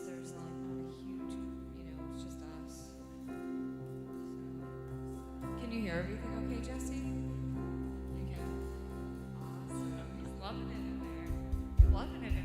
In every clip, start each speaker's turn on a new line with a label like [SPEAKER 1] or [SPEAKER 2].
[SPEAKER 1] there's like not a huge, it's just us. Can you hear everything okay, Jesse? Okay. Awesome. He's loving it in there. You're loving it in there.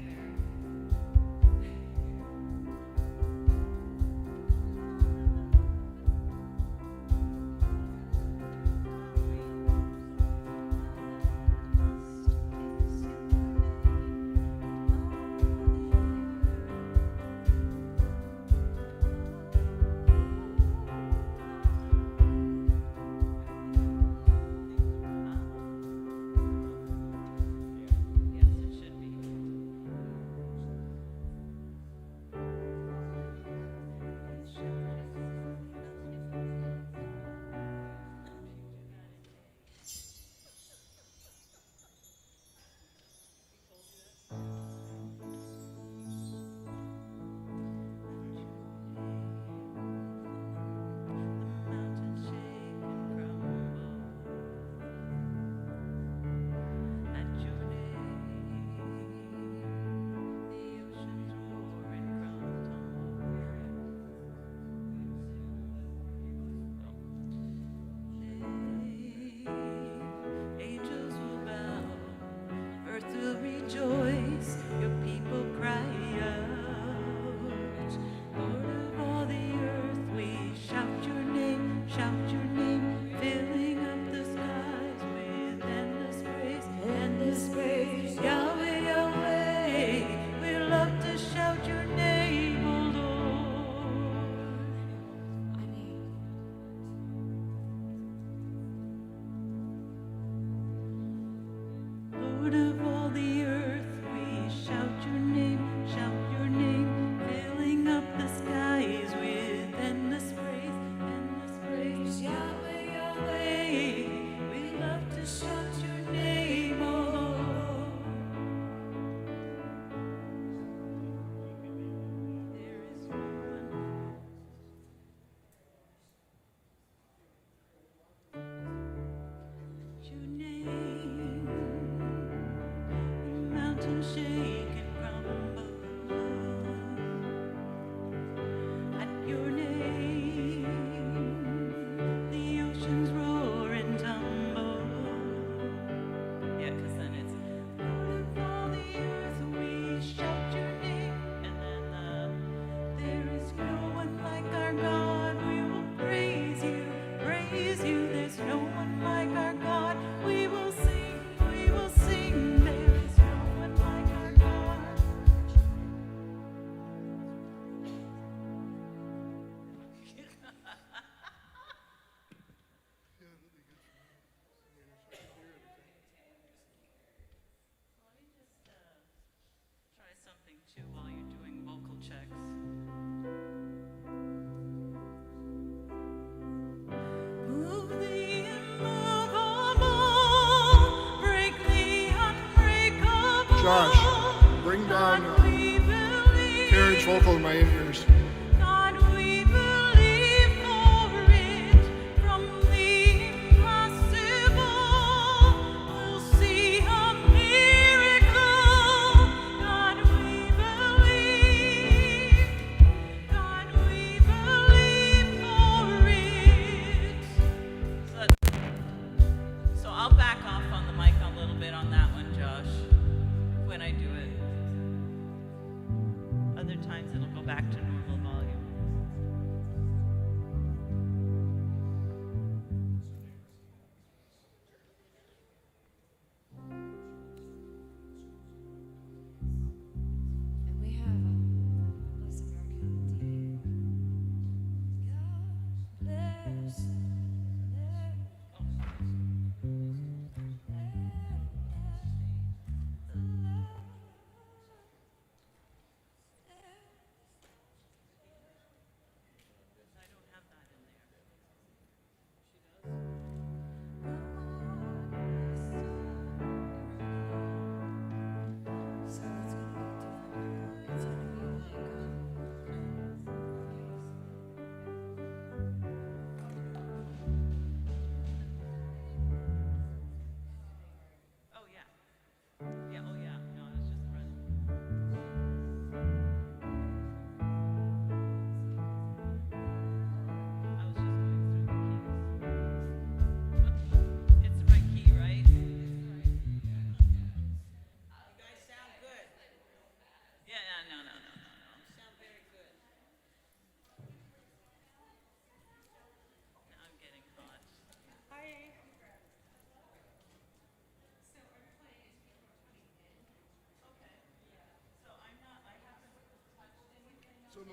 [SPEAKER 2] Josh, bring down carriage vocal in my ears.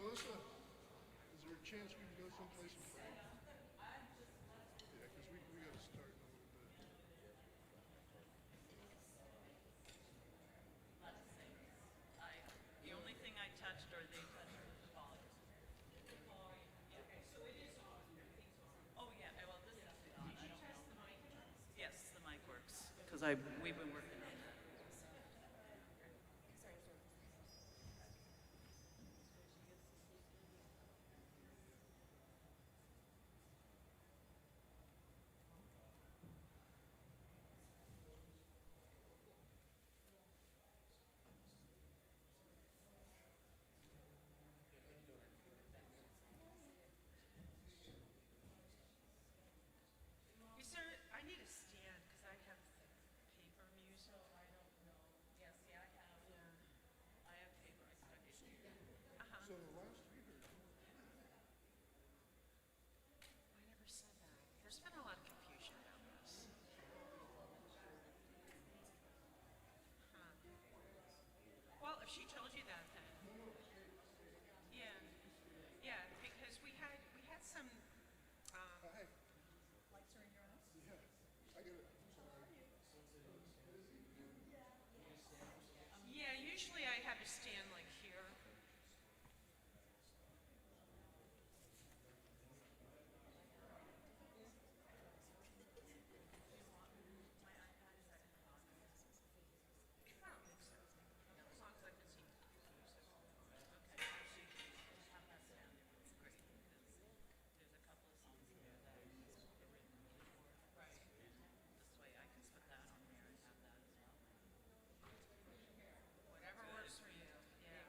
[SPEAKER 2] Melissa, is there a chance we can go someplace and pray? Yeah, because we got to start in a little bit.
[SPEAKER 3] The only thing I touched or they touched was the volume. Oh yeah, well this is on. I don't know. Yes, the mic works because we've been working on that. Is there? I need a stand because I have paper music. I don't know. Yeah, see, I have. Yeah. I have paper. I stuck it.
[SPEAKER 2] So the last we heard,
[SPEAKER 3] I never said that. There's been a lot of confusion about this. Huh. Well, if she told you that, then yeah, yeah, because we had some.
[SPEAKER 2] hey,
[SPEAKER 1] Lights are in your house?
[SPEAKER 2] yeah, I get it. Sorry.
[SPEAKER 3] Yeah, usually I have a stand like here. As long as I can see music. Okay, actually, just have that stand. It's great because there's a couple of songs in there that are written before. Right. This way I can put that on there and have that as well. Whatever works for you. Yeah.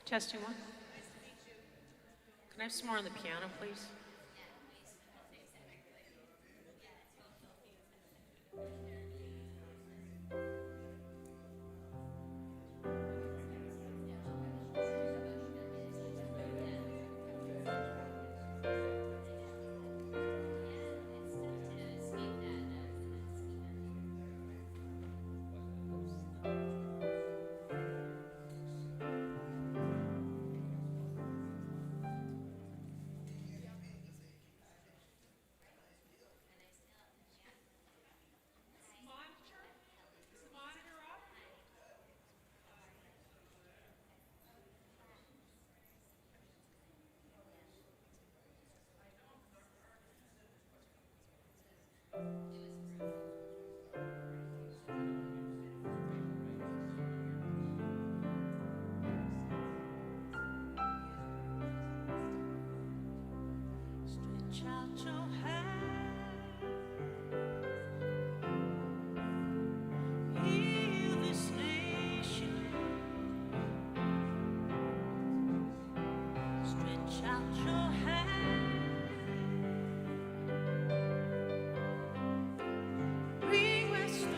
[SPEAKER 3] Testing one. Can I have some more on the piano, please? Stretch out your hand, heal this nation. Stretch out your hand, bring restoration.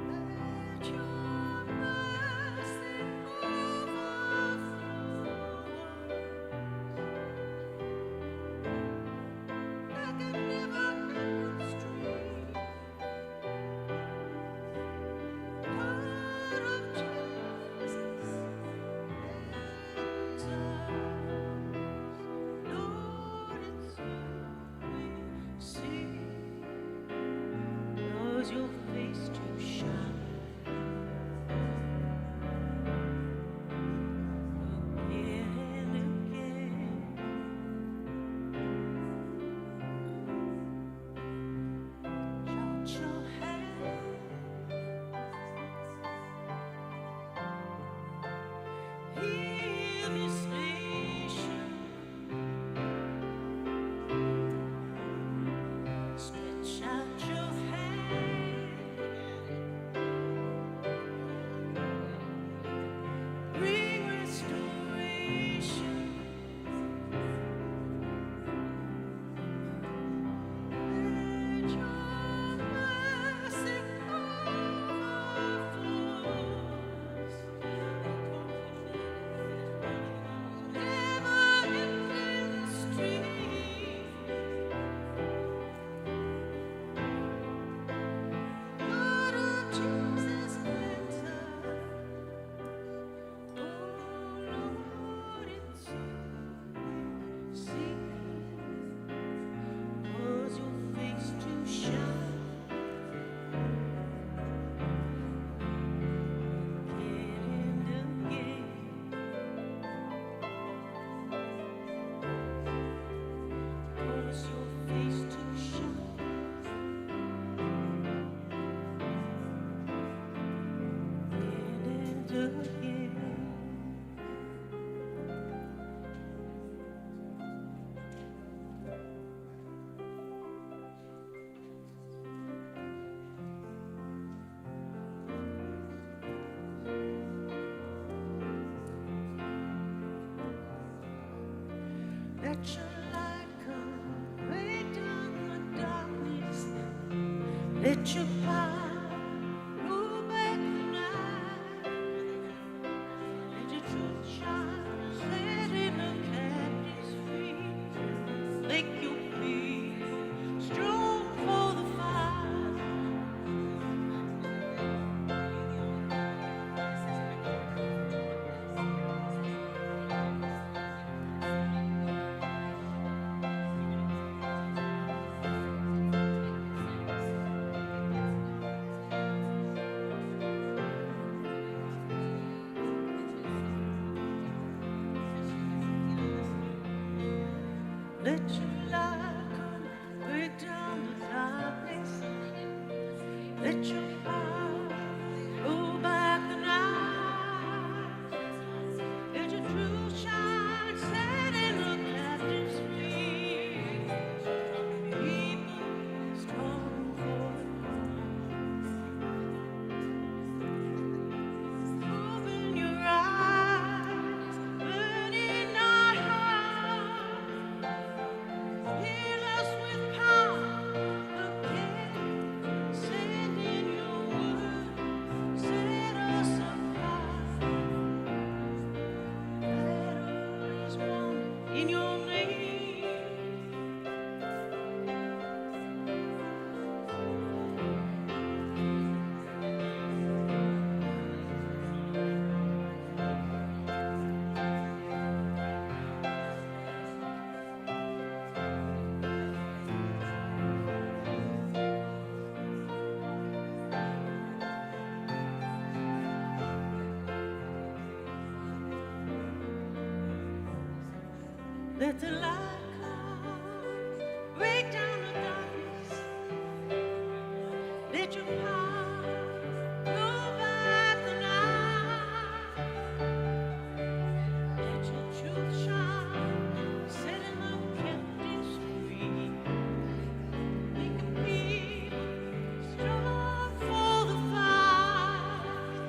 [SPEAKER 3] Let your mercy like a never-ending stream. Blood of Jesus, Lord, it's you we see. Cause your face to shine again and again. Shout your hand, heal this nation. Stretch out your hand, bring restoration. Let your mercy overflows. Never-ending stream. Blood of Jesus cleanse us. Oh Lord, it's you we see. Cause your face to shine again and again. Cause your face to shine again and again. Let your light come, break down the darkness. Let your power rule back the night. Let your truth shine, setting the captives free. Make your feet strong for the fight. Let your light come, break down the darkness. Let your power roll back the night. Let your truth shine, setting the captives free. People strong for the cause. Let the light come, break down the darkness. Let your power blow back the night. Let your truth shine, setting the captives free. Make a people strong for the fight.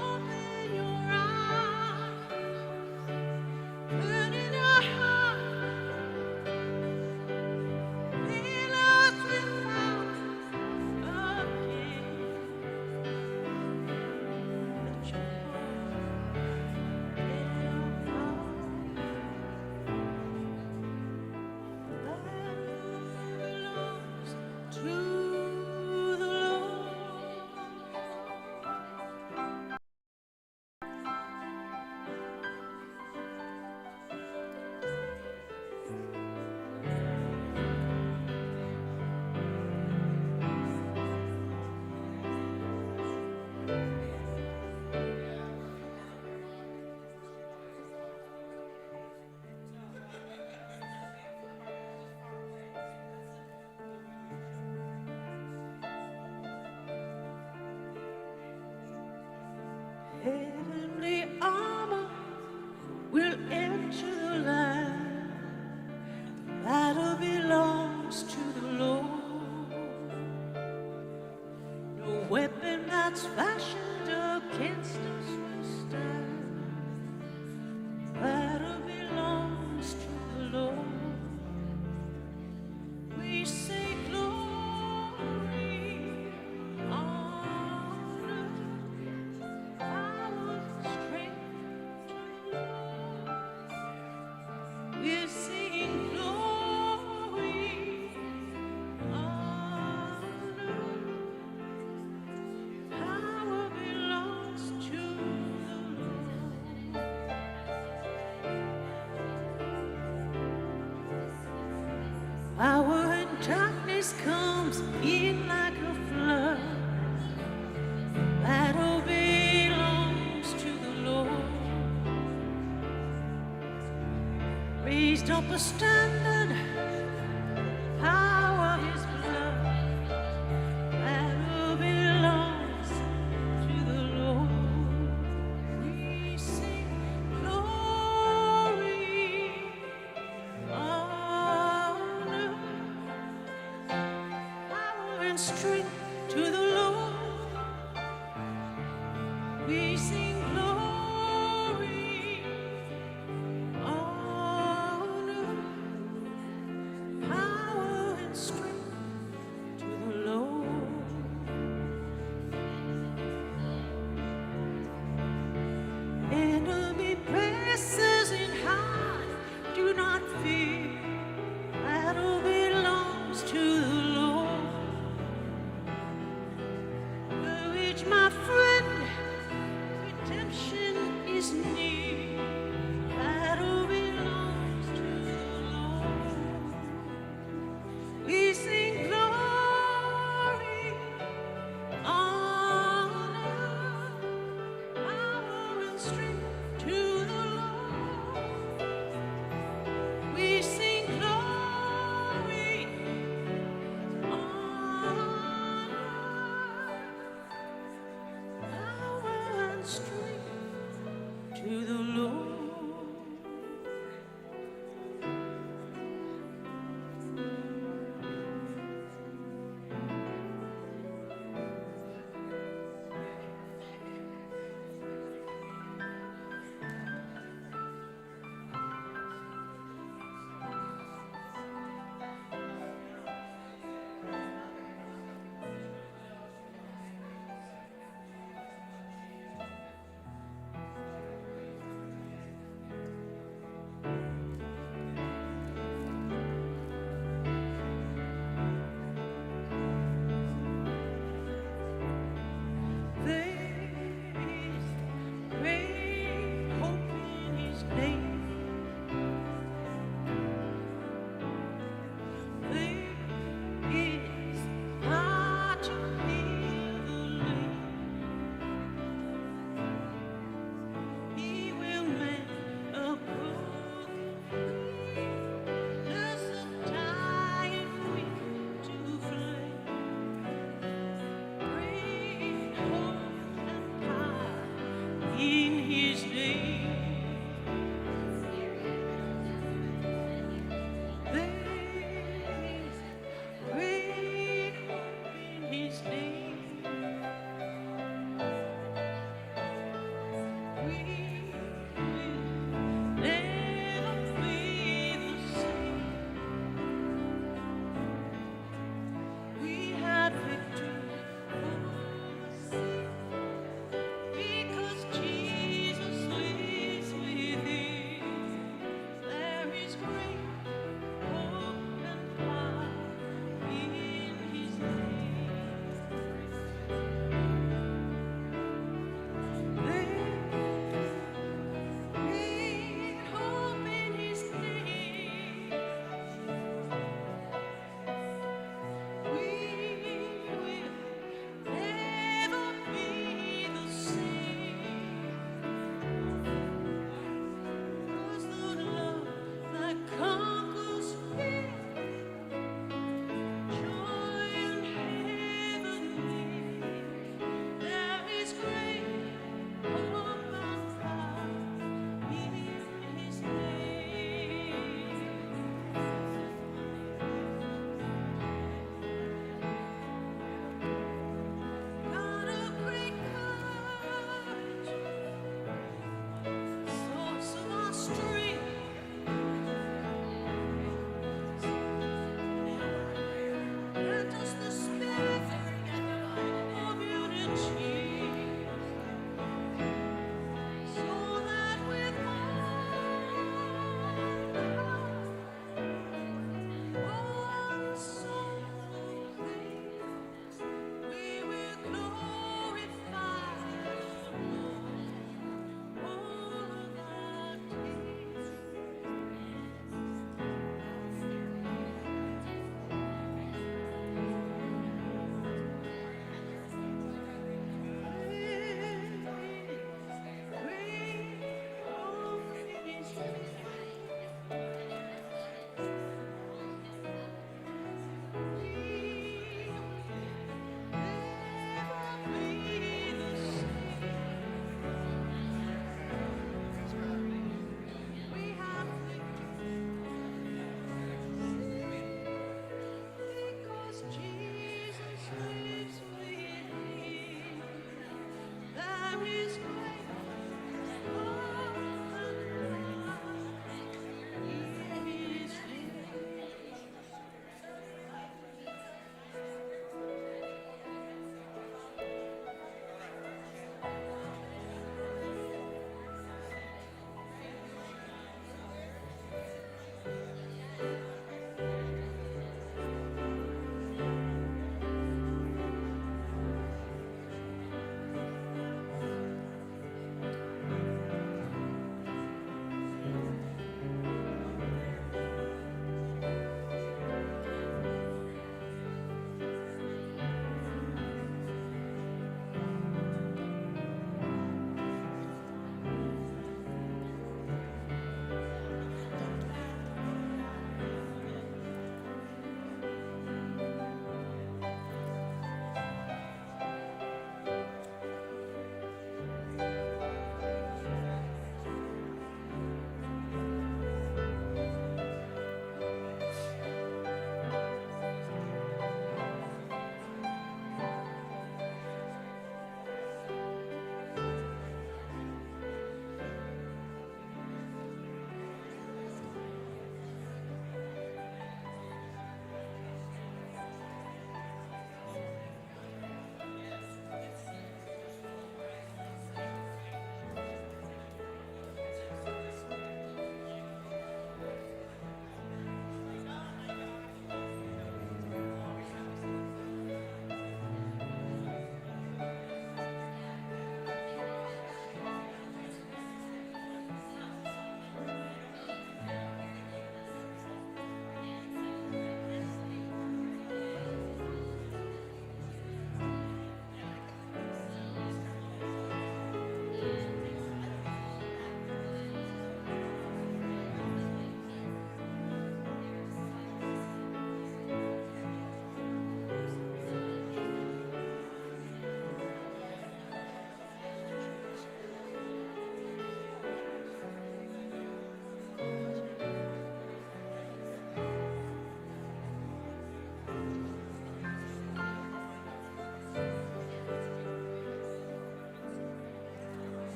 [SPEAKER 3] Open your eyes, burn in our hearts, fill us with power again. Let your heart get our belongs to the Lord. Heavenly armor will enter the land. The battle belongs to the Lord. No weapon that's fashioned against us will stand. The battle belongs to the Lord. We say glory, honor, power, strength to the Lord. We're singing glory, honor, power belongs to the Lord. Power and darkness comes in like a flood. Battle belongs to the Lord. Raised up a standard, power His blood. Battle belongs to the Lord. We sing glory, honor, power and strength to the Lord. We sing glory, honor, power and strength to the Lord. Enemy presses in hard, do not fear. Battle belongs to the Lord. Courage, my friend, redemption is near. Battle belongs to the Lord. We sing glory, honor, power and strength to the Lord. We sing glory, honor, power and strength to the Lord.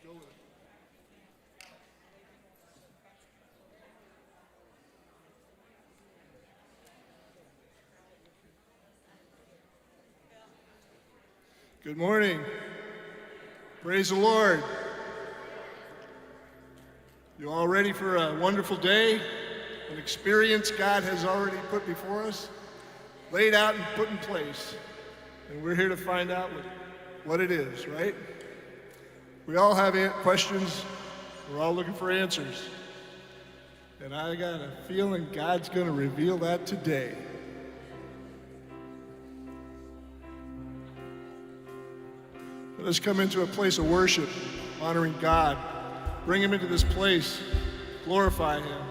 [SPEAKER 2] go with it. Good morning. Praise the Lord. You all ready for a wonderful day? An experience God has already put before us, laid out and put in place. And we're here to find out what it is, right? We all have questions. We're all looking for answers. And I got a feeling God's going to reveal that today. Let us come into a place of worship, honoring God. Bring him into this place. Glorify him.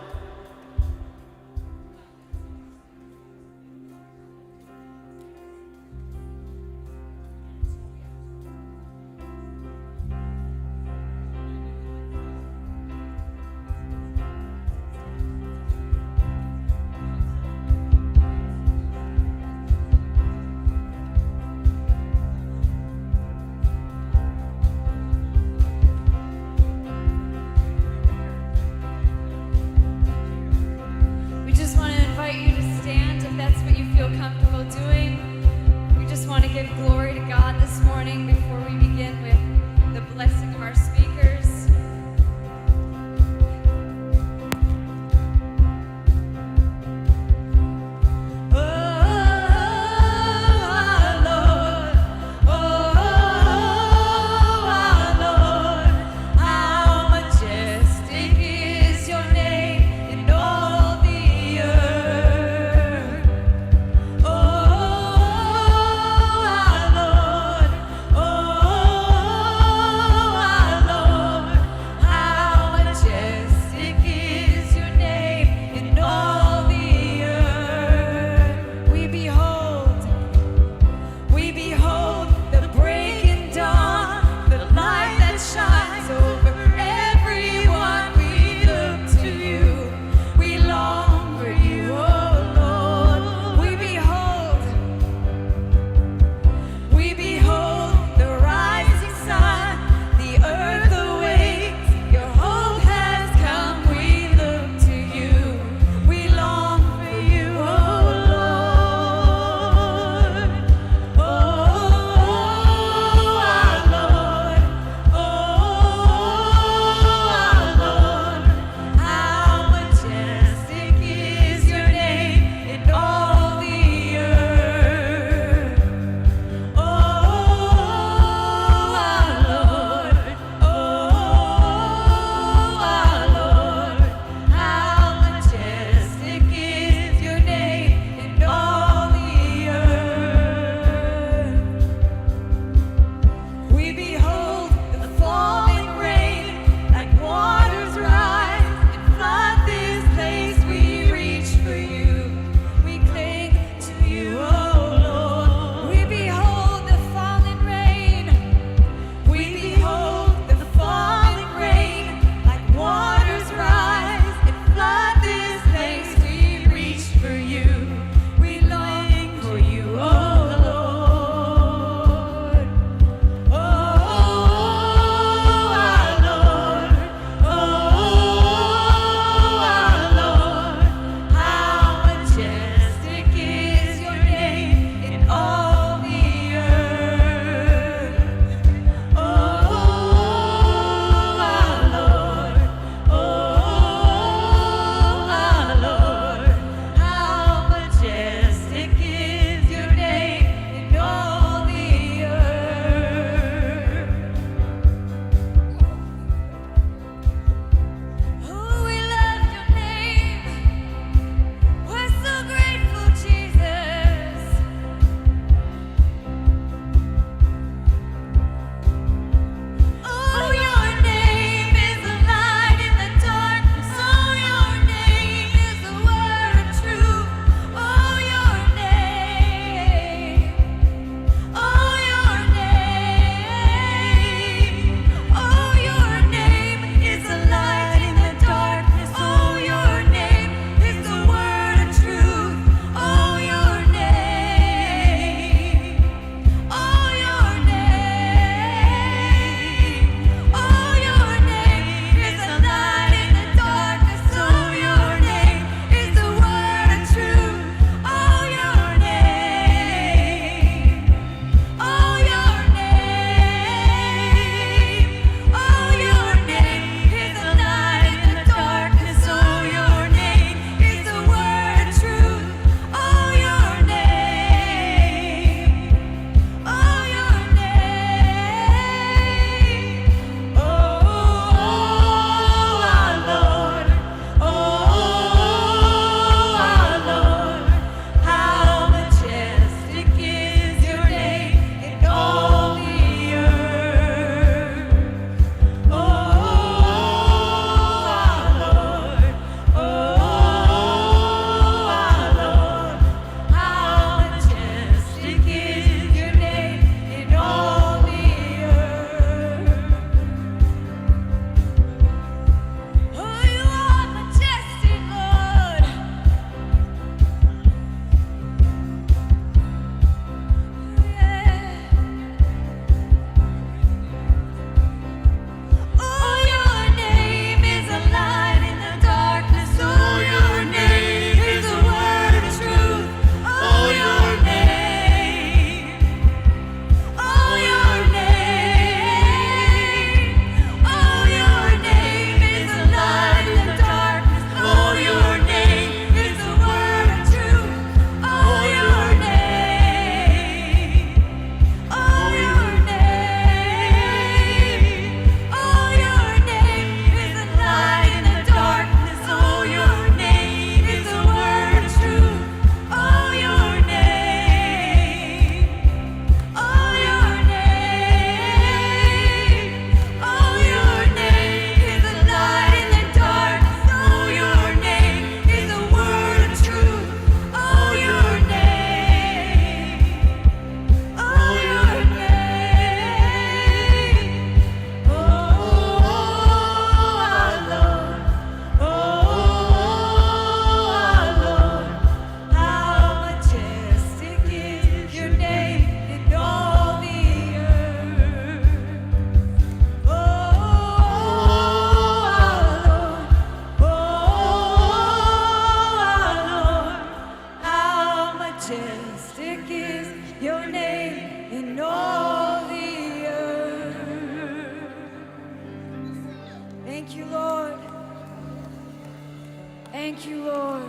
[SPEAKER 4] Thank you, Lord.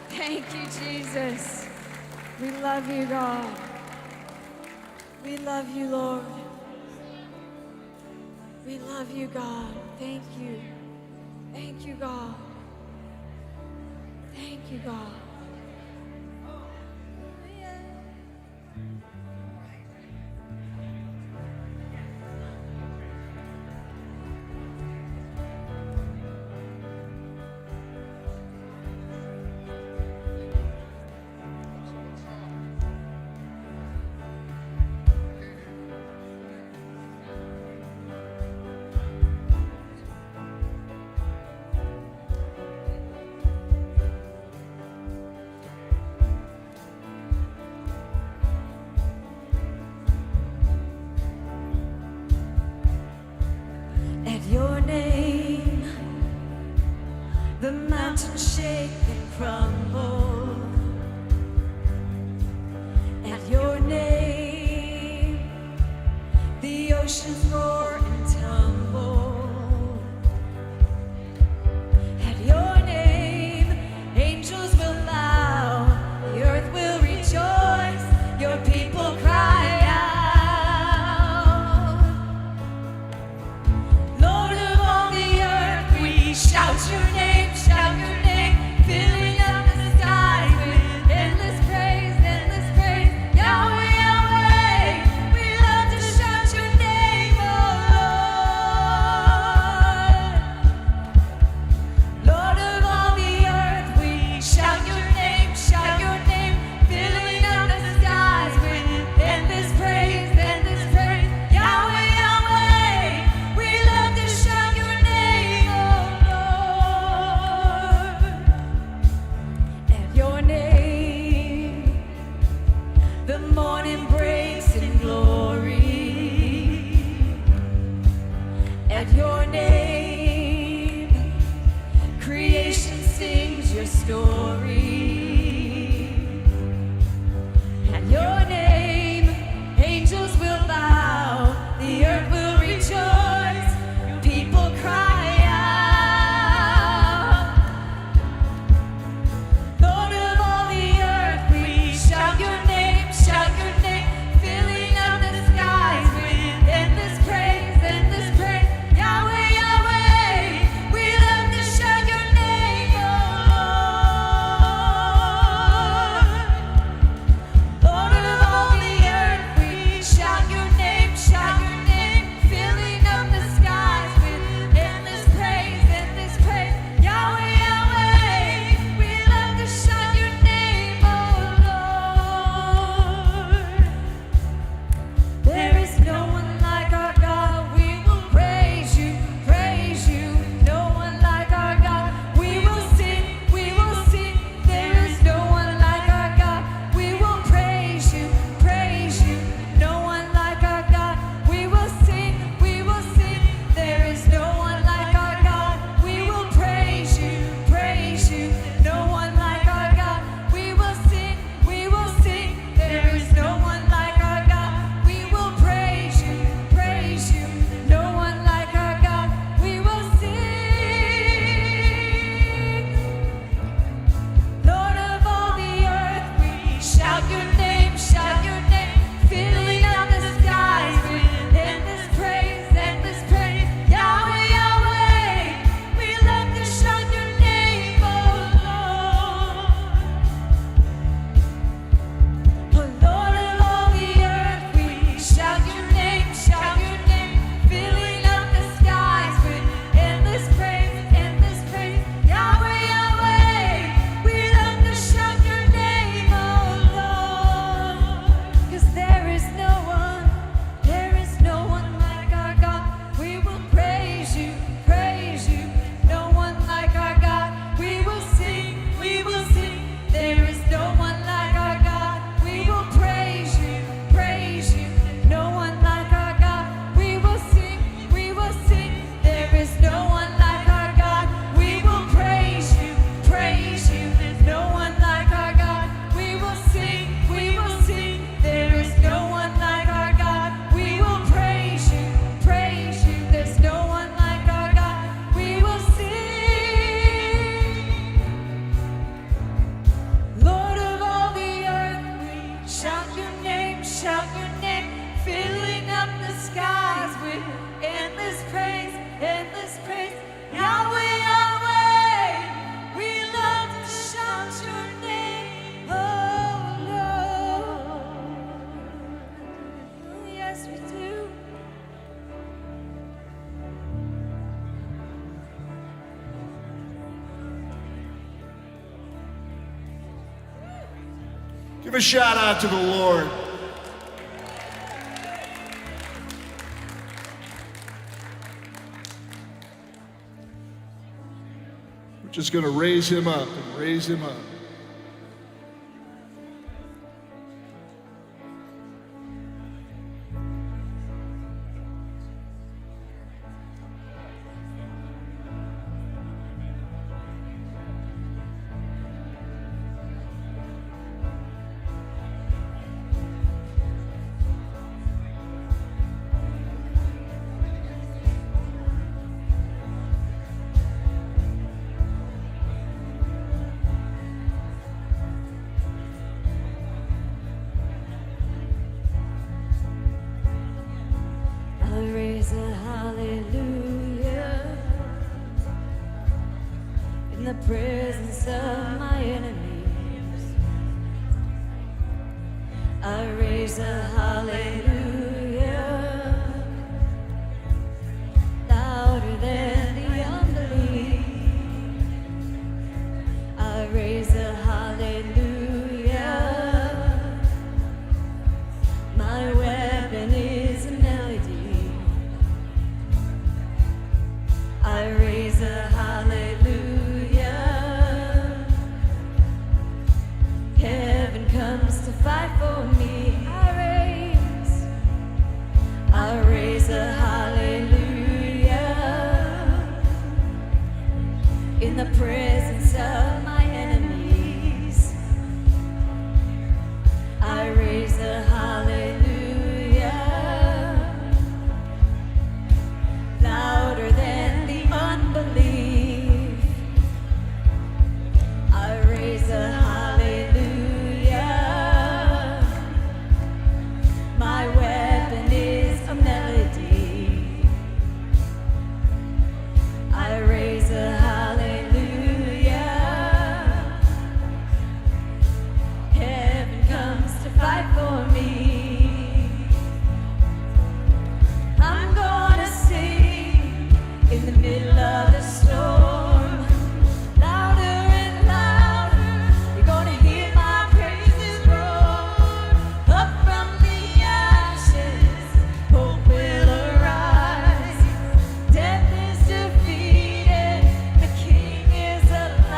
[SPEAKER 4] Thank you, Jesus. We love you, God. We love you, Lord. We love you, God. Thank you. Thank you, God. Thank you, God. At your name, the mountains shake and crumble. At your name, the oceans roar and tumble. At your name, angels will bow, the earth will rejoice, your people cry out. Lord of all the earth, we shout your name, filling up the skies with endless praise, Yahweh, Yahweh. We love to shout your name, oh Lord. Lord of all the earth, we shout your name, filling up the skies with endless praise, Yahweh, Yahweh. We love to shout your name, oh Lord. At your name, the morning breaks in glory. At your name, creation sings your story. At your name, angels will bow, the earth will rejoice, people cry out. Lord of all the earth, we shout your name, filling up the skies with endless praise, Yahweh, Yahweh. We love to shout your name, oh Lord. Lord of all the earth, we shout your name, filling up the skies with endless praise, Yahweh, Yahweh. We love to shout your name, oh Lord. There is no one like our God, we will praise you, no one like our God, we will sing, there is no one like our God, we will praise you, no one like our God, we will sing, there is no one like our God, we will praise you, no one like our God, we will sing, there is no one like our God, we will praise you, no one like our God, we will sing. Lord of all the earth, we shout your name, filling up the skies with endless praise, Yahweh, Yahweh. We love to shout your name, oh Lord. Oh Lord of all the earth, we shout your name, filling up the skies with endless praise, Yahweh, Yahweh. We love to shout your name, oh Lord.
[SPEAKER 2] Give a shout out to the Lord. We're just going to raise him up and raise him up.
[SPEAKER 4] I raise a hallelujah in the presence of my enemies. I raise a hallelujah louder than the unbelief. I raise a hallelujah. My weapon is a melody. I raise a hallelujah. Heaven comes to fight for me. I raise a hallelujah in the presence of my enemies. I raise a hallelujah louder than the unbelief. I raise a hallelujah. My weapon is a melody. I raise a hallelujah. Heaven comes to fight for me. I'm gonna sing in the middle of the storm, louder and louder. You're gonna hear my praises roar up from the ashes. Hope will arise. Death is defeated. The King is alive.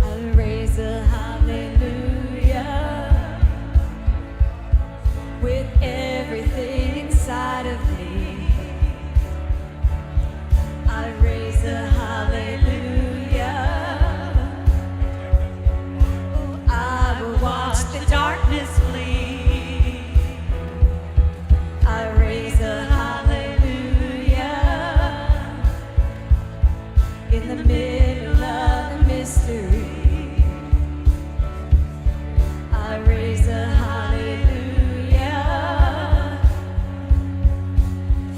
[SPEAKER 4] I'll raise a hallelujah with everything inside of me. I raise a hallelujah. Oh, I will watch the darkness flee. I raise a hallelujah in the middle of the mystery. I raise a hallelujah.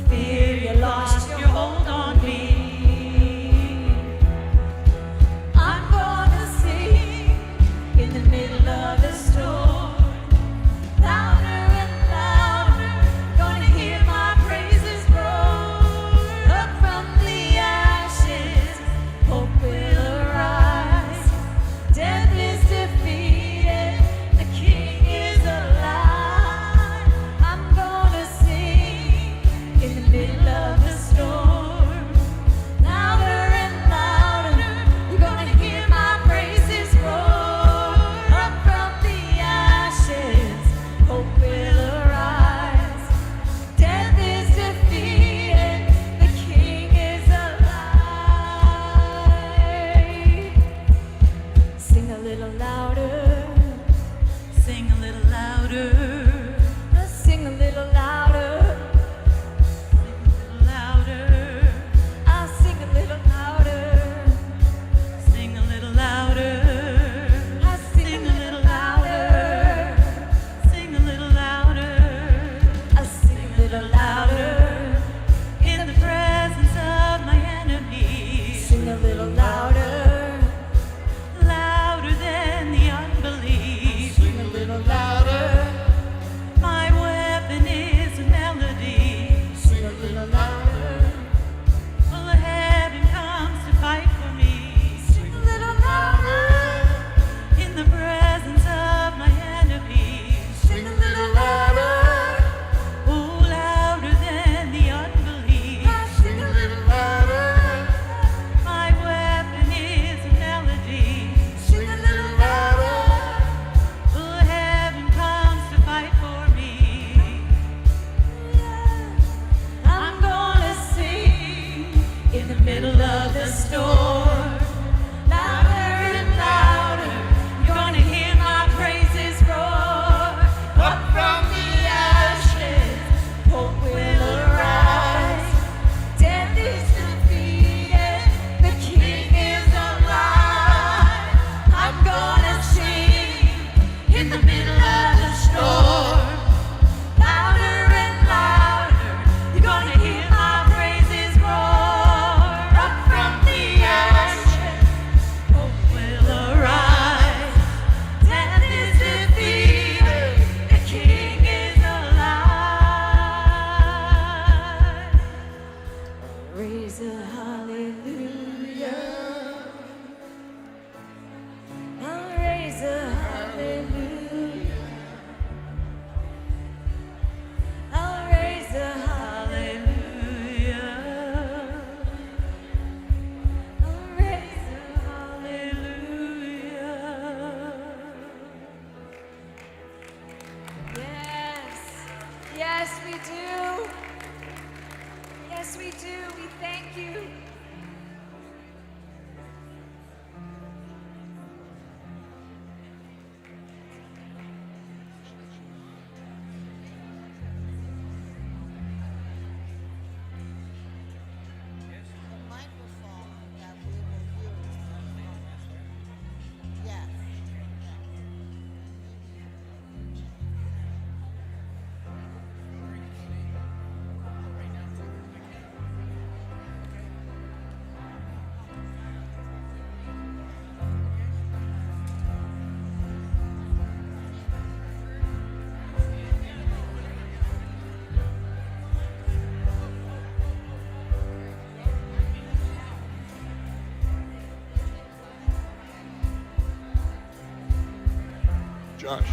[SPEAKER 4] Fear you lost your hold on me. I'm gonna sing in the middle of the storm, louder and louder. Gonna hear my praises roar up from the ashes. Hope will arise. Death is defeated. The King is alive. I'm gonna sing in the middle of the storm, louder and louder. You're gonna hear my praises roar up from the ashes. Hope will arise. Death is defeated. The King is alive. Sing a little louder.
[SPEAKER 3] Sing a little louder,
[SPEAKER 4] Sing a little louder.
[SPEAKER 3] louder,
[SPEAKER 4] I'll sing a little louder.
[SPEAKER 3] sing a little louder,
[SPEAKER 4] I'll sing a little louder.
[SPEAKER 3] sing a little louder,
[SPEAKER 4] I'll sing a little louder.
[SPEAKER 3] in the presence of my enemies,
[SPEAKER 4] Sing a little louder.
[SPEAKER 3] louder than the unbelief.
[SPEAKER 4] do. Yes, we do. We thank you.
[SPEAKER 5] The microphone that we will use. Yes.
[SPEAKER 2] Josh.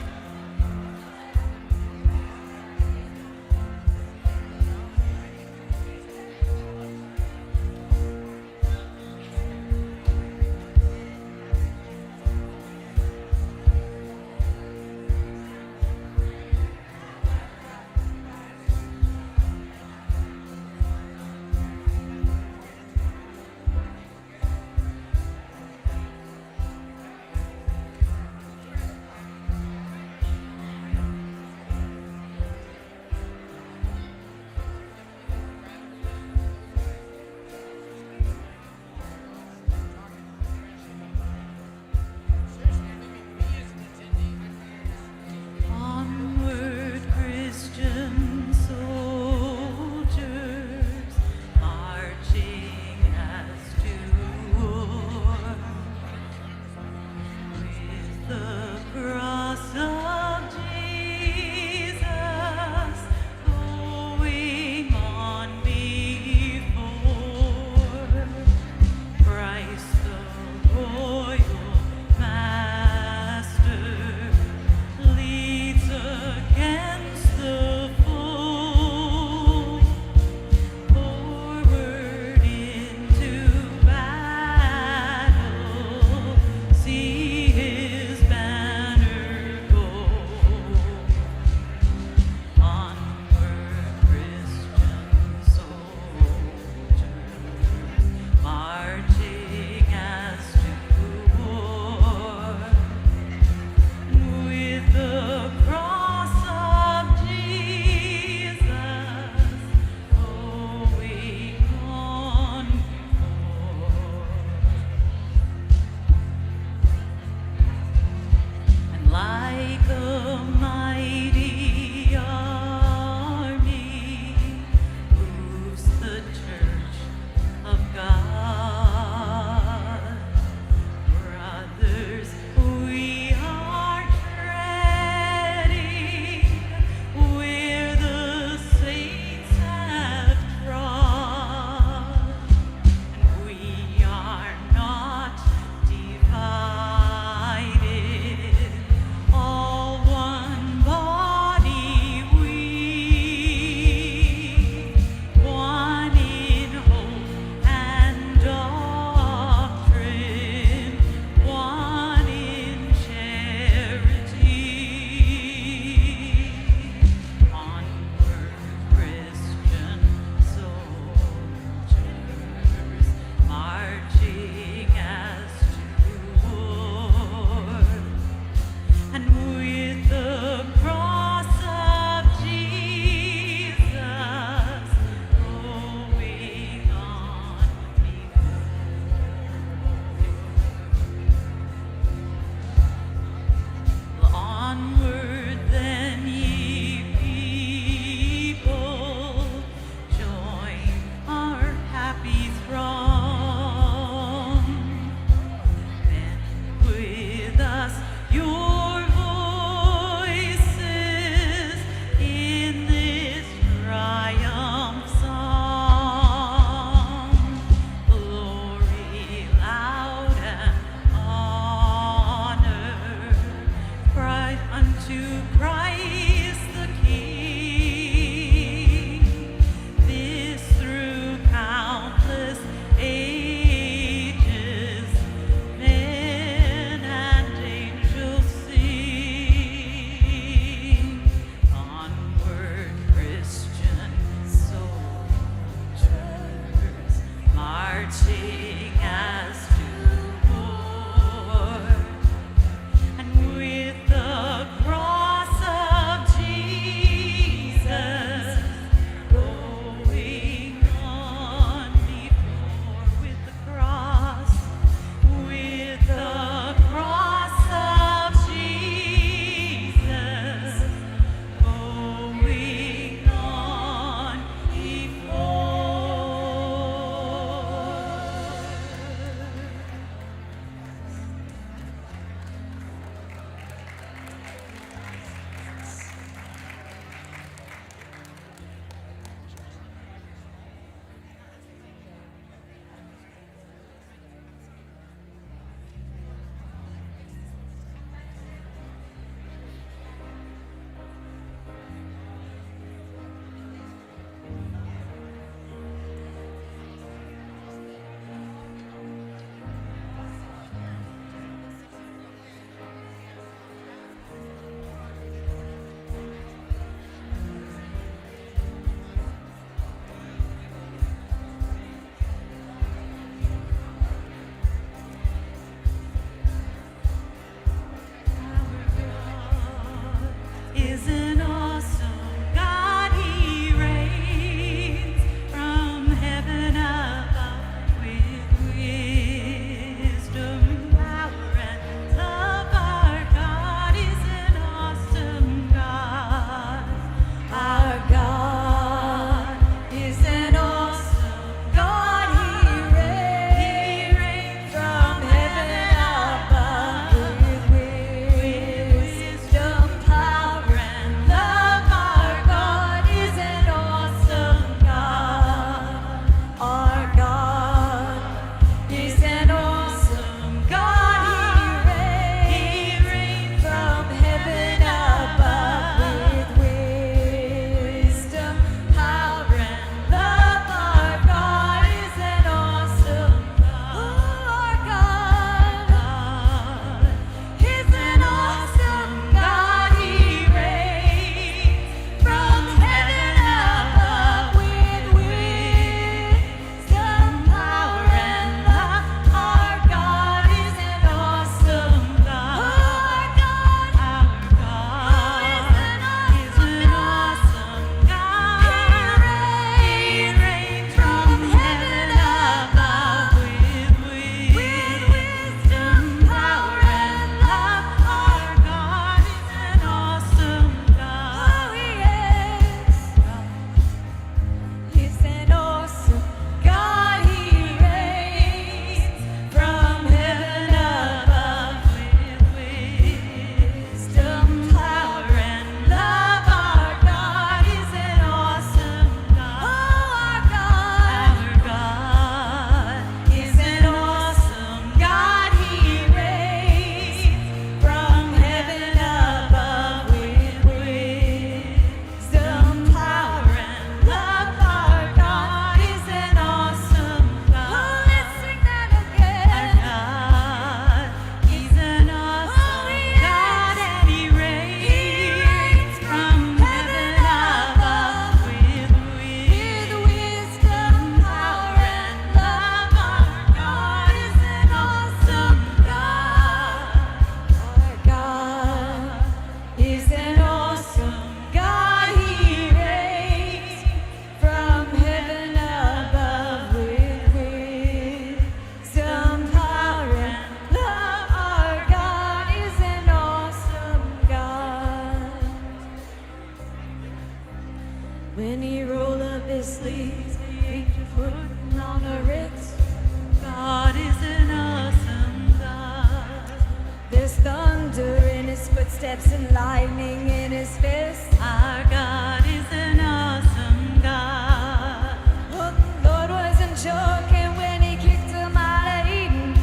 [SPEAKER 4] There's thunder in his footsteps and lightning in his fist.
[SPEAKER 3] Our God is an awesome God.
[SPEAKER 4] Oh, the Lord wasn't joking when he kicked him out of Eden.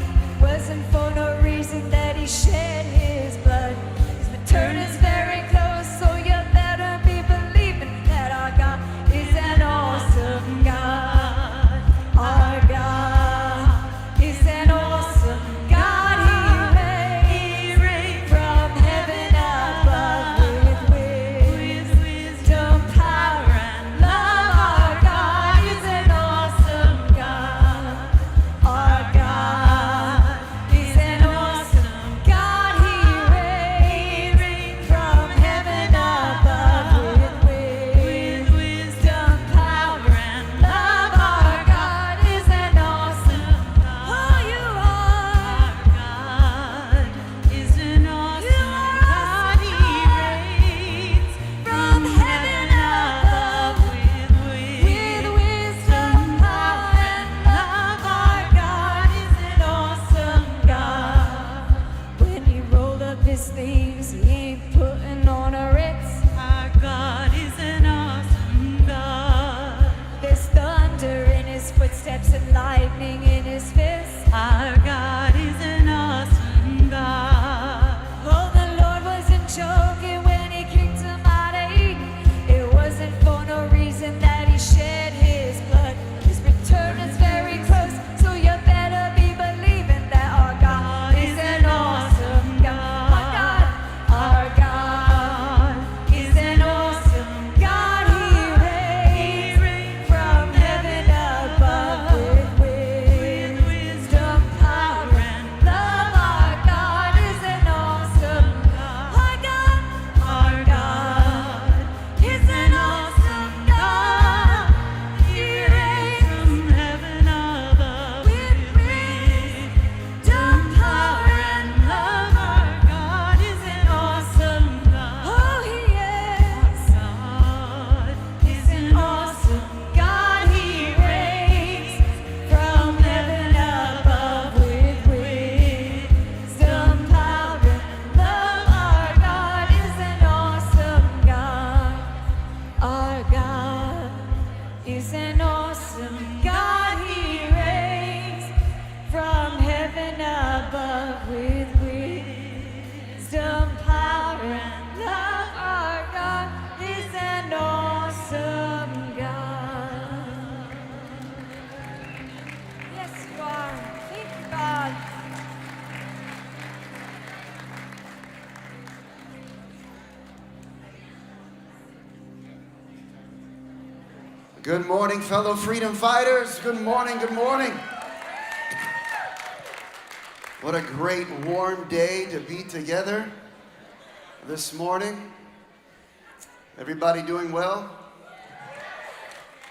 [SPEAKER 4] Wasn't for no reason that he shed his blood. His return is very close, so you better be believing that our God is an awesome God. Our God is an awesome God. He reigns from heaven above with wisdom, power, and love. Our God is an awesome God. Our God is an awesome God. He reigns from heaven above with wisdom, power, and love. Our God is an awesome God. Oh, you are.
[SPEAKER 3] Our God is an awesome God. He reigns
[SPEAKER 4] From heaven above with wisdom, power, and love. Our God is an awesome God. When he rolled up his sleeves, he ain't putting on a Ritz.
[SPEAKER 3] Our God is an awesome God.
[SPEAKER 4] There's thunder in his footsteps and lightning in his fist.
[SPEAKER 3] Our God is an awesome God.
[SPEAKER 4] Oh, the Lord wasn't joking when he kicked him out of Eden. It wasn't for no reason that he shed his blood. His return is very close, so you better be believing that our God is an awesome God. Our God is an awesome God. He reigns from heaven above with wisdom, power, and love. Our God is an awesome God. Our God is an awesome God. He reigns
[SPEAKER 3] From heaven above
[SPEAKER 4] with wisdom, power, and love.
[SPEAKER 3] Our God is an awesome God.
[SPEAKER 4] Oh, he is.
[SPEAKER 3] God
[SPEAKER 4] He's an awesome God. He reigns from heaven above with wisdom, power, and love. Our God is an awesome God. Our God is an awesome God. He reigns from heaven above with wisdom, power, and love. Our God is an awesome God. Yes, you are. Thank you, God.
[SPEAKER 6] Good morning, fellow freedom fighters. Good morning, good morning. What a great warm day to be together this morning. Everybody doing well?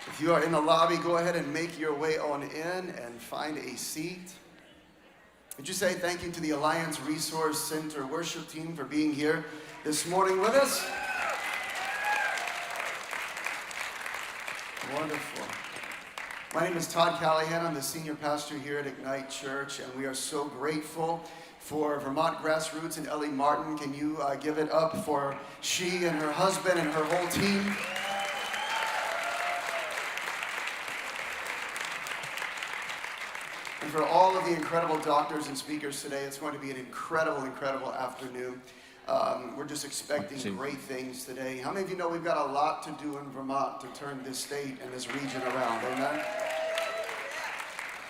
[SPEAKER 6] If you are in the lobby, go ahead and make your way on in and find a seat. Would you say thank you to the Alliance Resource Center worship team for being here this morning with us? Wonderful. My name is Todd Callahan. I'm the senior pastor here at Ignite Church, and we are so grateful for Vermont Grassroots and Ellie Martin. Can you give it up for she and her husband and her whole team? And for all of the incredible doctors and speakers today, it's going to be an incredible, incredible afternoon. We're just expecting great things today. How many of you know we've got a lot to do in Vermont to turn this state and this region around? Amen?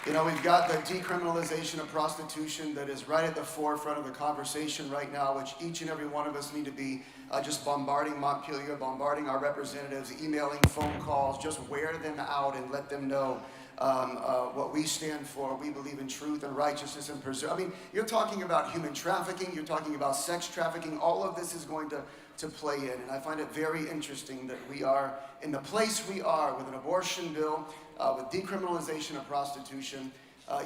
[SPEAKER 6] You know, we've got the decriminalization of prostitution that is right at the forefront of the conversation right now, which each and every one of us need to be just bombarding Montpelier, bombarding our representatives, emailing, phone calls, just wear them out and let them know what we stand for. We believe in truth and righteousness and preserve. I mean, you're talking about human trafficking, you're talking about sex trafficking. All of this is going to play in, and I find it very interesting that we are in the place we are with an abortion bill, with decriminalization of prostitution.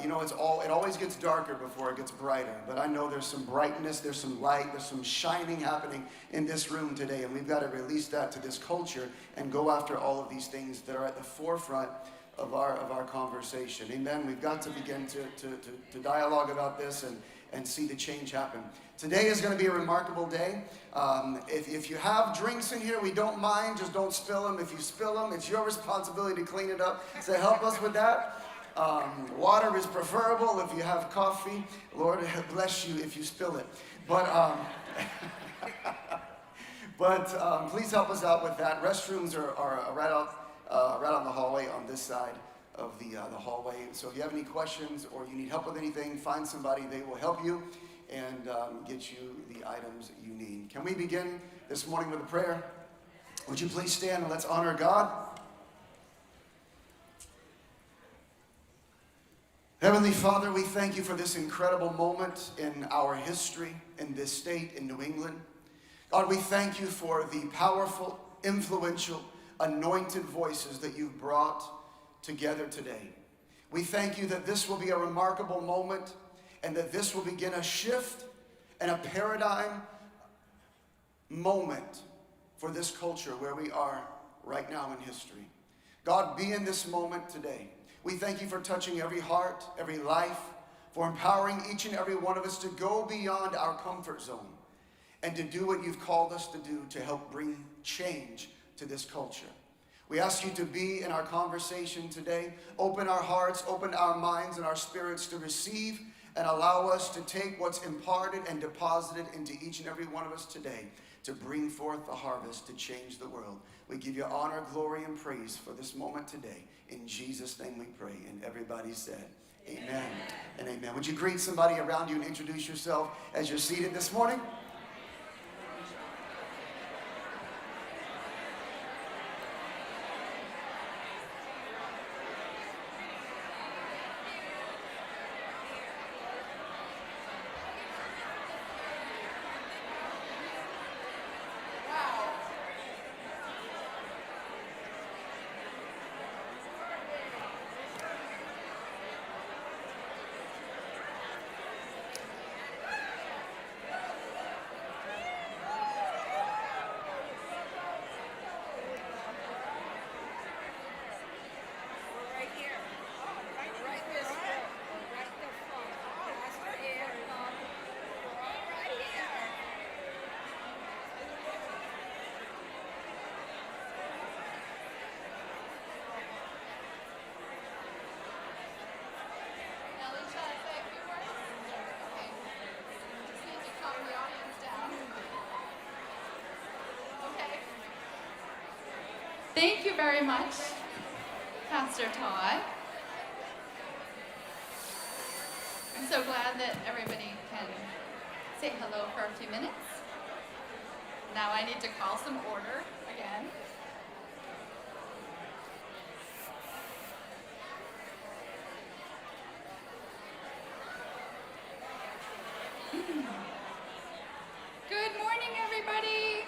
[SPEAKER 6] You know, it always gets darker before it gets brighter, but I know there's some brightness, there's some light, there's some shining happening in this room today, and we've got to release that to this culture and go after all of these things that are at the forefront of our conversation. Amen. We've got to begin to dialogue about this, and see the change happen. Today is going to be a remarkable day. If you have drinks in here, we don't mind. Just don't spill them. If you spill them, it's your responsibility to clean it up. So help us with that. Water is preferable. If you have coffee, Lord bless you if you spill it. But please help us out with that. Restrooms are right on the hallway on this side of the hallway. So if you have any questions or you need help with anything, find somebody. They will help you and get you the items you need. Can we begin this morning with a prayer? Would you please stand and let's honor God? Heavenly Father, we thank you for this incredible moment in our history in this state in New England. God, we thank you for the powerful, influential, anointed voices that you've brought together today. We thank you that this will be a remarkable moment and that this will begin a shift and a paradigm moment for this culture where we are right now in history. God, be in this moment today. We thank you for touching every heart, every life, for empowering each and every one of us to go beyond our comfort zone and to do what you've called us to do to help bring change to this culture. We ask you to be in our conversation today. Open our hearts, open our minds and our spirits to receive and allow us to take what's imparted and deposited into each and every one of us today to bring forth the harvest to change the world. We give you honor, glory, and praise for this moment today. In Jesus' name we pray. And everybody said, amen and amen. Would you greet somebody around you and introduce yourself as you're seated this morning?
[SPEAKER 1] Thank you very much, Pastor Todd. I'm so glad that everybody can say hello for a few minutes. Now I need to call some order again. Good morning, everybody.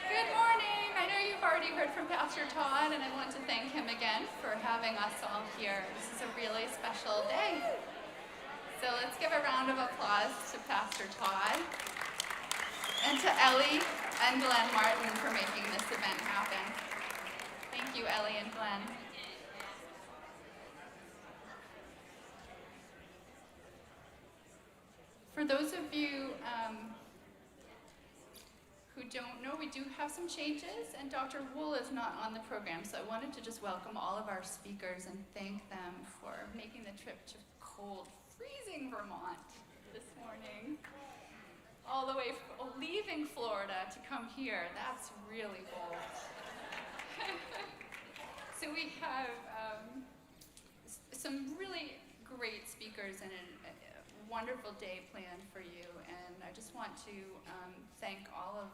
[SPEAKER 1] Good morning. I know you've already heard from Pastor Todd, and I want to thank him again for having us all here. This is a really special day. So let's give a round of applause to Pastor Todd and to Ellie and Glenn Martin for making this event happen. Thank you, Ellie and Glenn. For those of you who don't know, we do have some changes, and Dr. Wool is not on the program, so I wanted to just welcome all of our speakers and thank them for making the trip to cold, freezing Vermont this morning. All the way, leaving Florida to come here, that's really bold. So we have some really great speakers and a wonderful day planned for you, and I just want to thank all of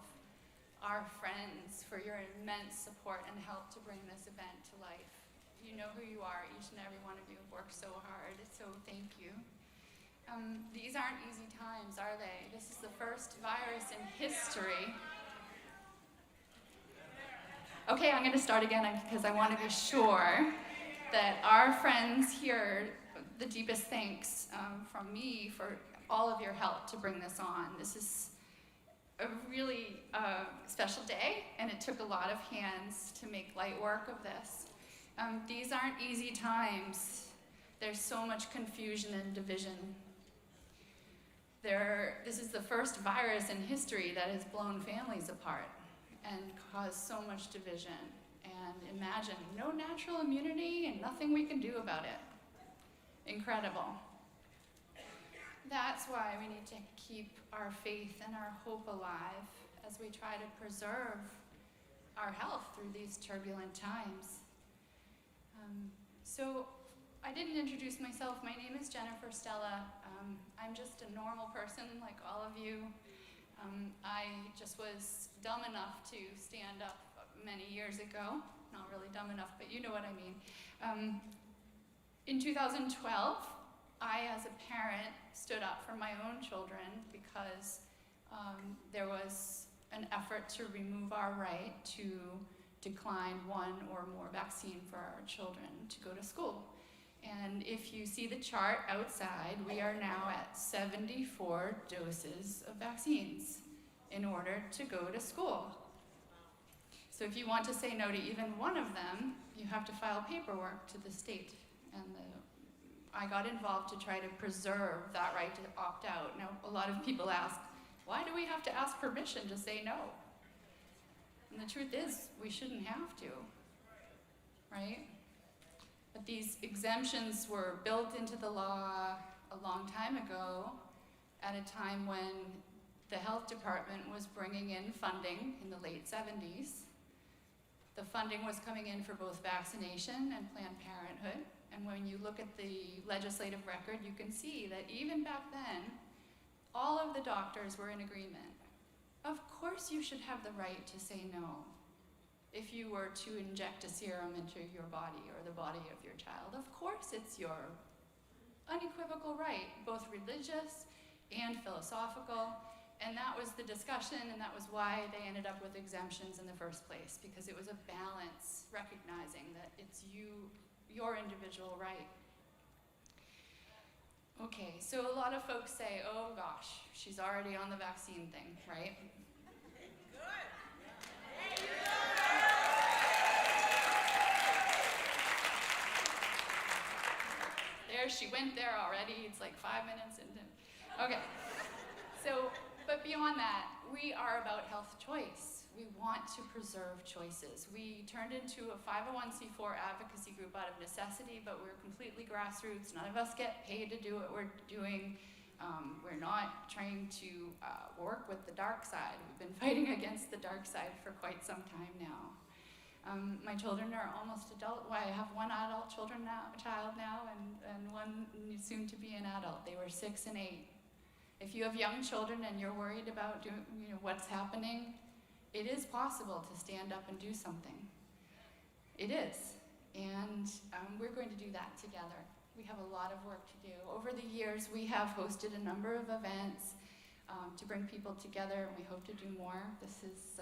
[SPEAKER 1] our friends for your immense support and help to bring this event to life. You know who you are, each and every one of you have worked so hard, so thank you. These aren't easy times, are they? This is the first virus in history. Okay, I'm gonna start again because I want to be sure that our friends here, the deepest thanks from me for all of your help to bring this on. This is a really special day, and it took a lot of hands to make light work of this. These aren't easy times. There's so much confusion and division This is the first virus in history that has blown families apart and caused so much division. And imagine, no natural immunity and nothing we can do about it. Incredible. That's why we need to keep our faith and our hope alive as we try to preserve our health through these turbulent times. So I didn't introduce myself. My name is Jennifer Stella. I'm just a normal person like all of you. I just was dumb enough to stand up many years ago. Not really dumb enough, but you know what I mean. In 2012, I, as a parent, stood up for my own children because there was an effort to remove our right to decline one or more vaccine for our children to go to school. And if you see the chart outside, we are now at 74 doses of vaccines in order to go to school. So if you want to say no to even one of them, you have to file paperwork to the state. And I got involved to try to preserve that right to opt out. Now, a lot of people ask, why do we have to ask permission to say no? And the truth is, we shouldn't have to, right? But these exemptions were built into the law a long time ago at a time when the health department was bringing in funding in the late 70s. The funding was coming in for both vaccination and Planned Parenthood. And when you look at the legislative record, you can see that even back then, all of the doctors were in agreement. Of course you should have the right to say no if you were to inject a serum into your body or the body of your child. Of course it's your unequivocal right, both religious and philosophical. And that was the discussion, and that was why they ended up with exemptions in the first place, because it was a balance, recognizing that it's your individual right. Okay, so a lot of folks say, oh gosh, she's already on the vaccine thing, right? There, she went there already. It's like 5 minutes into, okay. So, but beyond that, we are about health choice. We want to preserve choices. We turned into a 501c4 advocacy group out of necessity, but we're completely grassroots. None of us get paid to do what we're doing. We're not trying to work with the dark side. We've been fighting against the dark side for quite some time now. My children are almost adult. Well, I have one adult child now, and one soon to be an adult. They were 6 and 8. If you have young children and you're worried about what's happening, it is possible to stand up and do something. It is. And we're going to do that together. We have a lot of work to do. Over the years, we have hosted a number of events to bring people together, and we hope to do more. This is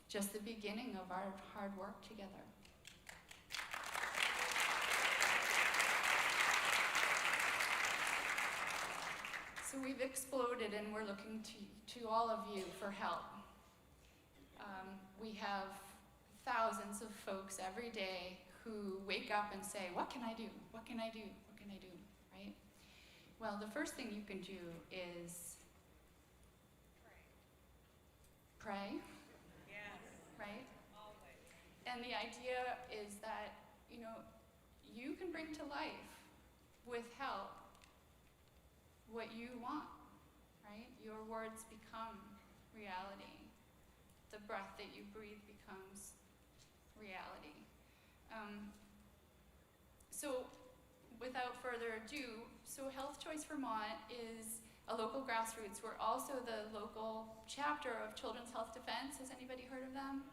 [SPEAKER 1] just the beginning of our hard work together. So we've exploded, and we're looking to all of you for help. We have thousands of folks every day who wake up and say, what can I do? What can I do? What can I do? Right? Well, the first thing you can do is pray.
[SPEAKER 3] Yes,
[SPEAKER 1] Right?
[SPEAKER 3] always.
[SPEAKER 1] And the idea is that, you can bring to life with help what you want, right? Your words become reality. The breath that you breathe becomes reality. So without further ado, Health Choice Vermont is a local grassroots. We're also the local chapter of Children's Health Defense. Has anybody heard of them?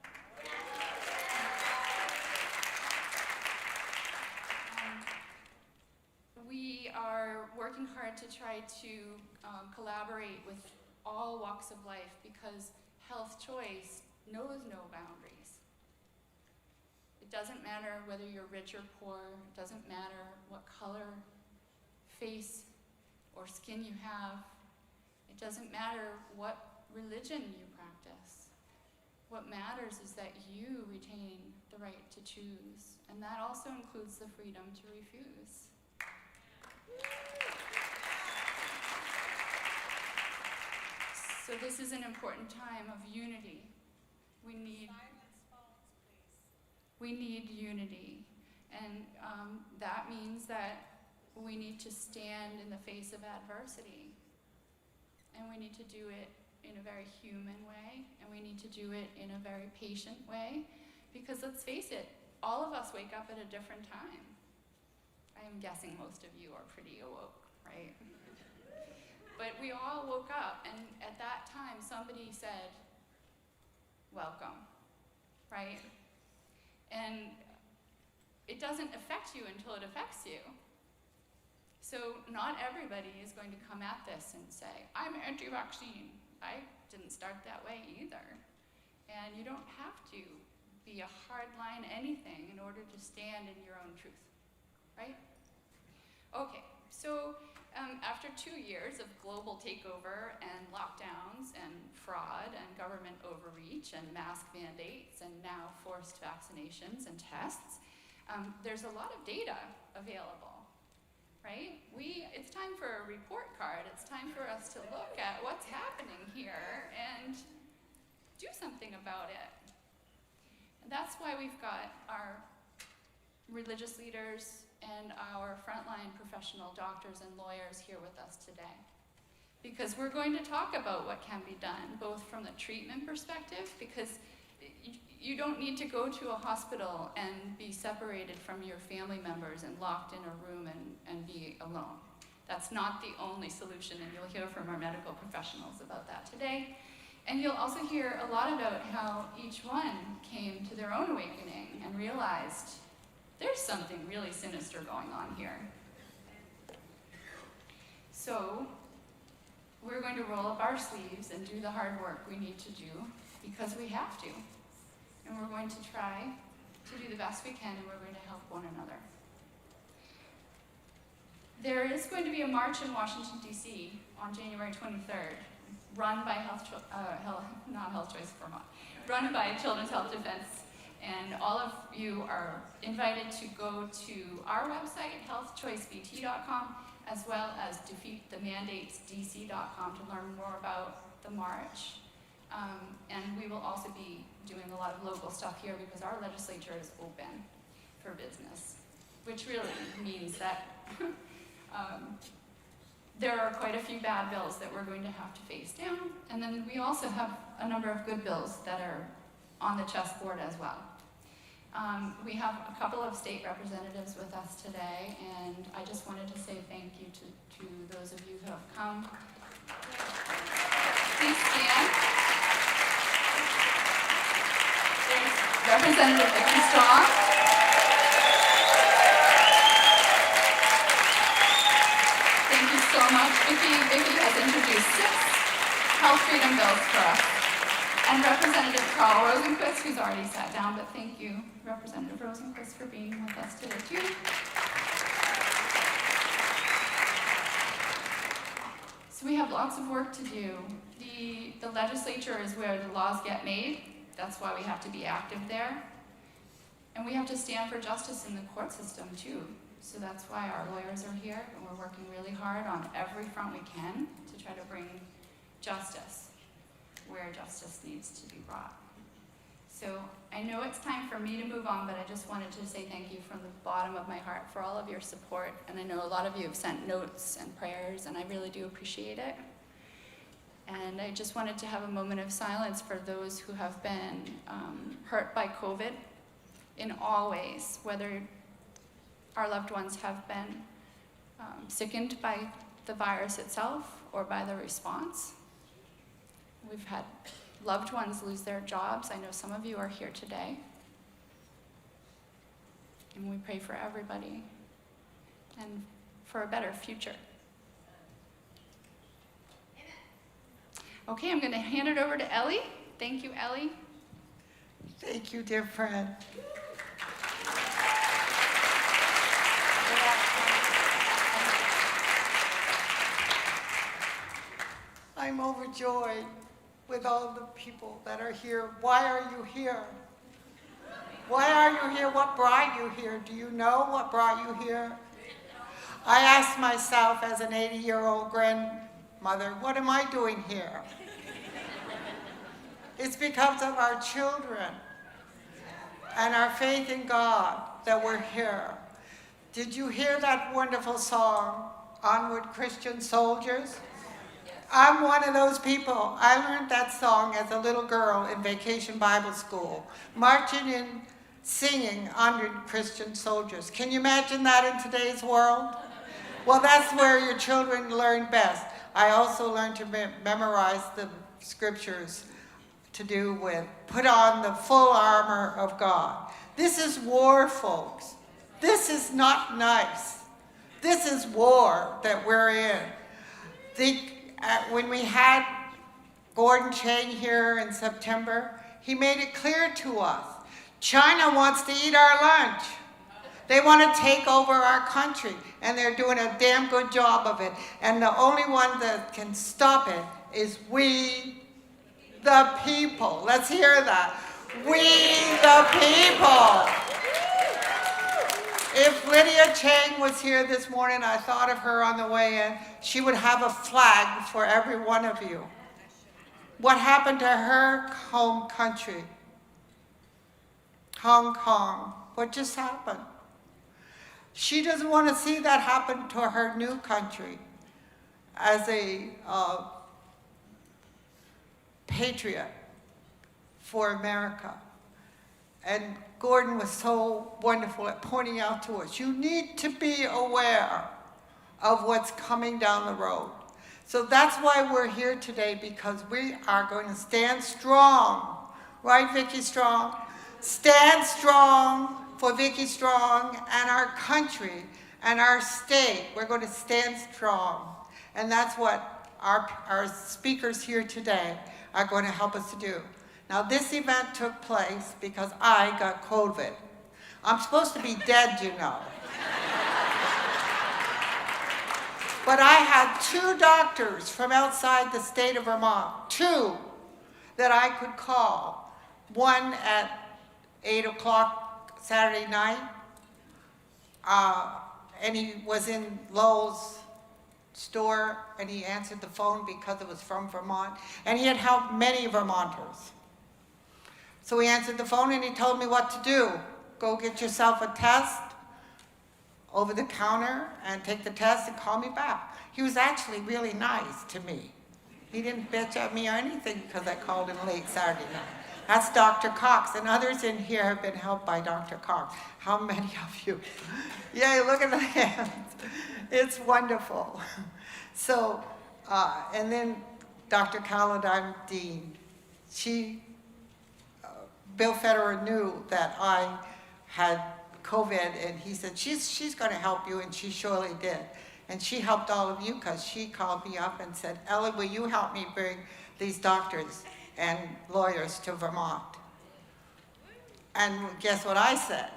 [SPEAKER 1] We are working hard to try to collaborate with all walks of life, because health choice knows no boundaries. It doesn't matter whether you're rich or poor. It doesn't matter what color, face, or skin you have. It doesn't matter what religion you practice. What matters is that you retain the right to choose, and that also includes the freedom to refuse. So this is an important time of unity. We need unity, and that means that we need to stand in the face of adversity, and we need to do it in a very human way, and we need to do it in a very patient way, because let's face it, all of us wake up at a different time. I am guessing most of you are pretty awoke, right? But we all woke up, and at that time somebody said, welcome, right? And it doesn't affect you until it affects you. So not everybody is going to come at this and say, I'm anti-vaccine. I didn't start that way either. And you don't have to be a hardline anything in order to stand in your own truth, right? Okay, so after 2 years of global takeover and lockdowns and fraud and government overreach and mask mandates and now forced vaccinations and tests, there's a lot of data available, right? It's time for a report card. It's time for us to look at what's happening here and do something about it. And that's why we've got our religious leaders and our frontline professional doctors and lawyers here with us today. Because we're going to talk about what can be done, both from the treatment perspective, because you don't need to go to a hospital and be separated from your family members and locked in a room and be alone. That's not the only solution, and you'll hear from our medical professionals about that today. And you'll also hear a lot about how each one came to their own awakening and realized there's something really sinister going on here. So we're going to roll up our sleeves and do the hard work we need to do because we have to. And we're going to try to do the best we can, and we're going to help one another. There is going to be a march in Washington, D.C. on January 23rd, run by run by Children's Health Defense. And all of you are invited to go to our website, healthchoicebt.com, as well as defeatthemandatesdc.com to learn more about the march. And we will also be doing a lot of local stuff here because our legislature is open for business, which really means that there are quite a few bad bills that we're going to have to face down. And then we also have a number of good bills that are on the chessboard as well. We have a couple of state representatives with us today, and I just wanted to say thank you to those of you who have come. Please stand. There's Representative Vicki Strong. Thank you so much. Vicki has introduced 6 health freedom bills for us. And Representative Carl Rosenquist, who's already sat down, but thank you, Representative Rosenquist, for being with us today, too. So we have lots of work to do. The legislature is where the laws get made. That's why we have to be active there. And we have to stand for justice in the court system, too. So that's why our lawyers are here, and we're working really hard on every front we can to try to bring justice where justice needs to be brought. So I know it's time for me to move on, but I just wanted to say thank you from the bottom of my heart for all of your support. And I know a lot of you have sent notes and prayers, and I really do appreciate it. And I just wanted to have a moment of silence for those who have been hurt by COVID in all ways, whether our loved ones have been sickened by the virus itself or by the response. We've had loved ones lose their jobs. I know some of you are here today. And we pray for everybody and for a better future. Okay, I'm going to hand it over to Ellie. Thank you, Ellie.
[SPEAKER 7] Thank you, dear friend. I'm overjoyed with all the people that are here. Why are you here? Why are you here? What brought you here? Do you know what brought you here? I asked myself as an 80-year-old Mother, what am I doing here? It's because of our children and our faith in God that we're here. Did you hear that wonderful song, Onward Christian Soldiers? I'm one of those people. I learned that song as a little girl in Vacation Bible School, marching and singing Onward Christian Soldiers. Can you imagine that in today's world? Well, that's where your children learn best. I also learned to memorize the scriptures to do with put on the full armor of God. This is war, folks. This is not nice. This is war that we're in. When we had Gordon Chang here in September, he made it clear to us, China wants to eat our lunch. They want to take over our country, and they're doing a damn good job of it. And the only one that can stop it is we, the people. Let's hear that. We, the people. If Lydia Chang was here this morning, I thought of her on the way in, she would have a flag for every one of you. What happened to her home country? Hong Kong. What just happened? She doesn't want to see that happen to her new country as a patriot for America. And Gordon was so wonderful at pointing out to us, you need to be aware of what's coming down the road. So that's why we're here today, because we are going to stand strong. Right, Vicki Strong? Stand strong for Vicki Strong and our country and our state. We're going to stand strong. And that's what our speakers here today are going to help us to do. Now, this event took place because I got COVID. I'm supposed to be dead, you know. But I had 2 doctors from outside the state of Vermont, 2 that I could call. One at 8 o'clock Saturday night, and he was in Lowe's store, and he answered the phone because it was from Vermont, and he had helped many Vermonters. So he answered the phone and he told me what to do. Go get yourself a test over the counter and take the test and call me back. He was actually really nice to me. He didn't bitch at me or anything because I called him late Saturday night. That's Dr. Cox, and others in here have been helped by Dr. Cox. How many of you? Yay, look at the hands. It's wonderful. So, and then Dr. Caladine Dean, Bill Federer knew that I had COVID, and he said, she's going to help you, and she surely did. And she helped all of you because she called me up and said, Ellie, will you help me bring these doctors and lawyers to Vermont? And guess what I said?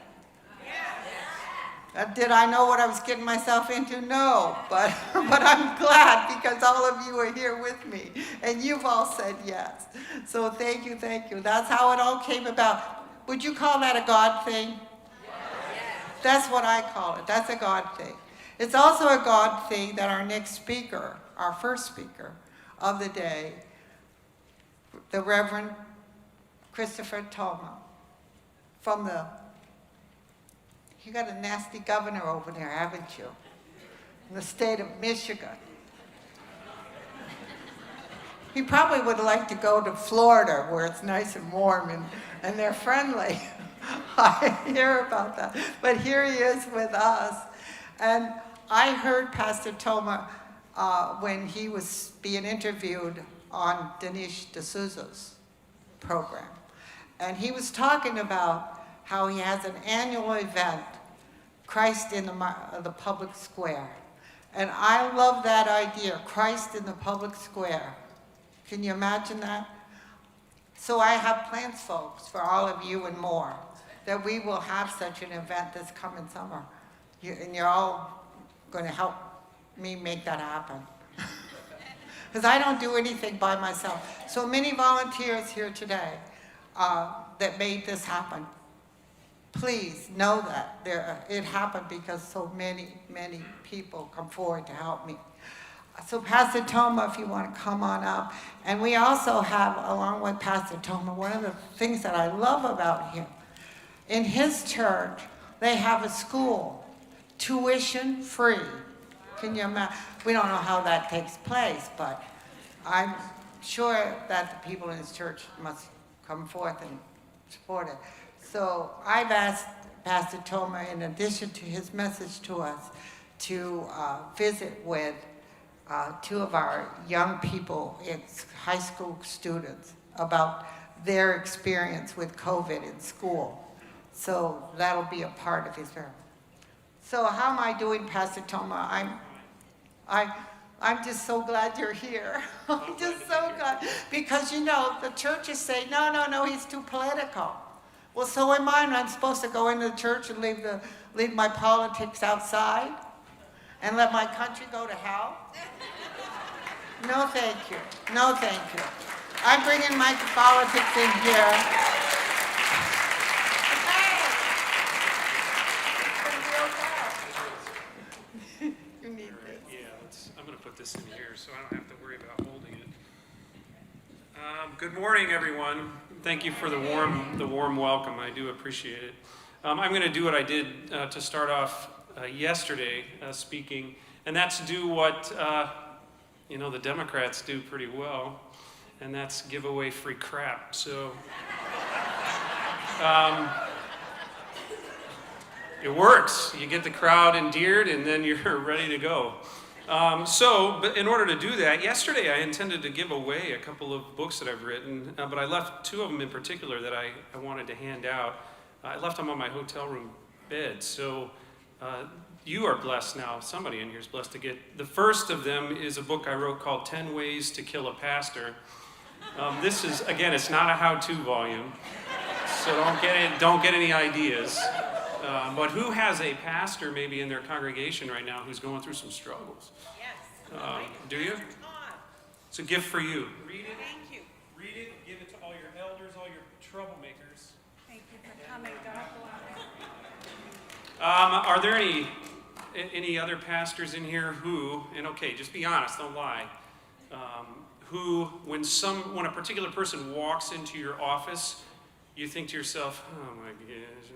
[SPEAKER 7] Did I know what I was getting myself into? No, but I'm glad because all of you are here with me, and you've all said yes. So thank you, thank you. That's how it all came about. Would you call that a God thing? Yes. That's what I call it. That's a God thing. It's also a God thing that our next speaker, our first speaker of the day, the Reverend Christopher Toma, from you got a nasty governor over there, haven't you? In the state of Michigan. He probably would like to go to Florida where it's nice and warm and they're friendly. I hear about that. But here he is with us. And I heard Pastor Toma when he was being interviewed on Dinesh D'Souza's program. And he was talking about how he has an annual event, Christ in the public square. And I love that idea, Christ in the public square. Can you imagine that? So I have plans, folks, for all of you and more, that we will have such an event this coming summer. And you're all going to help me make that happen. Because I don't do anything by myself. So many volunteers here today that made this happen. Please know that it happened because so many, many people come forward to help me. So Pastor Toma, if you want to come on up. And we also have, along with Pastor Toma, one of the things that I love about him, in his church, they have a school, tuition free. Can you imagine? We don't know how that takes place, but I'm sure that the people in his church must come forth and support it. So I've asked Pastor Toma, in addition to his message to us, to visit with 2 of our young people, it's high school students, about their experience with COVID in school. So that'll be a part of his sermon. So how am I doing, Pastor Toma? I'm just so glad you're here. I'm just so glad. Because, you know, the churches say, no, he's too political. Well, so am I. I'm supposed to go into the church and leave my politics outside and let my country go to hell? No, thank you. No, thank you. I'm bringing my politics in here. You need this.
[SPEAKER 8] Yeah, I'm going to put this in here so I don't have to worry about holding it. Good morning, everyone. Thank you for the warm welcome. I do appreciate it. I'm going to do what I did to start off yesterday speaking, and that's do what the Democrats do pretty well, and that's give away free crap. So it works. You get the crowd endeared, and then you're ready to go. But in order to do that, yesterday I intended to give away a couple of books that I've written, but I left 2 of them in particular that I wanted to hand out. I left them on my hotel room bed, so you are blessed now. Somebody in here is blessed to get. The first of them is a book I wrote called 10 Ways to Kill a Pastor. This is, again, it's not a how-to volume, so don't get any ideas. But who has a pastor maybe in their congregation right now who's going through some struggles?
[SPEAKER 3] Yes.
[SPEAKER 8] Do you? It's a gift for you. Read it.
[SPEAKER 3] Thank you.
[SPEAKER 8] Read it. Give it to all your elders, all your troublemakers.
[SPEAKER 3] Thank you for coming, God bless.
[SPEAKER 8] Are there any other pastors in here who, and okay, just be honest, don't lie, who, when a particular person walks into your office, you think to yourself, oh my gosh,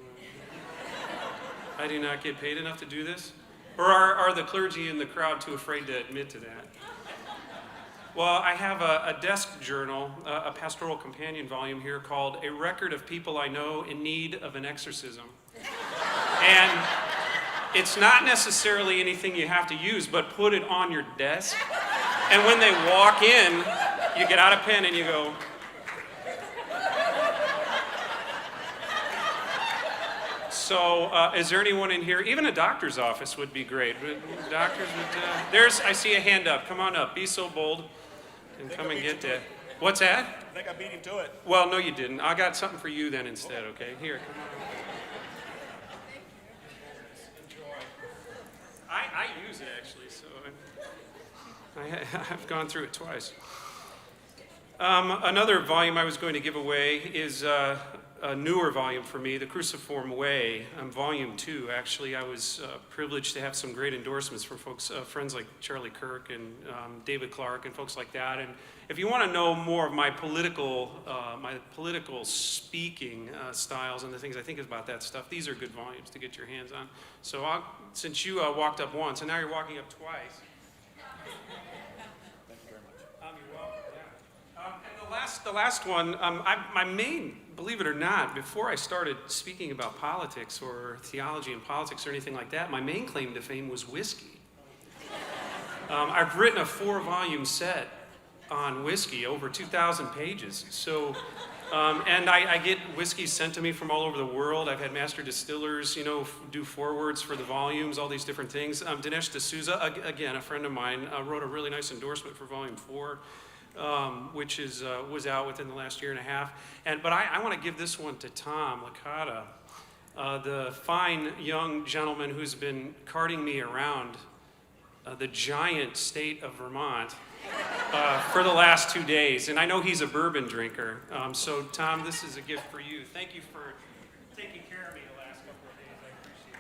[SPEAKER 8] I do not get paid enough to do this? Or are the clergy in the crowd too afraid to admit to that? Well, I have a desk journal, a pastoral companion volume here called A Record of People I Know in Need of an Exorcism. And it's not necessarily anything you have to use, but put it on your desk. And when they walk in, you get out a pen and you go, so is there anyone in here? Even a doctor's office would be great. Doctors would, I see a hand up. Come on up. Be so bold and come and get that. What's that?
[SPEAKER 9] I think I beat him to it.
[SPEAKER 8] Well, no, you didn't. I got something for you then instead, okay? Here, come on. I use it actually, so I've gone through it twice. Another volume I was going to give away is a newer volume for me, The Cruciform Way, volume 2. Actually, I was privileged to have some great endorsements from folks, friends like Charlie Kirk and David Clark and folks like that. And if you want to know more of my political speaking styles and the things I think about that stuff, these are good volumes to get your hands on. So since you walked up once and now you're walking up twice.
[SPEAKER 9] Thank you very much.
[SPEAKER 8] You're welcome. Yeah. And the last one, my main, believe it or not, before I started speaking about politics or theology and politics or anything like that, my main claim to fame was whiskey. I've written a 4-volume set on whiskey, over 2,000 pages. So, and I get whiskey sent to me from all over the world. I've had master distillers, do forewords for the volumes, all these different things. Dinesh D'Souza, again, a friend of mine, wrote a really nice endorsement for volume 4. Which was out within the last year and a half. But I want to give this one to Tom Licata, the fine young gentleman who's been carting me around the giant state of Vermont for the last 2 days. And I know he's a bourbon drinker. So Tom, this is a gift for you. Thank you for taking care of me the last couple of days. I appreciate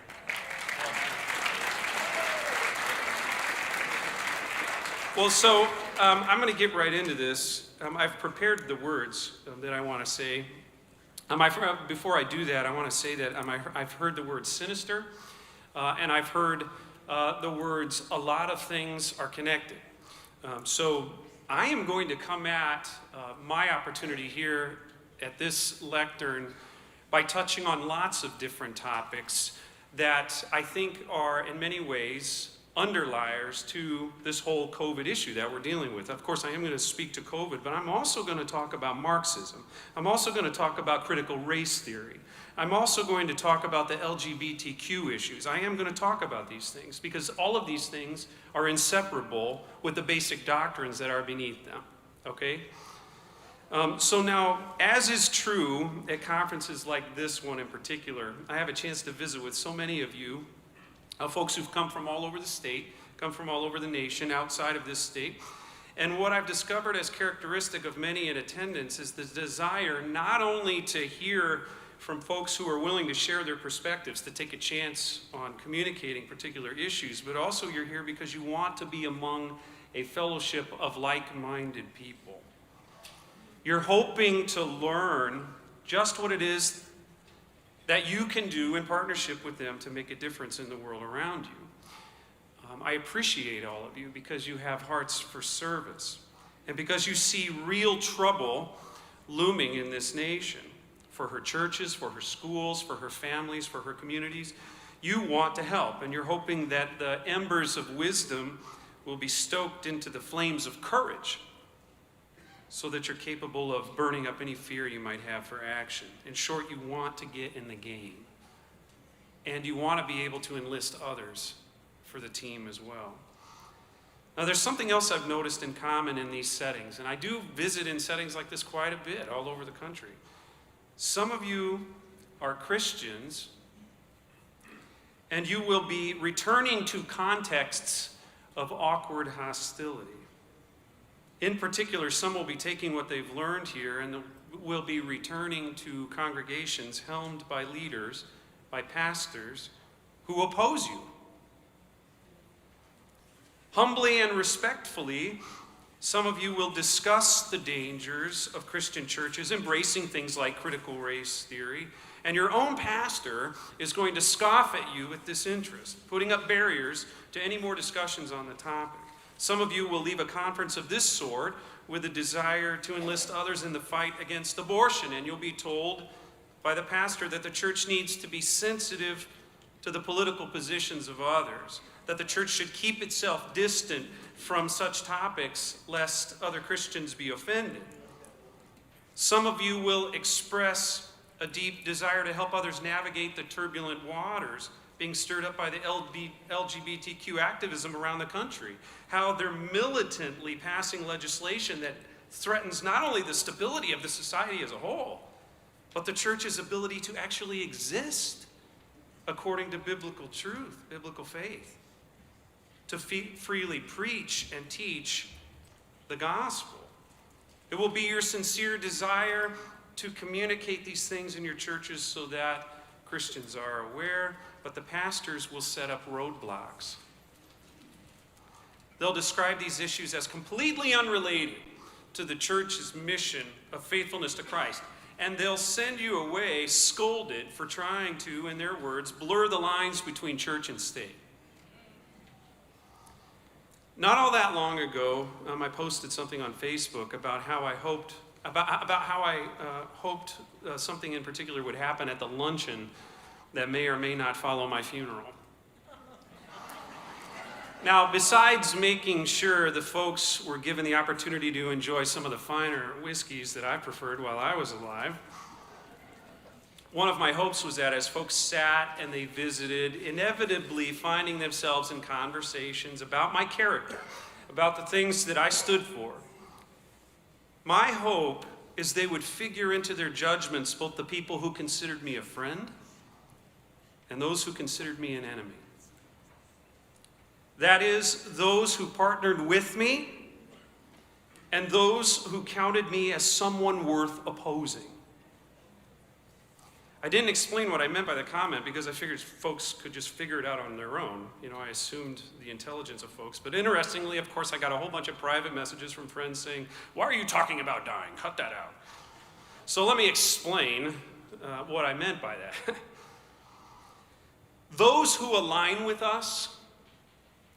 [SPEAKER 8] it. Well, so I'm going to get right into this. I've prepared the words that I want to say. Before I do that, I want to say that I've heard the word sinister, and I've heard the words a lot of things are connected. So I am going to come at my opportunity here at this lectern by touching on lots of different topics that I think are in many ways underliers to this whole COVID issue that we're dealing with. Of course, I am going to speak to COVID, but I'm also going to talk about Marxism. I'm also going to talk about critical race theory. I'm also going to talk about the LGBTQ issues. I am going to talk about these things because all of these things are inseparable with the basic doctrines that are beneath them, okay? So now, as is true at conferences like this one in particular, I have a chance to visit with so many of you, folks who've come from all over the state, come from all over the nation, outside of this state. And what I've discovered as characteristic of many in attendance is the desire not only to hear from folks who are willing to share their perspectives, to take a chance on communicating particular issues, but also you're here because you want to be among a fellowship of like-minded people. You're hoping to learn just what it is that you can do in partnership with them to make a difference in the world around you. I appreciate all of you because you have hearts for service and because you see real trouble looming in this nation for her churches, for her schools, for her families, for her communities. You want to help, and you're hoping that the embers of wisdom will be stoked into the flames of courage so that you're capable of burning up any fear you might have for action. In short, you want to get in the game. And you want to be able to enlist others for the team as well. Now, there's something else I've noticed in common in these settings, and I do visit in settings like this quite a bit all over the country. Some of you are Christians, and you will be returning to contexts of awkward hostility. In particular, some will be taking what they've learned here and will be returning to congregations helmed by leaders, by pastors, who oppose you. Humbly and respectfully, some of you will discuss the dangers of Christian churches embracing things like critical race theory, and your own pastor is going to scoff at you with disinterest, putting up barriers to any more discussions on the topic. Some of you will leave a conference of this sort with a desire to enlist others in the fight against abortion, and you'll be told by the pastor that the church needs to be sensitive to the political positions of others, that the church should keep itself distant from such topics lest other Christians be offended. Some of you will express a deep desire to help others navigate the turbulent waters being stirred up by the LGBTQ activism around the country, how they're militantly passing legislation that threatens not only the stability of the society as a whole, but the church's ability to actually exist according to biblical truth, biblical faith, to freely preach and teach the gospel. It will be your sincere desire to communicate these things in your churches so that Christians are aware, but the pastors will set up roadblocks. They'll describe these issues as completely unrelated to the church's mission of faithfulness to Christ. And they'll send you away scolded for trying to, in their words, blur the lines between church and state. Not all that long ago, I posted something on Facebook about how I hoped something in particular would happen at the luncheon that may or may not follow my funeral. Now, besides making sure the folks were given the opportunity to enjoy some of the finer whiskeys that I preferred while I was alive, one of my hopes was that as folks sat and they visited, inevitably finding themselves in conversations about my character, about the things that I stood for, my hope is they would figure into their judgments both the people who considered me a friend and those who considered me an enemy. That is, those who partnered with me and those who counted me as someone worth opposing. I didn't explain what I meant by the comment because I figured folks could just figure it out on their own. You know, I assumed the intelligence of folks. But interestingly, of course, I got a whole bunch of private messages from friends saying, "Why are you talking about dying? Cut that out." So let me explain what I meant by that. Those who align with us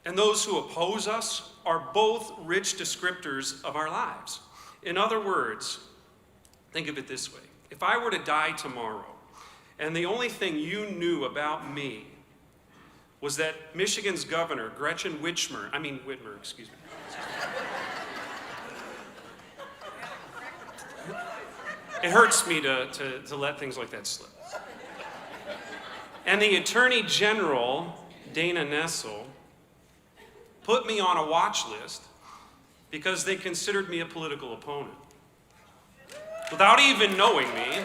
[SPEAKER 8] and those who oppose us are both rich descriptors of our lives. In other words, think of it this way. If I were to die tomorrow, and the only thing you knew about me was that Michigan's governor, Gretchen Whitmer, excuse me. It hurts me to let things like that slip. And the Attorney General, Dana Nessel, put me on a watch list because they considered me a political opponent. Without even knowing me,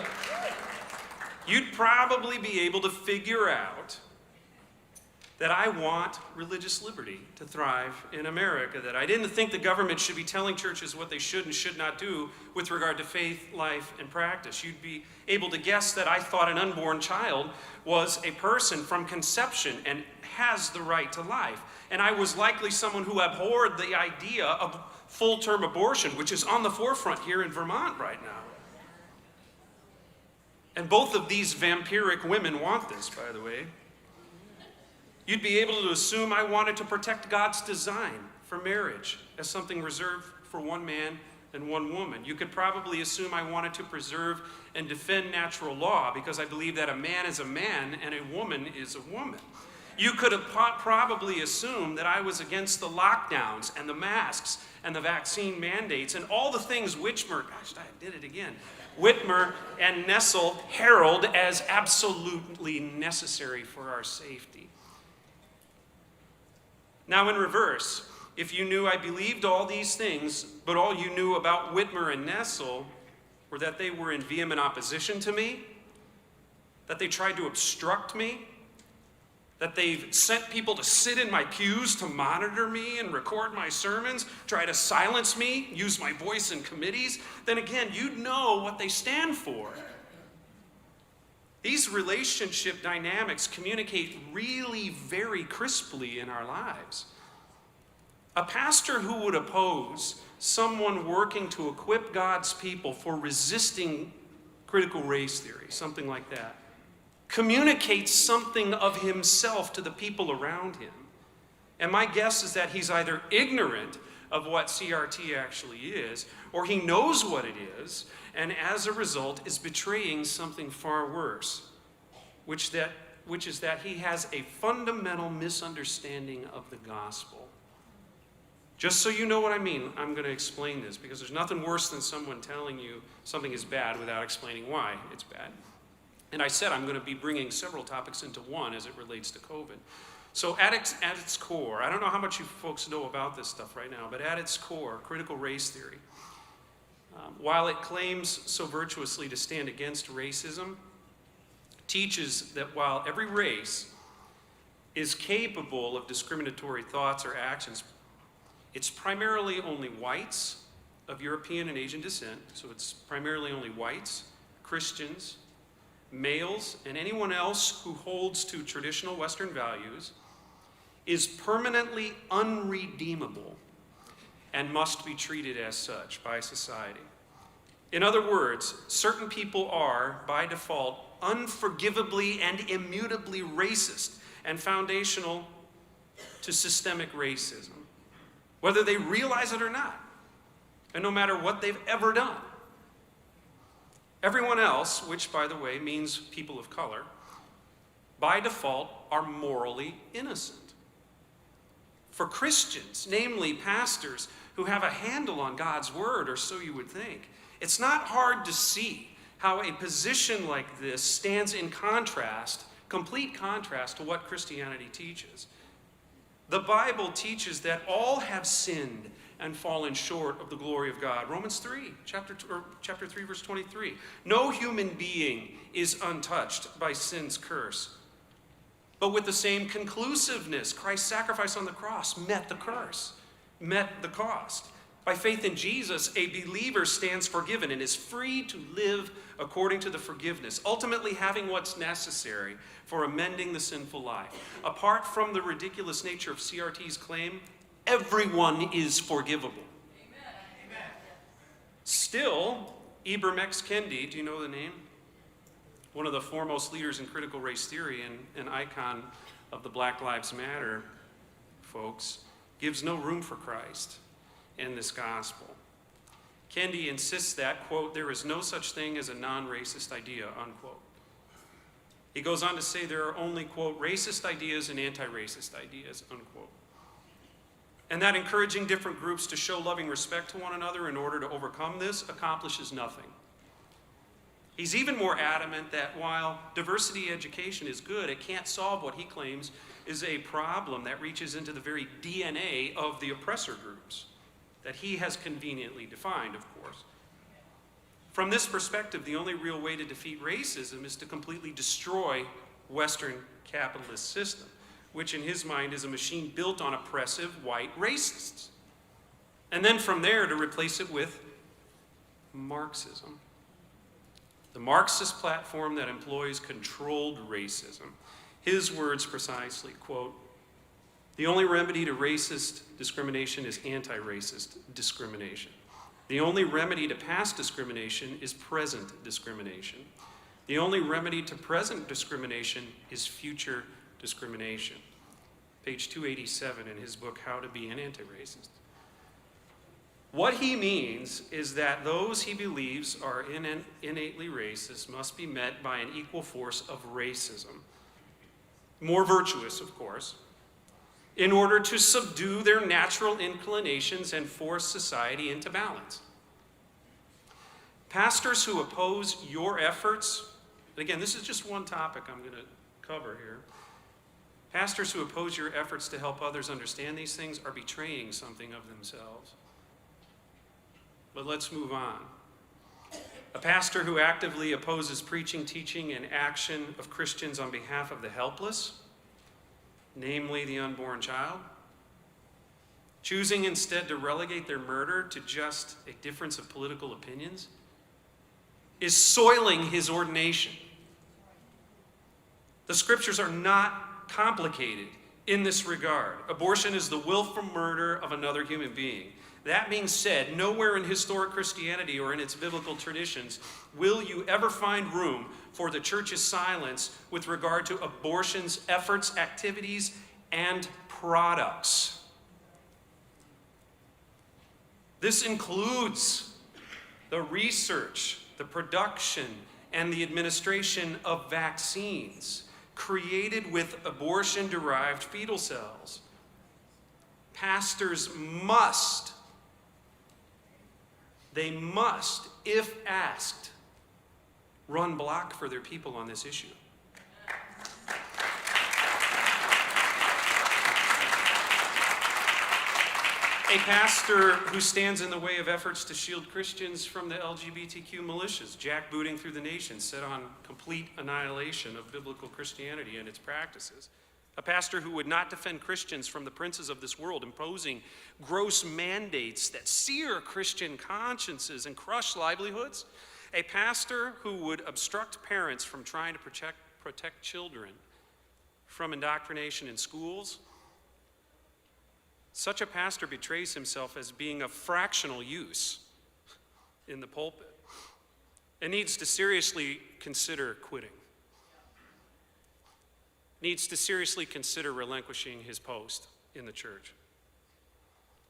[SPEAKER 8] you'd probably be able to figure out that I want religious liberty to thrive in America, that I didn't think the government should be telling churches what they should and should not do with regard to faith, life, and practice. You'd be able to guess that I thought an unborn child was a person from conception and has the right to life. And I was likely someone who abhorred the idea of full-term abortion, which is on the forefront here in Vermont right now. And both of these vampiric women want this, by the way. You'd be able to assume I wanted to protect God's design for marriage as something reserved for one man and one woman. You could probably assume I wanted to preserve and defend natural law because I believe that a man is a man and a woman is a woman. You could have probably assumed that I was against the lockdowns and the masks and the vaccine mandates and all the things Whitmer and Nessel herald as absolutely necessary for our safety. Now, in reverse, if you knew I believed all these things, but all you knew about Whitmer and Nessel were that they were in vehement opposition to me, that they tried to obstruct me, that they've sent people to sit in my pews to monitor me and record my sermons, try to silence me, use my voice in committees, then again, you'd know what they stand for. These relationship dynamics communicate really very crisply in our lives. A pastor who would oppose someone working to equip God's people for resisting critical race theory, something like that, communicates something of himself to the people around him. And my guess is that he's either ignorant of what CRT actually is, or he knows what it is, and as a result is betraying something far worse, which is that he has a fundamental misunderstanding of the gospel. Just so you know what I mean, I'm going to explain this, because there's nothing worse than someone telling you something is bad without explaining why it's bad. And I said I'm going to be bringing several topics into one as it relates to COVID. So at its core, I don't know how much you folks know about this stuff right now, but at its core, critical race theory, while it claims so virtuously to stand against racism, teaches that while every race is capable of discriminatory thoughts or actions, it's primarily only whites of European and Asian descent, so it's primarily only whites, Christians, males, and anyone else who holds to traditional Western values is permanently unredeemable and must be treated as such by society. In other words, certain people are, by default, unforgivably and immutably racist and foundational to systemic racism, whether they realize it or not, and no matter what they've ever done. Everyone else, which by the way means people of color, by default are morally innocent. For Christians, namely pastors who have a handle on God's word, or so you would think, it's not hard to see how a position like this stands in contrast, complete contrast to what Christianity teaches. The Bible teaches that all have sinned and fallen short of the glory of God. Romans 3, chapter 3, verse 23. No human being is untouched by sin's curse. But with the same conclusiveness, Christ's sacrifice on the cross met the curse, met the cost. By faith in Jesus, a believer stands forgiven and is free to live according to the forgiveness, ultimately having what's necessary for amending the sinful life. Apart from the ridiculous nature of CRT's claim, everyone is forgivable. Amen. Still, Ibram X. Kendi, do you know the name? One of the foremost leaders in critical race theory and an icon of the Black Lives Matter folks, gives no room for Christ in this gospel. Kendi insists that, quote, there is no such thing as a non-racist idea, unquote. He goes on to say there are only, quote, racist ideas and anti-racist ideas, unquote. And that encouraging different groups to show loving respect to one another in order to overcome this accomplishes nothing. He's even more adamant that while diversity education is good, it can't solve what he claims is a problem that reaches into the very DNA of the oppressor groups that he has conveniently defined, of course. From this perspective, the only real way to defeat racism is to completely destroy Western capitalist system, which in his mind is a machine built on oppressive white racists. And then from there to replace it with Marxism. The Marxist platform that employs controlled racism. His words precisely, quote, the only remedy to racist discrimination is anti-racist discrimination. The only remedy to past discrimination is present discrimination. The only remedy to present discrimination is future discrimination. Page 287 in his book, How to Be an Anti-Racist. What he means is that those he believes are innately racist must be met by an equal force of racism. More virtuous, of course, in order to subdue their natural inclinations and force society into balance. Pastors who oppose your efforts, and again, this is just one topic I'm going to cover here. Pastors who oppose your efforts to help others understand these things are betraying something of themselves. But let's move on. A pastor who actively opposes preaching, teaching, and action of Christians on behalf of the helpless, namely the unborn child, choosing instead to relegate their murder to just a difference of political opinions, is soiling his ordination. The scriptures are not complicated in this regard. Abortion is the willful murder of another human being. That being said, nowhere in historic Christianity or in its biblical traditions will you ever find room for the church's silence with regard to abortion's efforts, activities, and products. This includes the research, the production, and the administration of vaccines created with abortion-derived fetal cells. Pastors must, if asked, run block for their people on this issue. A pastor who stands in the way of efforts to shield Christians from the LGBTQ militias, jackbooting through the nation, set on complete annihilation of biblical Christianity and its practices. A pastor who would not defend Christians from the princes of this world, imposing gross mandates that sear Christian consciences and crush livelihoods. A pastor who would obstruct parents from trying to protect children from indoctrination in schools. Such a pastor betrays himself as being of fractional use in the pulpit and needs to seriously consider quitting. Needs to seriously consider relinquishing his post in the church.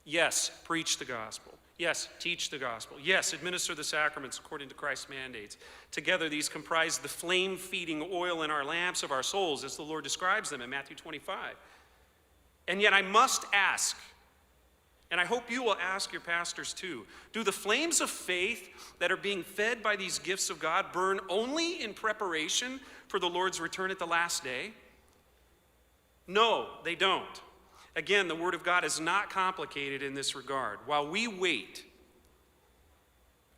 [SPEAKER 8] Yes, preach the gospel. Yes, teach the gospel. Yes, administer the sacraments according to Christ's mandates. Together, these comprise the flame-feeding oil in our lamps of our souls, as the Lord describes them in Matthew 25. And yet I must ask, and I hope you will ask your pastors too, do the flames of faith that are being fed by these gifts of God burn only in preparation for the Lord's return at the last day? No, they don't. Again, the Word of God is not complicated in this regard. While we wait,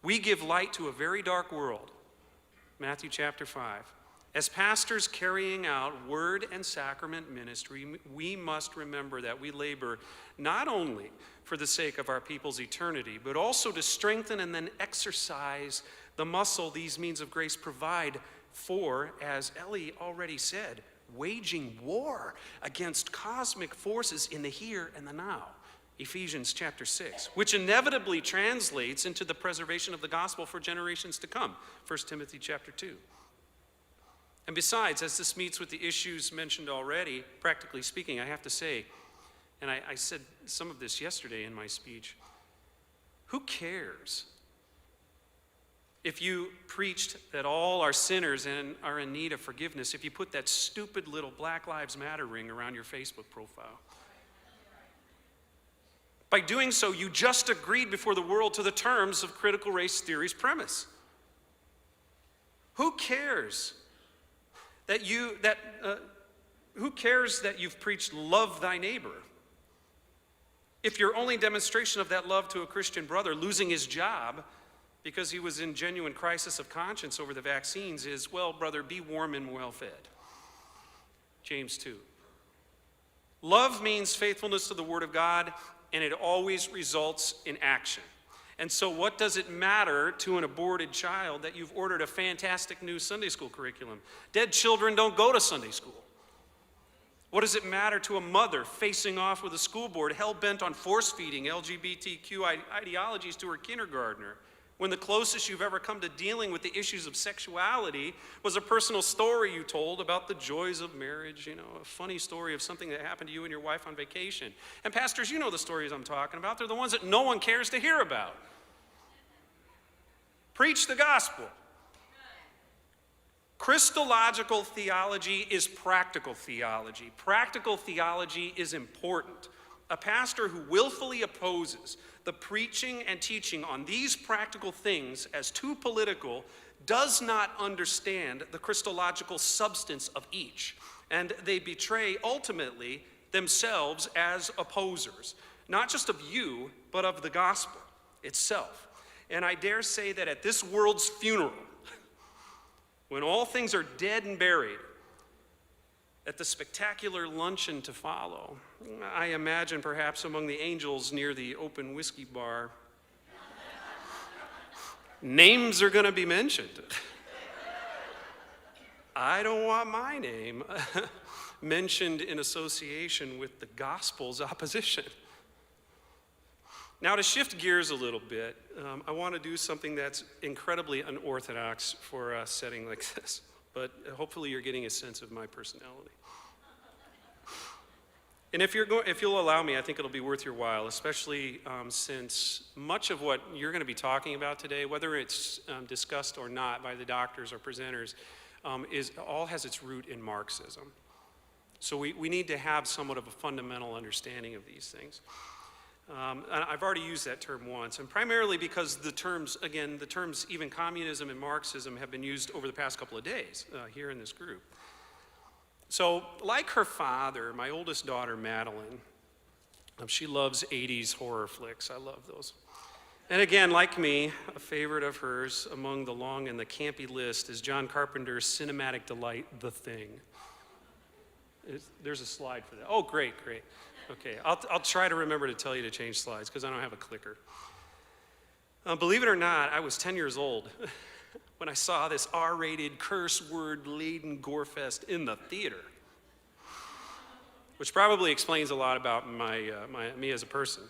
[SPEAKER 8] we give light to a very dark world. Matthew chapter 5. As pastors carrying out word and sacrament ministry, we must remember that we labor not only for the sake of our people's eternity, but also to strengthen and then exercise the muscle these means of grace provide for, as Ellie already said, waging war against cosmic forces in the here and the now. Ephesians chapter 6, which inevitably translates into the preservation of the gospel for generations to come. 1 Timothy chapter 2. And besides, as this meets with the issues mentioned already, practically speaking, I have to say, and I said some of this yesterday in my speech, who cares if you preached that all are sinners and are in need of forgiveness, if you put that stupid little Black Lives Matter ring around your Facebook profile? By doing so, you just agreed before the world to the terms of critical race theory's premise. Who cares who cares that you've preached love thy neighbor if your only demonstration of that love to a Christian brother losing his job because he was in genuine crisis of conscience over the vaccines is, well, brother, be warm and well fed. James 2. Love means faithfulness to the Word of God, and it always results in action. And so what does it matter to an aborted child that you've ordered a fantastic new Sunday school curriculum? Dead children don't go to Sunday school. What does it matter to a mother facing off with a school board hell-bent on force-feeding LGBTQ ideologies to her kindergartner, when the closest you've ever come to dealing with the issues of sexuality was a personal story you told about the joys of marriage, a funny story of something that happened to you and your wife on vacation. And pastors, you know the stories I'm talking about. They're the ones that no one cares to hear about. Preach the gospel. Christological theology is practical theology. Practical theology is important. A pastor who willfully opposes the preaching and teaching on these practical things as too political does not understand the Christological substance of each, and they betray ultimately themselves as opposers, not just of you, but of the gospel itself. And I dare say that at this world's funeral, when all things are dead and buried, at the spectacular luncheon to follow, I imagine perhaps among the angels near the open whiskey bar, names are going to be mentioned. I don't want my name mentioned in association with the gospel's opposition. Now, to shift gears a little bit, I want to do something that's incredibly unorthodox for a setting like this, but hopefully you're getting a sense of my personality. And if you'll allow me, I think it'll be worth your while, especially since much of what you're going to be talking about today, whether it's discussed or not by the doctors or presenters, all has its root in Marxism. So we need to have somewhat of a fundamental understanding of these things. And I've already used that term once, and primarily because the terms even communism and Marxism have been used over the past couple of days here in this group. So, like her father, my oldest daughter, Madeline, she loves 80s horror flicks. I love those. And again, like me, a favorite of hers among the long and the campy list is John Carpenter's cinematic delight, The Thing. There's a slide for that. Oh, great. Okay, I'll try to remember to tell you to change slides because I don't have a clicker. Believe it or not, I was 10 years old when I saw this R-rated, curse word-laden gore fest in the theater, which probably explains a lot about me as a person.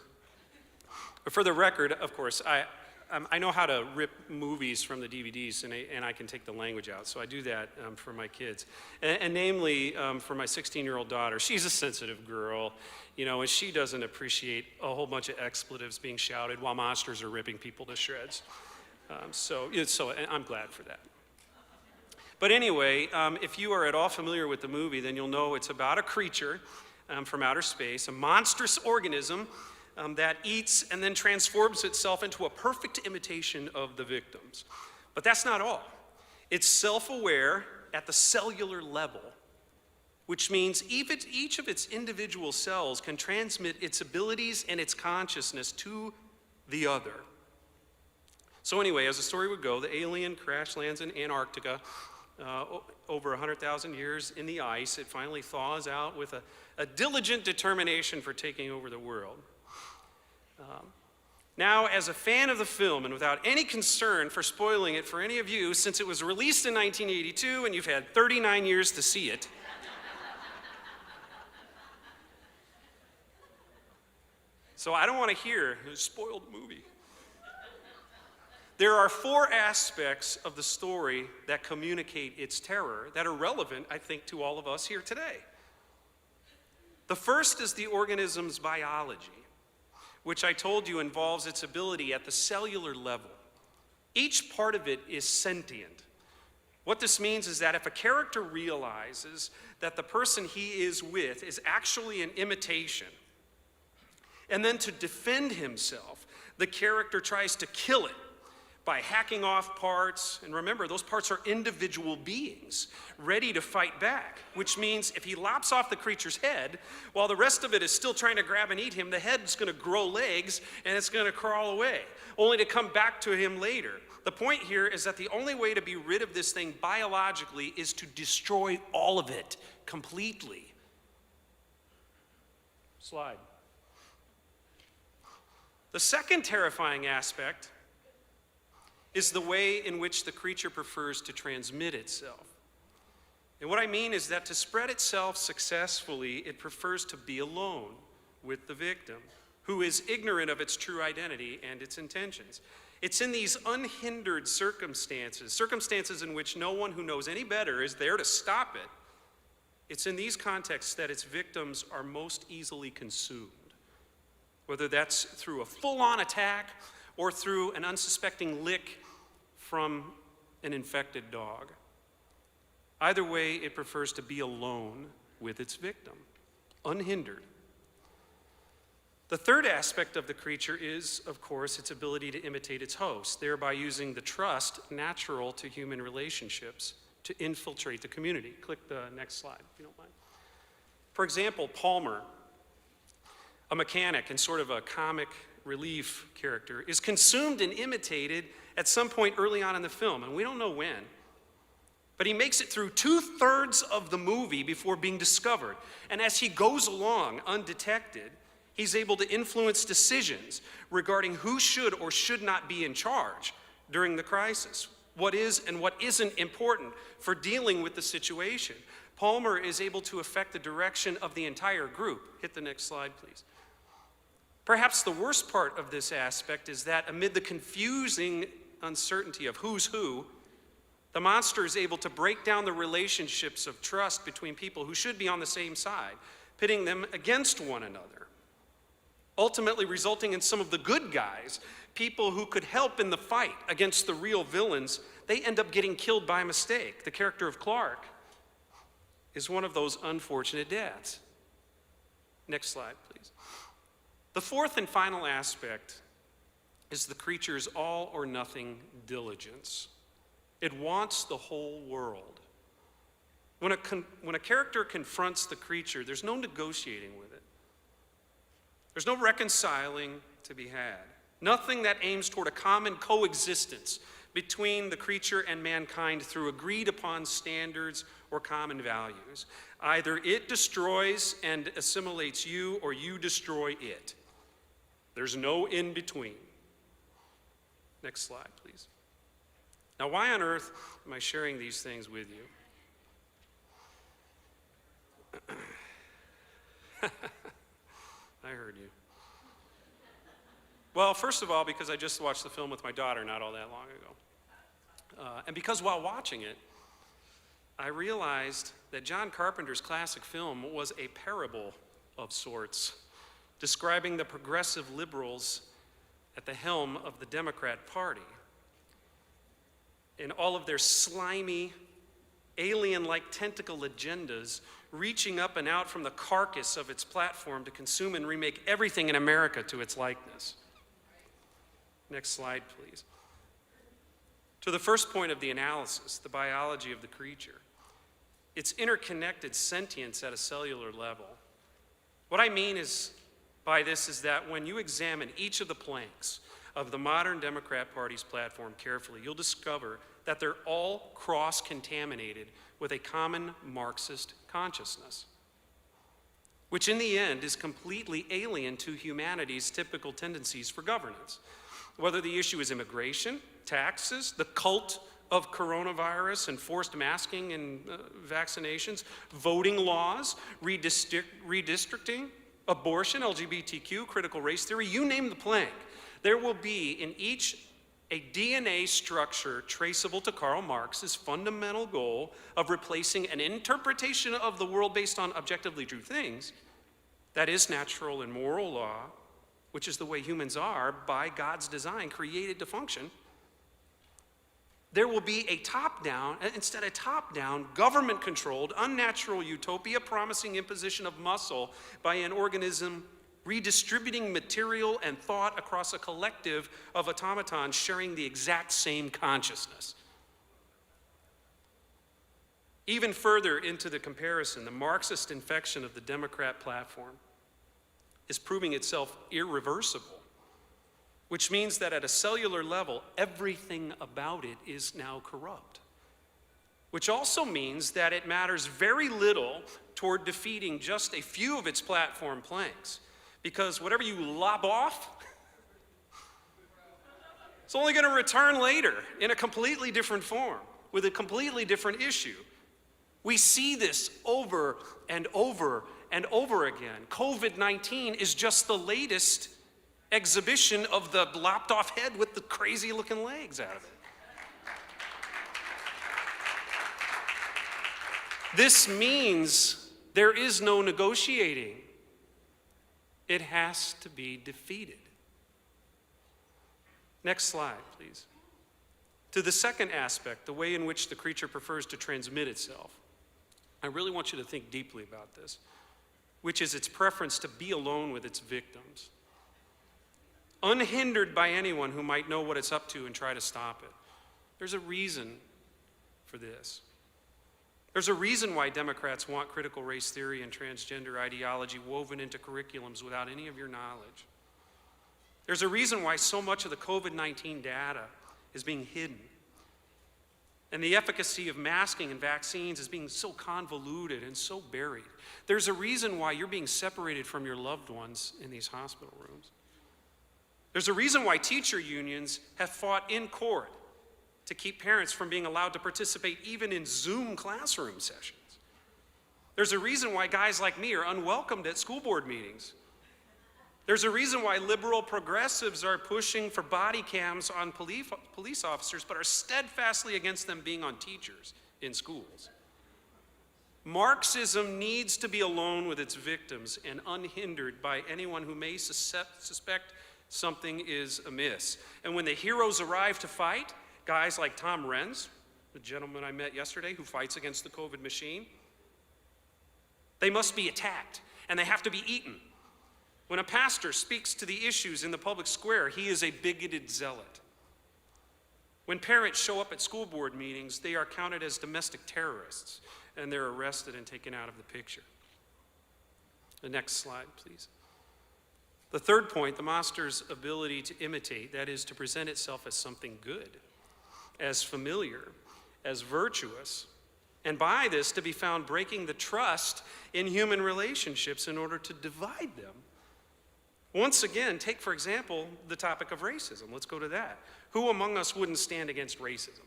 [SPEAKER 8] But for the record, of course, I know how to rip movies from the DVDs, and I can take the language out, so I do that for my kids. And namely, for my 16-year-old daughter, she's a sensitive girl, and she doesn't appreciate a whole bunch of expletives being shouted while monsters are ripping people to shreds. So I'm glad for that. But anyway, if you are at all familiar with the movie, then you'll know it's about a creature from outer space, a monstrous organism that eats and then transforms itself into a perfect imitation of the victims. But that's not all. It's self-aware at the cellular level, which means each of its individual cells can transmit its abilities and its consciousness to the other. So anyway, as the story would go, the alien crash lands in Antarctica, over 100,000 years in the ice. It finally thaws out with a diligent determination for taking over the world. Now, as a fan of the film, and without any concern for spoiling it for any of you, since it was released in 1982 and you've had 39 years to see it, so I don't want to hear a spoiled movie. There are 4 aspects of the story that communicate its terror that are relevant, I think, to all of us here today. The first is the organism's biology, which I told you involves its ability at the cellular level. Each part of it is sentient. What this means is that if a character realizes that the person he is with is actually an imitation, and then to defend himself, the character tries to kill it by hacking off parts. And remember, those parts are individual beings ready to fight back, which means if he lops off the creature's head, while the rest of it is still trying to grab and eat him, the head's going to grow legs and it's going to crawl away, only to come back to him later. The point here is that the only way to be rid of this thing biologically is to destroy all of it completely. Slide. The second terrifying aspect is the way in which the creature prefers to transmit itself. And what I mean is that to spread itself successfully, it prefers to be alone with the victim, who is ignorant of its true identity and its intentions. It's in these unhindered circumstances in which no one who knows any better is there to stop it. It's in these contexts that its victims are most easily consumed, whether that's through a full-on attack or through an unsuspecting lick from an infected dog. Either way, it prefers to be alone with its victim, unhindered. The third aspect of the creature is, of course, its ability to imitate its host, thereby using the trust natural to human relationships to infiltrate the community. Click the next slide, if you don't mind. For example, Palmer, a mechanic and sort of a comic relief character, is consumed and imitated at some point early on in the film, and we don't know when. But he makes it through 2/3 of the movie before being discovered. And as he goes along undetected, he's able to influence decisions regarding who should or should not be in charge during the crisis, what is and what isn't important for dealing with the situation. Palmer is able to affect the direction of the entire group. Hit the next slide, please. Perhaps the worst part of this aspect is that amid the confusing uncertainty of who's who, the monster is able to break down the relationships of trust between people who should be on the same side, pitting them against one another, ultimately resulting in some of the good guys, people who could help in the fight against the real villains, they end up getting killed by mistake. The character of Clark is one of those unfortunate deaths. Next slide, please. The fourth and final aspect is the creature's all or nothing diligence. It wants the whole world. When a character confronts the creature, there's no negotiating with it. There's no reconciling to be had. Nothing that aims toward a common coexistence between the creature and mankind through agreed upon standards or common values. Either it destroys and assimilates you, or you destroy it. There's no in between. Next slide, please. Now, why on earth am I sharing these things with you? I heard you. Well, first of all, because I just watched the film with my daughter not all that long ago. And because while watching it, I realized that John Carpenter's classic film was a parable of sorts, describing the progressive liberals at the helm of the Democrat Party and all of their slimy, alien-like tentacle agendas reaching up and out from the carcass of its platform to consume and remake everything in America to its likeness. Next slide, please. To the first point of the analysis, the biology of the creature, its interconnected sentience at a cellular level. What I mean by this is that when you examine each of the planks of the modern Democrat Party's platform carefully, you'll discover that they're all cross-contaminated with a common Marxist consciousness, which in the end is completely alien to humanity's typical tendencies for governance. Whether the issue is immigration, taxes, the cult of coronavirus and forced masking and vaccinations, voting laws, redistricting, abortion, LGBTQ, critical race theory, you name the plank. There will be in each a DNA structure traceable to Karl Marx's fundamental goal of replacing an interpretation of the world based on objectively true things, that is natural and moral law, which is the way humans are by God's design created to function. There will be a top-down, government-controlled, unnatural utopia promising imposition of muscle by an organism redistributing material and thought across a collective of automatons sharing the exact same consciousness. Even further into the comparison, the Marxist infection of the Democrat platform is proving itself irreversible, which means that at a cellular level, everything about it is now corrupt. Which also means that it matters very little toward defeating just a few of its platform planks, because whatever you lob off, it's only going to return later in a completely different form, with a completely different issue. We see this over and over and over again. COVID-19 is just the latest exhibition of the lopped off head with the crazy looking legs out of it. This means there is no negotiating. It has to be defeated. Next slide, please. To the second aspect, the way in which the creature prefers to transmit itself, I really want you to think deeply about this, which is its preference to be alone with its victims, unhindered by anyone who might know what it's up to and try to stop it. There's a reason for this. There's a reason why Democrats want critical race theory and transgender ideology woven into curriculums without any of your knowledge. There's a reason why so much of the COVID-19 data is being hidden. And the efficacy of masking and vaccines is being so convoluted and so buried. There's a reason why you're being separated from your loved ones in these hospital rooms. There's a reason why teacher unions have fought in court to keep parents from being allowed to participate even in Zoom classroom sessions. There's a reason why guys like me are unwelcomed at school board meetings. There's a reason why liberal progressives are pushing for body cams on police officers, but are steadfastly against them being on teachers in schools. Marxism needs to be alone with its victims and unhindered by anyone who may suspect something is amiss. And when the heroes arrive to fight, guys like Tom Renz, the gentleman I met yesterday who fights against the COVID machine, they must be attacked and they have to be eaten. When a pastor speaks to the issues in the public square, he is a bigoted zealot. When parents show up at school board meetings, they are counted as domestic terrorists and they're arrested and taken out of the picture. The next slide, please. The third point, the monster's ability to imitate, that is, to present itself as something good, as familiar, as virtuous, and by this to be found breaking the trust in human relationships in order to divide them. Once again, take for example the topic of racism. Let's go to that. Who among us wouldn't stand against racism?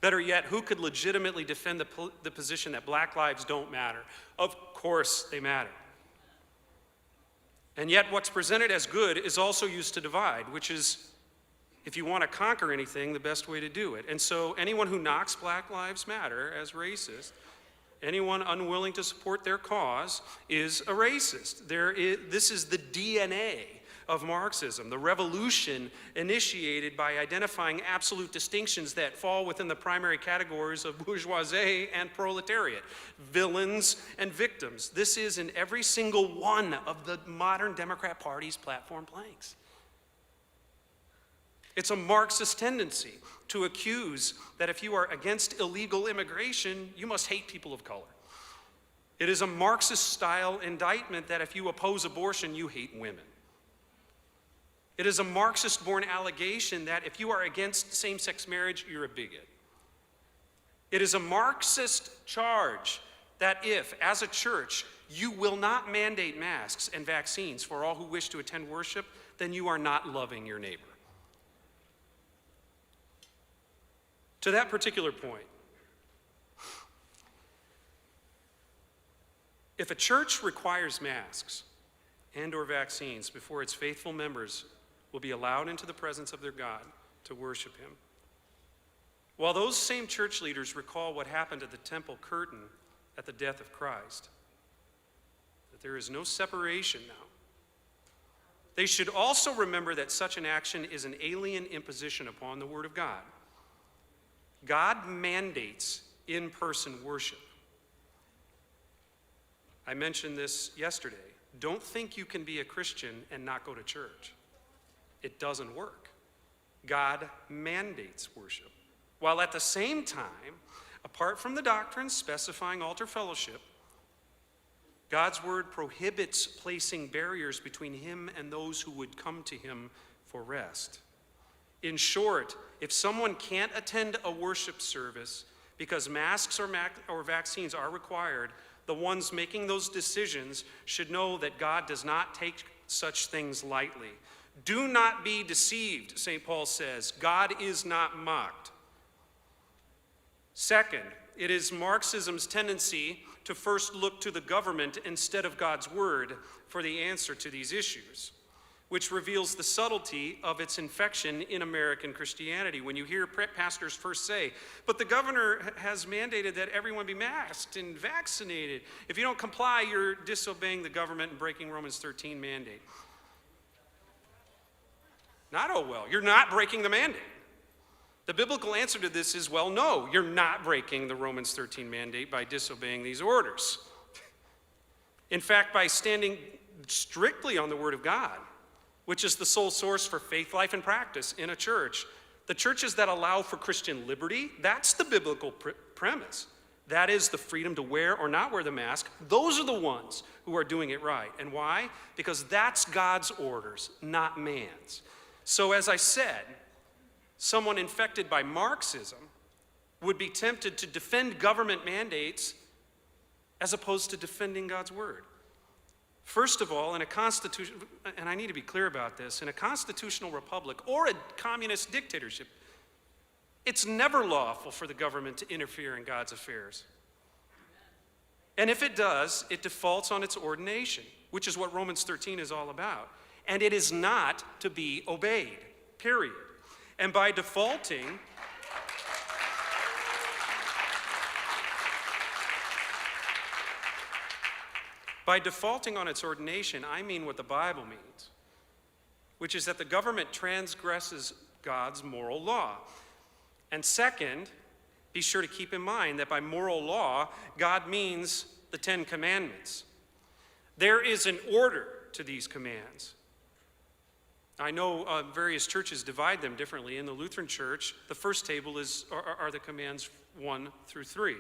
[SPEAKER 8] Better yet, who could legitimately defend the position that black lives don't matter? Of course they matter. And yet what's presented as good is also used to divide, which is, if you want to conquer anything, the best way to do it. And so anyone who knocks Black Lives Matter as racist, anyone unwilling to support their cause is a racist. This is the DNA of Marxism, the revolution initiated by identifying absolute distinctions that fall within the primary categories of bourgeoisie and proletariat, villains and victims. This is in every single one of the modern Democrat Party's platform planks. It's a Marxist tendency to accuse that if you are against illegal immigration, you must hate people of color. It is a Marxist-style indictment that if you oppose abortion, you hate women. It is a Marxist-born allegation that if you are against same-sex marriage, you're a bigot. It is a Marxist charge that if, as a church, you will not mandate masks and vaccines for all who wish to attend worship, then you are not loving your neighbor. To that particular point, if a church requires masks and/or vaccines before its faithful members will be allowed into the presence of their God to worship him, while those same church leaders recall what happened at the temple curtain at the death of Christ, that there is no separation now, they should also remember that such an action is an alien imposition upon the Word of God. God mandates in-person worship. I mentioned this yesterday. Don't think you can be a Christian and not go to church. It doesn't work. God mandates worship, while at the same time, apart from the doctrines specifying altar fellowship, God's word prohibits placing barriers between him and those who would come to him for rest. In short, if someone can't attend a worship service because masks or vaccines are required, the ones making those decisions should know that God does not take such things lightly. Do not be deceived, St. Paul says. God is not mocked. Second, it is Marxism's tendency to first look to the government instead of God's word for the answer to these issues, which reveals the subtlety of its infection in American Christianity. When you hear pastors first say, but the governor has mandated that everyone be masked and vaccinated. If you don't comply, you're disobeying the government and breaking Romans 13 mandate. Not, oh well, you're not breaking the mandate. The biblical answer to this is, well, no, you're not breaking the Romans 13 mandate by disobeying these orders. In fact, by standing strictly on the Word of God, which is the sole source for faith, life, and practice in a church, the churches that allow for Christian liberty, that's the biblical premise. That is the freedom to wear or not wear the mask. Those are the ones who are doing it right. And why? Because that's God's orders, not man's. So as I said, someone infected by Marxism would be tempted to defend government mandates as opposed to defending God's word. First of all, in a constitution, and I need to be clear about this, in a constitutional republic or a communist dictatorship, it's never lawful for the government to interfere in God's affairs. And if it does, it defaults on its ordination, which is what Romans 13 is all about. And it is not to be obeyed, period. And by defaulting, on its ordination, I mean what the Bible means, which is that the government transgresses God's moral law. And second, be sure to keep in mind that by moral law, God means the 10 Commandments. There is an order to these commands. I know various churches divide them differently. In the Lutheran Church, the first table are the commands 1 through 3.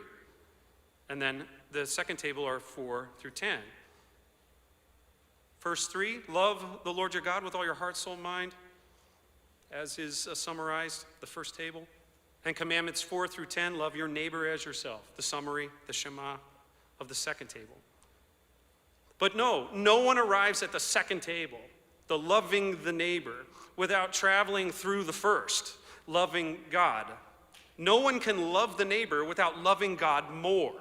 [SPEAKER 8] And then the second table are 4 through 10. Verse 3, love the Lord your God with all your heart, soul, mind, as is summarized, the first table. And commandments 4 through 10, love your neighbor as yourself, the summary, the Shema of the second table. But no one arrives at the second table, the loving the neighbor, without traveling through the first, loving God. No one can love the neighbor without loving God more.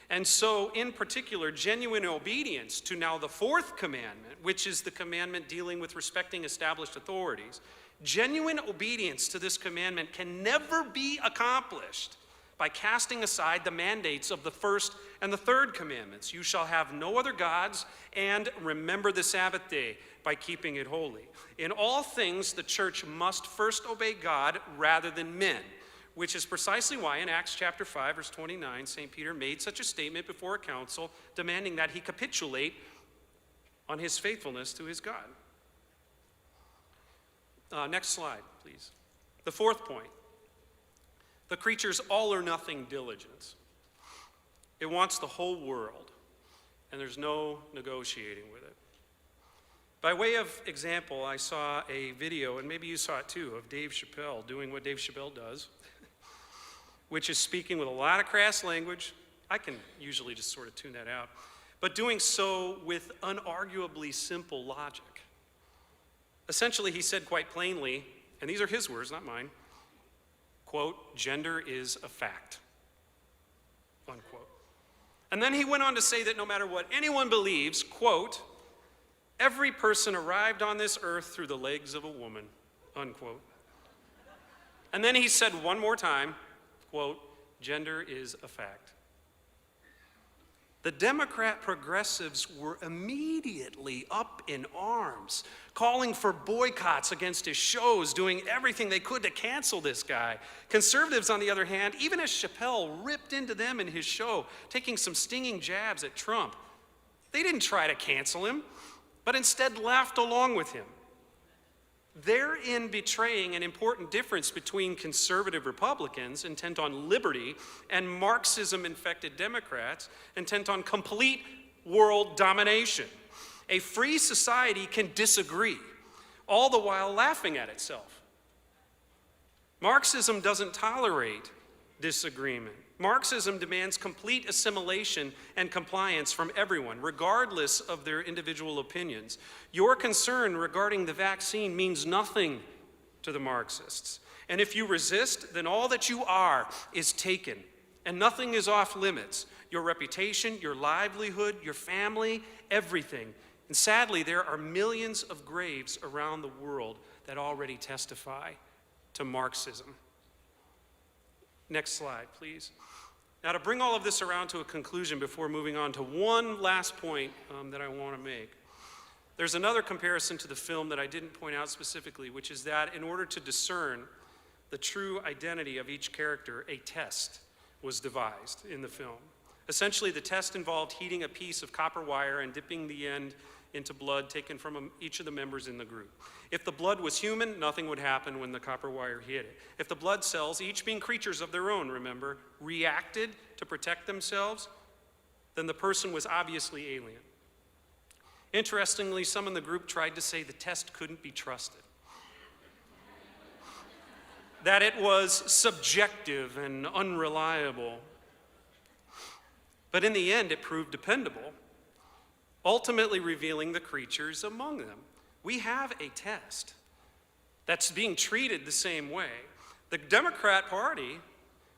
[SPEAKER 8] And so, in particular, genuine obedience to now the fourth commandment, which is the commandment dealing with respecting established authorities, genuine obedience to this commandment can never be accomplished by casting aside the mandates of the first and the third commandments. You shall have no other gods, and remember the Sabbath day by keeping it holy. In all things, the church must first obey God rather than men, which is precisely why in Acts chapter 5, verse 29, St. Peter made such a statement before a council demanding that he capitulate on his faithfulness to his God. Next slide, please. The fourth point, the creature's all-or-nothing diligence. It wants the whole world, and there's no negotiating with it. By way of example, I saw a video, and maybe you saw it too, of Dave Chappelle doing what Dave Chappelle does, which is speaking with a lot of crass language. I can usually just sort of tune that out, but doing so with unarguably simple logic. Essentially, he said quite plainly, and these are his words, not mine, quote, "Gender is a fact," unquote. And then he went on to say that no matter what anyone believes, quote, "Every person arrived on this earth through the legs of a woman," unquote. And then he said one more time, quote, "Gender is a fact." The Democrat progressives were immediately up in arms, calling for boycotts against his shows, doing everything they could to cancel this guy. Conservatives, on the other hand, even as Chappelle ripped into them in his show, taking some stinging jabs at Trump, they didn't try to cancel him, but instead laughed along with him, therein betraying an important difference between conservative Republicans intent on liberty and Marxism-infected Democrats intent on complete world domination. A free society can disagree, all the while laughing at itself. Marxism doesn't tolerate disagreement. Marxism demands complete assimilation and compliance from everyone, regardless of their individual opinions. Your concern regarding the vaccine means nothing to the Marxists. And if you resist, then all that you are is taken, and nothing is off limits. Your reputation, your livelihood, your family, everything. And sadly, there are millions of graves around the world that already testify to Marxism. Next slide, please. Now, to bring all of this around to a conclusion before moving on to one last point that I want to make, there's another comparison to the film that I didn't point out specifically, which is that in order to discern the true identity of each character, a test was devised in the film. Essentially, the test involved heating a piece of copper wire and dipping the end into blood taken from each of the members in the group. If the blood was human, nothing would happen when the copper wire hit it. If the blood cells, each being creatures of their own, remember, reacted to protect themselves, then the person was obviously alien. Interestingly, some in the group tried to say the test couldn't be trusted, that it was subjective and unreliable. But in the end, it proved dependable, ultimately revealing the creatures among them. We have a test that's being treated the same way. The Democrat Party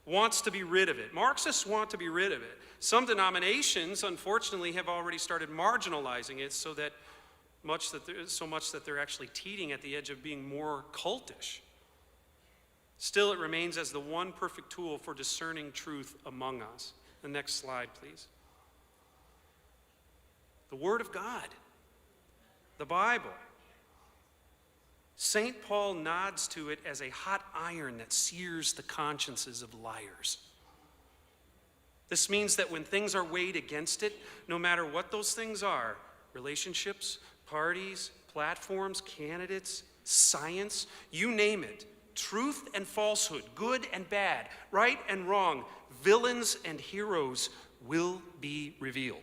[SPEAKER 8] wants to be rid of it. Marxists want to be rid of it. Some denominations, unfortunately, have already started marginalizing it so much that they're actually teetering at the edge of being more cultish. Still, it remains as the one perfect tool for discerning truth among us. The next slide, please. The Word of God, the Bible. St. Paul nods to it as a hot iron that sears the consciences of liars. This means that when things are weighed against it, no matter what those things are, relationships, parties, platforms, candidates, science, you name it, truth and falsehood, good and bad, right and wrong, villains and heroes will be revealed.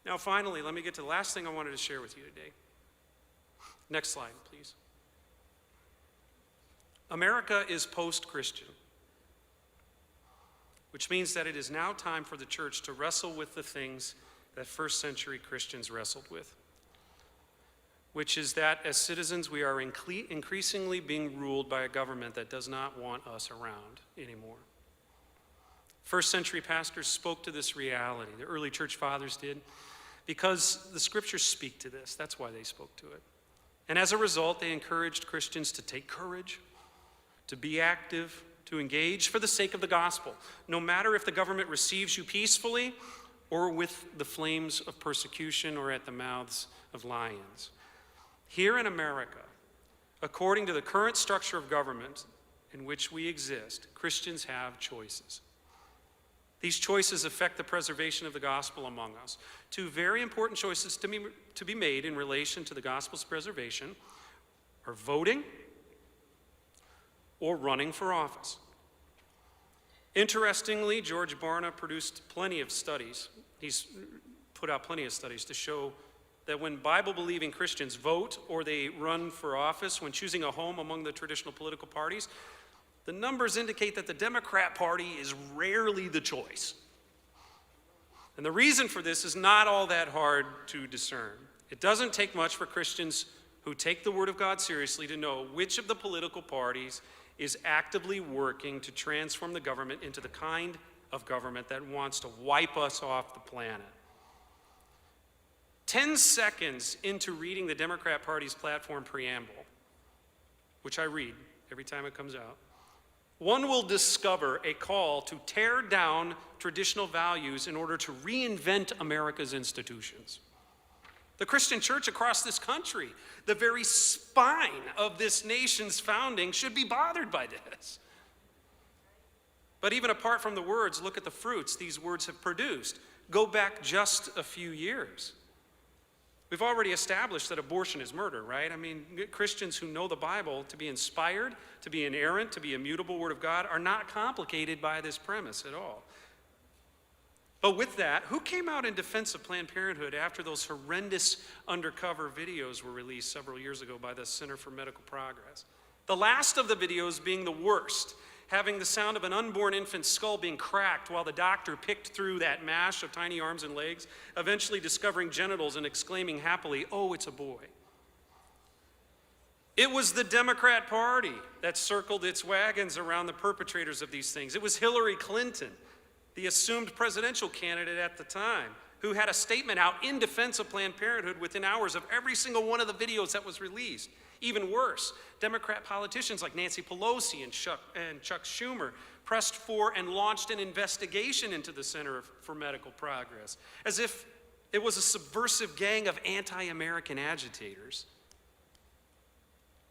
[SPEAKER 8] Now, finally, let me get to the last thing I wanted to share with you today. Next slide, please. America is post-Christian, which means that it is now time for the church to wrestle with the things that first century Christians wrestled with, which is that as citizens we are increasingly being ruled by a government that does not want us around anymore. First century pastors spoke to this reality. The early church fathers did, because the scriptures speak to this. That's why they spoke to it. And as a result, they encouraged Christians to take courage, to be active, to engage for the sake of the gospel, no matter if the government receives you peacefully or with the flames of persecution or at the mouths of lions. Here in America, according to the current structure of government in which we exist, Christians have choices. These choices affect the preservation of the gospel among us. Two very important choices to be made in relation to the gospel's preservation are voting or running for office. Interestingly, George Barna produced plenty of studies. He's put out plenty of studies to show that when Bible-believing Christians vote or they run for office, when choosing a home among the traditional political parties, the numbers indicate that the Democrat Party is rarely the choice. And the reason for this is not all that hard to discern. It doesn't take much for Christians who take the Word of God seriously to know which of the political parties is actively working to transform the government into the kind of government that wants to wipe us off the planet. 10 seconds into reading the Democrat Party's platform preamble, which I read every time it comes out, one will discover a call to tear down traditional values in order to reinvent America's institutions. The Christian church across this country, the very spine of this nation's founding, should be bothered by this. But even apart from the words, look at the fruits these words have produced. Go back just a few years. We've already established that abortion is murder, right? I mean, Christians who know the Bible to be inspired, to be inerrant, to be a mutable Word of God are not complicated by this premise at all. But with that, who came out in defense of Planned Parenthood after those horrendous undercover videos were released several years ago by the Center for Medical Progress? The last of the videos being the worst, having the sound of an unborn infant's skull being cracked while the doctor picked through that mash of tiny arms and legs, eventually discovering genitals and exclaiming happily, "Oh, it's a boy." It was the Democrat Party that circled its wagons around the perpetrators of these things. It was Hillary Clinton, the assumed presidential candidate at the time, who had a statement out in defense of Planned Parenthood within hours of every single one of the videos that was released. Even worse, Democrat politicians like Nancy Pelosi and Chuck Schumer pressed for and launched an investigation into the Center for Medical Progress, as if it was a subversive gang of anti-American agitators.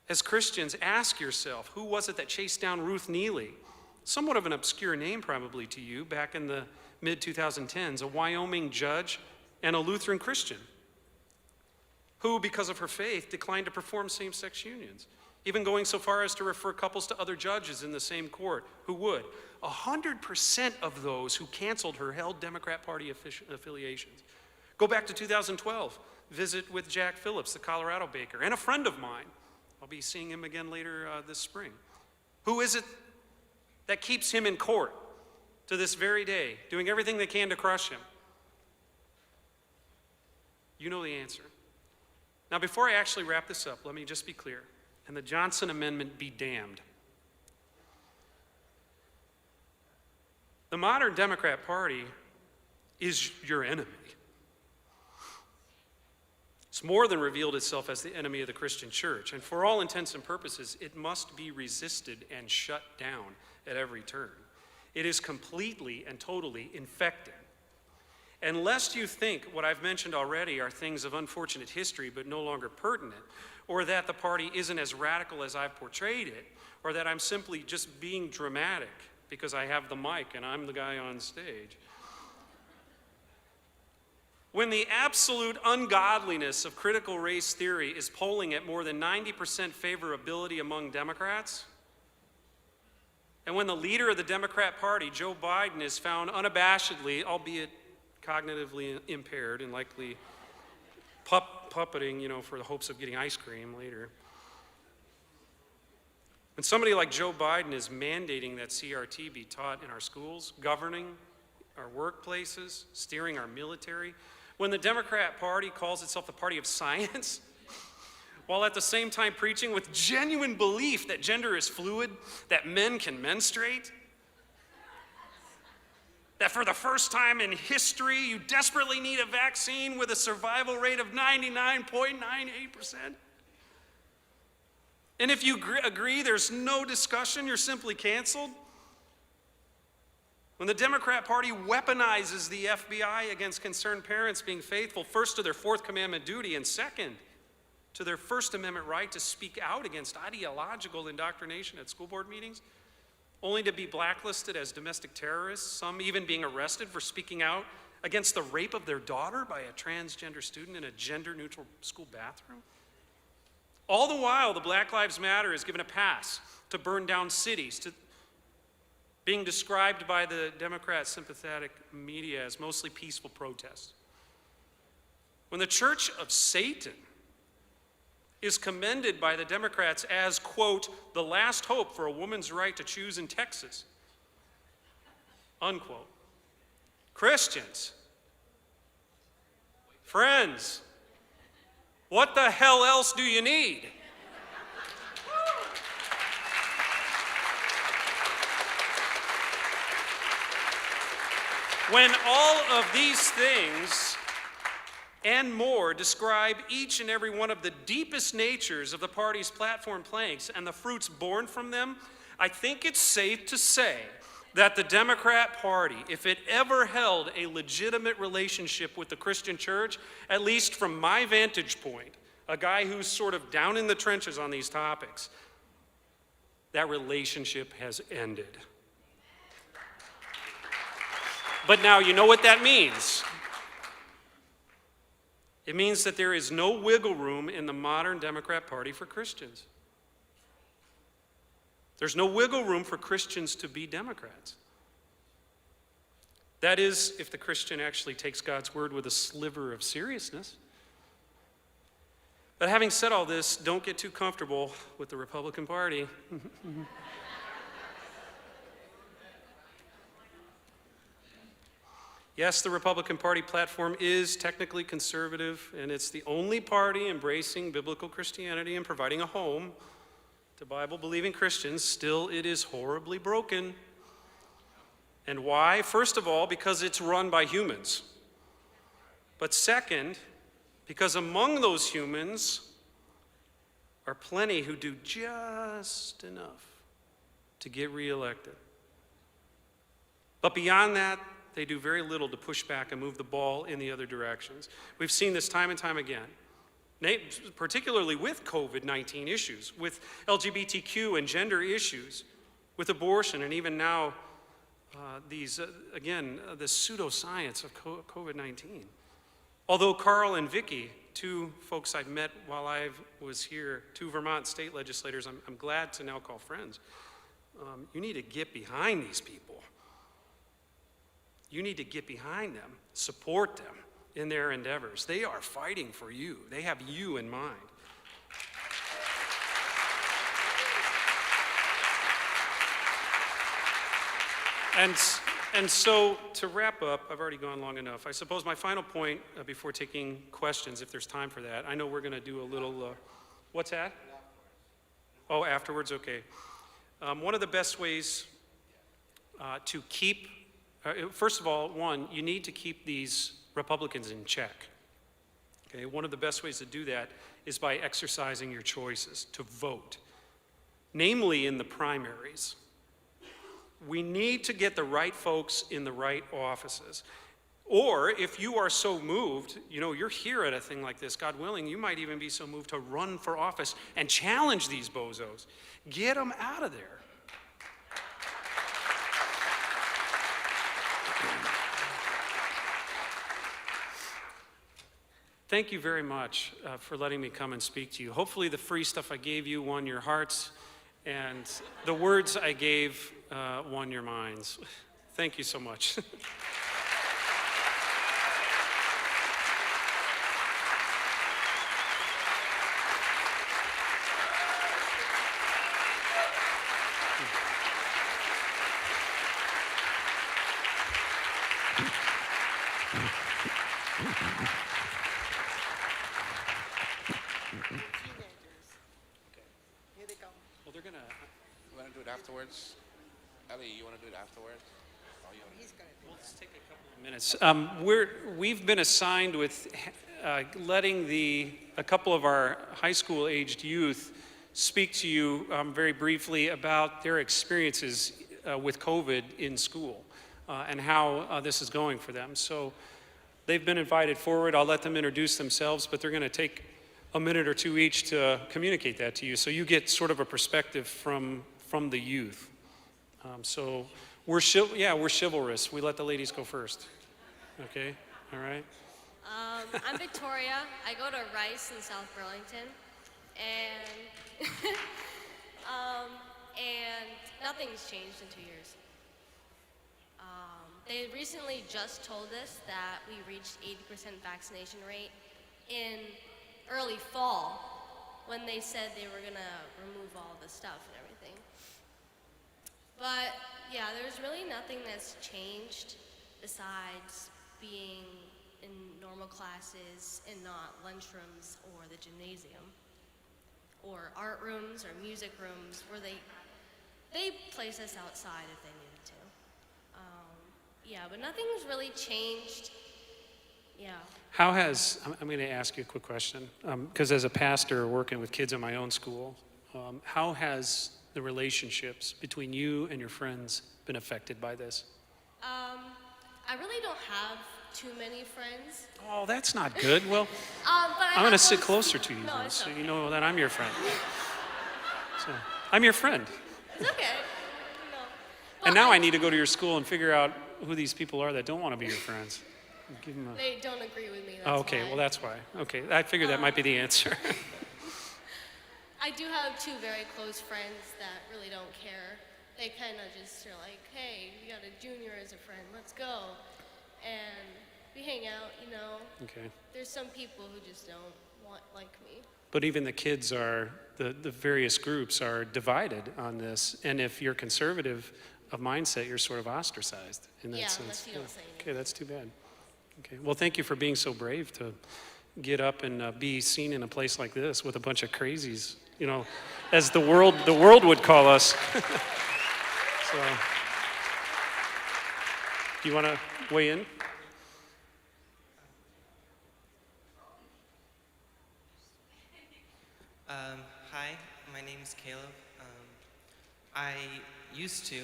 [SPEAKER 8] As Christians, ask yourself, who was it that chased down Ruth Neely? Somewhat of an obscure name probably to you back in the mid-2010s, a Wyoming judge and a Lutheran Christian who, because of her faith, declined to perform same-sex unions, even going so far as to refer couples to other judges in the same court who would. 100% of those who canceled her held Democrat Party affiliations. Go back to 2012, visit with Jack Phillips, the Colorado baker, and a friend of mine. I'll be seeing him again later this spring. Who is it that keeps him in court to this very day, doing everything they can to crush him? You know the answer. Now, before I actually wrap this up, let me just be clear. And the Johnson Amendment be damned. The modern Democrat Party is your enemy. It's more than revealed itself as the enemy of the Christian church. And for all intents and purposes, it must be resisted and shut down at every turn. It is completely and totally infected. And lest you think what I've mentioned already are things of unfortunate history but no longer pertinent, or that the party isn't as radical as I've portrayed it, or that I'm simply just being dramatic because I have the mic and I'm the guy on stage. When the absolute ungodliness of critical race theory is polling at more than 90% favorability among Democrats, and when the leader of the Democrat Party, Joe Biden, is found unabashedly, albeit cognitively impaired and likely puppeting, for the hopes of getting ice cream later. When somebody like Joe Biden is mandating that CRT be taught in our schools, governing our workplaces, steering our military, when the Democrat Party calls itself the party of science, while at the same time preaching with genuine belief that gender is fluid, that men can menstruate, that for the first time in history, you desperately need a vaccine with a survival rate of 99.98%. And if you agree there's no discussion, you're simply canceled. When the Democrat Party weaponizes the FBI against concerned parents being faithful, first to their Fourth Commandment duty, and second, to their First Amendment right to speak out against ideological indoctrination at school board meetings, only to be blacklisted as domestic terrorists, some even being arrested for speaking out against the rape of their daughter by a transgender student in a gender-neutral school bathroom. All the while, the Black Lives Matter is given a pass to burn down cities, to being described by the Democrat sympathetic media as mostly peaceful protests. when the Church of Satan is commended by the Democrats as, quote, the last hope for a woman's right to choose in Texas, unquote. Christians, friends, what the hell else do you need? When all of these things and more describe each and every one of the deepest natures of the party's platform planks and the fruits born from them, I think it's safe to say that the Democrat Party, if it ever held a legitimate relationship with the Christian church, at least from my vantage point, a guy who's sort of down in the trenches on these topics, that relationship has ended. But now you know what that means. It means that there is no wiggle room in the modern Democrat Party for Christians. There's no wiggle room for Christians to be Democrats. That is, if the Christian actually takes God's word with a sliver of seriousness. But having said all this, don't get too comfortable with the Republican Party. Yes, the Republican Party platform is technically conservative, and it's the only party embracing biblical Christianity and providing a home to Bible-believing Christians. Still, it is horribly broken. And why? First of all, because it's run by humans. But second, because among those humans are plenty who do just enough to get reelected. But beyond that, they do very little to push back and move the ball in the other directions. We've seen this time and time again, particularly with COVID-19 issues, with LGBTQ and gender issues, with abortion, and even now the pseudoscience of COVID-19. Although Carl and Vicky, two folks I've met while I was here, two Vermont state legislators, I'm glad to now call friends. You need to get behind these people. You need to get behind them, support them in their endeavors. They are fighting for you. They have you in mind. And so to wrap up, I've already gone long enough. I suppose my final point before taking questions, if there's time for that, I know we're going to do a little, what's that? Oh, afterwards, okay. One of the best ways to keep, first of all, one, you need to keep these Republicans in check. Okay, one of the best ways to do that is by exercising your choices to vote, namely in the primaries. We need to get the right folks in the right offices. Or if you are so moved, you're here at a thing like this, God willing, you might even be so moved to run for office and challenge these bozos. Get them out of there. Thank you very much for letting me come and speak to you. Hopefully the free stuff I gave you won your hearts, and the words I gave won your minds. Thank you so much.
[SPEAKER 7] Here they go.
[SPEAKER 8] Well, they're gonna.
[SPEAKER 9] You want to do it afterwards? Ellie, you want to do it afterwards?
[SPEAKER 7] He's going to do
[SPEAKER 8] Let's take a couple of minutes. We've been assigned with letting a couple of our high school aged youth speak to you very briefly about their experiences with COVID in school and how this is going for them. So they've been invited forward. I'll let them introduce themselves, but they're going to take a minute or two each to communicate that to you, so you get sort of a perspective from the youth. So we're chivalrous. We let the ladies go first. Okay, all right.
[SPEAKER 10] I'm Victoria. I go to Rice in South Burlington, and and nothing's changed in 2 years. They recently just told us that we reached 80% vaccination rate, in early fall when they said they were gonna remove all the stuff and everything. But yeah, there's really nothing that's changed besides being in normal classes and not lunchrooms or the gymnasium or art rooms or music rooms where they place us outside if they needed to. Yeah, but nothing's really changed. Yeah.
[SPEAKER 8] How has, I'm going to ask you a quick question, because as a pastor working with kids in my own school, how has the relationships between you and your friends been affected by this?
[SPEAKER 10] I really don't have too many friends.
[SPEAKER 8] Oh, that's not good. Well,
[SPEAKER 10] But I
[SPEAKER 8] I'm going to
[SPEAKER 10] have
[SPEAKER 8] sit
[SPEAKER 10] those-
[SPEAKER 8] closer to you
[SPEAKER 10] No,
[SPEAKER 8] then,
[SPEAKER 10] it's
[SPEAKER 8] so
[SPEAKER 10] okay.
[SPEAKER 8] you know that I'm your friend. So, I'm your friend.
[SPEAKER 10] It's okay. No.
[SPEAKER 8] And
[SPEAKER 10] But
[SPEAKER 8] now I need to go to your school and figure out who these people are that don't want to be your friends. Give them a...
[SPEAKER 10] They don't agree with me. That's
[SPEAKER 8] Oh, okay,
[SPEAKER 10] why.
[SPEAKER 8] well, that's why. Okay, I figured that might be the answer.
[SPEAKER 10] I do have two very close friends that really don't care. They kind of just are like, hey, you got a junior as a friend, let's go. And we hang out, you know.
[SPEAKER 8] Okay.
[SPEAKER 10] There's some people who just don't want like me.
[SPEAKER 8] But even the kids are, the various groups are divided on this. And if you're conservative of mindset, you're sort of ostracized in that
[SPEAKER 10] Yeah,
[SPEAKER 8] sense.
[SPEAKER 10] unless you don't say
[SPEAKER 8] Okay, that's too bad. Okay, well, thank you for being so brave to get up and be seen in a place like this with a bunch of crazies, you know, as the world would call us. So, do you want to weigh in?
[SPEAKER 11] Hi, my name is Caleb. I used to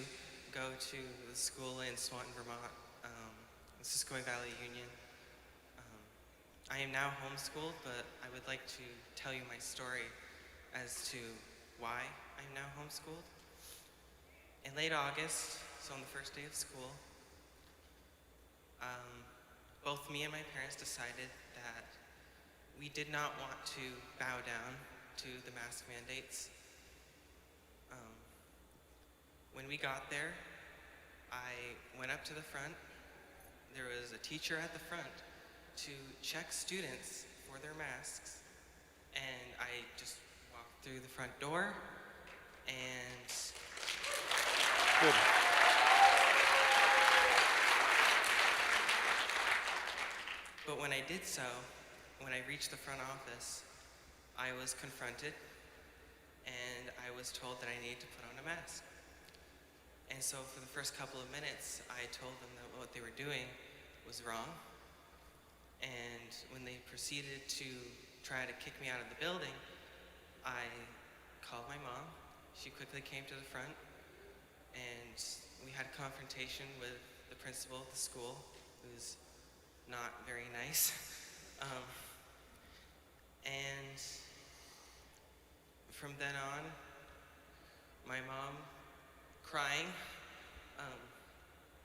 [SPEAKER 11] go to the school in Swanton, Vermont, the Siskiyou Valley Union. I am now homeschooled, but I would like to tell you my story as to why I'm now homeschooled. In late August, so on the first day of school, both me and my parents decided that we did not want to bow down to the mask mandates. When we got there, I went up to the front. There was a teacher at the front to check students for their masks, and I just walked through the front door, and
[SPEAKER 8] Good.
[SPEAKER 11] but when I did so, when I reached the front office, I was confronted, and I was told that I needed to put on a mask. And so for the first couple of minutes, I told them that what they were doing was wrong. And when they proceeded to try to kick me out of the building, I called my mom. She quickly came to the front, and we had a confrontation with the principal of the school, who's not very nice. And from then on, my mom, crying,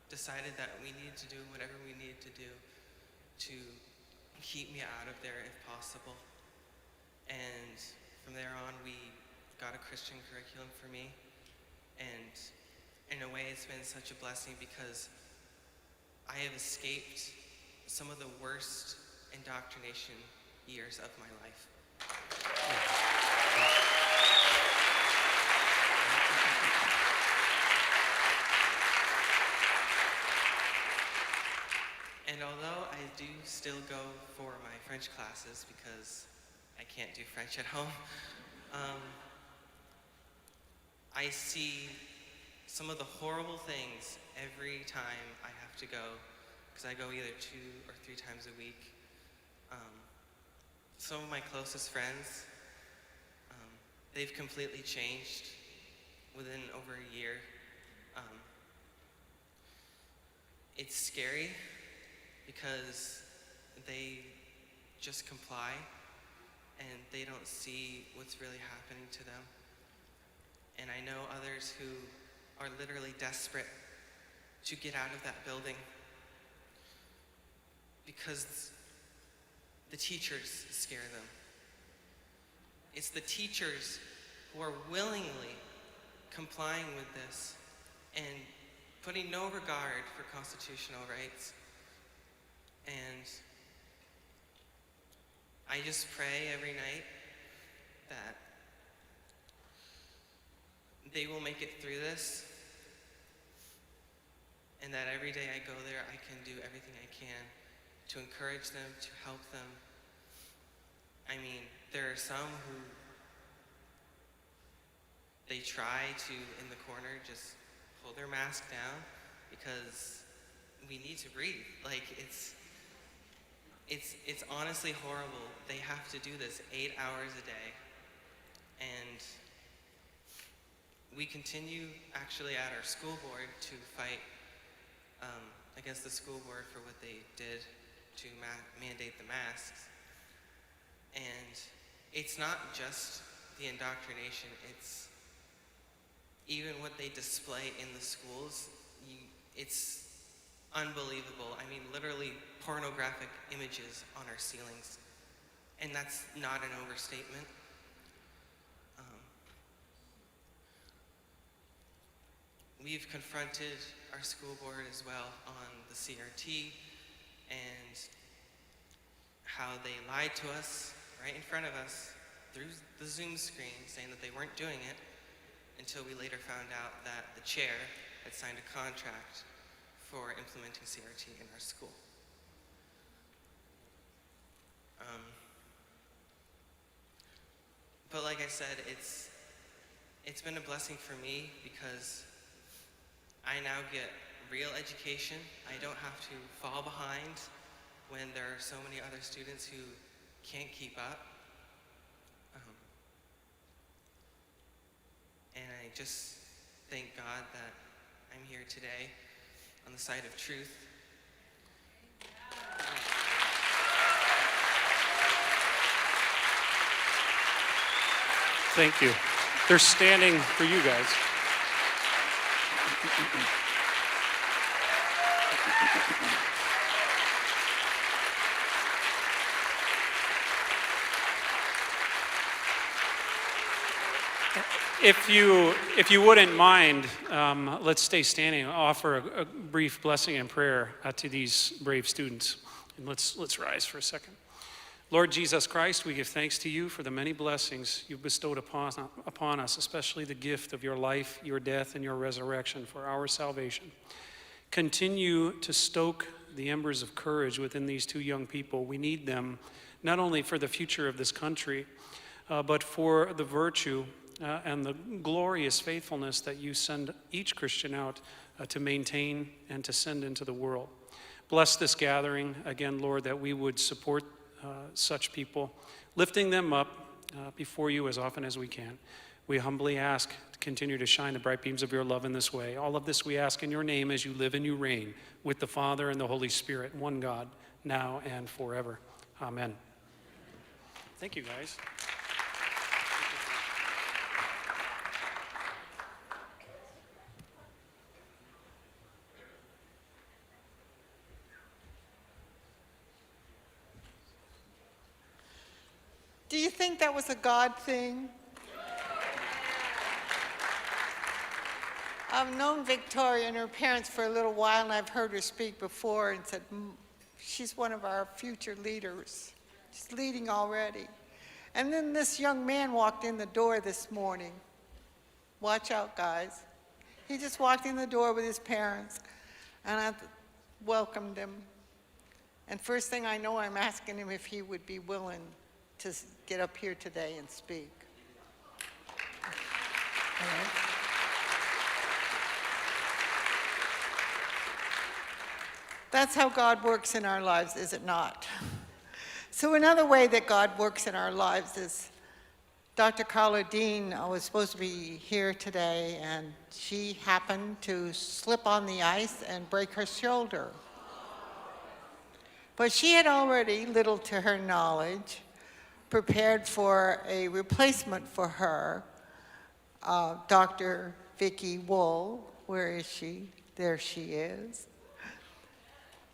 [SPEAKER 11] decided that we needed to do whatever we needed to do to keep me out of there if possible. And from there on, we got a Christian curriculum for me. And in a way, it's been such a blessing because I have escaped some of the worst indoctrination years of my life. And although I do still go for my French classes because I can't do French at home, I see some of the horrible things every time I have to go, because I go either 2 or 3 times a week. Some of my closest friends, they've completely changed within over a year. It's scary because they just comply and they don't see what's really happening to them. And I know others who are literally desperate to get out of that building because the teachers scare them. It's the teachers who are willingly complying with this and putting no regard for constitutional rights. And I just pray every night that they will make it through this, and that every day I go there, I can do everything I can to encourage them, to help them. I mean, there are some who they try to, in the corner, just pull their mask down because we need to breathe. Like, it's honestly horrible. They have to do this 8 hours a day. And we continue actually at our school board to fight against the school board for what they did to mandate the masks. And it's not just the indoctrination, it's even what they display in the schools. It's unbelievable. I mean, literally pornographic images on our ceilings. And that's not an overstatement. We've confronted our school board as well on the CRT and how they lied to us right in front of us through the Zoom screen, saying that they weren't doing it, until we later found out that the chair had signed a contract for implementing CRT in our school. But like I said, it's been a blessing for me because I now get real education. I don't have to fall behind when there are so many other students who can't keep up. And I just thank God that I'm here today on the side of truth.
[SPEAKER 8] Thank you. They're standing for you guys. If you wouldn't mind, let's stay standing. I'll offer a brief blessing and prayer to these brave students. And let's rise for a second. Lord Jesus Christ, we give thanks to you for the many blessings you've bestowed upon us, especially the gift of your life, your death, and your resurrection for our salvation. Continue to stoke the embers of courage within these two young people. We need them not only for the future of this country, but for the virtue and the glorious faithfulness that you send each Christian out to maintain and to send into the world. Bless this gathering again, Lord, that we would support such people, lifting them up before you as often as we can. We humbly ask to continue to shine the bright beams of your love in this way. All of this we ask in your name as you live and you reign with the Father and the Holy Spirit, one God, now and forever. Amen. Thank you, guys.
[SPEAKER 7] Do you think that was a God thing? I've known Victoria and her parents for a little while, and I've heard her speak before and said, she's one of our future leaders. She's leading already. And then this young man walked in the door this morning. Watch out, guys. He just walked in the door with his parents, and I welcomed him. And first thing I know, I'm asking him if he would be willing to get up here today and speak. All right. That's how God works in our lives, is it not? So another way that God works in our lives is Dr. Carla Dean was supposed to be here today, and she happened to slip on the ice and break her shoulder. But she had already, little to her knowledge, prepared for a replacement for her, Dr. Vicki Wool. Where is she? There she is.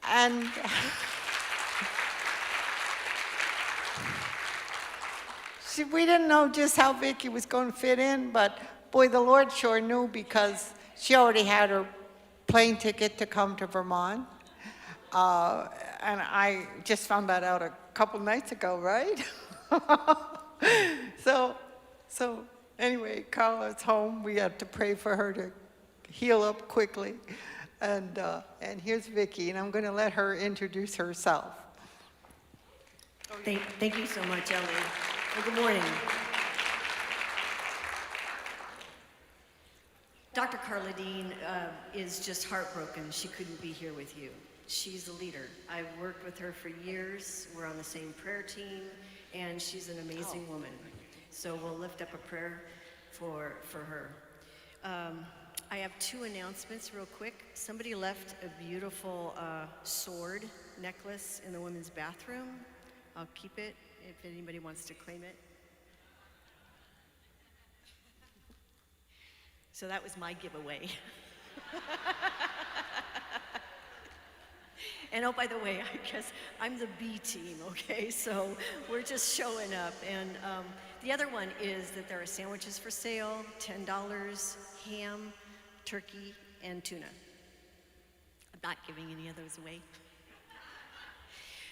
[SPEAKER 7] And we didn't know just how Vicki was going to fit in, but boy, the Lord sure knew, because she already had her plane ticket to come to Vermont. And I just found that out a couple nights ago, right? So anyway, Carla's home. We had to pray for her to heal up quickly. And here's Vicki, and I'm going to let her introduce herself.
[SPEAKER 12] Thank you so much, Ellie. Well, good morning. Dr. Carla Dean is just heartbroken she couldn't be here with you. She's a leader. I've worked with her for years. We're on the same prayer team, and she's an amazing woman. So we'll lift up a prayer for her. I have two announcements real quick. Somebody left a beautiful sword necklace in the women's bathroom. I'll keep it if anybody wants to claim it. So that was my giveaway. And oh, by the way, I guess I'm the B team, okay? So we're just showing up. And the other one is that there are sandwiches for sale, $10, ham, turkey, and tuna. I'm not giving any of those away.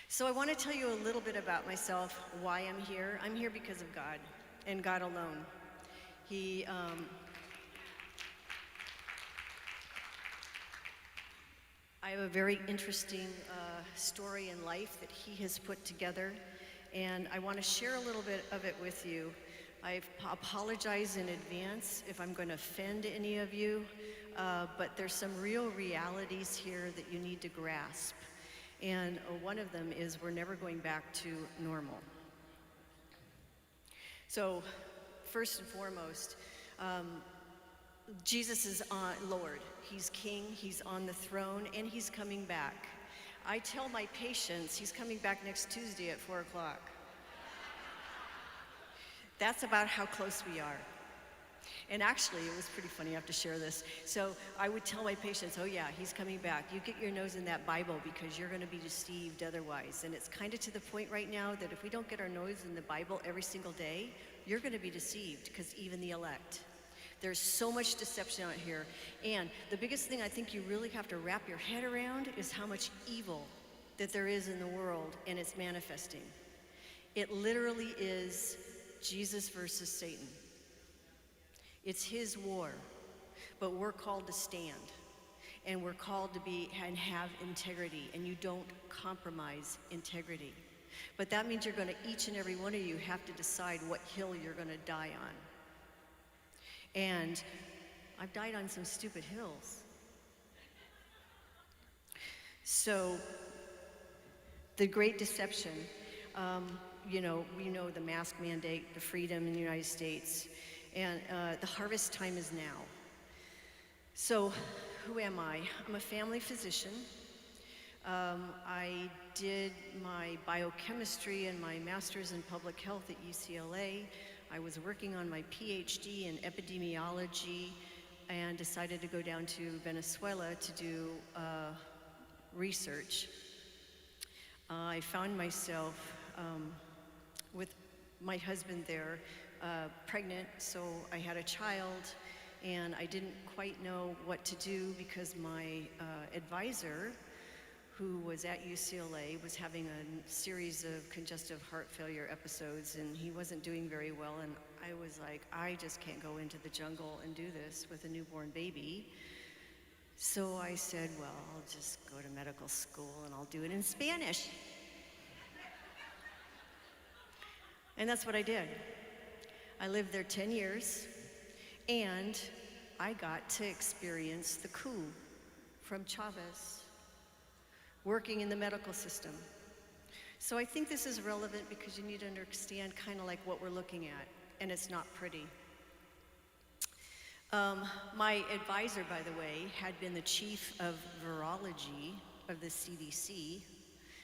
[SPEAKER 12] So I want to tell you a little bit about myself, why I'm here. I'm here because of God, and God alone. I have a very interesting story in life that he has put together, and I want to share a little bit of it with you. I apologize in advance if I'm going to offend any of you, but there's some real realities here that you need to grasp. And one of them is we're never going back to normal. So, first and foremost, Jesus is Lord. He's King, he's on the throne, and he's coming back. I tell my patients he's coming back next Tuesday at 4 o'clock. That's about how close we are. And actually, it was pretty funny, I have to share this. So I would tell my patients, oh yeah, he's coming back. You get your nose in that Bible because you're gonna be deceived otherwise. And it's kind of to the point right now that if we don't get our nose in the Bible every single day, you're gonna be deceived, because even the elect. There's so much deception out here. And the biggest thing I think you really have to wrap your head around is how much evil that there is in the world, and it's manifesting. It literally is Jesus versus Satan. It's his war, but we're called to stand, and we're called to be and have integrity, and you don't compromise integrity. But that means you're gonna, each and every one of you have to decide what hill you're gonna die on. And I've died on some stupid hills. So, the Great Deception, we know the mask mandate, the freedom in the United States, and the harvest time is now. So, who am I? I'm a family physician. I did my biochemistry and my master's in public health at UCLA. I was working on my PhD in epidemiology and decided to go down to Venezuela to do research. I found myself with my husband there, pregnant, so I had a child, and I didn't quite know what to do because my advisor, who was at UCLA, was having a series of congestive heart failure episodes, and he wasn't doing very well, and I was like, I just can't go into the jungle and do this with a newborn baby. So I said, well, I'll just go to medical school and I'll do it in Spanish. And that's what I did. I lived there 10 years, and I got to experience the coup from Chavez, working in the medical system. So I think this is relevant because you need to understand kind of like what we're looking at, and it's not pretty. My advisor, by the way, had been the chief of virology of the CDC.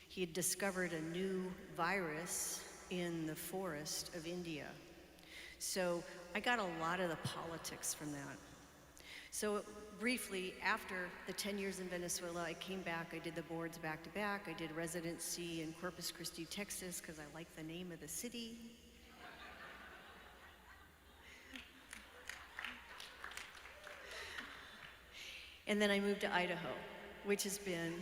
[SPEAKER 12] He had discovered a new virus in the forest of India. So I got a lot of the politics from that. So briefly, after the 10 years in Venezuela, I came back, I did the boards back to back, I did residency in Corpus Christi, Texas, because I like the name of the city. And then I moved to Idaho, which has been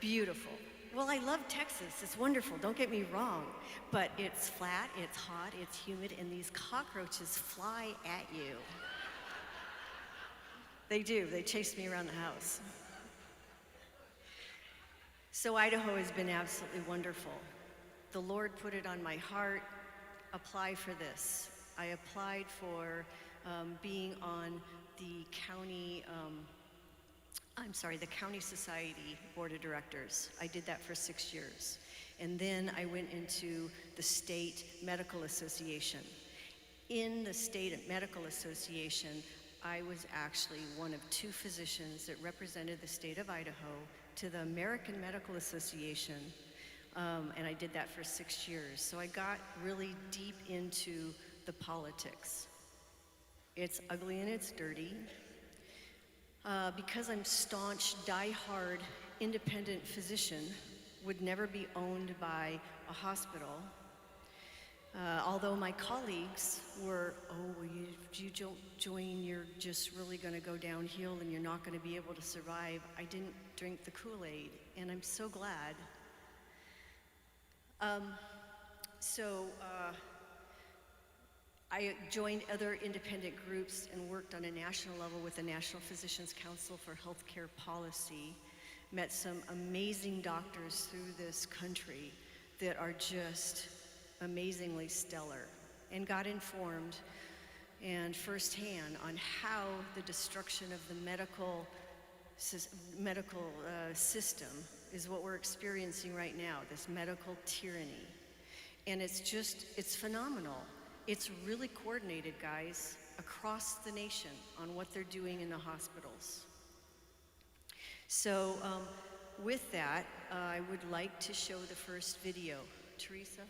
[SPEAKER 12] beautiful. Well, I love Texas. It's wonderful. Don't get me wrong. But it's flat, it's hot, it's humid, and these cockroaches fly at you. They do. They chase me around the house. So Idaho has been absolutely wonderful. The Lord put it on my heart, apply for this. I applied for being on the county, the County Society Board of Directors. I did that for 6 years. And then I went into the State Medical Association. In the State Medical Association, I was actually one of 2 physicians that represented the state of Idaho to the American Medical Association, and I did that for 6 years. So I got really deep into the politics. It's ugly and it's dirty. Because I'm staunch, die-hard, independent physician, would never be owned by a hospital. Although my colleagues were, well, you don't join, you're just really going to go downhill and you're not going to be able to survive. I didn't drink the Kool-Aid, and I'm so glad. I joined other independent groups and worked on a national level with the National Physicians Council for Healthcare Policy, met some amazing doctors through this country that are just amazingly stellar, and got informed and firsthand on how the destruction of the medical system is what we're experiencing right now, this medical tyranny. And it's phenomenal. It's really coordinated, guys, across the nation on what they're doing in the hospitals. So with that, I would like to show the first video. Teresa?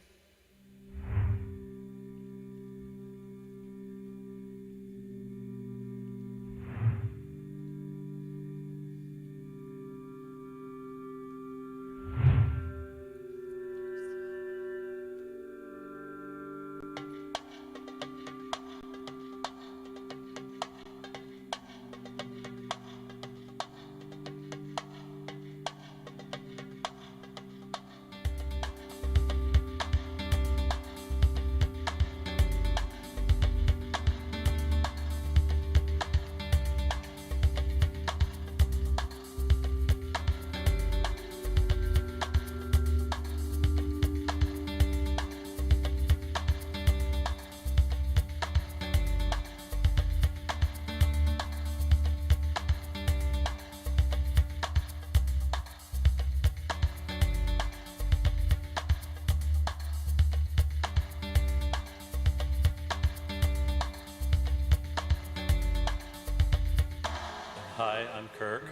[SPEAKER 13] Hi, I'm Kirk,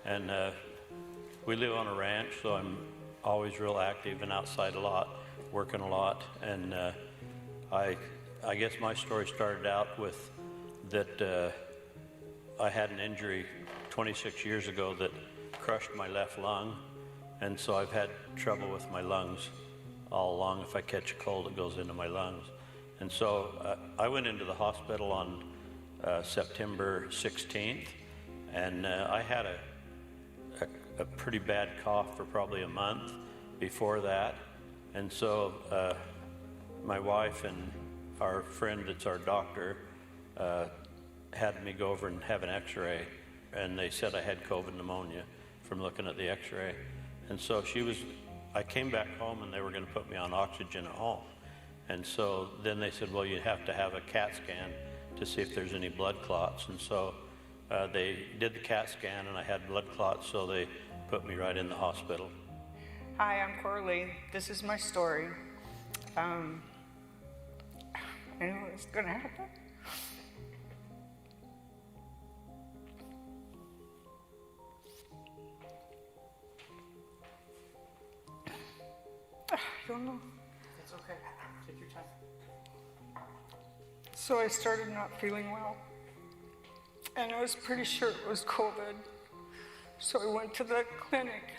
[SPEAKER 13] and we live on a ranch, so I'm always real active and outside a lot, working a lot, and I guess my story started out with that I had an injury 26 years ago that crushed my left lung, and so I've had trouble with my lungs all along. If I catch a cold, it goes into my lungs. And so I went into the hospital on September 16th, and I had a pretty bad cough for probably a month before that. And so my wife and our friend that's our doctor had me go over and have an x-ray, and they said I had COVID pneumonia from looking at the x-ray. And so I came back home and they were going to put me on oxygen at home. And so then they said, well, you have to have a CAT scan to see if there's any blood clots. And so they did the CAT scan and I had blood clots, so they put me right in the hospital.
[SPEAKER 14] Hi, I'm Corley. This is my story. I knew it was going to happen. I don't know.
[SPEAKER 8] It's okay. Take your time.
[SPEAKER 14] So I started not feeling well, and I was pretty sure it was COVID. So I went to the clinic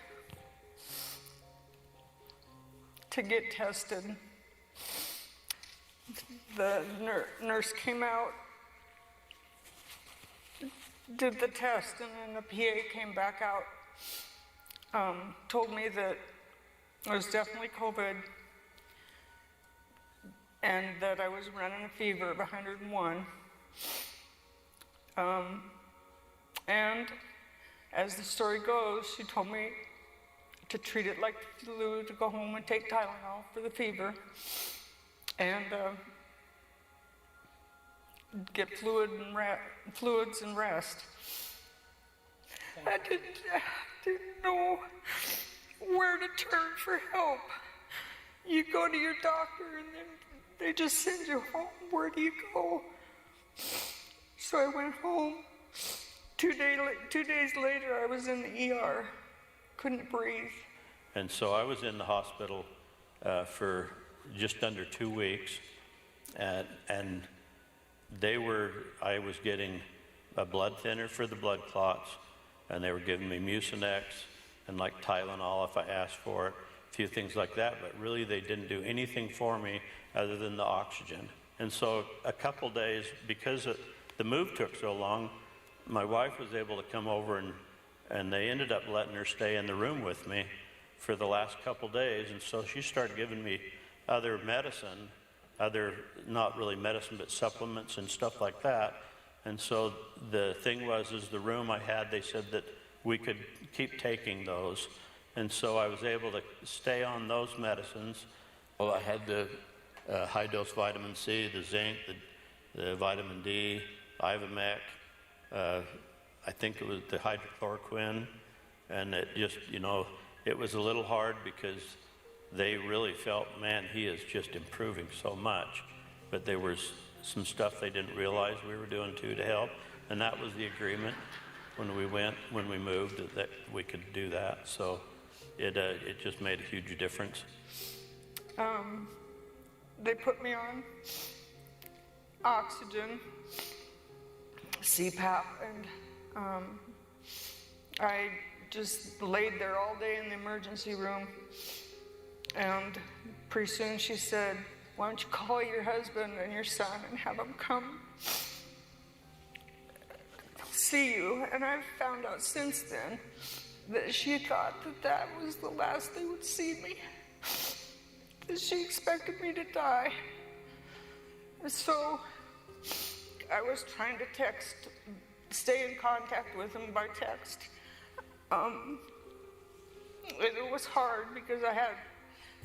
[SPEAKER 14] to get tested. The nurse came out, did the test, and then the PA came back out told me that it was definitely COVID and that I was running a fever of 101. And as the story goes, she told me to treat it like the flu, to go home and take Tylenol for the fever, and get fluids and rest. I didn't know where to turn for help. You go to your doctor and then they just send you home. Where do you go? So I went home. 2 days later, I was in the ER. Couldn't breathe.
[SPEAKER 13] And so I was in the hospital for just under 2 weeks, and I was getting a blood thinner for the blood clots, and they were giving me Mucinex and like Tylenol if I asked for it, a few things like that, but really they didn't do anything for me other than the oxygen. And so a couple days, because the move took so long, my wife was able to come over and they ended up letting her stay in the room with me for the last couple days. And so she started giving me other medicine, not really medicine, but supplements and stuff like that. And so the thing was, the room I had, they said that we could keep taking those. And so I was able to stay on those medicines. Well, I had the high dose vitamin C, the zinc, the vitamin D, Ivomec, I think it was the hydrochloroquine, and it just, it was a little hard because they really felt, man, he is just improving so much. But there was some stuff they didn't realize we were doing too to help, and that was the agreement when we moved, that we could do that. So it just made a huge difference.
[SPEAKER 14] They put me on oxygen, CPAP, and I just laid there all day in the emergency room. And pretty soon she said, "Why don't you call your husband and your son and have them come see you?" And I've found out since then that she thought that was the last they would see me, that she expected me to die. And so I was trying to stay in contact with him by text. It was hard because I had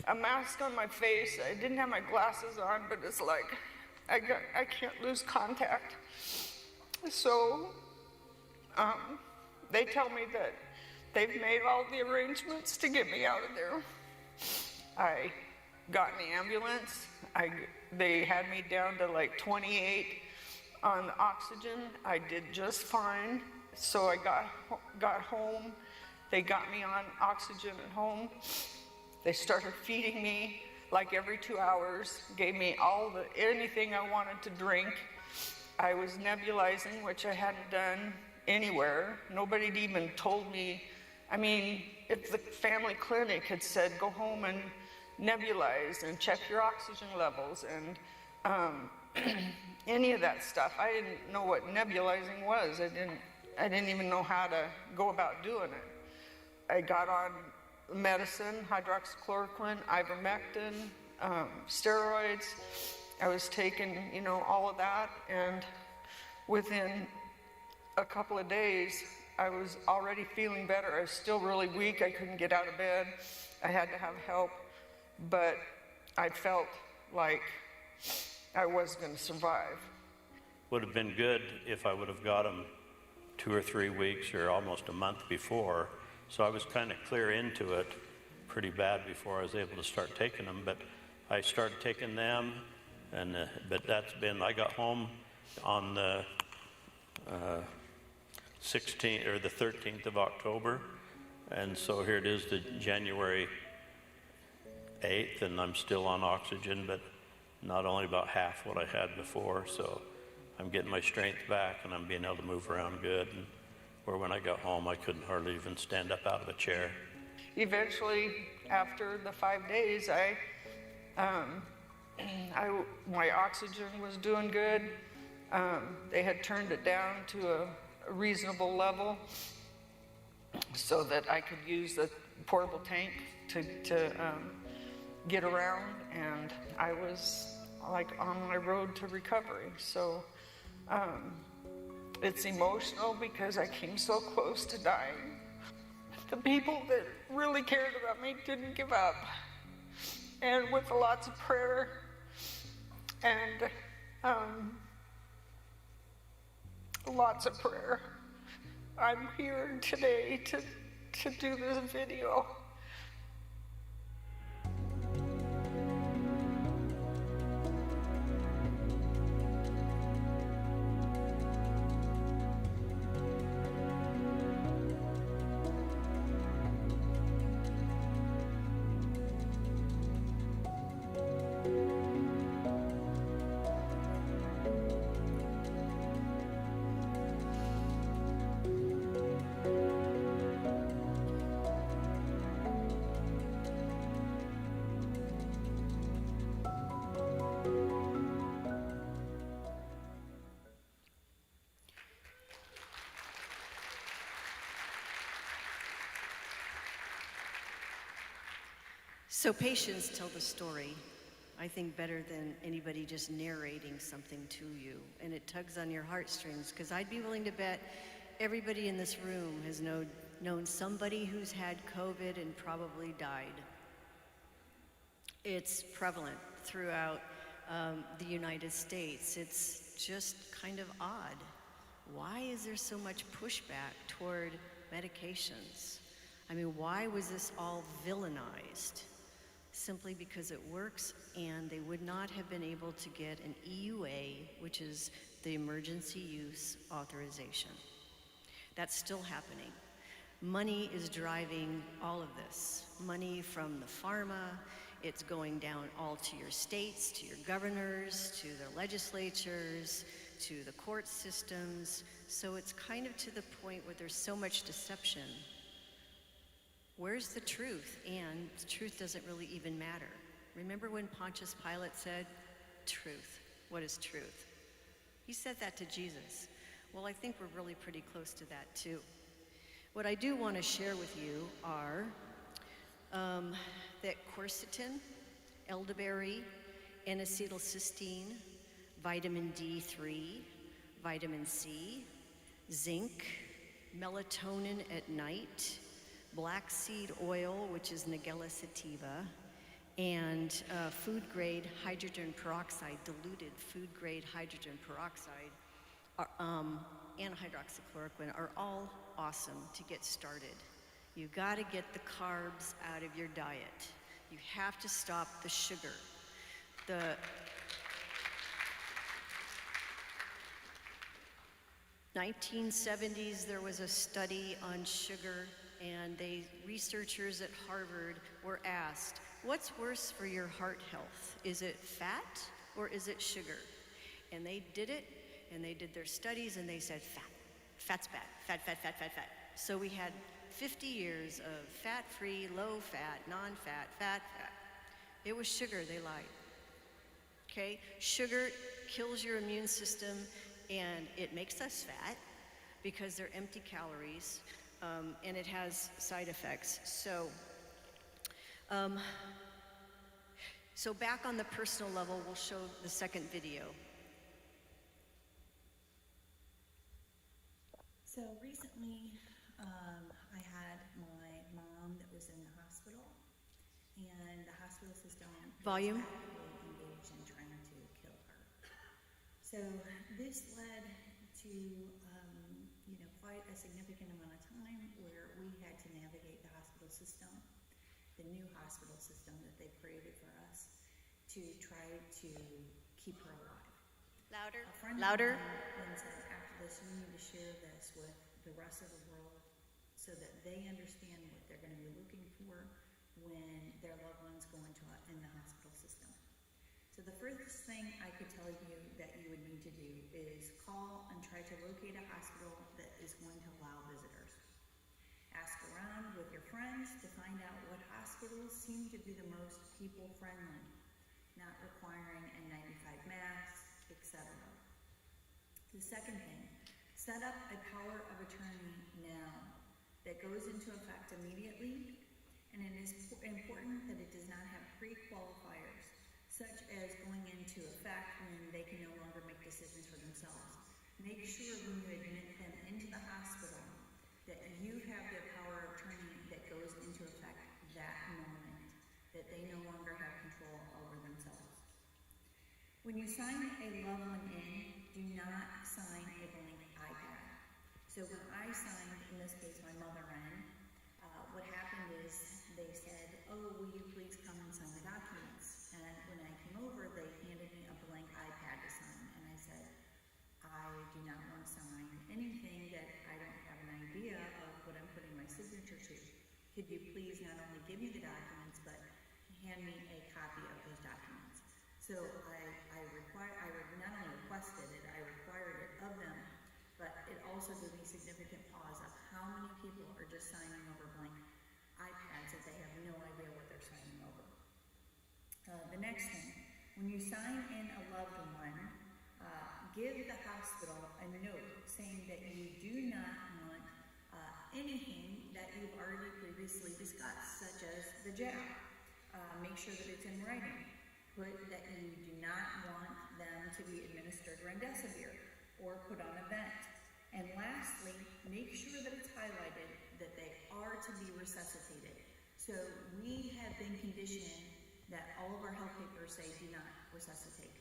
[SPEAKER 14] a mask on my face. I didn't have my glasses on, but it's like I can't lose contact. So they tell me that they've made all the arrangements to get me out of there. I got in the ambulance. They had me down to like 28 on oxygen. I did just fine. So I got home. They got me on oxygen at home. They started feeding me like every 2 hours, gave me anything I wanted to drink. I was nebulizing, which I hadn't done anywhere. Nobody'd even told me. I mean, if the family clinic had said, go home and nebulize and check your oxygen levels and any of that stuff, I didn't know what nebulizing was. I didn't even know how to go about doing it. I got on medicine, hydroxychloroquine, ivermectin, steroids. I was taking, all of that, and within a couple of days, I was already feeling better. I was still really weak. I couldn't get out of bed. I had to have help, but I felt like I was going to survive.
[SPEAKER 13] Would have been good if I would have got them 2 or 3 weeks or almost a month before. So I was kind of clear into it pretty bad before I was able to start taking them. But I started taking them, but I got home on the 16th or the 13th of October. And so here it is, the January 8th, and I'm still on oxygen, but not only about half what I had before. So I'm getting my strength back and I'm being able to move around good. And where when I got home, I couldn't hardly even stand up out of a chair.
[SPEAKER 14] Eventually, after the 5 days, my oxygen was doing good. They had turned it down to a reasonable level. so that I could use the portable tank to get around, and I was like on my road to recovery. So it's emotional because I came so close to dying. The people that really cared about me didn't give up. And with lots of prayer and lots of prayer, I'm here today to do this video.
[SPEAKER 12] So patients tell the story, I think, better than anybody just narrating something to you. And it tugs on your heartstrings, because I'd be willing to bet everybody in this room has known somebody who's had COVID and probably died. It's prevalent throughout the United States. It's just kind of odd. Why is there so much pushback toward medications? I mean, why was this all villainized? Simply because it works, and they would not have been able to get an EUA, which is the emergency use authorization. That's still happening. Money is driving all of this. Money from the pharma, it's going down all to your states, to your governors, to the legislatures, to the court systems. So it's kind of to the point where there's so much deception. Where's the truth? And the truth doesn't really even matter. Remember when Pontius Pilate said, truth, what is truth? He said that to Jesus. Well, I think we're really pretty close to that too. What I do want to share with you are that quercetin, elderberry, N-acetylcysteine, vitamin D3, vitamin C, zinc, melatonin at night, black seed oil, which is Nigella sativa, and food-grade hydrogen peroxide, diluted food-grade hydrogen peroxide, and hydroxychloroquine are all awesome to get started. You gotta get the carbs out of your diet. You have to stop the sugar. The 1970s, there was a study on sugar, and researchers at Harvard were asked, what's worse for your heart health? Is it fat or is it sugar? And they did it, and they did their studies, and they said fat. Fat's bad. Fat, fat, fat, fat, fat. So we had 50 years of fat-free, low-fat, non-fat, fat. It was sugar, they lied. Okay? Sugar kills your immune system, and it makes us fat because they're empty calories, and it has side effects. So back on the personal level, we'll show the second video.
[SPEAKER 15] So recently, I had my mom that was in the hospital, and the hospital system
[SPEAKER 12] Volume.
[SPEAKER 15] was actively engaged in trying to kill her. So this led to, quite a significant amount of time where we had to navigate the hospital system, the new hospital system that they created for us, to try to keep her alive.
[SPEAKER 12] Louder.
[SPEAKER 15] A friend
[SPEAKER 12] Louder.
[SPEAKER 15] of mine said, after this, you need to share this with the rest of the world so that they understand what they're going to be looking for when their loved ones go in the hospital system. So the first thing I could tell you that you would need to do is call and try to locate a hospital that is going to allow visitors. Ask around with your friends to find out what hospitals seem to be the most people-friendly, not requiring N95 masks, etc. The second thing, set up a power of attorney now that that goes into effect immediately, and it is important that it does not have pre-qualifiers, such as going into effect when they can no longer make decisions for themselves. Make sure when you admit them into the hospital that you have the power of attorney that goes into effect that moment, that they no longer have control over themselves. When you sign a loved one in, do not sign a blank iPad. So when I signed, in this case, my mother in, what happened is they said, oh, will you please come and sign the documents? And when I came over, they handed me a blank iPad to sign. And I said, I do not want to sign anything that I don't have an idea of what I'm putting my signature to. Could you please not only give me the documents, but hand me a copy of those documents? So I not only requested it, I required it of them, but it also gave me significant pause of how many people are just signing over blank iPads that they have no idea what they're signing over. The next thing, when you sign in a loved one, give the hospital a note saying that you do not want anything that you've already previously discussed, such as the jab. Make sure that it's in writing. Put that you do not want them to be administered remdesivir or put on a vent. And lastly, make sure that it's highlighted that they are to be resuscitated. So we have been conditioned that all of our health papers say do not resuscitate.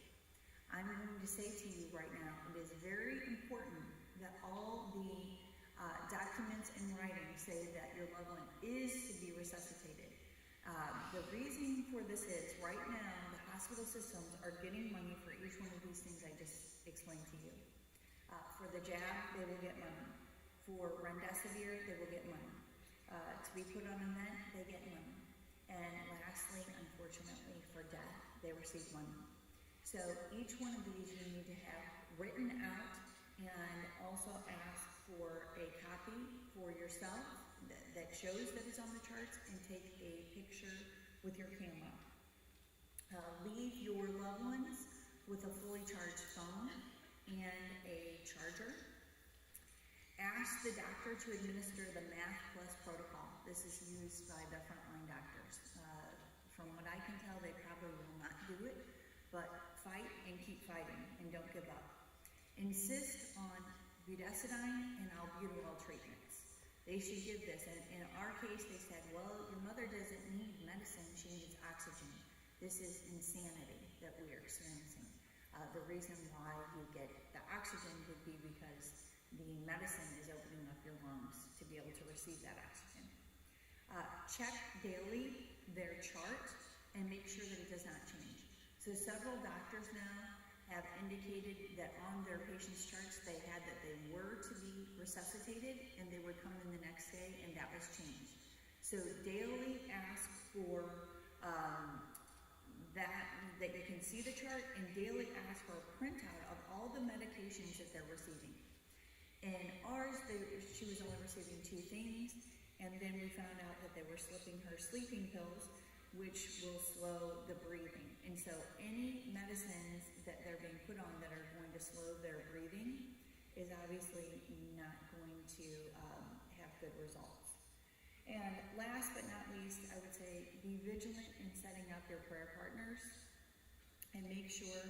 [SPEAKER 15] I'm going to say to you right now, it is very important that all the documents in writing say that your loved one is to be resuscitated. The reason for this is right now the hospital systems are getting money for each one of these things I just explained to you. For the jab, they will get money. For remdesivir, they will get money. To be put on a vent, they get money. And lastly, unfortunately, for death, they receive money. So each one of these you need to have written out and also ask for a copy for yourself that shows that it's on the charts, and take a picture with your camera. Leave your loved ones with a fully charged phone and a charger. Ask the doctor to administer the Math Plus protocol. This is used by the frontline doctors. From what I can tell, they probably will not do it, but fight and keep fighting and don't give up. Insist on budesonide and albuterol treatments. They should give this. And in our case, they said, well, your mother doesn't need medicine, she needs oxygen. This is insanity that we are experiencing. The reason why you get the oxygen would be because the medicine is opening up your lungs to be able to receive that oxygen. Check daily their chart and make sure that it does not change. So several doctors now have indicated that on their patients' charts they had that they were to be resuscitated and they would come in the next day, and that was changed. So daily ask for that you can see the chart, and daily ask for a printout of all the medications that they're receiving. In ours, she was only receiving 2 things, and then we found out that they were slipping her sleeping pills, which will slow the breathing. And so any medicines that they're being put on that are going to slow their breathing is obviously not going to have good results. And last but not least, I would say be vigilant in setting up your prayer partners and make sure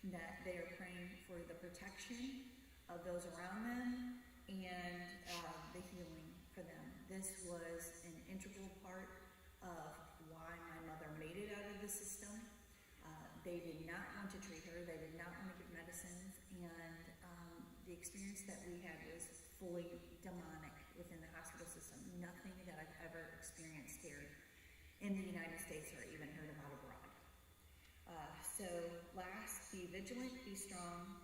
[SPEAKER 15] that they are praying for the protection of those around them and the healing for them. This was an integral part of why my mother made it out of the system. They did not want to treat her, they did not want to give medicines, and the experience that we had was fully demonic within the hospital system. Nothing that I've ever experienced here in the United States or even heard about abroad. So last, be vigilant, be strong,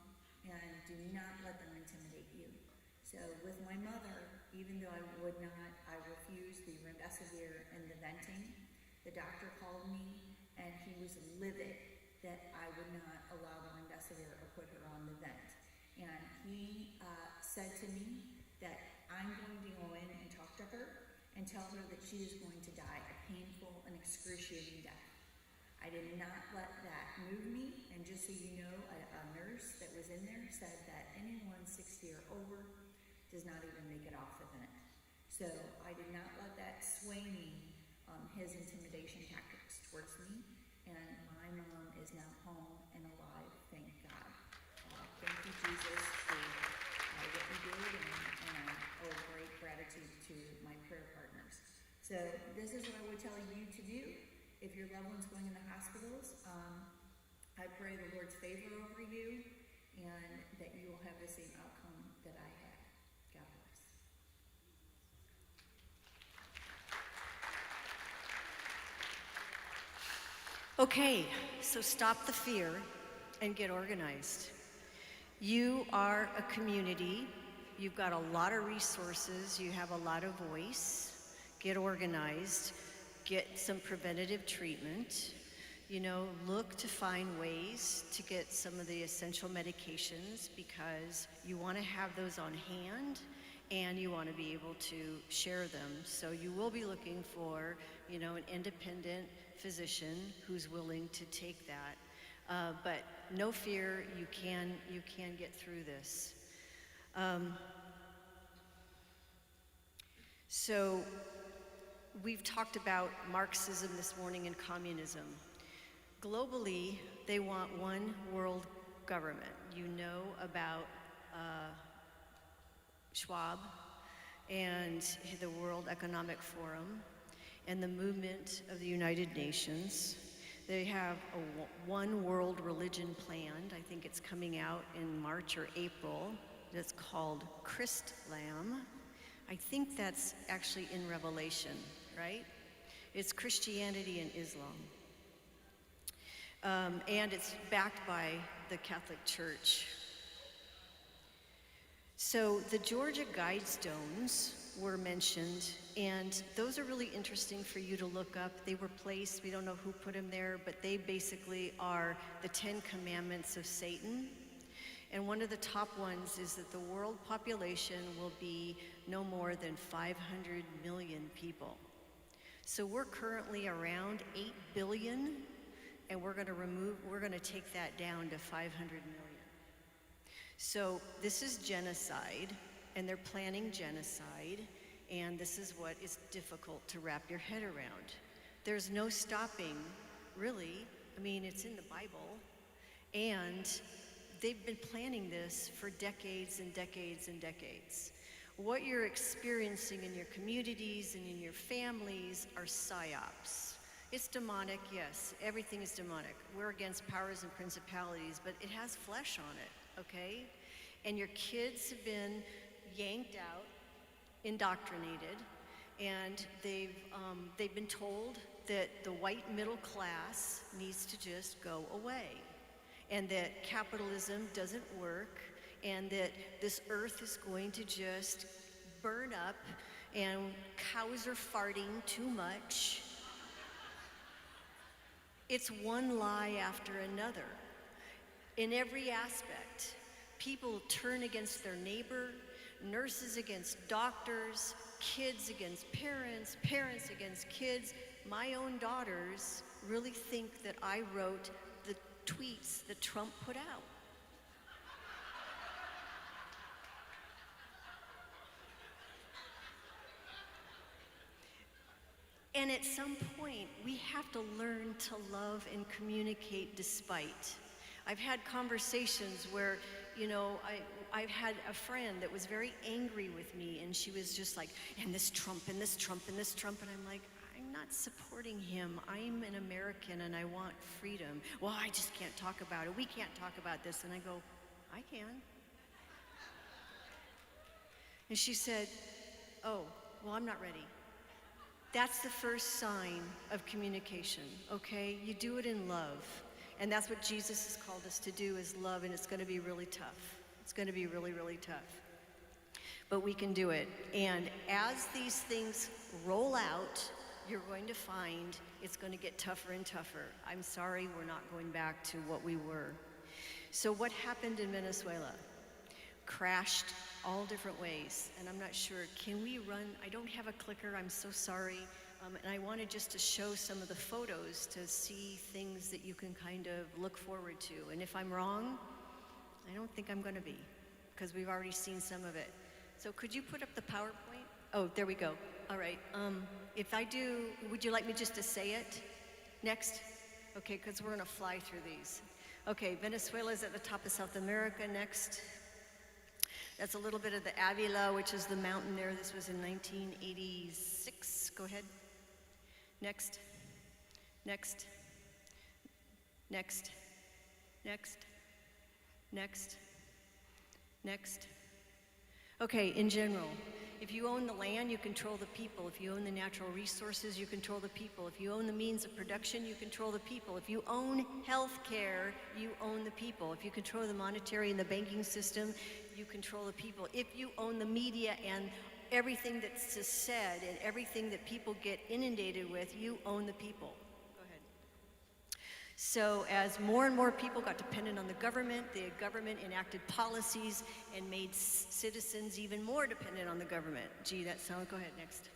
[SPEAKER 15] and do not let them intimidate you. So with my mother, even though I refused the remdesivir and the venting, the doctor called me and he was livid that I would not allow the remdesivir or put her on the vent. And he said to me that I'm going to go in and talk to her and tell her that she is going to die a painful and excruciating death. I did not let that move me, and just so you know, a nurse that was in there said that anyone 60 or over does not even make it off the vent. So I did not let that sway me, his intimidation tactics towards me. And my mom is now home and alive, thank God. Thank you, Jesus, for what you did, and owe great gratitude to my prayer partners. So this is what I would tell you to do. If your loved one's going in the hospitals, I pray the Lord's favor over you and that you will have the same outcome that I had. God bless.
[SPEAKER 12] Okay, so stop the fear and get organized. You are a community. You've got a lot of resources. You have a lot of voice. Get organized. Get some preventative treatment. You know, look to find ways to get some of the essential medications because you want to have those on hand and you want to be able to share them. So you will be looking for, you know, an independent physician who's willing to take that. But no fear, you can get through this. So we've talked about Marxism this morning and communism. Globally, they want one world government. You know about Schwab and the World Economic Forum and the movement of the United Nations. They have a one world religion planned. I think it's coming out in March or April. That's called Christlam. I think that's actually in Revelation, right? It's Christianity and Islam. And it's backed by the Catholic Church. So the Georgia Guidestones were mentioned, and those are really interesting for you to look up. They were placed, we don't know who put them there, but they basically are the 10 Commandments of Satan. And one of the top ones is that the world population will be no more than 500 million people. So we're currently around 8 billion, and we're gonna take that down to 500 million. So this is genocide, and they're planning genocide, and this is what is difficult to wrap your head around. There's no stopping, really. I mean, it's in the Bible, and they've been planning this for decades and decades and decades. What you're experiencing in your communities and in your families are psyops. It's demonic, yes, everything is demonic. We're against powers and principalities, but it has flesh on it, okay? And your kids have been yanked out, indoctrinated, and they've been told that the white middle class needs to just go away, and that capitalism doesn't work, and that this earth is going to just burn up, and cows are farting too much. It's one lie after another. In every aspect, people turn against their neighbor, nurses against doctors, kids against parents, parents against kids. My own daughters really think that I wrote the tweets that Trump put out. And at some point, we have to learn to love and communicate despite. I've had conversations where, you know, I've had a friend that was very angry with me, and she was just like, and this Trump, and this Trump, and this Trump, and I'm like, I'm not supporting him. I'm an American, and I want freedom. Well, I just can't talk about it. We can't talk about this. And I go, I can. And she said, oh, well, I'm not ready. That's the first sign of communication, okay? You do it in love. And that's what Jesus has called us to do, is love, and it's gonna be really tough. It's gonna be really, really tough. But we can do it. And as these things roll out, you're going to find it's gonna get tougher and tougher. I'm sorry, we're not going back to what we were. So what happened in Venezuela? Crashed all different ways, and I'm not sure, can we run? I don't have a clicker, I'm so sorry. And I wanted just to show some of the photos to see things that you can kind of look forward to. And if I'm wrong, I don't think I'm gonna be, because we've already seen some of it. So could you put up the PowerPoint? Oh, there we go. All right. If I do, would you like me just to say it? Next? Okay, because we're going to fly through these. Okay, Venezuela's at the top of South America. Next. That's a little bit of the Avila, which is the mountain there. This was in 1986. Go ahead. Next. Next. Next. Next. Next. Next. Okay, in general, if you own the land, you control the people. If you own the natural resources, you control the people. If you own the means of production, you control the people. If you own health care, you own the people. If you control the monetary and the banking system, you control the people. If you own the media and everything that's just said and everything that people get inundated with, you own the people. Go ahead. So as more and more people got dependent on the government enacted policies and made citizens even more dependent on the government. Gee, that sounds, go ahead, next.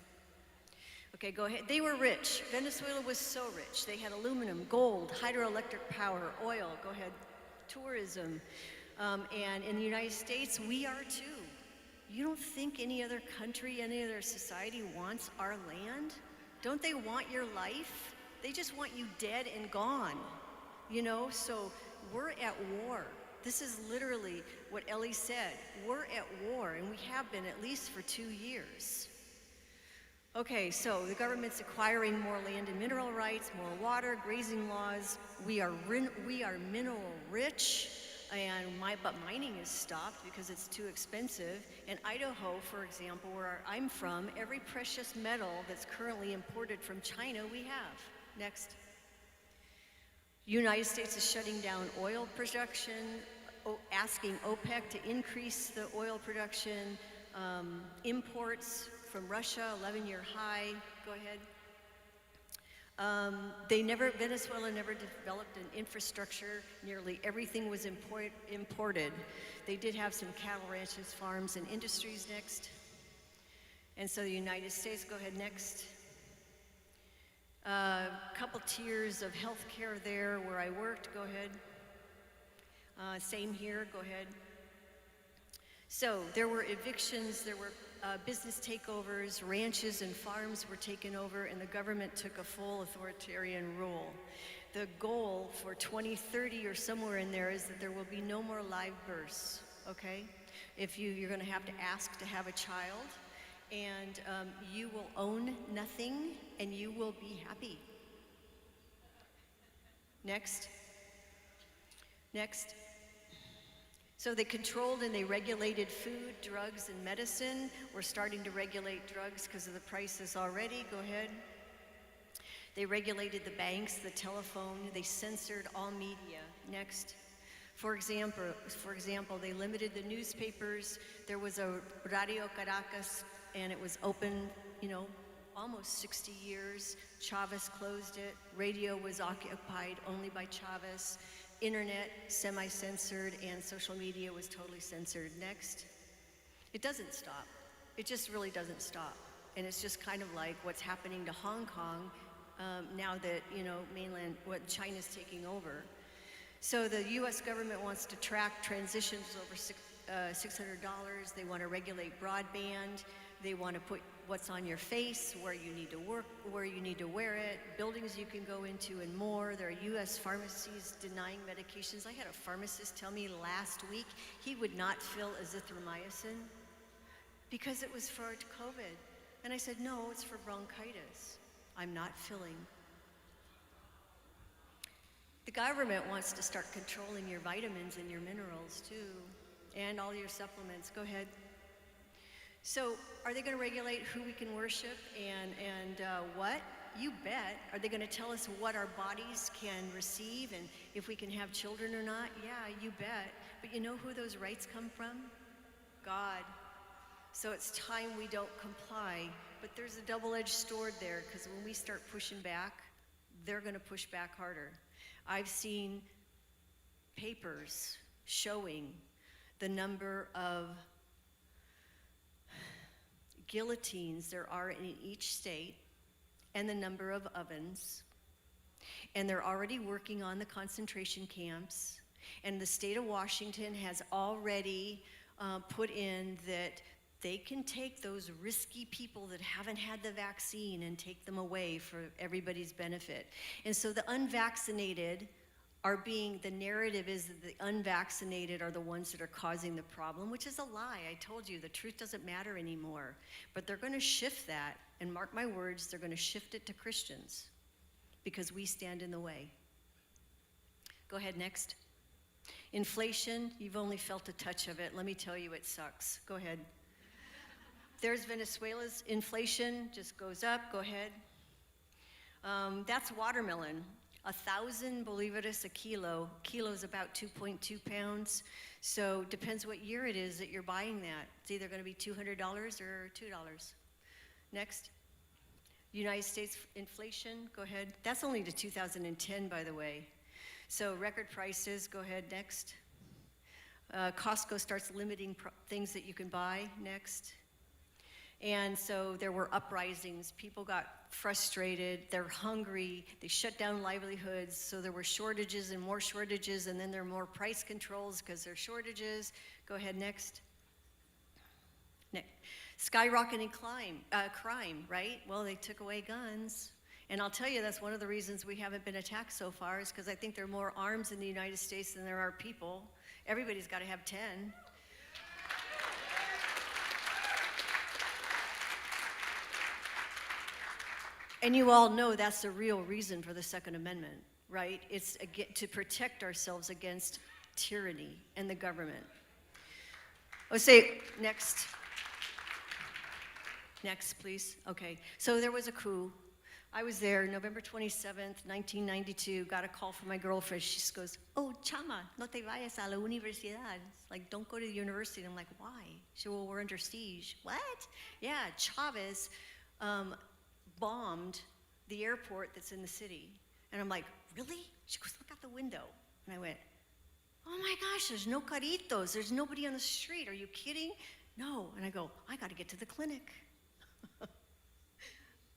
[SPEAKER 12] Okay, go ahead. They were rich. Venezuela was so rich. They had aluminum, gold, hydroelectric power, oil, go ahead, tourism. And in the United States, we are too. You don't think any other country, any other society wants our land? Don't they want your life? They just want you dead and gone, you know? So we're at war. This is literally what Ellie said. We're at war, and we have been at least for 2 years. Okay, so the government's acquiring more land and mineral rights, more water, grazing laws. We are mineral rich. But mining is stopped because it's too expensive. In Idaho, for example, where I'm from, every precious metal that's currently imported from China, we have. Next. United States is shutting down oil production, asking OPEC to increase the oil production, imports from Russia, 11-year high. Go ahead. Venezuela never developed an infrastructure. Nearly everything was imported. They did have some cattle ranches, farms, and industries. Next. And so the United States, go ahead, next. Couple tiers of health care there where I worked, go ahead. Same here, go ahead. So there were evictions, there were business takeovers, ranches and farms were taken over, and the government took a full authoritarian rule. The goal for 2030 or somewhere in there is that there will be no more live births, okay? You're gonna have to ask to have a child, and you will own nothing, and you will be happy. Next. Next. So they controlled and they regulated food, drugs, and medicine. We're starting to regulate drugs because of the prices already. Go ahead. They regulated the banks, the telephone. They censored all media. Next. For example, they limited the newspapers. There was a Radio Caracas, and it was open, almost 60 years. Chavez closed it. Radio was occupied only by Chavez. Internet, semi-censored, and social media was totally censored. Next. It doesn't stop. It just really doesn't stop. And it's just kind of like what's happening to Hong Kong now that, China's taking over. So the U.S. government wants to track transitions over $600. They want to regulate broadband. They want to put what's on your face, where you need to work, where you need to wear it, buildings you can go into, and more. There are U.S. pharmacies denying medications. I had a pharmacist tell me last week he would not fill azithromycin because it was for COVID. And I said, no, it's for bronchitis. I'm not filling. The government wants to start controlling your vitamins and your minerals too, and all your supplements. Go ahead. So are they going to regulate who we can worship and what? You bet. Are they going to tell us what our bodies can receive and if we can have children or not? Yeah, you bet. But you know who those rights come from? God. So it's time we don't comply. But there's a double-edged sword there, because when we start pushing back, they're going to push back harder. I've seen papers showing the number of guillotines there are in each state and the number of ovens. And they're already working on the concentration camps. And the state of Washington has already put in that they can take those risky people that haven't had the vaccine and take them away for everybody's benefit. And so the unvaccinated are being, the narrative is that the unvaccinated are the ones that are causing the problem, which is a lie. I told you, the truth doesn't matter anymore. But they're going to shift that, and mark my words, they're going to shift it to Christians because we stand in the way. Go ahead, next. Inflation, you've only felt a touch of it. Let me tell you, it sucks. Go ahead. There's Venezuela's inflation, just goes up. Go ahead. That's watermelon. 1,000 bolivares a kilo. Kilo is about 2.2 pounds. So depends what year it is that you're buying that. It's either going to be $200 or $2. Next. United States inflation, go ahead. That's only to 2010, by the way. So record prices, go ahead, next. Costco starts limiting things that you can buy, next. And so there were uprisings. People got frustrated. They're hungry. They shut down livelihoods. So there were shortages and more shortages, and then there were more price controls because there are shortages. Go ahead, next. Next. Skyrocketing crime, right? Well, they took away guns. And I'll tell you, that's one of the reasons we haven't been attacked so far is because I think there are more arms in the United States than there are people. Everybody's got to have 10. And you all know that's the real reason for the Second Amendment, right? It's to protect ourselves against tyranny and the government. Let's say, next. Next, please. Okay. So there was a coup. I was there November 27th, 1992, got a call from my girlfriend. She goes, "Oh, chama, no te vayas a la universidad." It's like, don't go to the university. And I'm like, why? She said, well, we're under siege. What? Yeah, Chavez bombed the airport that's in the city. And I'm like, really? She goes, look out the window. And I went, oh my gosh, there's no caritos. There's nobody on the street. Are you kidding? No. And I go, I got to get to the clinic.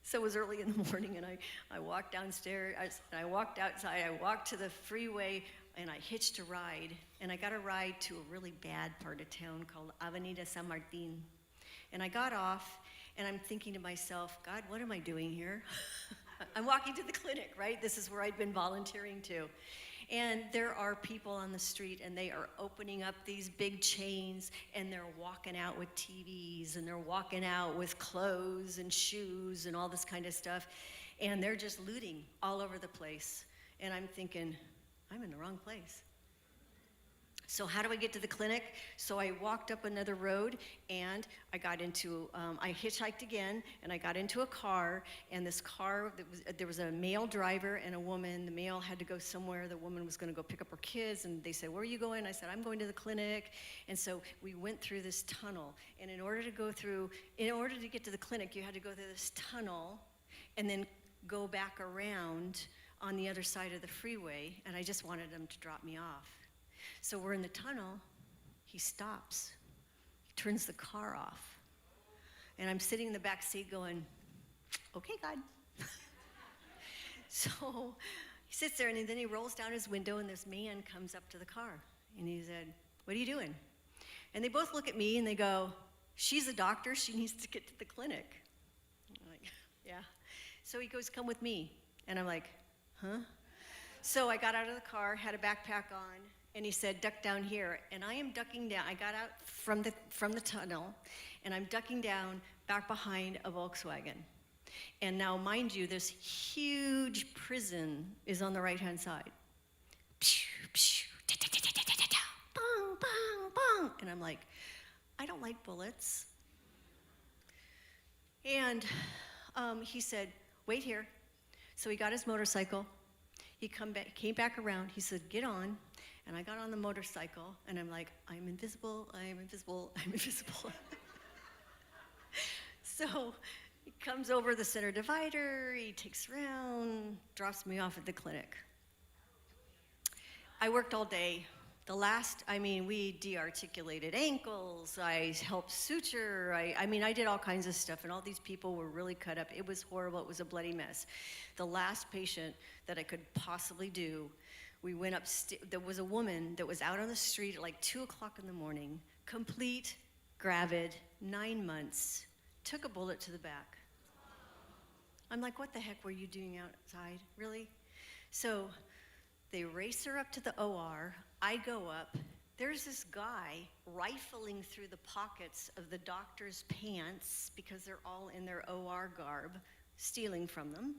[SPEAKER 12] So it was early in the morning, and I walked downstairs, I walked outside, I walked to the freeway, and I hitched a ride. And I got a ride to a really bad part of town called Avenida San Martin. And I got off, and I'm thinking to myself, God, what am I doing here? I'm walking to the clinic, right? This is where I'd been volunteering to. And there are people on the street, and they are opening up these big chains, and they're walking out with TVs, and they're walking out with clothes and shoes and all this kind of stuff. And they're just looting all over the place. And I'm thinking, I'm in the wrong place. So how do I get to the clinic? So I walked up another road, and I got into, I hitchhiked again, and I got into a car, and this car, there was a male driver and a woman. The male had to go somewhere. The woman was going to go pick up her kids, and they said, where are you going? I said, I'm going to the clinic. And so we went through this tunnel, and in order to get to the clinic, you had to go through this tunnel and then go back around on the other side of the freeway, and I just wanted them to drop me off. So we're in the tunnel, he stops, he turns the car off, and I'm sitting in the back seat going, okay, God. So he sits there, and then he rolls down his window, and this man comes up to the car, and he said, what are you doing? And they both look at me, and they go, she's a doctor, she needs to get to the clinic. I'm like, yeah. So he goes, come with me, and I'm like, huh? So I got out of the car, had a backpack on, and he said, duck down here. And I am ducking down. I got out from the tunnel, and I'm ducking down back behind a Volkswagen. And now, mind you, this huge prison is on the right-hand side. Bong, bong, bong. And I'm like, I don't like bullets. And he said, wait here. So he got his motorcycle. He came back around. He said, get on. And I got on the motorcycle, and I'm like, I'm invisible, I'm invisible, I'm invisible. So he comes over the center divider, he takes around, drops me off at the clinic. I worked all day. We de-articulated ankles, I helped suture, I did all kinds of stuff, and all these people were really cut up. It was horrible, it was a bloody mess. The last patient that I could possibly do, we went upstairs. There was a woman that was out on the street at like 2 o'clock in the morning, complete gravid, 9 months, took a bullet to the back. I'm like, what the heck were you doing outside? Really? So they race her up to the OR. I go up. There's this guy rifling through the pockets of the doctor's pants because they're all in their OR garb, stealing from them.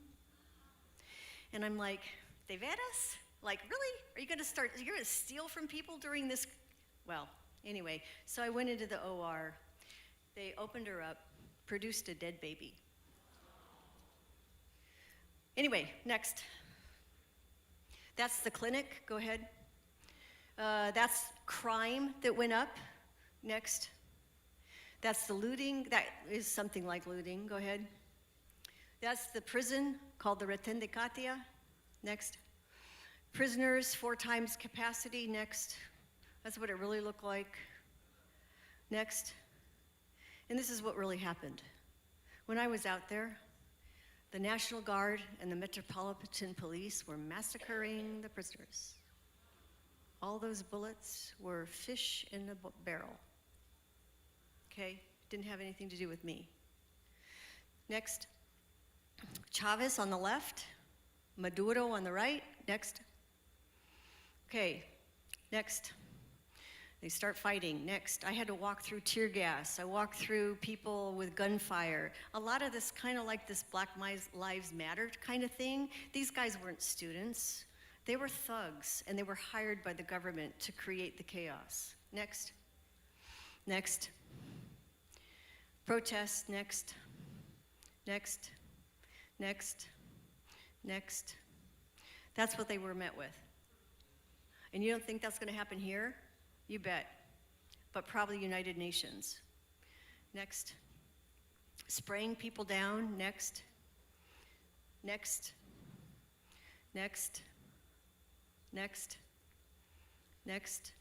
[SPEAKER 12] And I'm like, de veras? Like, really? Are you you're gonna steal from people during this? Well, anyway, so I went into the OR. They opened her up, produced a dead baby. Anyway, next. That's the clinic, go ahead. That's crime that went up, next. That's the looting, that is something like looting, go ahead. That's the prison called the Retén de Katia, next. Prisoners, 4 times capacity, next. That's what it really looked like, next. And this is what really happened. When I was out there, the National Guard and the Metropolitan Police were massacring the prisoners. All those bullets were fish in a barrel. Okay? Didn't have anything to do with me. Next. Chavez on the left, Maduro on the right. Next. Okay. Next. They start fighting. Next, I had to walk through tear gas. I walked through people with gunfire. A lot of this kind of like this Black Lives Matter kind of thing. These guys weren't students. They were thugs, and they were hired by the government to create the chaos. Next. Next. Protest. Next. Next. Next. Next. That's what they were met with. And you don't think that's going to happen here? You bet. But probably United Nations. Next. Spraying people down. Next. Next. Next. Next. Next.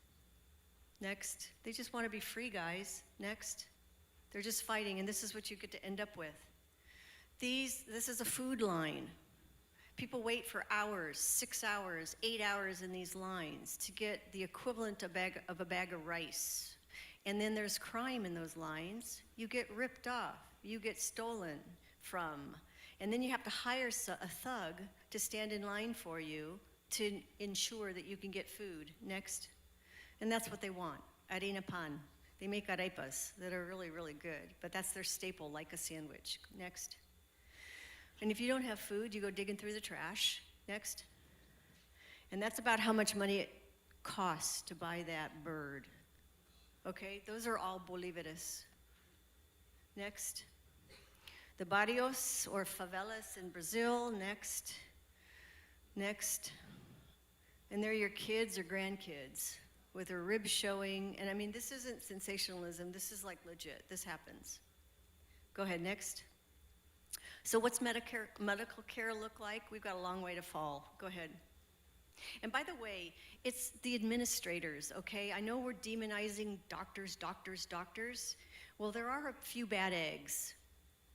[SPEAKER 12] Next. They just want to be free, guys. Next. They're just fighting, and this is what you get to end up with. This is a food line. People wait for hours, 6 hours, 8 hours in these lines to get the equivalent of a bag of rice. And then there's crime in those lines. You get ripped off. You get stolen from. And then you have to hire a thug to stand in line for you to ensure that you can get food. Next. And that's what they want, harina pan. They make arepas that are really, really good, but that's their staple, like a sandwich. Next. And if you don't have food, you go digging through the trash. Next. And that's about how much money it costs to buy that bird. Okay, those are all bolivares. Next. The barrios or favelas in Brazil. Next. Next. And they're your kids or grandkids with their ribs showing. And I mean, this isn't sensationalism. This is like legit. This happens. Go ahead, next. So what's medical care look like? We've got a long way to fall. Go ahead. And by the way, it's the administrators, okay? I know we're demonizing doctors. Well, there are a few bad eggs,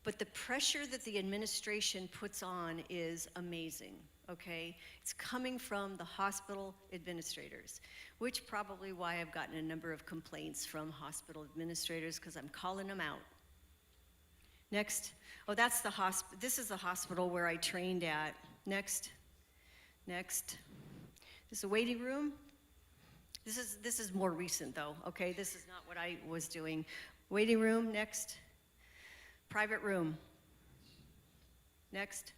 [SPEAKER 12] but the pressure that the administration puts on is amazing, okay? It's coming from the hospital administrators, which probably why I've gotten a number of complaints from hospital administrators, because I'm calling them out. Next. Oh, that's the hospital. This is the hospital where I trained at. Next. Next. This is a waiting room. This is more recent though, okay? This is not what I was doing. Waiting room, next. Private room. Next.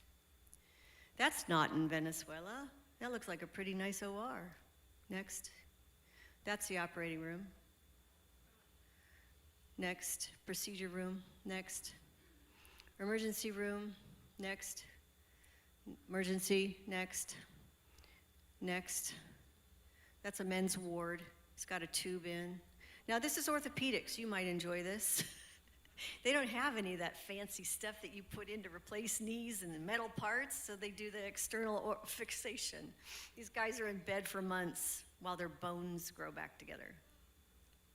[SPEAKER 12] That's not in Venezuela. That looks like a pretty nice OR. Next. That's the operating room. Next. Procedure room. Next. Emergency room. Next. Emergency. Next. Next. That's a men's ward. It's got a tube in. Now this is orthopedics. You might enjoy this. They don't have any of that fancy stuff that you put in to replace knees and metal parts, so they do the external fixation. These guys are in bed for months while their bones grow back together.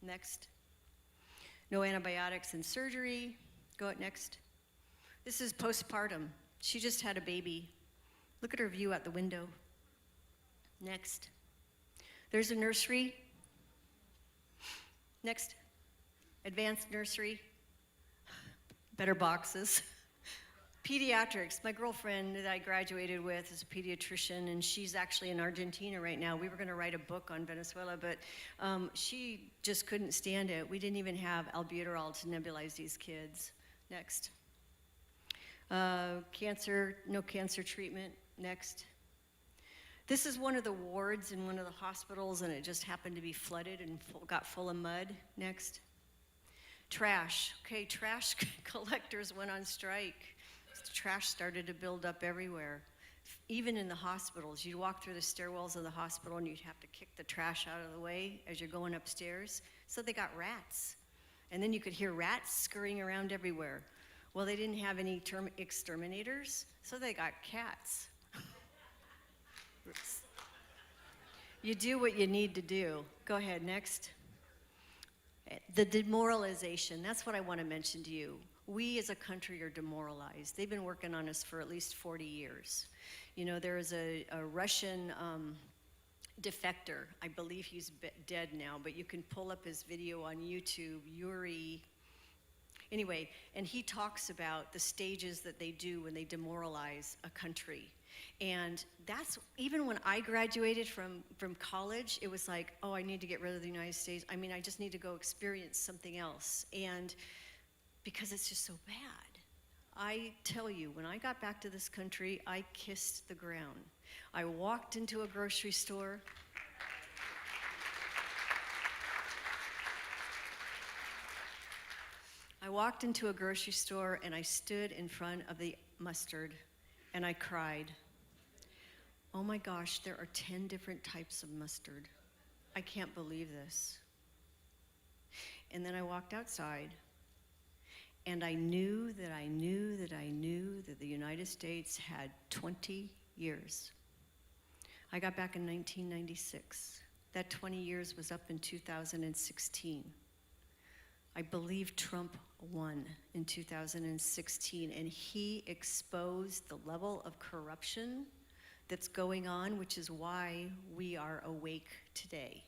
[SPEAKER 12] Next. No antibiotics and surgery. Go at next. This is postpartum. She just had a baby. Look at her view out the window. Next. There's a nursery. Next. advanced nursery, better boxes. Pediatrics, my girlfriend that I graduated with is a pediatrician, and she's actually in Argentina right now. We were going to write a book on Venezuela, but she just couldn't stand it. We didn't even have albuterol to nebulize these kids. Next. Cancer, no cancer treatment. Next. This is one of the wards in one of the hospitals, and it just happened to be flooded and got full of mud. Next. Trash. Okay, trash collectors went on strike. Trash started to build up everywhere. Even in the hospitals, you'd walk through the stairwells of the hospital and you'd have to kick the trash out of the way as you're going upstairs. So they got rats. And then you could hear rats scurrying around everywhere. Well, they didn't have any exterminators, so they got cats. You do what you need to do. Go ahead, next. The demoralization, that's what I want to mention to you. We as a country are demoralized. They've been working on us for at least 40 years. You know, there is a Russian defector. I believe he's dead now, but you can pull up his video on YouTube, Yuri. Anyway, and he talks about the stages that they do when they demoralize a country. And that's, even when I graduated from college, it was like, oh, I need to get rid of the United States. I mean, I just need to go experience something else. And because it's just so bad. I tell you, when I got back to this country, I kissed the ground. I walked into a grocery store. And I stood in front of the mustard and I cried. Oh my gosh, there are 10 different types of mustard. I can't believe this. And then I walked outside. And I knew that the United States had 20 years. I got back in 1996. That 20 years was up in 2016. I believe Trump won in 2016, and he exposed the level of corruption that's going on, which is why we are awake today.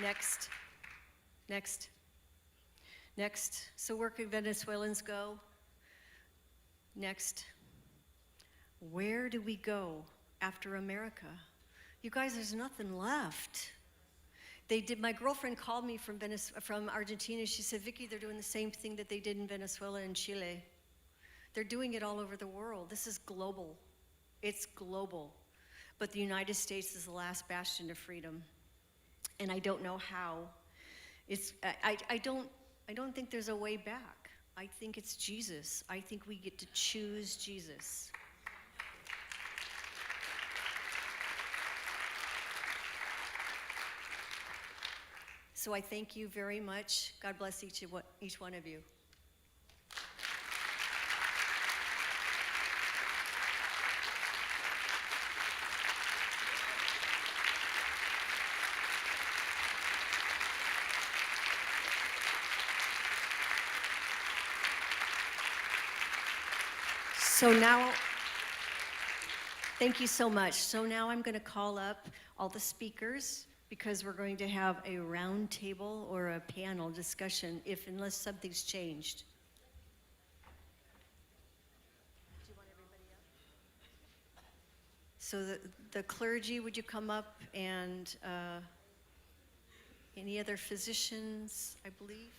[SPEAKER 12] Next. So where could Venezuelans go? Next. Where do we go after America? You guys, there's nothing left. My girlfriend called me from Argentina. She said, Vicki, they're doing the same thing that they did in Venezuela and Chile. They're doing it all over the world. This is global. It's global. But the United States is the last bastion of freedom. And I don't know how. I don't think there's a way back. I think it's Jesus. I think we get to choose Jesus. So I thank you very much. God bless each one of you. So now, thank you so much. So now I'm going to call up all the speakers because we're going to have a round table or a panel discussion unless something's changed. Do you want everybody up? So the clergy, would you come up, and any other physicians, I believe?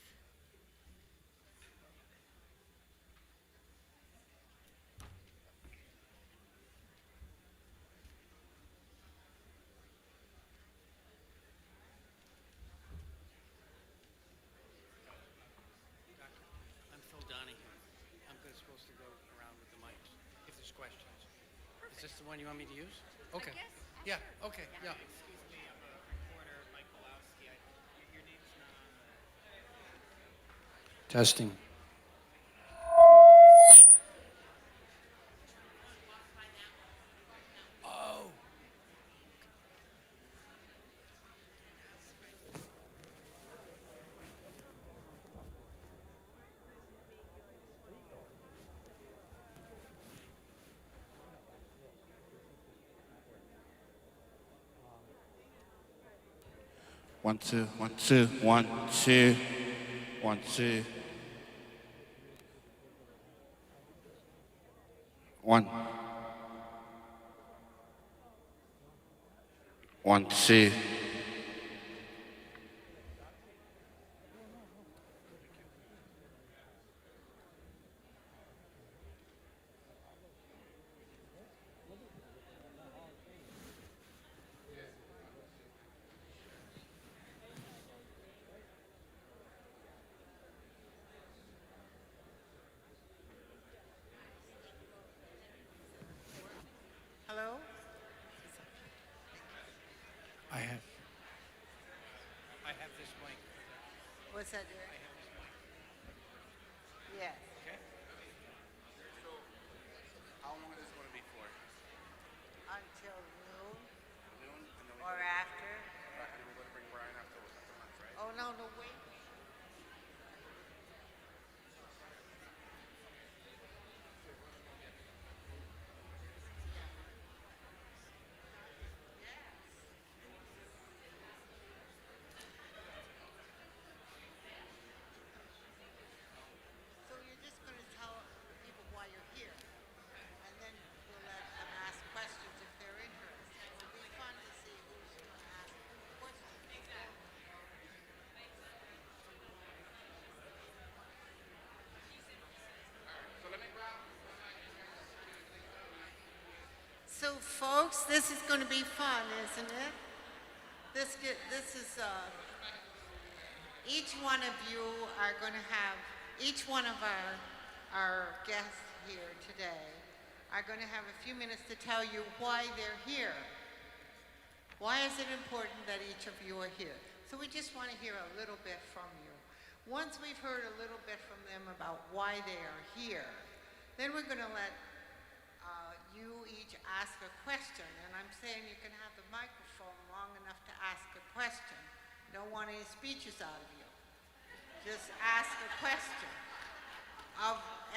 [SPEAKER 16] Is this the one you want me to use? Okay. Yeah, okay, yeah.
[SPEAKER 3] Excuse me, I'm a reporter, Mike Kowalski. Your name's not on the...
[SPEAKER 16] Testing. Oh.
[SPEAKER 9] 1, 2, 1, 2, 1, 2, 1, 2. 1. 1, 2.
[SPEAKER 7] Hello?
[SPEAKER 16] I have this mic.
[SPEAKER 7] What's that, Derek? Yes.
[SPEAKER 9] Okay. How long is this going to be for?
[SPEAKER 7] Until noon
[SPEAKER 9] Noon? And then
[SPEAKER 7] or after.
[SPEAKER 9] and then we're going to bring Brian after lunch, right?
[SPEAKER 7] Oh, no, no, wait. So you're just going to tell people why you're here, and then we'll let them ask questions if they're interested. It'll be fun to see who's going to ask questions. So folks, this is going to be fun, isn't it? This is, each one of you are going to have, each one of our guests here today are going to have a few minutes to tell you why they're here. Why is it important that each of you are here? So we just want to hear a little bit from you. Once we've heard a little bit from them about why they are here, then we're going to let you each ask a question. And I'm saying you can have the microphone long enough to ask a question. Don't want any speeches out of you. Just ask a question.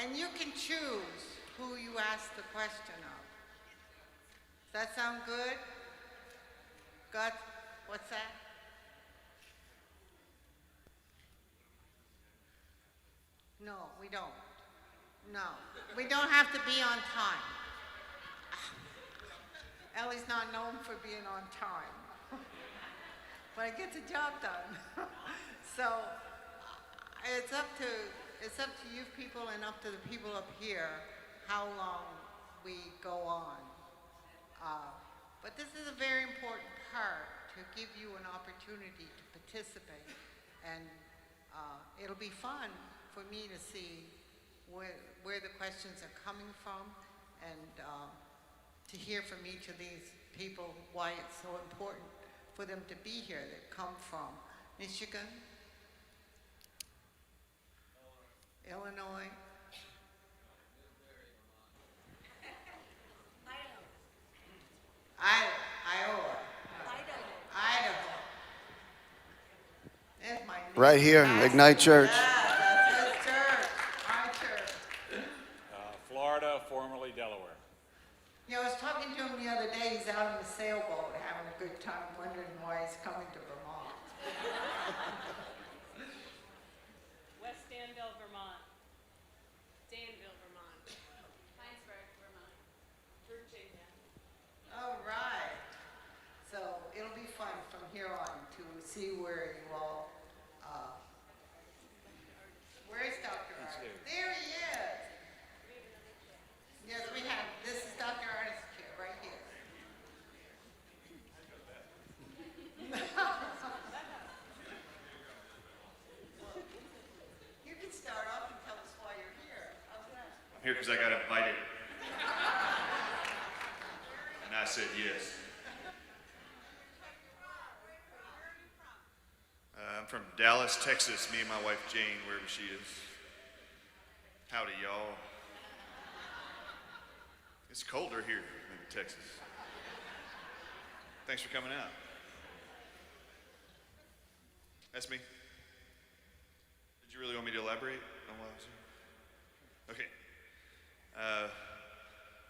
[SPEAKER 7] And you can choose who you ask the question of. Does that sound good? Gut? What's that? No, we don't. No. We don't have to be on time. Ellie's not known for being on time. But I get the job done. So it's up to you people and up to the people up here how long we go on. But this is a very important part to give you an opportunity to participate. And it'll be fun for me to see where the questions are coming from and to hear from each of these people why it's so important for them to be here that come from Michigan, Illinois, Iowa, Idaho. There's my name.
[SPEAKER 6] Right here, Ignite Church.
[SPEAKER 7] Yeah, that's his church, my church.
[SPEAKER 17] Florida, formerly Delaware.
[SPEAKER 7] Yeah, I was talking to him the other day. He's out on the sailboat having a good time, wondering why he's coming to Vermont.
[SPEAKER 3] West Danville, Vermont. Danville, Vermont. Heinsberg, Vermont. Virginia.
[SPEAKER 7] All right. So it'll be fun from here on to see where you all, where is Dr. Artis? There he is. Yes, we have, this is Dr. Artis' chair right here. You can start off and tell us why you're here. How's that?
[SPEAKER 18] I'm here because I got invited. And I said yes. I'm from Dallas, Texas. Me and my wife Jane, wherever she is. Howdy, y'all. It's colder here than Texas. Thanks for coming out. That's me. Did you really want me to elaborate on what I was saying? Okay.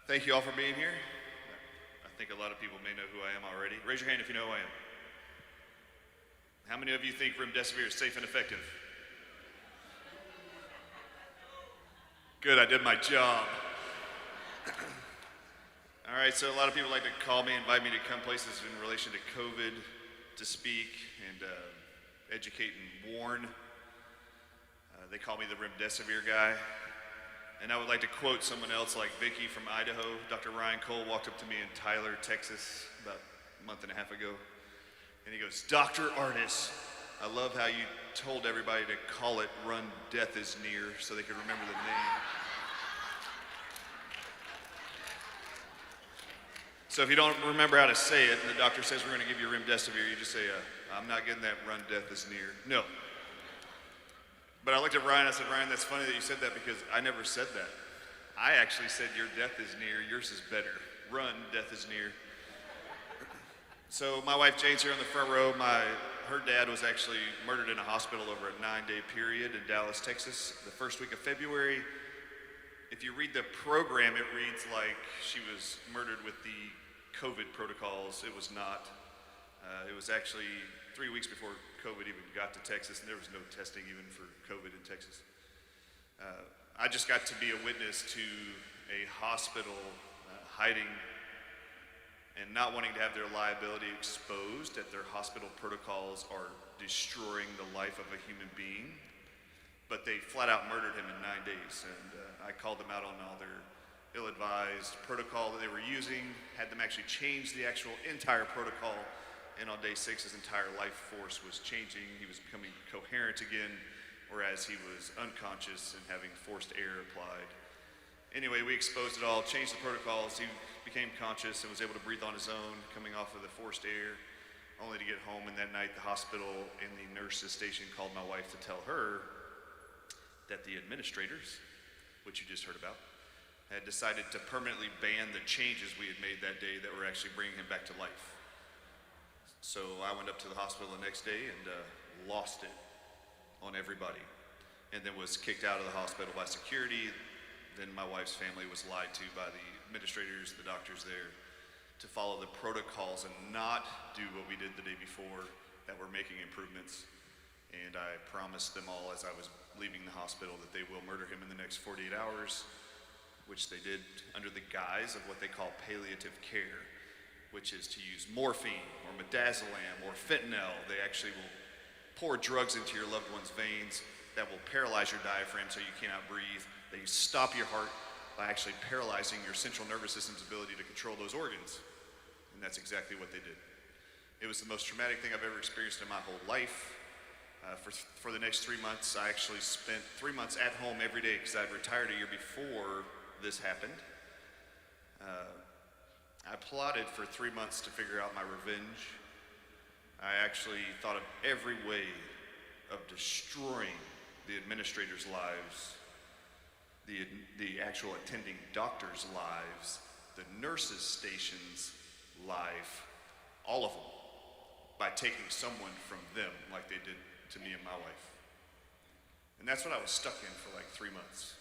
[SPEAKER 18] Thank you all for being here. I think a lot of people may know who I am already. Raise your hand if you know who I am. How many of you think remdesivir is safe and effective? Good, I did my job. All right, so a lot of people like to call me, invite me to come places in relation to COVID to speak and educate and warn. They call me the remdesivir guy. And I would like to quote someone else like Vicky from Idaho. Dr. Ryan Cole walked up to me in Tyler, Texas about a month and a half ago. And he goes, Dr. Artis, I love how you told everybody to call it Run Death is Near so they could remember the name. So if you don't remember how to say it, and the doctor says we're going to give you remdesivir, you just say, I'm not getting that Run Death is Near. No. But I looked at Ryan, I said, Ryan, that's funny that you said that because I never said that. I actually said your death is near, yours is better. Run, death is near. So my wife Jane's here on the front row. Her dad was actually murdered in a hospital over a 9-day period in Dallas, Texas, the first week of February. If you read the program, it reads like she was murdered with the COVID protocols. It was not. It was actually 3 weeks before COVID even got to Texas, and there was no testing even for COVID in Texas. I just got to be a witness to a hospital hiding and not wanting to have their liability exposed, that their hospital protocols are destroying the life of a human being. But they flat out murdered him in 9 days, and I called them out on all their ill-advised protocol that they were using, had them actually change the actual entire protocol, and on day 6 his entire life force was changing. He was becoming coherent again, whereas he was unconscious and having forced air applied. Anyway, we exposed it all, changed the protocols. He became conscious and was able to breathe on his own, coming off of the forced air, only to get home. And that night, the hospital and the nurses station called my wife to tell her that the administrators, which you just heard about, had decided to permanently ban the changes we had made that day that were actually bringing him back to life. So I went up to the hospital the next day and lost it on everybody, and then was kicked out of the hospital by security. Then my wife's family was lied to by the administrators, the doctors there, to follow the protocols and not do what we did the day before, that we're making improvements. And I promised them all as I was leaving the hospital that they will murder him in the next 48 hours, which they did under the guise of what they call palliative care, which is to use morphine or midazolam or fentanyl. They actually will pour drugs into your loved one's veins that will paralyze your diaphragm so you cannot breathe. They stop your heart by actually paralyzing your central nervous system's ability to control those organs. And that's exactly what they did. It was the most traumatic thing I've ever experienced in my whole life. For the next 3 months, I actually spent 3 months at home every day because I'd retired a year before this happened. I plotted for 3 months to figure out my revenge. I actually thought of every way of destroying the administrators' lives, the actual attending doctors' lives, the nurses' stations' life, all of them, by taking someone from them like they did to me and my wife. And that's what I was stuck in for like 3 months.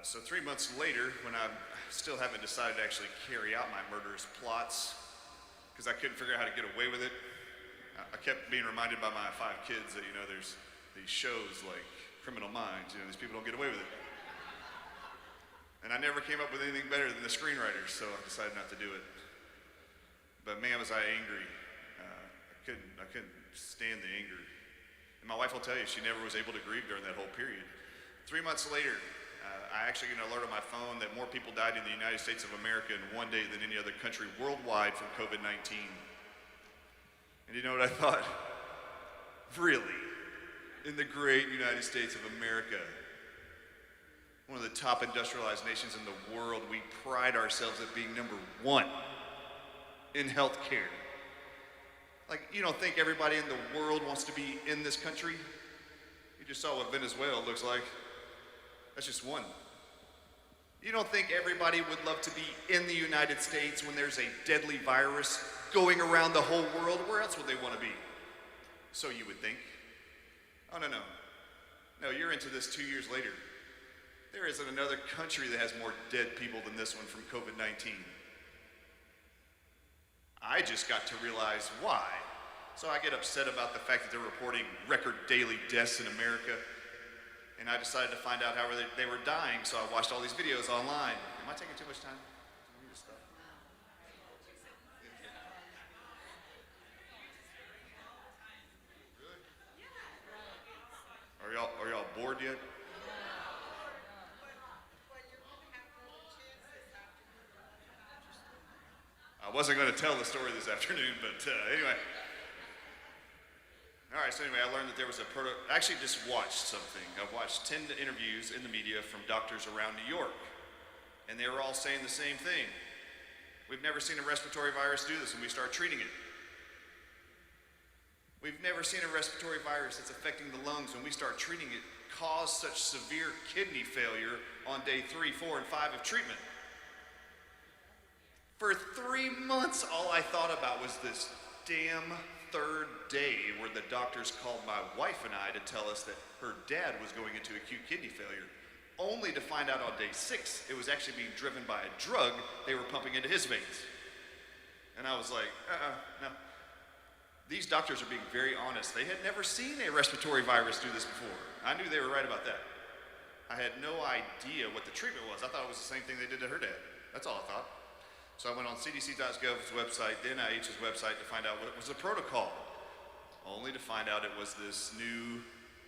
[SPEAKER 18] So 3 months later, when I still haven't decided to actually carry out my murderous plots, because I couldn't figure out how to get away with it, I kept being reminded by my 5 kids that, there's these shows like Criminal Minds, these people don't get away with it. And I never came up with anything better than the screenwriters, so I decided not to do it. But man, was I angry. I couldn't stand the anger. And my wife will tell you, she never was able to grieve during that whole period. 3 months later, I actually get an alert on my phone that more people died in the United States of America in one day than any other country worldwide from COVID-19. And you know what I thought? Really? In the great United States of America, one of the top industrialized nations in the world, we pride ourselves at being number 1 in healthcare. Like, you don't think everybody in the world wants to be in this country? You just saw what Venezuela looks like. That's just one. You don't think everybody would love to be in the United States when there's a deadly virus going around the whole world? Where else would they want to be? So you would think. Oh, no. No, you're into this 2 years later. There isn't another country that has more dead people than this one from COVID-19. I just got to realize why. So I get upset about the fact that they're reporting record daily deaths in America. And I decided to find out how they were dying, so I watched all these videos online. Am I taking too much time? I need to stop. Really? Are y'all bored yet? I wasn't going to tell the story this afternoon, but anyway. All right, so anyway, I learned that there was I actually just watched something. I watched 10 interviews in the media from doctors around New York, and they were all saying the same thing. We've never seen a respiratory virus do this when we start treating it. We've never seen a respiratory virus that's affecting the lungs when we start treating it cause such severe kidney failure on day 3, 4, and 5 of treatment. For 3 months, all I thought about was this damn third day where the doctors called my wife and I to tell us that her dad was going into acute kidney failure, only to find out on day 6 it was actually being driven by a drug they were pumping into his veins. And I was like, no. These doctors are being very honest. They had never seen a respiratory virus do this before. I knew they were right about that. I had no idea what the treatment was. I thought it was the same thing they did to her dad. That's all I thought. So I went on cdc.gov's website, the NIH's website, to find out what was the protocol, only to find out it was this new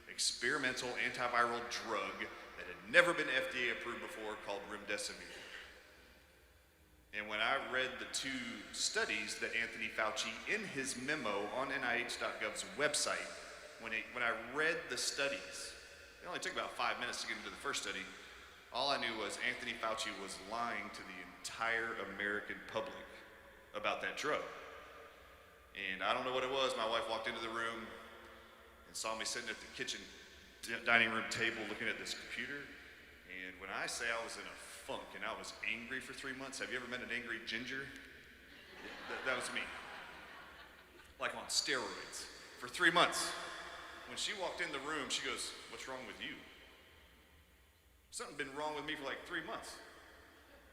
[SPEAKER 18] experimental antiviral drug that had never been FDA approved before called remdesivir. And when I read the 2 studies that Anthony Fauci, in his memo on NIH.gov's website, when I read the studies, it only took about 5 minutes to get into the first study. All I knew was Anthony Fauci was lying to the entire American public about that drug. And I don't know what it was. My wife walked into the room and saw me sitting at the kitchen dining room table looking at this computer. And when I say I was in a funk and I was angry for 3 months, have you ever met an angry ginger? That was me. Like on steroids. For 3 months. When she walked in the room, she goes, "What's wrong with you?" Something been wrong with me for like 3 months.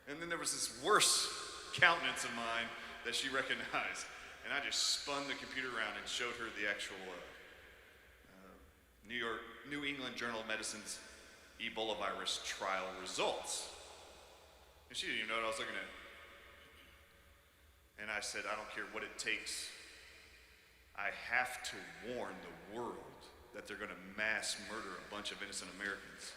[SPEAKER 18] And then there was this worse countenance of mine that she recognized. And I just spun the computer around and showed her the actual New England Journal of Medicine's Ebola virus trial results. And she didn't even know what I was looking at. And I said, I don't care what it takes. I have to warn the world that they're going to mass murder a bunch of innocent Americans.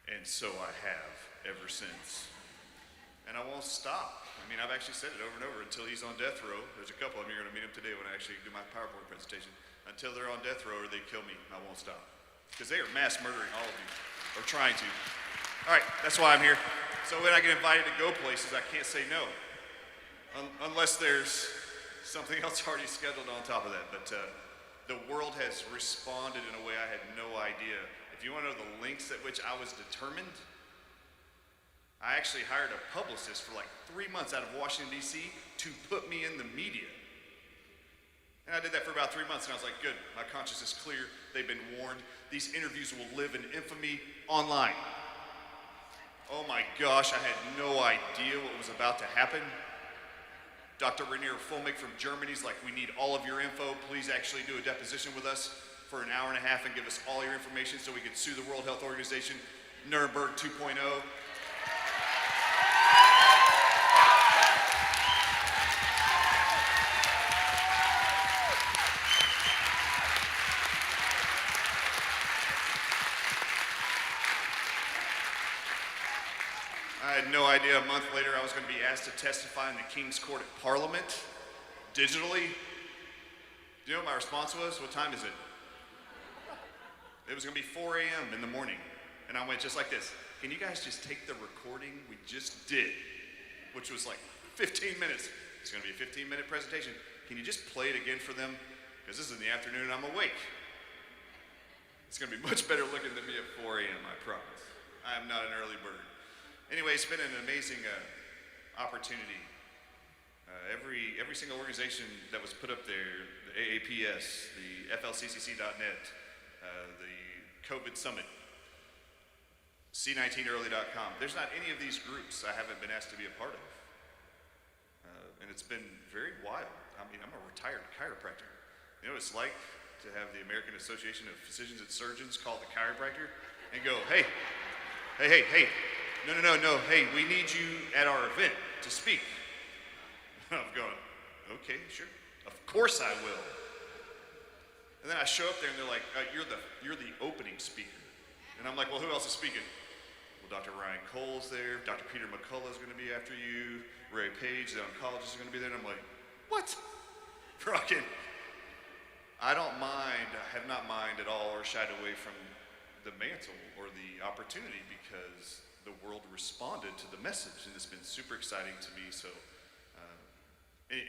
[SPEAKER 18] And so I have ever since. And I won't stop. I mean, I've actually said it over and over until he's on death row. There's a couple of them, you're going to meet him today when I actually do my PowerPoint presentation. Until they're on death row or they kill me, I won't stop. Because they are mass murdering all of you, or trying to. All right, that's why I'm here. So when I get invited to go places, I can't say no. Unless there's something else already scheduled on top of that. But the world has responded in a way I had no idea. If you want to know the lengths at which I was determined, I actually hired a publicist for like 3 months out of Washington, D.C. to put me in the media. And I did that for about 3 months, and I was like, good, my conscience is clear. They've been warned. These interviews will live in infamy online. Oh my gosh, I had no idea what was about to happen. Dr. Rainier Fulmick from Germany's like, we need all of your info. Please actually do a deposition with us for an hour and a half and give us all your information so we can sue the World Health Organization, Nuremberg 2.0. I had no idea a month later I was going to be asked to testify in the King's Court at Parliament, digitally. Do you know what my response was? What time is it? It was going to be 4 a.m. in the morning. And I went just like this. Can you guys just take the recording we just did, which was like 15 minutes. It's going to be a 15-minute presentation. Can you just play it again for them? Because this is in the afternoon and I'm awake. It's going to be much better looking than me at 4 a.m., I promise. I am not an early bird. Anyway, it's been an amazing opportunity. Every single organization that was put up there, the AAPS, the FLCCC.net, the COVID Summit, C19early.com, there's not any of these groups I haven't been asked to be a part of. And it's been very wild. I mean, I'm a retired chiropractor. You know what it's like to have the American Association of Physicians and Surgeons call the chiropractor and go, hey, no, hey, we need you at our event to speak. I'm going, okay, sure, of course I will. And then I show up there and they're like, you're the opening speaker. And I'm like, well, who else is speaking? Well, Dr. Ryan Cole's there, Dr. Peter McCullough is going to be after you, Ray Page, the oncologist, is going to be there. And I'm like, what? Rockin'. I don't mind, I have not minded at all or shied away from the mantle or the opportunity because the world responded to the message, and it's been super exciting to me. So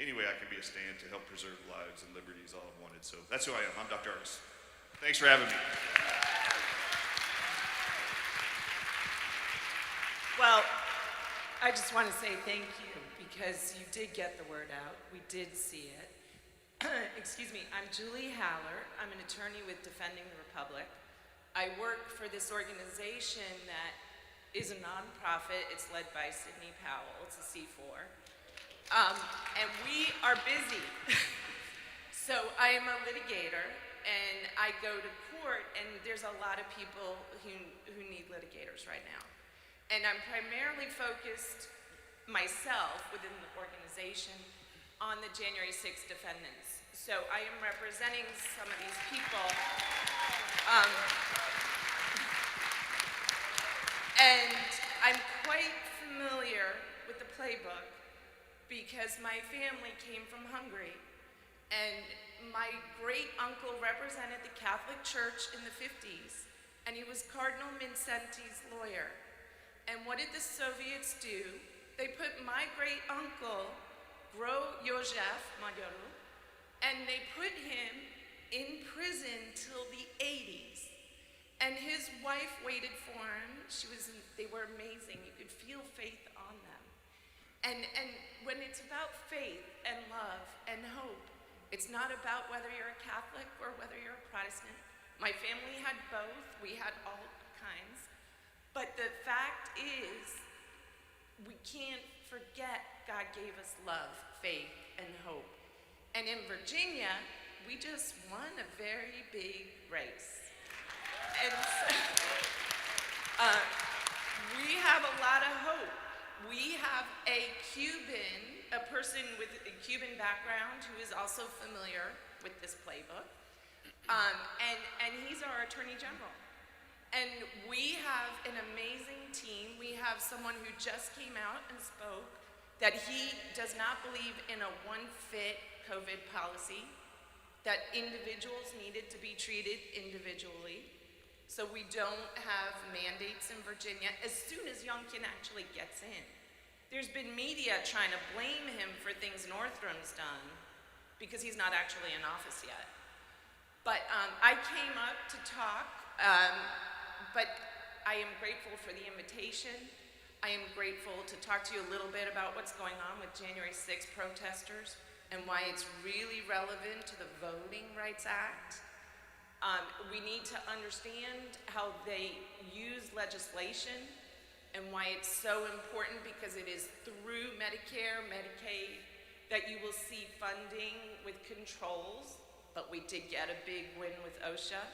[SPEAKER 18] anyway, I can be a stand to help preserve lives and liberties, all I've wanted. So that's who I am. I'm Dr. Artis. Thanks for having me.
[SPEAKER 3] Well, I just want to say thank you because you did get the word out. We did see it. Excuse me, I'm Julie Haller. I'm an attorney with Defending the Republic. I work for this organization that is a nonprofit. It's led by Sidney Powell. It's a C4. And we are busy. So I am a litigator, and I go to court, and there's a lot of people who need litigators right now. And I'm primarily focused myself within the organization on the January 6th defendants. So I am representing some of these people. And I'm quite familiar with the playbook because my family came from Hungary. And my great uncle represented the Catholic Church in the 50s, and he was Cardinal Mindszenty's lawyer. And what did the Soviets do? They put my great uncle, Gro József Magyarul, and they put him in prison till the 80s. And his wife waited for him. They were amazing. You could feel faith on them. And when it's about faith and love and hope, it's not about whether you're a Catholic or whether you're a Protestant. My family had both. We had all kinds. But the fact is, we can't forget God gave us love, faith, and hope. And in Virginia, we just won a very big race. And so, we have a lot of hope. We have a person with a Cuban background who is also familiar with this playbook. And he's our Attorney General. And we have an amazing team. We have someone who just came out and spoke that he does not believe in a one-fit COVID policy, that individuals needed to be treated individually. So we don't have mandates in Virginia as soon as Youngkin actually gets in. There's been media trying to blame him for things Northrum's done because he's not actually in office yet. But I came up to talk, but I am grateful for the invitation. I am grateful to talk to you a little bit about what's going on with January 6th protesters and why it's really relevant to the Voting Rights Act. We need to understand how they use legislation and why it's so important because it is through Medicare, Medicaid, that you will see funding with controls, but we did get a big win with OSHA.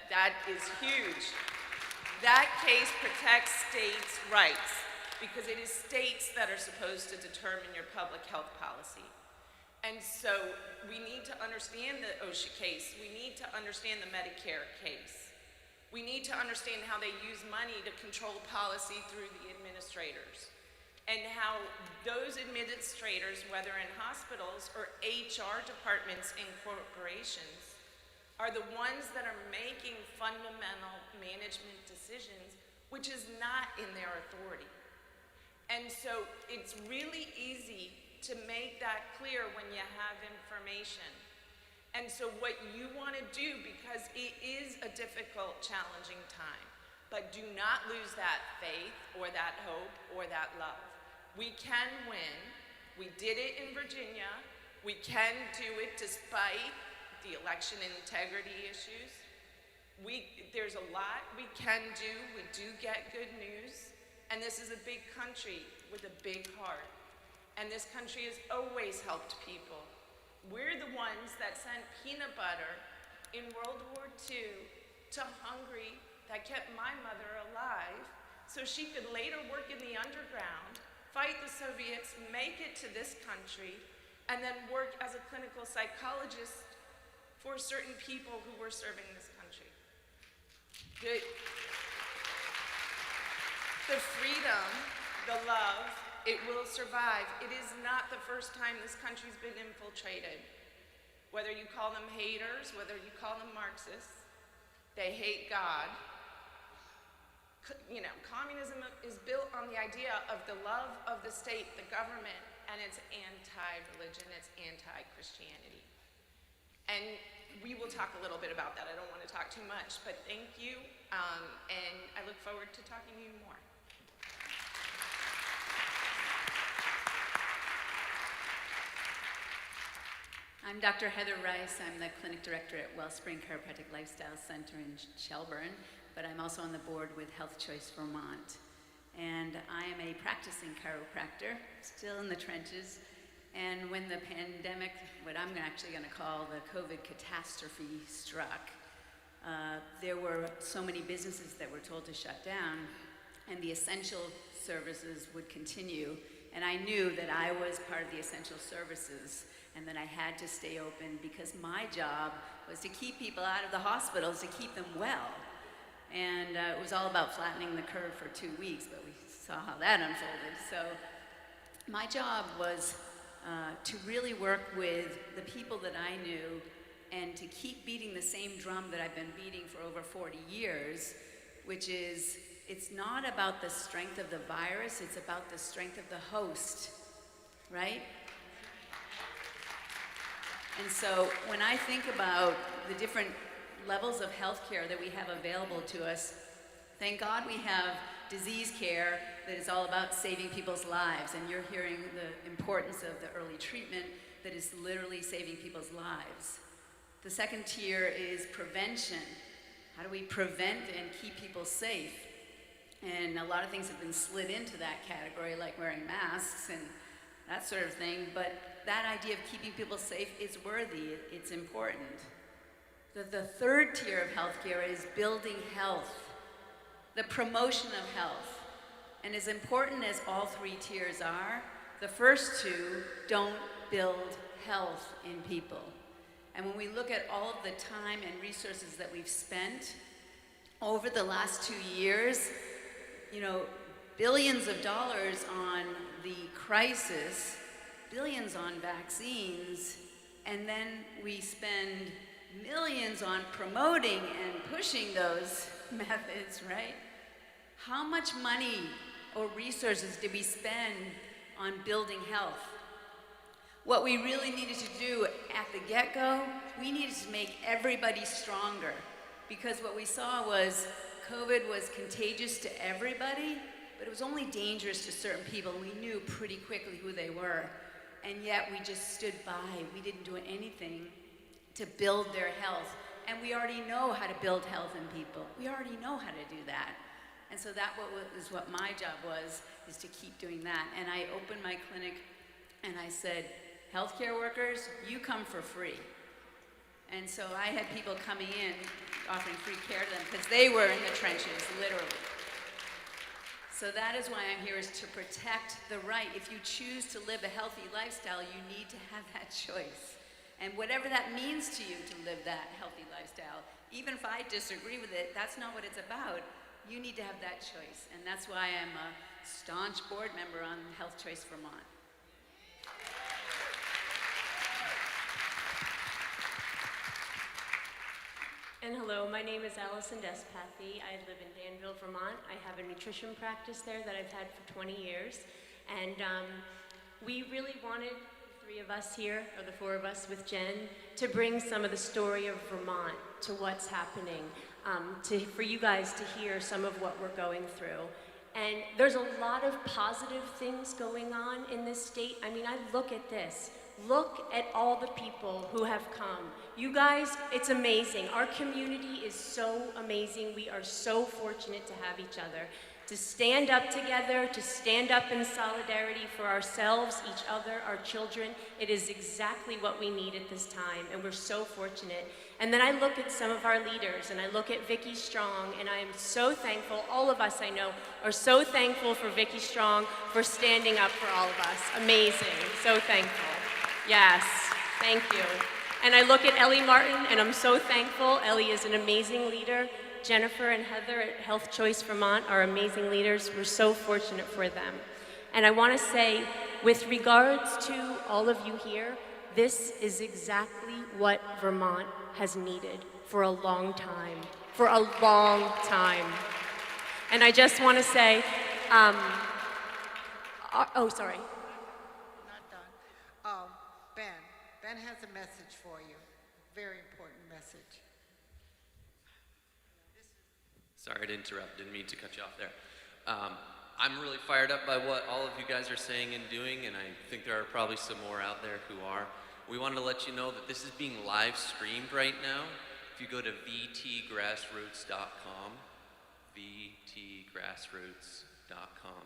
[SPEAKER 3] That is huge. That case protects states' rights because it is states that are supposed to determine your public health policy. And so we need to understand the OSHA case. We need to understand the Medicare case. We need to understand how they use money to control policy through the administrators and how those administrators, whether in hospitals or HR departments in corporations, are the ones that are making fundamental management decisions, which is not in their authority. And so it's really easy to make that clear when you have information. And so what you want to do, because it is a difficult, challenging time, But do not lose that faith or that hope or that love. We can win. We did it in Virginia. We can do it despite the election integrity issues. There's a lot we can do. We do get good news. And this is a big country with a big heart. And this country has always helped people. We're the ones that sent peanut butter in World War II to Hungary, that kept my mother alive so she could later work in the underground, fight the Soviets, make it to this country, and then work as a clinical psychologist for certain people who were serving this country. The freedom, the love, it will survive. It is not the first time this country's been infiltrated. Whether you call them haters, whether you call them Marxists, they hate God. You know, communism is built on the idea of the love of the state, the government, and it's anti-religion, it's anti-Christianity. And we will talk a little bit about that. I don't want to talk too much, but thank you, and I look forward to talking to you more.
[SPEAKER 19] I'm Dr. Heather Rice. I'm the clinic director at Wellspring Chiropractic Lifestyle Center in Shelburne, but I'm also on the board with Health Choice Vermont. And I am a practicing chiropractor, still in the trenches. And when the pandemic, what I'm actually going to call the COVID catastrophe, struck, there were so many businesses that were told to shut down, and the essential services would continue. And I knew that I was part of the essential services and that I had to stay open because my job was to keep people out of the hospitals, to keep them well. And it was all about flattening the curve for 2 weeks, but we saw how that unfolded. So my job was to really work with the people that I knew and to keep beating the same drum that I've been beating for over 40 years, which is it's not about the strength of the virus, it's about the strength of the host, right? And so when I think about the different levels of healthcare that we have available to us, thank God we have disease care that is all about saving people's lives, and you're hearing the importance of the early treatment that is literally saving people's lives. The second tier is prevention. How do we prevent and keep people safe? And a lot of things have been slid into that category, like wearing masks and that sort of thing, but that idea of keeping people safe is worthy, it's important. The third tier of healthcare is building health, the promotion of health. And as important as all three tiers are, the first two don't build health in people. And when we look at all of the time and resources that we've spent over the last 2 years, you know, billions of dollars on the crisis, billions on vaccines, and then we spend millions on promoting and pushing those methods, right? How much money or resources did we spend on building health? What we really needed to do at the get-go, we needed to make everybody stronger, because what we saw was COVID was contagious to everybody, but it was only dangerous to certain people. We knew pretty quickly who they were, and yet we just stood by. We didn't do anything to build their health, and we already know how to build health in people. We already know how to do that. And so that is what my job was, is to keep doing that. And I opened my clinic and I said, healthcare workers, you come for free. And so I had people coming in, offering free care to them, because they were in the trenches, literally. So that is why I'm here, is to protect the right. If you choose to live a healthy lifestyle, you need to have that choice. And whatever that means to you to live that healthy lifestyle, even if I disagree with it, that's not what it's about. You need to have that choice. And that's why I'm a staunch board member on Health Choice Vermont.
[SPEAKER 20] And hello, my name is Allison Despathy. I live in Danville, Vermont. I have a nutrition practice there that I've had for 20 years. And we really wanted, the three of us here, or the four of us with Jen, to bring some of the story of Vermont to what's happening. for you guys to hear some of what we're going through. And there's a lot of positive things going on in this state. I mean, I look at this. Look at all the people who have come. You guys, it's amazing. Our community is so amazing. We are so fortunate to have each other, to stand up together, to stand up in solidarity for ourselves, each other, our children. It is exactly what we need at this time, and we're so fortunate. And then I look at some of our leaders, and I look at Vicki Strong, and I am so thankful. All of us, I know, are so thankful for Vicki Strong for standing up for all of us. Amazing. So thankful. Yes, thank you. And I look at Ellie Martin, and I'm so thankful. Ellie is an amazing leader. Jennifer and Heather at Health Choice Vermont are amazing leaders. We're so fortunate for them. And I want to say, with regards to all of you here, this is exactly what Vermont has needed for a long time. For a long time. And I just want to say, oh, sorry.
[SPEAKER 7] Not done. Ben has a message for you. Very important message.
[SPEAKER 21] Sorry to interrupt, didn't mean to cut you off there. I'm really fired up by what all of you guys are saying and doing, and I think there are probably some more out there who are. We wanted to let you know that this is being live streamed right now. If you go to vtgrassroots.com, vtgrassroots.com.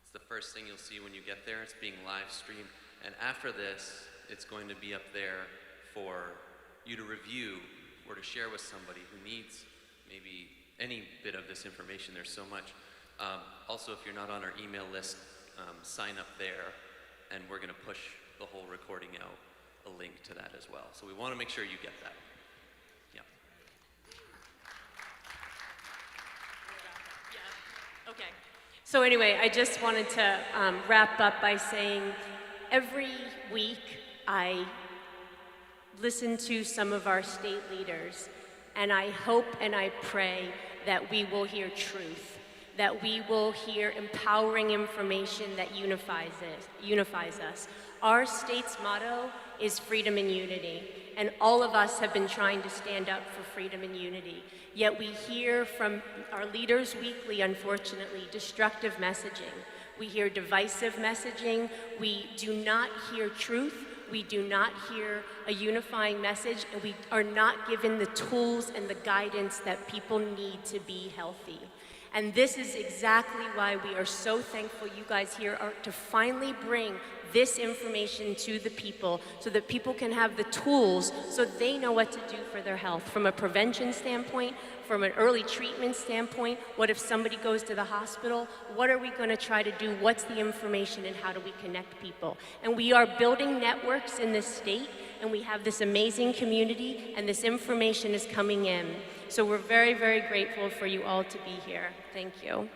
[SPEAKER 21] It's the first thing you'll see when you get there. It's being live streamed. And after this, it's going to be up there for you to review or to share with somebody who needs maybe any bit of this information. There's so much. Also, if you're not on our email list, sign up there, and we're going to push the whole recording out, a link to that as well. So we want to make sure you get that. Yeah.
[SPEAKER 20] Okay. So anyway, I just wanted to wrap up by saying every week I listen to some of our state leaders, and I hope and I pray that we will hear truth, that we will hear empowering information that unifies us. Our state's motto is freedom and unity, and all of us have been trying to stand up for freedom and unity. Yet we hear from our leaders weekly, unfortunately, destructive messaging. We hear divisive messaging. We do not hear truth. We do not hear a unifying message, and we are not given the tools and the guidance that people need to be healthy. And this is exactly why we are so thankful you guys here are to finally bring this information to the people so that people can have the tools so they know what to do for their health from a prevention standpoint, from an early treatment standpoint. What if somebody goes to the hospital? What are we going to try to do? What's the information and how do we connect people? And we are building networks in this state, and we have this amazing community, and this information is coming in. So we're very, very grateful for you all to be here. Thank you.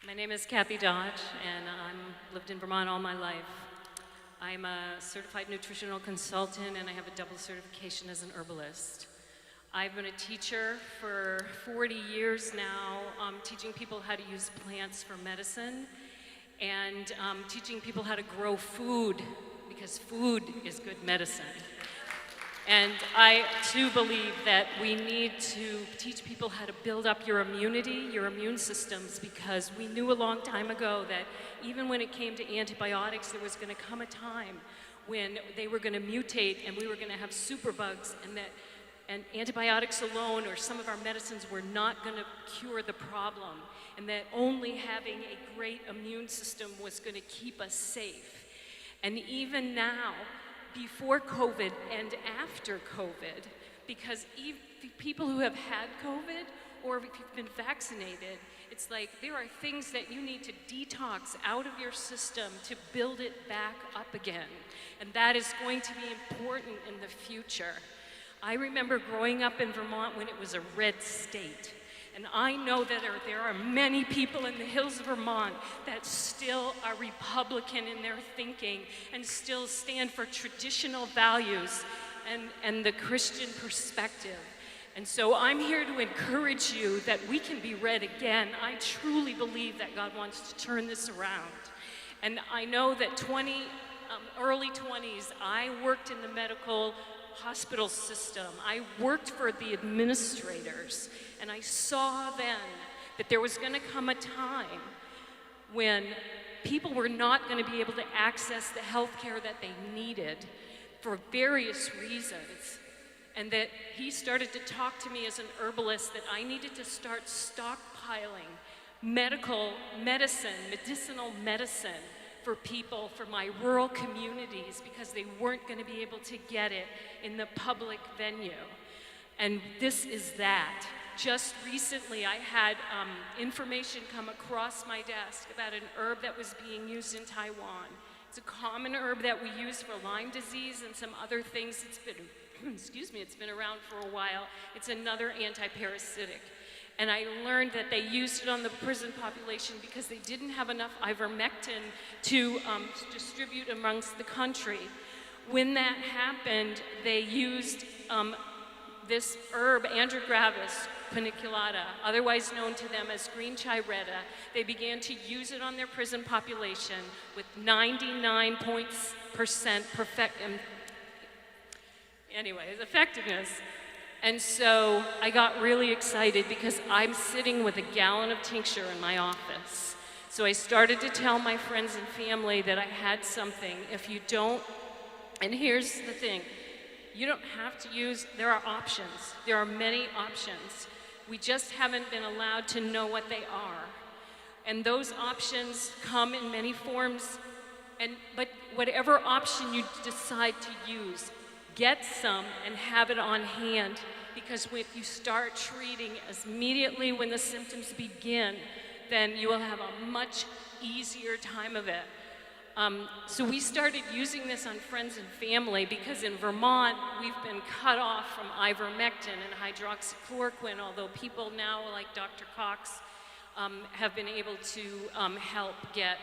[SPEAKER 22] My name is Kathy Dodge, and I've lived in Vermont all my life. I'm a certified nutritional consultant, and I have a double certification as an herbalist. I've been a teacher for 40 years now, teaching people how to use plants for medicine, and teaching people how to grow food, because food is good medicine. And I too believe that we need to teach people how to build up your immunity, your immune systems, because we knew a long time ago that even when it came to antibiotics, there was going to come a time when they were going to mutate and we were going to have superbugs, and antibiotics alone or some of our medicines were not going to cure the problem, and that only having a great immune system was going to keep us safe. And even now, before COVID and after COVID, because people who have had COVID or if you've been vaccinated, it's like there are things that you need to detox out of your system to build it back up again. And that is going to be important in the future. I remember growing up in Vermont when it was a red state. And I know that there are many people in the hills of Vermont that still are Republican in their thinking and still stand for traditional values and the Christian perspective. And so I'm here to encourage you that we can be red again. I truly believe that God wants to turn this around. And I know that early 20s, I worked in the medical hospital system. I worked for the administrators, and I saw then that there was going to come a time when people were not going to be able to access the health care that they needed for various reasons. And that he started to talk to me as an herbalist that I needed to start stockpiling medicinal medicine for people, for my rural communities, because they weren't going to be able to get it in the public venue. And this is that. Just recently, I had information come across my desk about an herb that was being used in Taiwan. It's a common herb that we use for Lyme disease and some other things. It's been, excuse me, it's been around for a while. It's another anti-parasitic. And I learned that they used it on the prison population because they didn't have enough ivermectin to distribute amongst the country. When that happened, they used this herb, Androgravis paniculata, otherwise known to them as green chiretta. They began to use it on their prison population with 99% effectiveness. And so I got really excited because I'm sitting with a gallon of tincture in my office. So I started to tell my friends and family that I had something. If you don't, and here's the thing, you don't have to use, there are options. There are many options. We just haven't been allowed to know what they are. And those options come in many forms, but whatever option you decide to use, get some and have it on hand, because if you start treating as immediately when the symptoms begin, then you will have a much easier time of it. So we started using this on friends and family because in Vermont, we've been cut off from ivermectin and hydroxychloroquine, although people now, like Dr. Cox, have been able to help get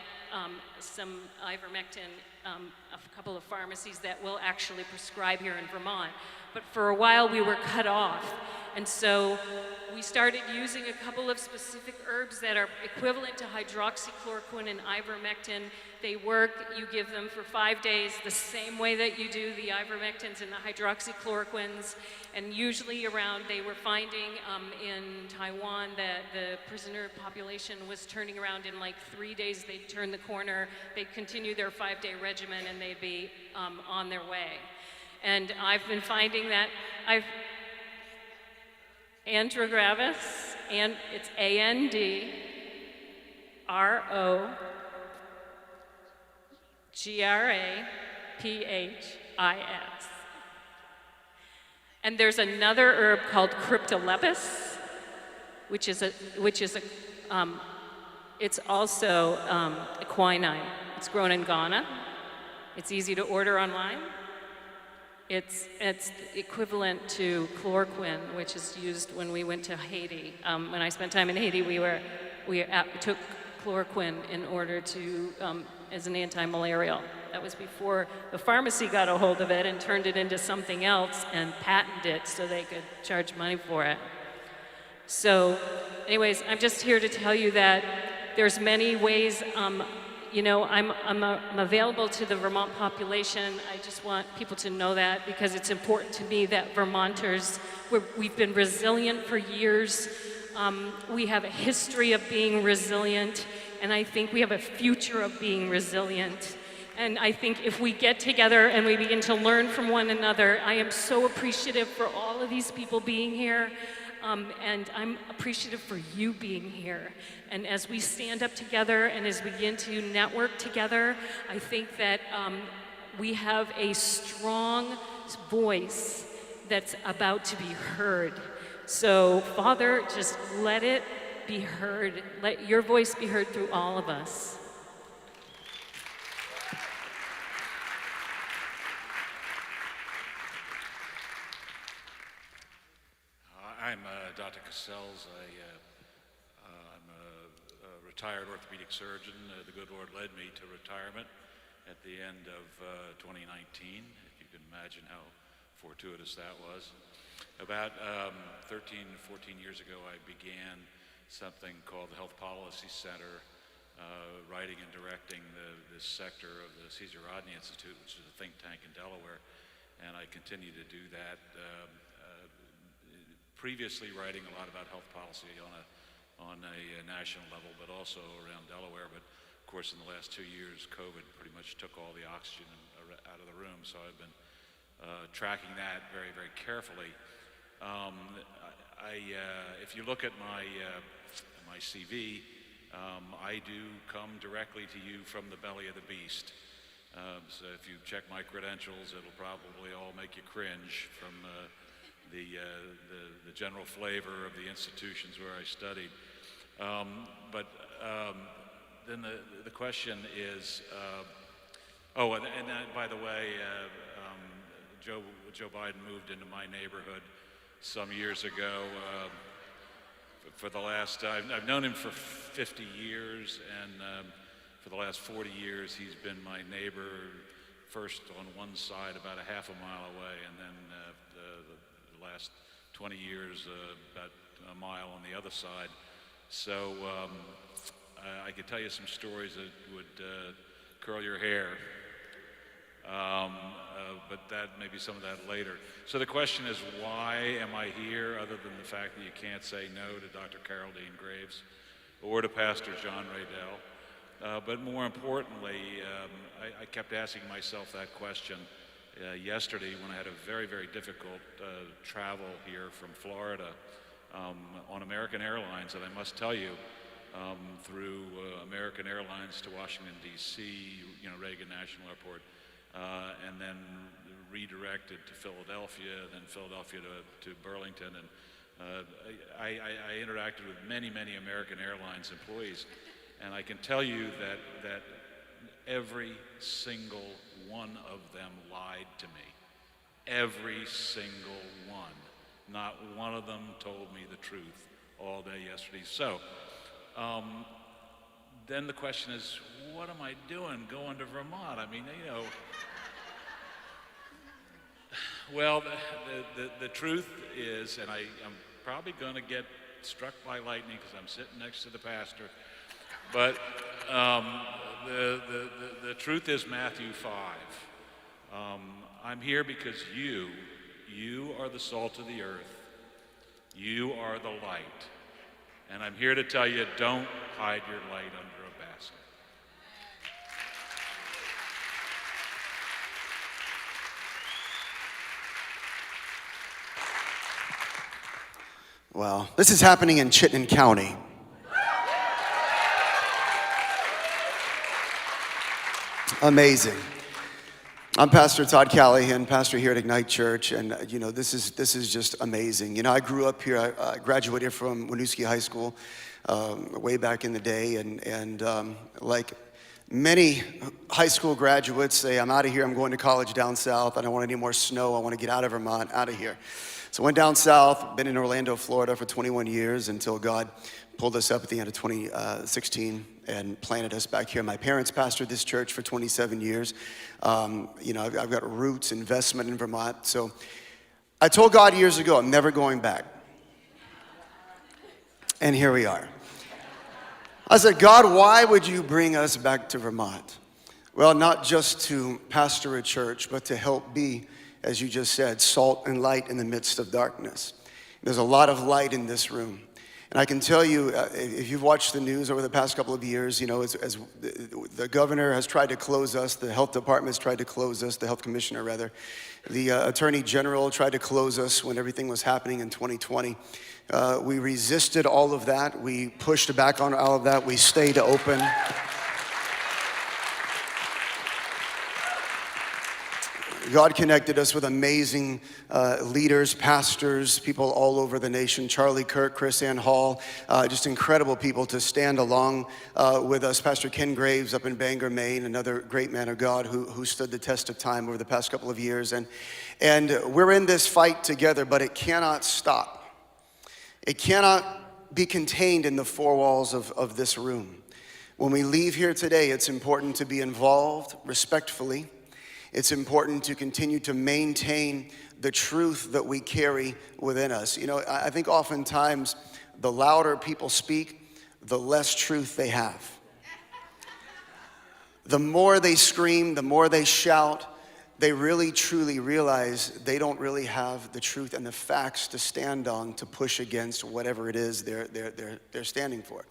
[SPEAKER 22] some ivermectin, a couple of pharmacies that will actually prescribe here in Vermont. But for a while, we were cut off. And so we started using a couple of specific herbs that are equivalent to hydroxychloroquine and ivermectin. They work, you give them for 5 days the same way that you do the ivermectins and the hydroxychloroquines. And usually around, they were finding in Taiwan that the prisoner population was turning around in like 3 days. They'd turn the corner, they'd continue their 5-day regimen, and they'd be on their way. And I've been finding that Androgravis, and it's Androgravis. And there's another herb called Cryptolepis, which is it's also quinine. It's grown in Ghana. It's easy to order online. It's equivalent to chloroquine, which is used when we went to Haiti. When I spent time in Haiti, we took chloroquine in order to, as an anti-malarial. That was before the pharmacy got a hold of it and turned it into something else and patented it so they could charge money for it. So anyways, I'm just here to tell you that there's many ways. You know, I'm available to the Vermont population. I just want people to know that because it's important to me that Vermonters, we've been resilient for years. We have a history of being resilient, and I think we have a future of being resilient. And I think if we get together and we begin to learn from one another, I am so appreciative for all of these people being here. And I'm appreciative for you being here. And as we stand up together and as we begin to network together, I think that we have a strong voice that's about to be heard. So, Father, just let it be heard. Let your voice be heard through all of us.
[SPEAKER 17] I'm Dr. Cassels. I'm a retired orthopedic surgeon. The good Lord led me to retirement at the end of 2019, if you can imagine how fortuitous that was. About 13, 14 years ago, I began something called the Health Policy Center writing and directing this sector of the Caesar Rodney Institute, which is a think tank in Delaware, and I continue to do that. Previously writing a lot about health policy on a national level, but also around Delaware. But of course, in the last 2 years, COVID pretty much took all the oxygen out of the room, so I've been tracking that very, very carefully. If you look at my CV, I do come directly to you from the belly of the beast. So if you check my credentials, it'll probably all make you cringe from the general flavor of the institutions where I studied. Then the question is, by the way, Joe Biden moved into my neighborhood some years ago. For the last, I've known him for 50 years, and for the last 40 years, he's been my neighbor, first on one side about a half a mile away, and then the last 20 years about a mile on the other side. So I could tell you some stories that would curl your hair, but that maybe some of that later. So the question is, why am I here, other than the fact that you can't say no to Dr. Carol Dean Graves or to Pastor John Raydell? But more importantly, I kept asking myself that question yesterday when I had a very, very difficult travel here from Florida on American Airlines. And I must tell you, through American Airlines to Washington, D.C., Reagan National Airport, and then redirected to Philadelphia, then Philadelphia to Burlington. And I interacted with many, many American Airlines employees. And I can tell you that every single one of them lied to me. Every single one. Not one of them told me the truth all day yesterday. So, then the question is, what am I doing going to Vermont? I mean, well, the truth is, and I'm probably going to get struck by lightning because I'm sitting next to the pastor, but the truth is Matthew 5. I'm here because you are the salt of the earth. You are the light. And I'm here to tell you, don't hide your light under a basket.
[SPEAKER 6] Wow, this is happening in Chittenden County. Amazing. I'm Pastor Todd Callahan, pastor here at Ignite Church, and this is just amazing. I grew up here. I graduated from Winooski High School way back in the day, and like many high school graduates say, I'm out of here. I'm going to college down south. I don't want any more snow. I want to get out of Vermont, out of here. So I went down south. Been in Orlando, Florida for 21 years until God pulled us up at the end of 2016 and planted us back here. My parents pastored this church for 27 years. I've got roots, investment in Vermont. So I told God years ago, I'm never going back. And here we are. I said, God, why would you bring us back to Vermont? Well, not just to pastor a church, but to help be, as you just said, salt and light in the midst of darkness. There's a lot of light in this room. And I can tell you, if you've watched the news over the past couple of years, as the governor has tried to close us, the health department has tried to close us, the health commissioner rather, the attorney general tried to close us when everything was happening in 2020. We resisted all of that. We pushed back on all of that. We stayed open. God connected us with amazing leaders, pastors, people all over the nation. Charlie Kirk, Chris Ann Hall, just incredible people to stand along with us. Pastor Ken Graves up in Bangor, Maine, another great man of God who stood the test of time over the past couple of years. And we're in this fight together, but it cannot stop. It cannot be contained in the four walls of this room. When we leave here today, it's important to be involved respectfully. It's important to continue to maintain the truth that we carry within us. I think oftentimes the louder people speak, the less truth they have. the more they scream, the more they shout, they really truly realize they don't really have the truth and the facts to stand on to push against whatever it is they're standing for.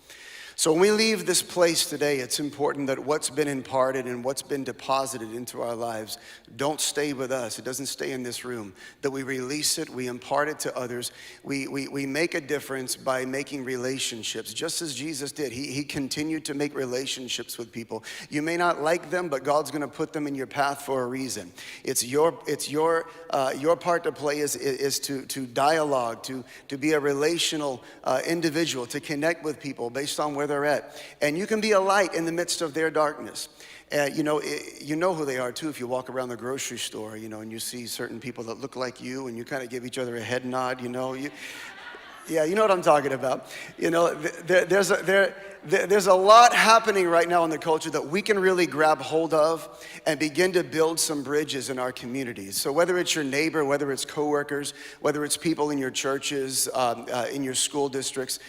[SPEAKER 6] So when we leave this place today, it's important that what's been imparted and what's been deposited into our lives don't stay with us. It doesn't stay in this room. That we release it, we impart it to others. We make a difference by making relationships, just as Jesus did. He continued to make relationships with people. You may not like them, but God's going to put them in your path for a reason. It's your part to play is to dialogue, to be a relational individual, to connect with people based on where they're at. And you can be a light in the midst of their darkness. You know who they are too if you walk around the grocery store, and you see certain people that look like you, and you kind of give each other a head nod, Yeah, you know what I'm talking about. There's a lot happening right now in the culture that we can really grab hold of and begin to build some bridges in our communities. So whether it's your neighbor, whether it's coworkers, whether it's people in your churches, in your school districts,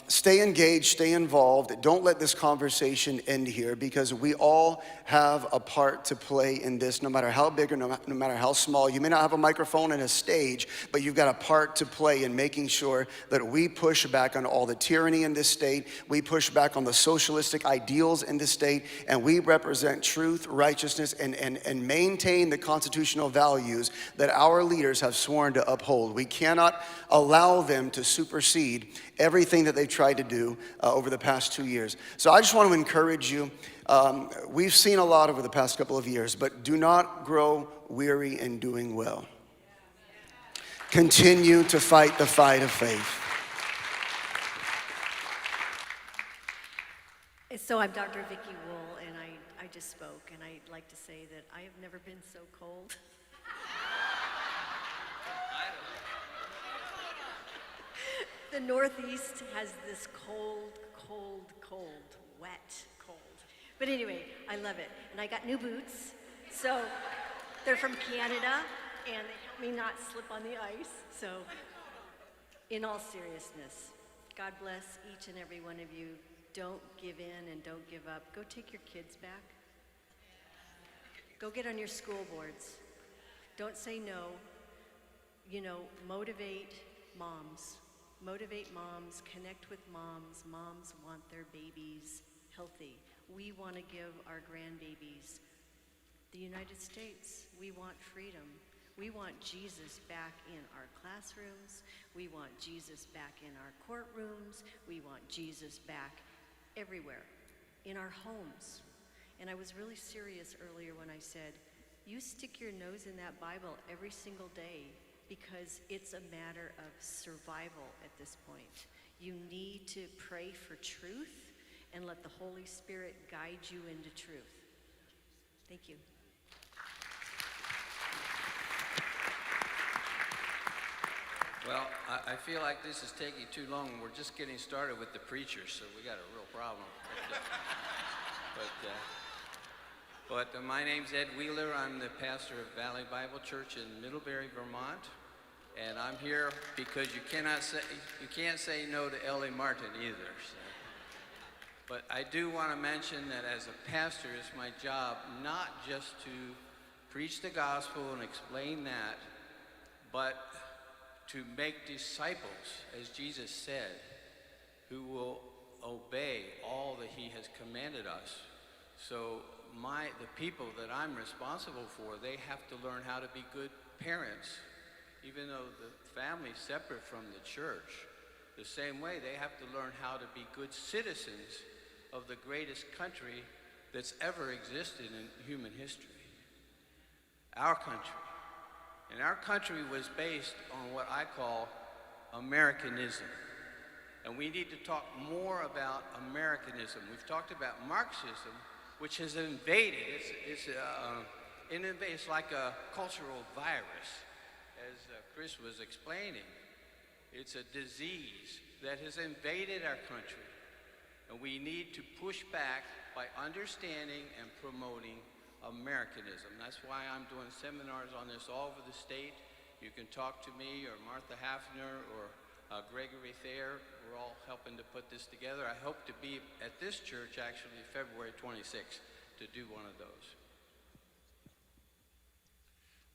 [SPEAKER 6] stay engaged, stay involved. Don't let this conversation end here, because we all have a part to play in this, no matter how big or no matter how small. You may not have a microphone and a stage, but you've got a part to play in making sure that we push back on all the tyranny in this state. We push back on the socialistic ideals in this state, and we represent truth, righteousness, and maintain the constitutional values that our leaders have sworn to uphold. We cannot allow them to supersede everything that they've tried to do over the past 2 years. So I just want to encourage you. We've seen a lot over the past couple of years, but do not grow weary in doing well. Continue to fight the fight of faith.
[SPEAKER 12] So I'm Dr. Vicki Wool, and I just spoke, and I'd like to say that I have never been so cold. The Northeast has this cold, wet cold. But anyway, I love it. And I got new boots. So they're from Canada, and they help me not slip on the ice. So in all seriousness, God bless each and every one of you. Don't give in and don't give up. Go take your kids back. Go get on your school boards. Don't say no. Motivate moms. Motivate moms, connect with moms. Moms want their babies healthy. We want to give our grandbabies the United States. We want freedom. We want Jesus back in our classrooms. We want Jesus back in our courtrooms. We want Jesus back everywhere, in our homes. And I was really serious earlier when I said, you stick your nose in that Bible every single day, because it's a matter of survival at this point. You need to pray for truth and let the Holy Spirit guide you into truth. Thank you.
[SPEAKER 2] Well, I feel like this is taking too long. We're just getting started with the preachers, so we got a real problem. But my name's Ed Wheeler. I'm the pastor of Valley Bible Church in Middlebury, Vermont, and I'm here because you can't say no to Ellie Martin either. So. But I do want to mention that as a pastor, it's my job not just to preach the gospel and explain that, but to make disciples, as Jesus said, who will obey all that he has commanded us. So the people that I'm responsible for, they have to learn how to be good parents, even though the family's separate from the church. The same way, they have to learn how to be good citizens of the greatest country that's ever existed in human history, our country. And our country was based on what I call Americanism. And we need to talk more about Americanism. We've talked about Marxism, which has invaded. It's like a cultural virus, as Chris was explaining. It's a disease that has invaded our country. And we need to push back by understanding and promoting Americanism. That's why I'm doing seminars on this all over the state. You can talk to me or Martha Hafner or Gregory Thayer. We're all helping to put this together. I hope to be at this church actually February 26th. to do one of those.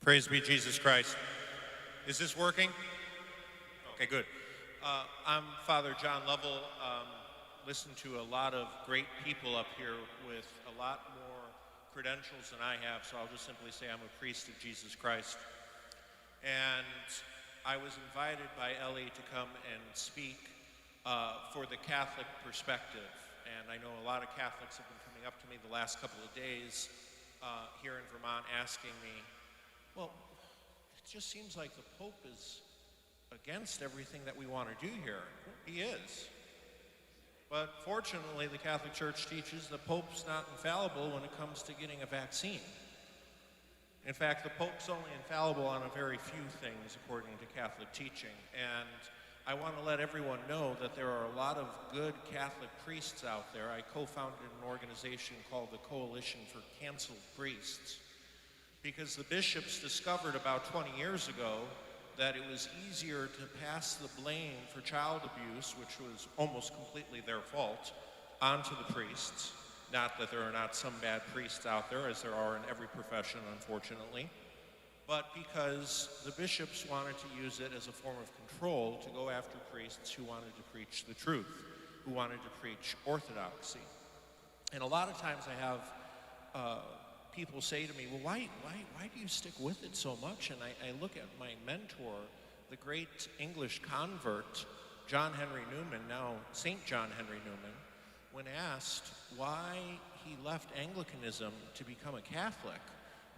[SPEAKER 4] Praise be Jesus Christ. Is this working? Okay, good. I'm Father John Lovell. Listened to a lot of great people up here with a lot more credentials than I have, so I'll just simply say I'm a priest of Jesus Christ. And I was invited by Ellie to come and speak for the Catholic perspective. And I know a lot of Catholics have been coming up to me the last couple of days here in Vermont asking me, well, it just seems like the Pope is against everything that we want to do here. He is. But fortunately, the Catholic Church teaches the Pope's not infallible when it comes to getting a vaccine. In fact, the Pope's only infallible on a very few things, according to Catholic teaching. And I want to let everyone know that there are a lot of good Catholic priests out there. I co-founded an organization called the Coalition for Canceled Priests, because the bishops discovered about 20 years ago that it was easier to pass the blame for child abuse, which was almost completely their fault, onto the priests. Not that there are not some bad priests out there, as there are in every profession, unfortunately, but because the bishops wanted to use it as a form of control to go after priests who wanted to preach the truth, who wanted to preach orthodoxy. And a lot of times I have people say to me, well, why do you stick with it so much? And I look at my mentor, the great English convert, John Henry Newman, now St. John Henry Newman, when asked why he left Anglicanism to become a Catholic,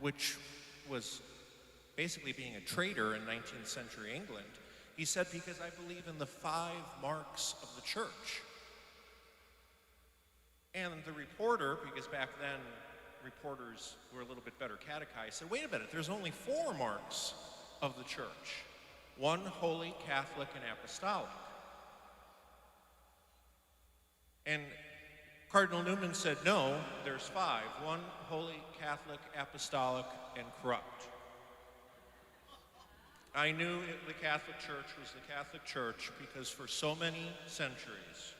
[SPEAKER 4] which was basically being a traitor in 19th century England, he said, because I believe in the 5 marks of the church. And the reporter, because back then reporters were a little bit better catechized, said, wait a minute, there's only 4 marks of the church. 1, holy, Catholic, and apostolic. And Cardinal Newman said, no, there's 5. 1, holy, Catholic, apostolic, and corrupt. I knew the Catholic Church was the Catholic Church because for so many centuries,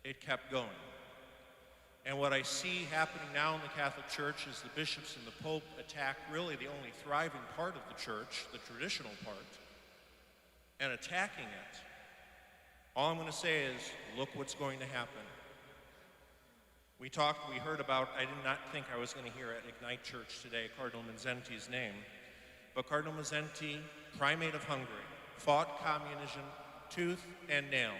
[SPEAKER 4] it kept going. And what I see happening now in the Catholic Church is the bishops and the Pope attack really the only thriving part of the church, the traditional part, and attacking it. All I'm going to say is, look what's going to happen. We heard about, I did not think I was going to hear at Ignite Church today, Cardinal Mindszenty's name, but Cardinal Mindszenty, primate of Hungary, fought communism tooth and nail.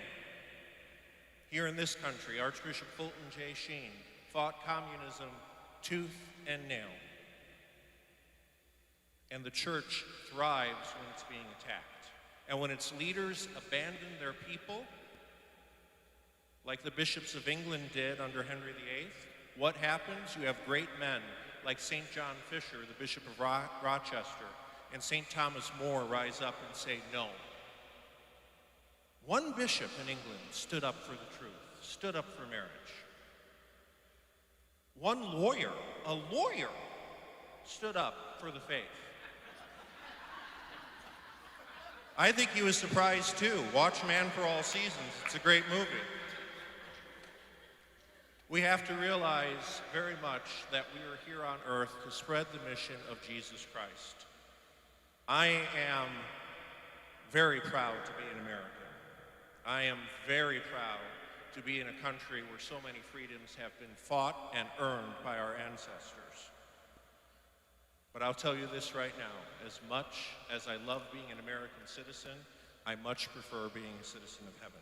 [SPEAKER 4] Here in this country, Archbishop Fulton J. Sheen fought communism tooth and nail. And the church thrives when it's being attacked. And when its leaders abandon their people, like the bishops of England did under Henry VIII, what happens? You have great men like St. John Fisher, the Bishop of Rochester, and St. Thomas More rise up and say no. One bishop in England stood up for the truth, stood up for marriage. One lawyer, a lawyer, stood up for the faith. I think he was surprised too. Watch Man for All Seasons. It's a great movie. We have to realize very much that we are here on earth to spread the mission of Jesus Christ. I am very proud to be an American. I am very proud to be in a country where so many freedoms have been fought and earned by our ancestors. But I'll tell you this right now, as much as I love being an American citizen, I much prefer being a citizen of heaven.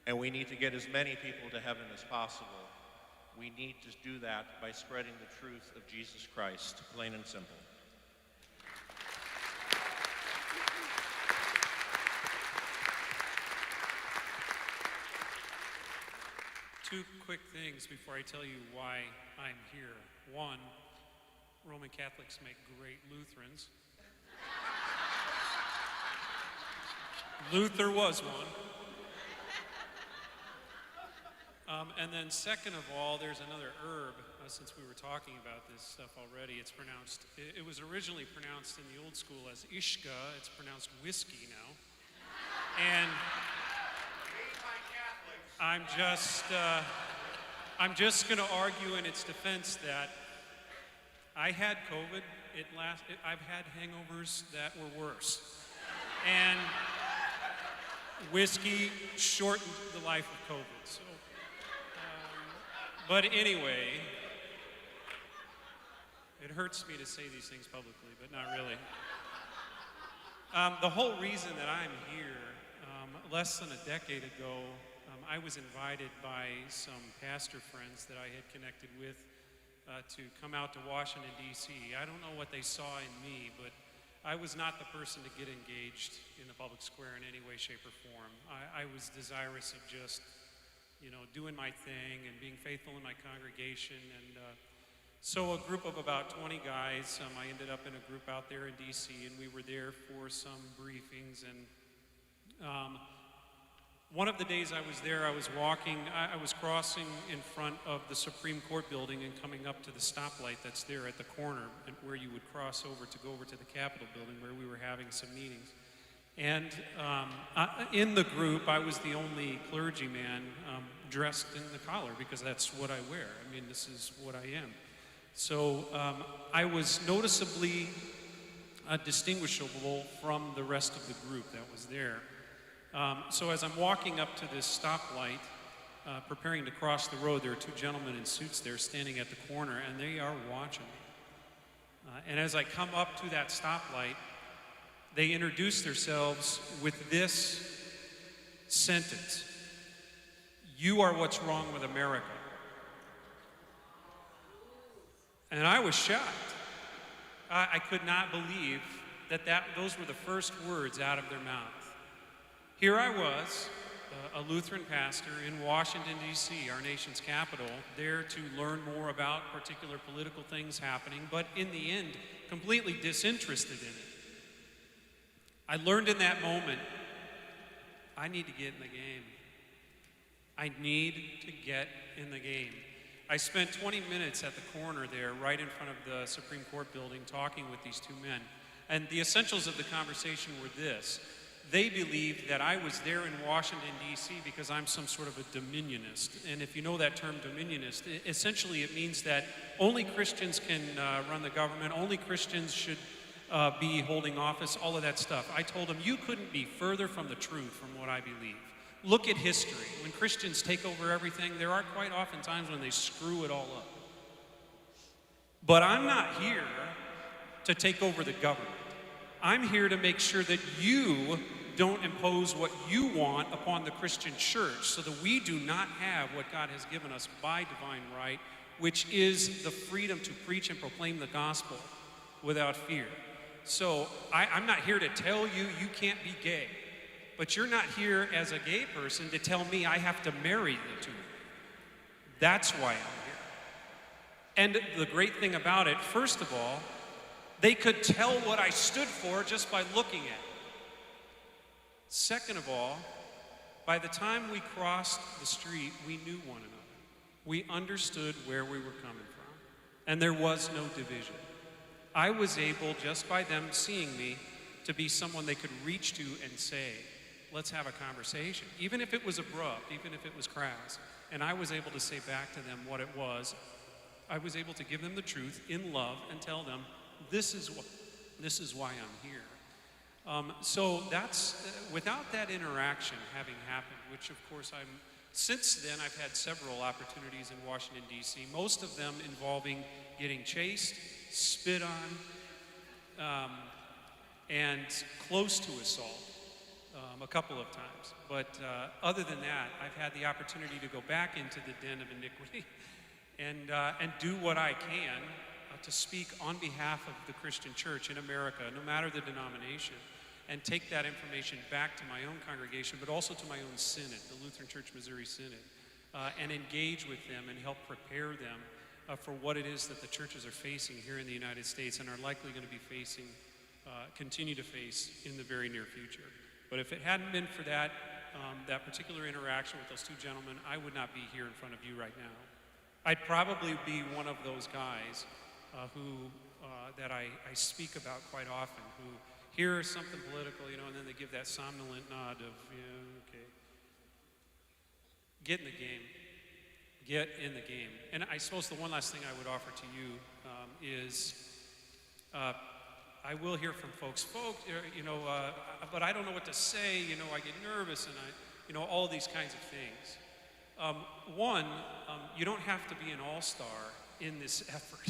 [SPEAKER 4] And we need to get as many people to heaven as possible. We need to do that by spreading the truth of Jesus Christ, plain and simple.
[SPEAKER 8] Two quick things before I tell you why I'm here. One, Roman Catholics make great Lutherans. Luther was one. And then second of all, there's another herb, since we were talking about this stuff already. It's pronounced, it was originally pronounced in the old school as Ishka. It's pronounced whiskey now. And I'm just,
[SPEAKER 1] I'm just going to argue in its defense that I had COVID. I've had hangovers that were worse. And whiskey shortened the life of COVID. So, but anyway, it hurts me to say these things publicly, but not really. The whole reason that I'm here, less than a decade ago, I was invited by some pastor friends that I had connected with to come out to Washington, D.C. I don't know what they saw in me, but I was not the person to get engaged in the public square in any way, shape, or form. I was desirous of just, doing my thing and being faithful in my congregation. And so a group of about 20 guys, I ended up in a group out there in D.C., and we were there for some briefings. And one of the days I was there, I was crossing in front of the Supreme Court building and coming up to the stoplight that's there at the corner where you would cross over to go over to the Capitol building where we were having some meetings. And in the group, I was the only clergyman dressed in the collar because that's what I wear. I mean, this is what I am. So I was noticeably distinguishable from the rest of the group that was there. So as I'm walking up to this stoplight, preparing to cross the road, there are two gentlemen in suits there standing at the corner, and they are watching me. And as I come up to that stoplight, they introduce themselves with this sentence: "You are what's wrong with America." And I was shocked. I could not believe that those were the first words out of their mouth. Here I was, a Lutheran pastor in Washington, D.C., our nation's capital, there to learn more about particular political things happening, but in the end, completely disinterested in it. I learned in that moment, I need to get in the game. I need to get in the game. I spent 20 minutes at the corner there, right in front of the Supreme Court building, talking with these two men. And the essentials of the conversation were this. They believed that I was there in Washington, D.C. because I'm some sort of a dominionist. And if you know that term dominionist, essentially it means that only Christians can run the government, only Christians should be holding office, all of that stuff. I told them, you couldn't be further from the truth from what I believe. Look at history. When Christians take over everything, there are quite often times when they screw it all up. But I'm not here to take over the government. I'm here to make sure that you don't impose what you want upon the Christian church so that we do not have what God has given us by divine right, which is the freedom to preach and proclaim the gospel without fear. So I'm not here to tell you you can't be gay, but you're not here as a gay person to tell me I have to marry the two. That's why I'm here. And the great thing about it, first of all, they could tell what I stood for just by looking at it. Second of all, by the time we crossed the street, we knew one another. We understood where we were coming from, and there was no division. I was able, just by them seeing me, to be someone they could reach to and say, let's have a conversation, even if it was abrupt, even if it was crass. And I was able to say back to them what it was. I was able to give them the truth in love and tell them, this is why I'm here. So that's, without that interaction having happened, which of course since then I've had several opportunities in Washington, D.C., most of them involving getting chased, spit on, and close to assault a couple of times. But other than that, I've had the opportunity to go back into the den of iniquity and do what I can to speak on behalf of the Christian church in America, no matter the denomination, and take that information back to my own congregation, but also to my own synod, the Lutheran Church Missouri Synod, and engage with them and help prepare them for what it is that the churches are facing here in the United States and are likely going to be facing, continue to face in the very near future. But if it hadn't been for that particular interaction with those two gentlemen, I would not be here in front of you right now. I'd probably be one of those guys that I speak about quite often, who hear something political, and then they give that somnolent nod of, yeah, okay. Get in the game. get in the game. And I suppose the one last thing I would offer to you is I will hear from folks, but I don't know what to say, I get nervous and all these kinds of things. You don't have to be an all-star in this effort.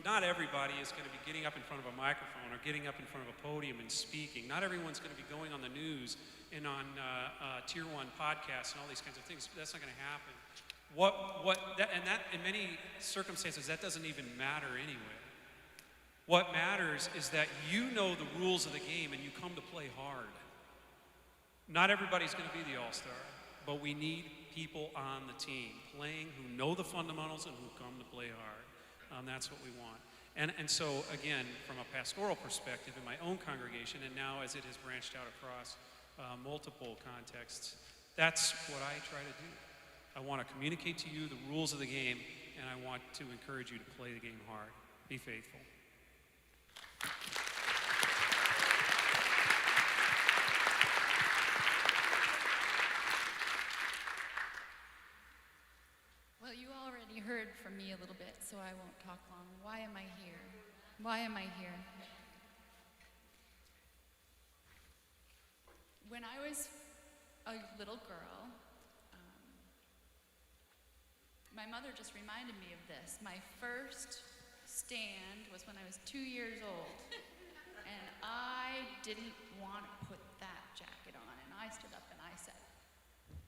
[SPEAKER 1] Not everybody is going to be getting up in front of a microphone or getting up in front of a podium and speaking. Not everyone's going to be going on the news and on Tier 1 podcasts and all these kinds of things. That's not going to happen. That in many circumstances, that doesn't even matter anyway. What matters is that you know the rules of the game and you come to play hard. Not everybody's going to be the all-star, but we need people on the team playing who know the fundamentals and who come to play hard. That's what we want. And so, again, from a pastoral perspective in my own congregation, and now as it has branched out across multiple contexts, that's what I try to do. I want to communicate to you the rules of the game, and I want to encourage you to play the game hard. Be faithful.
[SPEAKER 5] Well, you already heard from me a little bit, so I won't talk long. Why am I here? Why am I here? When I was a little girl, my mother just reminded me of this. My first stand was when I was 2 years old, and I didn't want to put that jacket on, and I stood up and I said,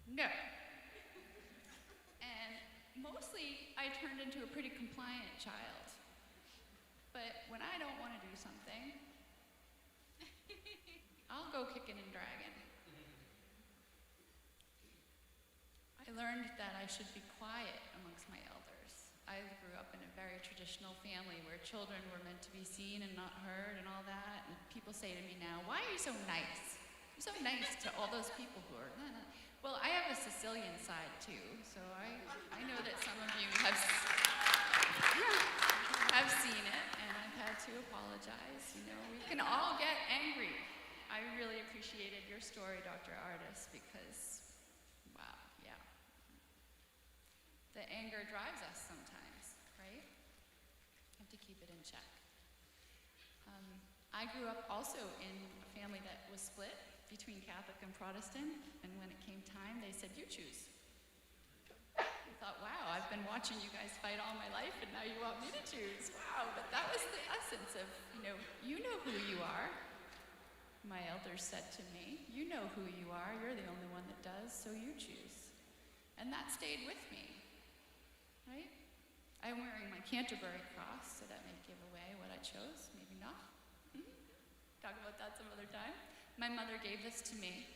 [SPEAKER 5] no. And mostly I turned into a pretty compliant child, but when I don't want to do something, I'll go kicking and dragging. I learned that I should be quiet amongst my elders. I grew up in a very traditional family where children were meant to be seen and not heard and all that. And people say to me now, why are you so nice? You're so nice to all those people who are, Well, I have a Sicilian side too, so I know that some of you have seen it, and I've had to apologize. We can all get angry. I really appreciated your story, Dr. Artis, because the anger drives us sometimes, right? Have to keep it in check. I grew up also in a family that was split between Catholic and Protestant, and when it came time, they said, you choose. I thought, wow, I've been watching you guys fight all my life, and now you want me to choose. Wow, but that was the essence of, you know who you are. My elders said to me, you know who you are, you're the only one that does, so you choose. And that stayed with me. Right? I'm wearing my Canterbury cross, so that may give away what I chose, maybe not. Talk about that some other time. My mother gave this to me.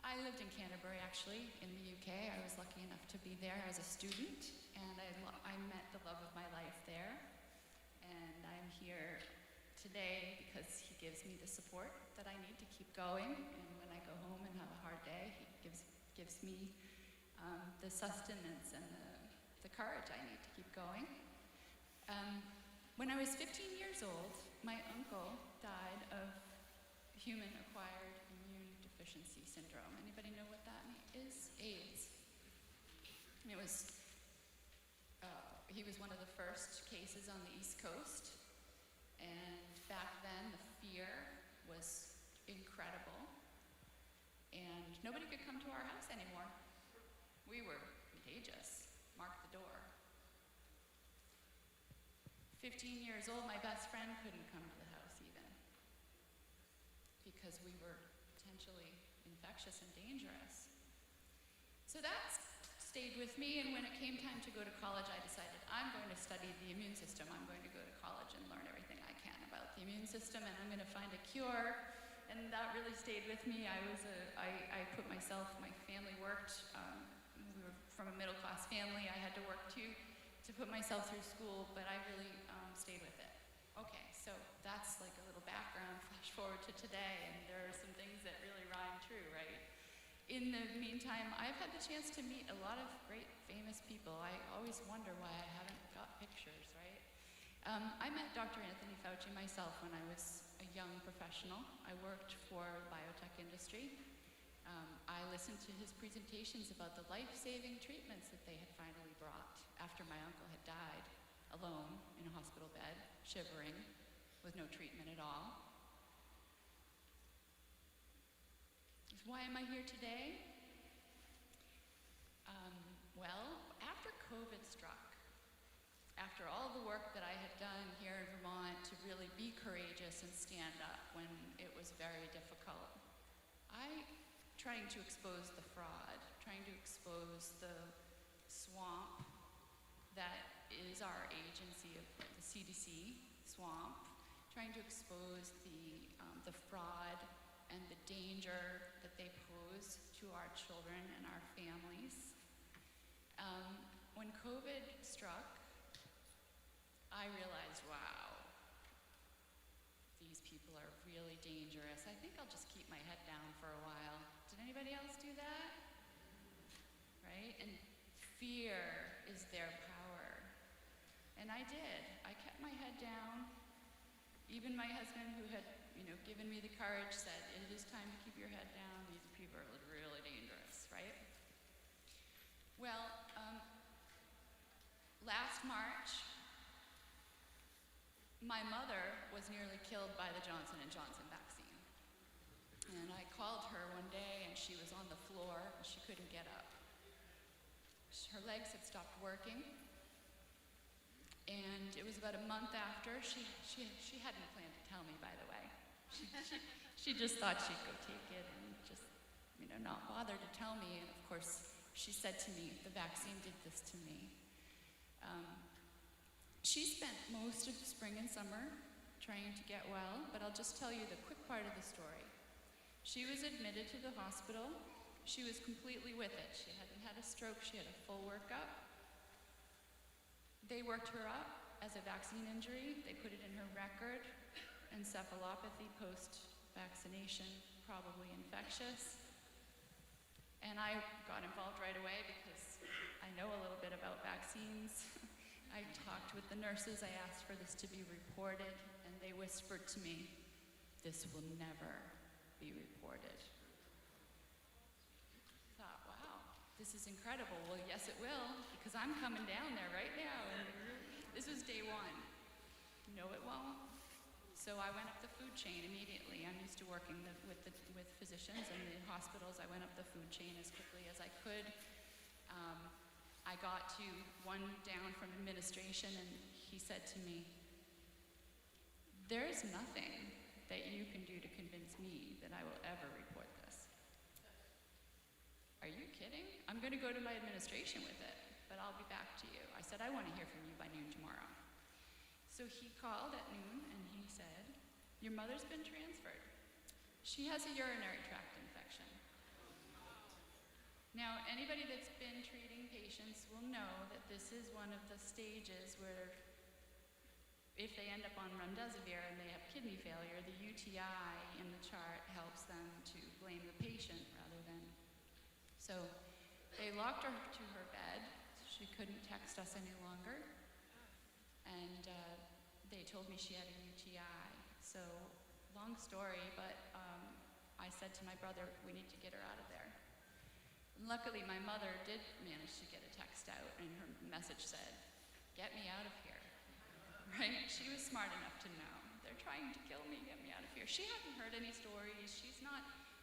[SPEAKER 5] I lived in Canterbury, actually, in the UK. I was lucky enough to be there as a student, and I met the love of my life there. And I'm here today because he gives me the support that I need to keep going. And when I go home and have a hard day, he gives me the sustenance and the courage I need to keep going. When I was 15 years old, my uncle died of human-acquired immune deficiency syndrome. Anybody know what that is? AIDS. And he was one of the first cases on the East Coast, and back then the fear was incredible, and nobody could come to our house anymore. We were contagious. Mark the door. 15 years old, my best friend couldn't come to the house even because we were potentially infectious and dangerous. So that stayed with me, and when it came time to go to college, I decided I'm going to study the immune system. I'm going to go to college and learn everything I can about the immune system, and I'm going to find a cure. And that really stayed with me. I put myself, my family worked. We were from a middle-class family. I had to work too to put myself through school, but I really stayed with it. Okay, so that's like a little background, flash forward to today, and there are some things that really rhyme true, right? In the meantime, I've had the chance to meet a lot of great famous people. I always wonder why I haven't got pictures, right? I met Dr. Anthony Fauci myself when I was a young professional. I worked for the biotech industry. I listened to his presentations about the life-saving treatments that they had finally brought after my uncle had died, alone in a hospital bed, shivering, with no treatment at all. Why am I here today? Well, after COVID struck, after all the work that I had done here in Vermont to really be courageous and stand up when it was very difficult, trying to expose the fraud, trying to expose the swamp that is our agency of the CDC, swamp, trying to expose the fraud and the danger that they pose to our children and our families. When COVID struck, I realized, wow, these people are really dangerous. I think I'll just keep my head down for a while. Did anybody else do that? Right? And fear is their power. And I did. I kept my head down. Even my husband, who had, given me the courage, said, it is time to keep your head down. These people are really dangerous, right? Well, last March, my mother was nearly killed by the Johnson & Johnson vaccine. And I called her one day, and she was on the floor, and she couldn't get up. Her legs had stopped working. And it was about a month after. She hadn't planned to tell me, by the way. She just thought she'd go take it and just, not bother to tell me. And of course, she said to me, the vaccine did this to me. She spent most of spring and summer trying to get well, but I'll just tell you the quick part of the story. She was admitted to the hospital. She was completely with it. She hadn't had a stroke. She had a full workup. They worked her up as a vaccine injury. They put it in her record, encephalopathy post-vaccination, probably infectious. And I got involved right away because I know a little bit about vaccines. I talked with the nurses. I asked for this to be reported, and they whispered to me, this will never be reported. I thought, wow, this is incredible. Well, yes, it will, because I'm coming down there right now. And this was day one. No, it won't. So I went up the food chain immediately. I'm used to working with physicians and the hospitals. I went up the food chain as quickly as I could. I got to one down from administration, and he said to me, there is nothing that you can do to convince me that I will ever report this. Are you kidding? I'm going to go to my administration with it, but I'll be back to you. I said, I want to hear from you by noon tomorrow. So he called at noon, and he said, your mother's been transferred. She has a urinary tract infection. Now, anybody that's been treating patients will know that this is one of the stages where if they end up on remdesivir and they have kidney failure, the UTI in the chart helps them to blame the patient rather than. So they locked her to her bed. She couldn't text us any longer. And they told me she had a UTI. So long story, but I said to my brother, we need to get her out of there. And luckily, my mother did manage to get a text out, and her message said, get me out of here, right? She was smart enough to know. They're trying to kill me, get me out of here. She hadn't heard any stories.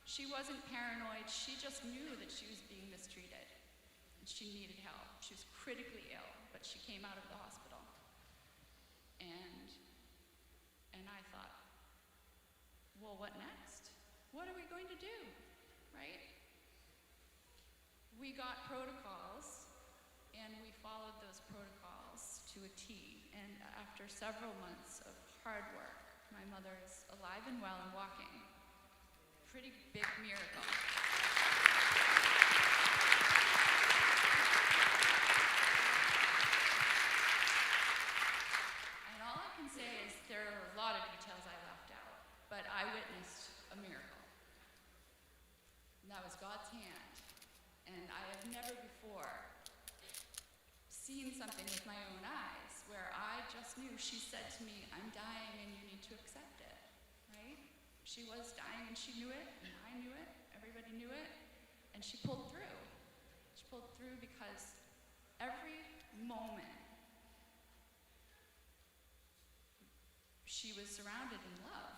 [SPEAKER 5] She wasn't paranoid. She just knew that she was being mistreated, and she needed help. She was critically ill, but she came out of the hospital. And I thought, well, what next? What are we going to do, right? We got protocols, and we followed those protocols to a T. And after several months of hard work, my mother is alive and well and walking. Pretty big miracle. And all I can say is there are a lot of details I left out, but I witnessed a miracle. And that was God's hand. And I have never before seen something with my own eyes where I just knew. She said to me, I'm dying and you need to accept it, right? She was dying and she knew it, and I knew it, everybody knew it. And she pulled through. She pulled through because every moment she was surrounded in love.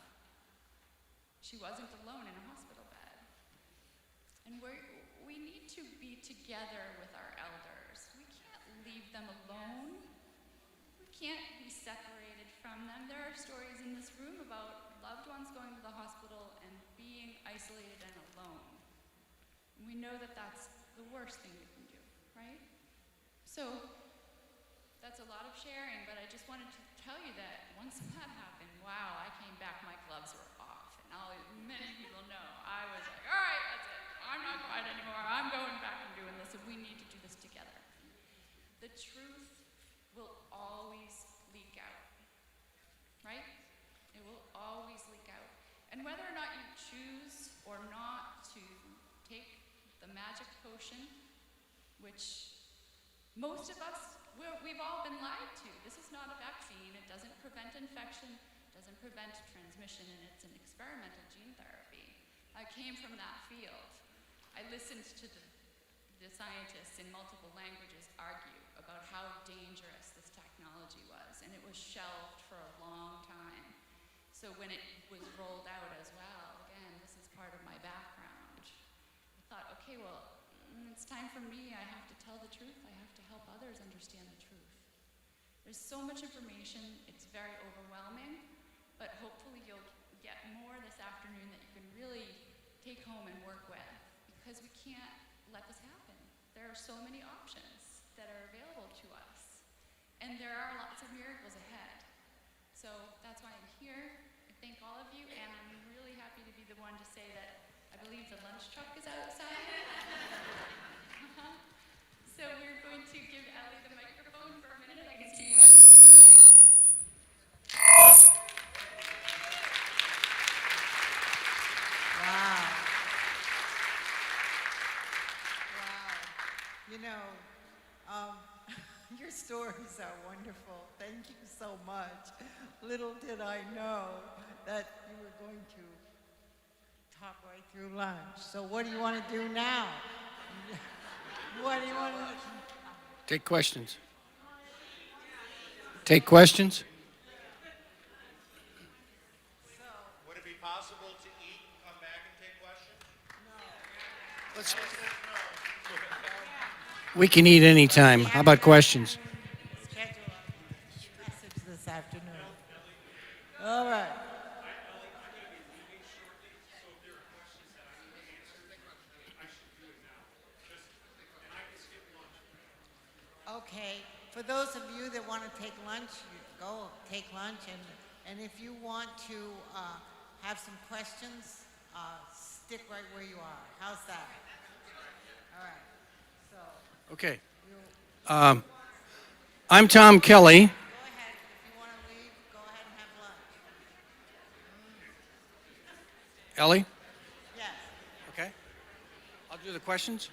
[SPEAKER 5] She wasn't alone in a hospital bed. And we need to be together with our elders. We can't leave them alone. We can't be separated from them. There are stories in this room about loved ones going to the hospital and being isolated and alone. And we know that that's the worst thing we can do, right? So that's a lot of sharing, but I just wanted to tell you that once that happened, wow, I came back, my gloves were off. And many people know, I was like, all right, that's it. I'm not quiet anymore. I'm going back and doing this, and we need to do this together. The truth will always leak out, right? It will always leak out. And whether or not you choose or not to take the magic potion, which most of us, we've all been lied to. This is not a vaccine. It doesn't prevent infection, doesn't prevent transmission, and it's an experimental gene therapy. I came from that field. I listened to the scientists in multiple languages argue about how dangerous this technology was, and it was shelved for a long time. So when it was rolled out as well, again, this is part of my background, I thought, okay, well, it's time for me. I have to tell the truth. I have to help others understand the truth. There's so much information. It's very overwhelming, but hopefully you'll get more this afternoon that you can really take home and work with, because we can't let this happen. There are so many options that are available to us, and there are lots of miracles ahead. So that's why I'm here. I thank all of you, and I'm really happy to be the one to say that I believe the lunch truck is outside. So we're going to give Ellie the microphone for a minute. I can see you.
[SPEAKER 7] Wow. Wow. You know, your stories are wonderful. Thank you so much. Little did I know that you were going to talk right through lunch. So what do you want to do now? What do you want to do?
[SPEAKER 16] Take questions. Take questions?
[SPEAKER 4] Would it be possible to eat and come back and take questions?
[SPEAKER 16] We can eat anytime. How about questions?
[SPEAKER 7] Schedule a message this afternoon. All right. Okay, for those of you that want to take lunch, you go take lunch, and if you want to have some questions, stick right where you are. How's that? All right. So.
[SPEAKER 16] Okay. I'm Tom Kelly.
[SPEAKER 7] Go ahead. If you want to leave, go ahead and have lunch.
[SPEAKER 16] Ellie?
[SPEAKER 7] Yes.
[SPEAKER 16] Okay. I'll do the questions.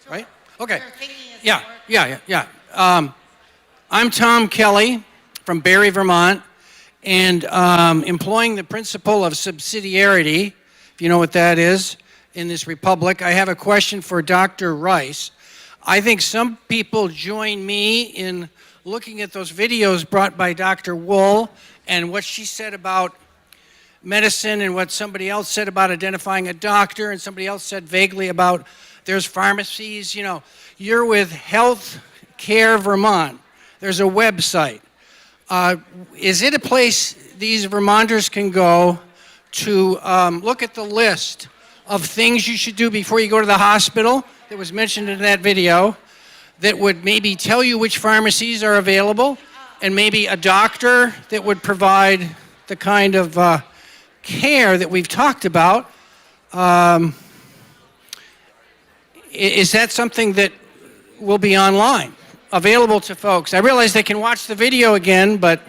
[SPEAKER 7] Sure.
[SPEAKER 16] Right? Okay.
[SPEAKER 7] Your thinking is
[SPEAKER 16] Yeah. I'm Tom Kelly from Barrie, Vermont, and employing the principle of subsidiarity, if you know what that is, in this republic, I have a question for Dr. Rice. I think some people join me in looking at those videos brought by Dr. Wool and what she said about medicine and what somebody else said about identifying a doctor, and somebody else said vaguely about there's pharmacies. You know, you're with Health Care Vermont. There's a website. Is it a place these Vermonters can go to look at the list of things you should do before you go to the hospital that was mentioned in that video, that would maybe tell you which pharmacies are available, and maybe a doctor that would provide the kind of care that we've talked about? Is that something that will be online, available to folks? I realize they can watch the video again, but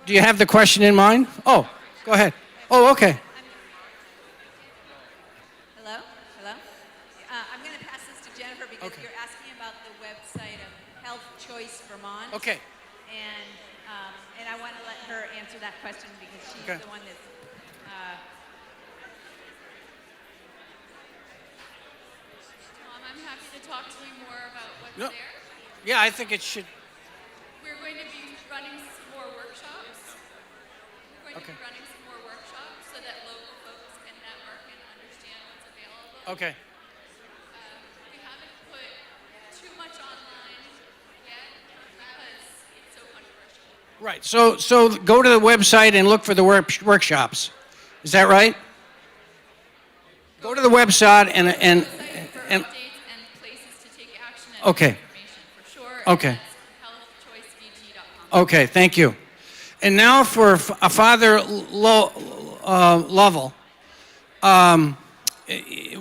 [SPEAKER 16] do you have the question in mind? Oh, go ahead. Oh, okay.
[SPEAKER 19] Hello? I'm going to pass this to Jennifer because you're asking about the website of Health Choice Vermont.
[SPEAKER 16] Okay.
[SPEAKER 19] And I want to let her answer that question because she's the one that's...
[SPEAKER 5] happy to talk to you more about what's
[SPEAKER 16] No.
[SPEAKER 5] there.
[SPEAKER 16] Yeah, I think it should.
[SPEAKER 5] We're going to be running some more workshops. We're going to
[SPEAKER 16] Okay.
[SPEAKER 5] be running some more workshops so that local folks can network and understand what's available.
[SPEAKER 16] Okay.
[SPEAKER 5] We haven't put too much online yet because it's so controversial.
[SPEAKER 16] Right. So go to the website and look for the workshops. Is that right? Go to the website and
[SPEAKER 5] Updates and places to take action and
[SPEAKER 16] okay.
[SPEAKER 5] information for sure.
[SPEAKER 16] Okay.
[SPEAKER 5] And that's healthchoicevt.com.
[SPEAKER 16] Okay. Thank you. And now for Father Lovell.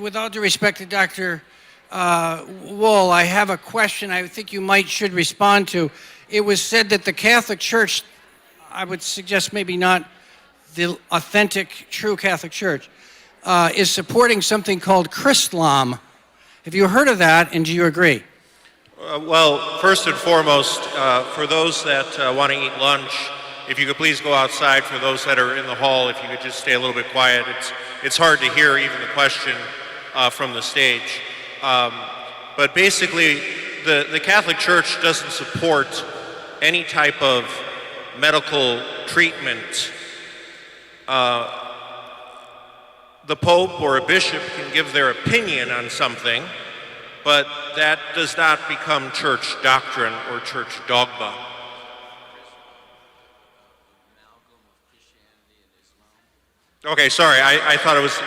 [SPEAKER 16] With all due respect to Dr. Wool, I have a question I think you should respond to. It was said that the Catholic Church, I would suggest maybe not the authentic, true Catholic Church, is supporting something called Chrislam. Have you heard of that, and do you agree?
[SPEAKER 4] Well, first and foremost, for those that want to eat lunch, if you could please go outside. For those that are in the hall, if you could just stay a little bit quiet. It's hard to hear even the question from the stage. But basically, the Catholic Church doesn't support any type of medical treatment. The Pope or a bishop can give their opinion on something, but that does not become church doctrine or church dogma. Okay, sorry, I thought it was,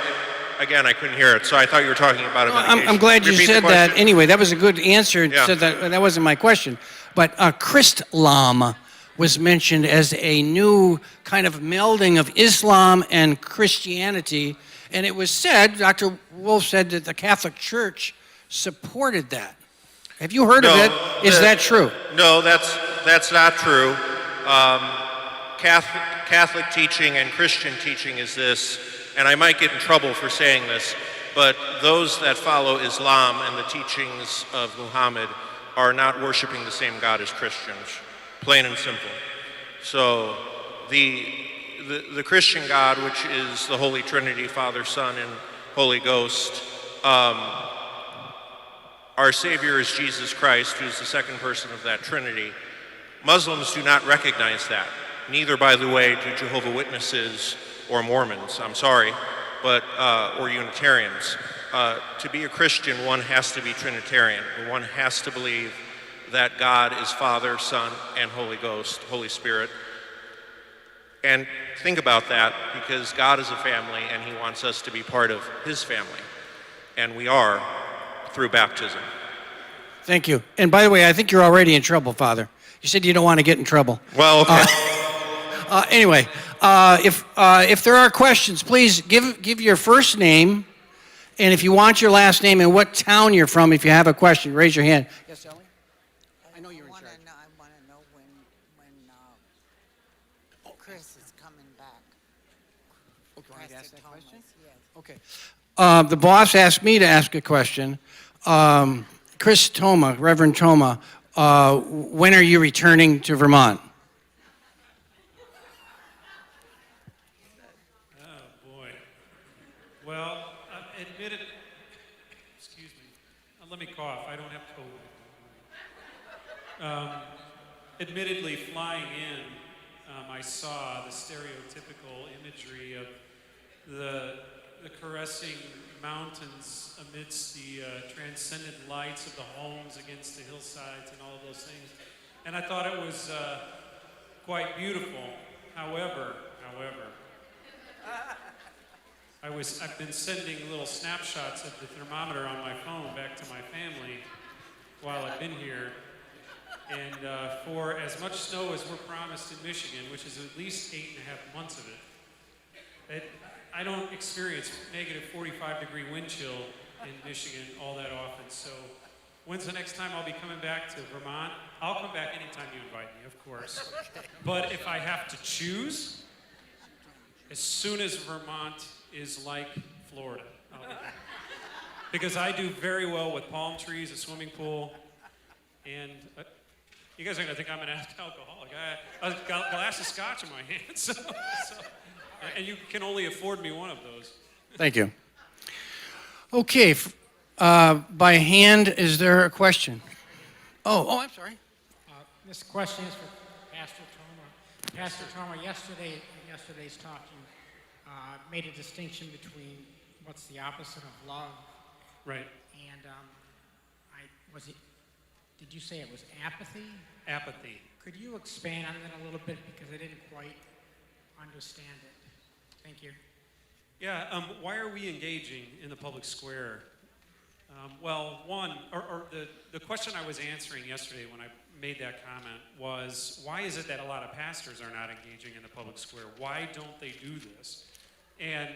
[SPEAKER 4] again, I couldn't hear it, so I thought you were talking about it.
[SPEAKER 16] I'm glad you
[SPEAKER 4] Repeat the
[SPEAKER 16] said that.
[SPEAKER 4] question.
[SPEAKER 16] Anyway, that was a good answer.
[SPEAKER 4] Yeah.
[SPEAKER 16] So that wasn't my question. But Christlam was mentioned as a new kind of melding of Islam and Christianity. And it was said, Dr. Wolf said that the Catholic Church supported that. Have you heard of it? Is that true?
[SPEAKER 4] No, that's not true. Catholic teaching and Christian teaching is this, and I might get in trouble for saying this, but those that follow Islam and the teachings of Muhammad are not worshiping the same God as Christians, plain and simple. So the Christian God, which is the Holy Trinity, Father, Son, and Holy Ghost, our Savior is Jesus Christ, who's the second person of that Trinity. Muslims do not recognize that. Neither, by the way, do Jehovah's Witnesses or Mormons, I'm sorry, but or Unitarians. To be a Christian, one has to be Trinitarian. One has to believe that God is Father, Son, and Holy Ghost, Holy Spirit. And think about that, because God is a family and He wants us to be part of His family. And we are through baptism.
[SPEAKER 16] Thank you. And by the way, I think you're already in trouble, Father. You said you don't want to get in trouble.
[SPEAKER 4] Well, okay.
[SPEAKER 16] Anyway, if there are questions, please give your first name, and if you want your last name and what town you're from. If you have a question, raise your hand. Yes, Ellie? I know you're in charge.
[SPEAKER 7] I want to know when Chris is coming back.
[SPEAKER 16] Okay, want me to ask that question?
[SPEAKER 7] Yes.
[SPEAKER 16] Okay. The boss asked me to ask a question. Chris Toma, Reverend Toma, when are you returning to Vermont?
[SPEAKER 1] Oh, boy. Well, excuse me. Let me cough. I don't have COVID. Admittedly, flying in, I saw the stereotypical imagery of the caressing mountains amidst the transcendent lights of the homes against the hillsides and all of those things. And I thought it was quite beautiful. However, I've been sending little snapshots of the thermometer on my phone back to my family while I've been here. And for as much snow as we're promised in Michigan, which is at least 8.5 months of it, I don't experience negative 45-degree wind chill in Michigan all that often. So when's the next time I'll be coming back to Vermont? I'll come back anytime you invite me, of course. But if I have to choose, as soon as Vermont is like Florida, I'll be back. Because I do very well with palm trees, a swimming pool, and you guys are going to think I'm an alcoholic. I have a glass of scotch in my hand, and you can only afford me one of those.
[SPEAKER 16] Thank you. Okay, by hand. Is there a question? Oh, I'm sorry.
[SPEAKER 10] This question is for Pastor Toma. Pastor Toma, yesterday's talk, you made a distinction between what's the opposite of love.
[SPEAKER 1] Right.
[SPEAKER 10] And did you say it was apathy?
[SPEAKER 1] Apathy.
[SPEAKER 10] Could you expand on that a little bit because I didn't quite understand it? Thank you.
[SPEAKER 1] Yeah, why are we engaging in the public square? Well, the question I was answering yesterday when I made that comment was, why is it that a lot of pastors are not engaging in the public square? Why don't they do this? And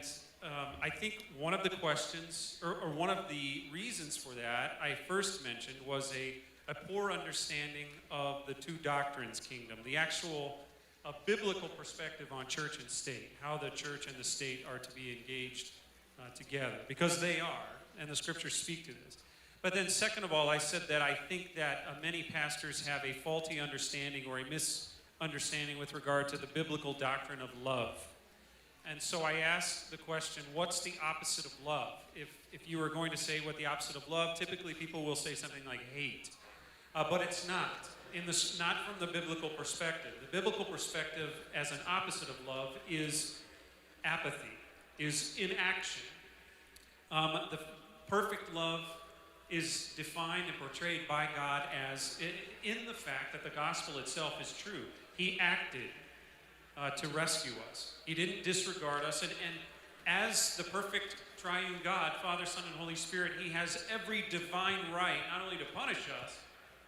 [SPEAKER 1] I think one of the questions, or one of the reasons for that I first mentioned was a poor understanding of the two doctrines kingdom, the actual biblical perspective on church and state, how the church and the state are to be engaged together, because they are, and the scriptures speak to this. But then second of all, I said that I think that many pastors have a faulty understanding or a misunderstanding with regard to the biblical doctrine of love. And so I asked the question, what's the opposite of love? If you were going to say what the opposite of love, typically people will say something like hate. But it's not. Not from the biblical perspective. The biblical perspective as an opposite of love is apathy, is inaction. The perfect love is defined and portrayed by God as in the fact that the gospel itself is true. He acted to rescue us. He didn't disregard us. And as the perfect triune God, Father, Son, and Holy Spirit, he has every divine right not only to punish us,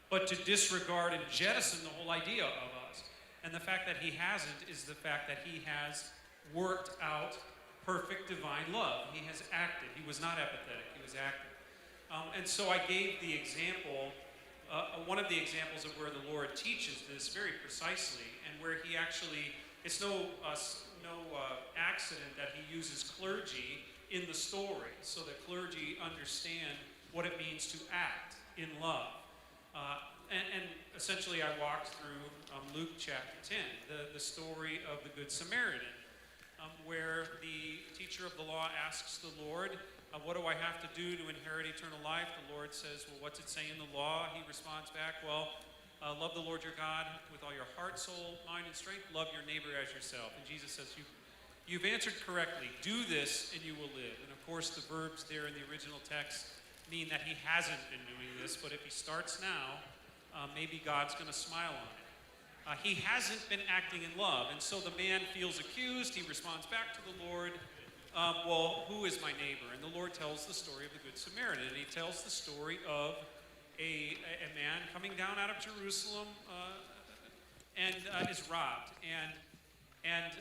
[SPEAKER 1] but to disregard and jettison the whole idea of us. And the fact that he hasn't is the fact that he has worked out perfect divine love. He has acted. He was not apathetic. He was active. And so I gave the example, one of the examples of where the Lord teaches this very precisely, and where he actually, it's no accident that he uses clergy in the story, so that clergy understand what it means to act in love. And essentially I walked through Luke chapter 10, the story of the Good Samaritan, where the teacher of the law asks the Lord, what do I have to do to inherit eternal life? The Lord says, well, what's it say in the law? He responds back, well, love the Lord your God with all your heart, soul, mind, and strength. Love your neighbor as yourself. And Jesus says, you've answered correctly. Do this and you will live. And of course, the verbs there in the original text mean that he hasn't been doing this, but if he starts now, maybe God's going to smile on it. He hasn't been acting in love, and so the man feels accused. He responds back to the Lord, well, who is my neighbor? And the Lord tells the story of the Good Samaritan, and he tells the story of a man coming down out of Jerusalem and is robbed, and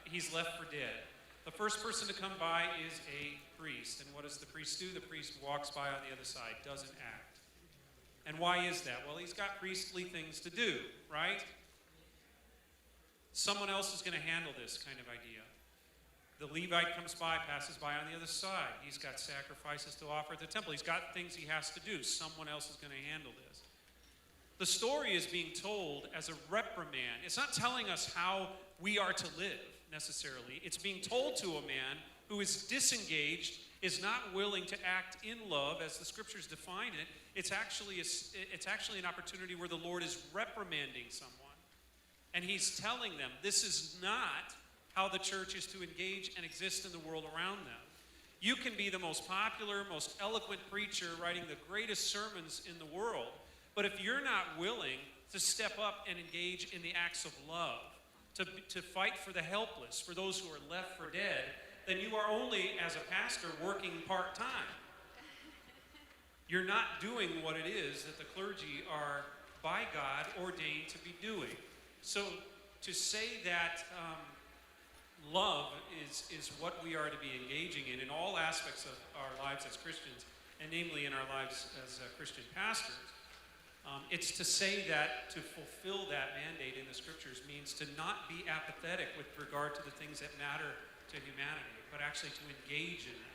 [SPEAKER 1] he's left for dead. The first person to come by is a priest, and what does the priest do? The priest walks by on the other side, doesn't act. And why is that? Well, he's got priestly things to do, right? Someone else is going to handle this kind of idea. The Levite comes by, passes by on the other side. He's got sacrifices to offer at the temple. He's got things he has to do. Someone else is going to handle this. The story is being told as a reprimand. It's not telling us how we are to live, necessarily. It's being told to a man who is disengaged, is not willing to act in love as the scriptures define it. It's actually an opportunity where the Lord is reprimanding someone. And he's telling them this is not how the church is to engage and exist in the world around them. You can be the most popular, most eloquent preacher writing the greatest sermons in the world, but if you're not willing to step up and engage in the acts of love, to fight for the helpless, for those who are left for dead, then you are only, as a pastor, working part-time. You're not doing what it is that the clergy are, by God, ordained to be doing. So to say that love is what we are to be engaging in all aspects of our lives as Christians, and namely in our lives as Christian pastors, it's to say that to fulfill that mandate in the scriptures means to not be apathetic with regard to the things that matter to humanity, but actually to engage in them.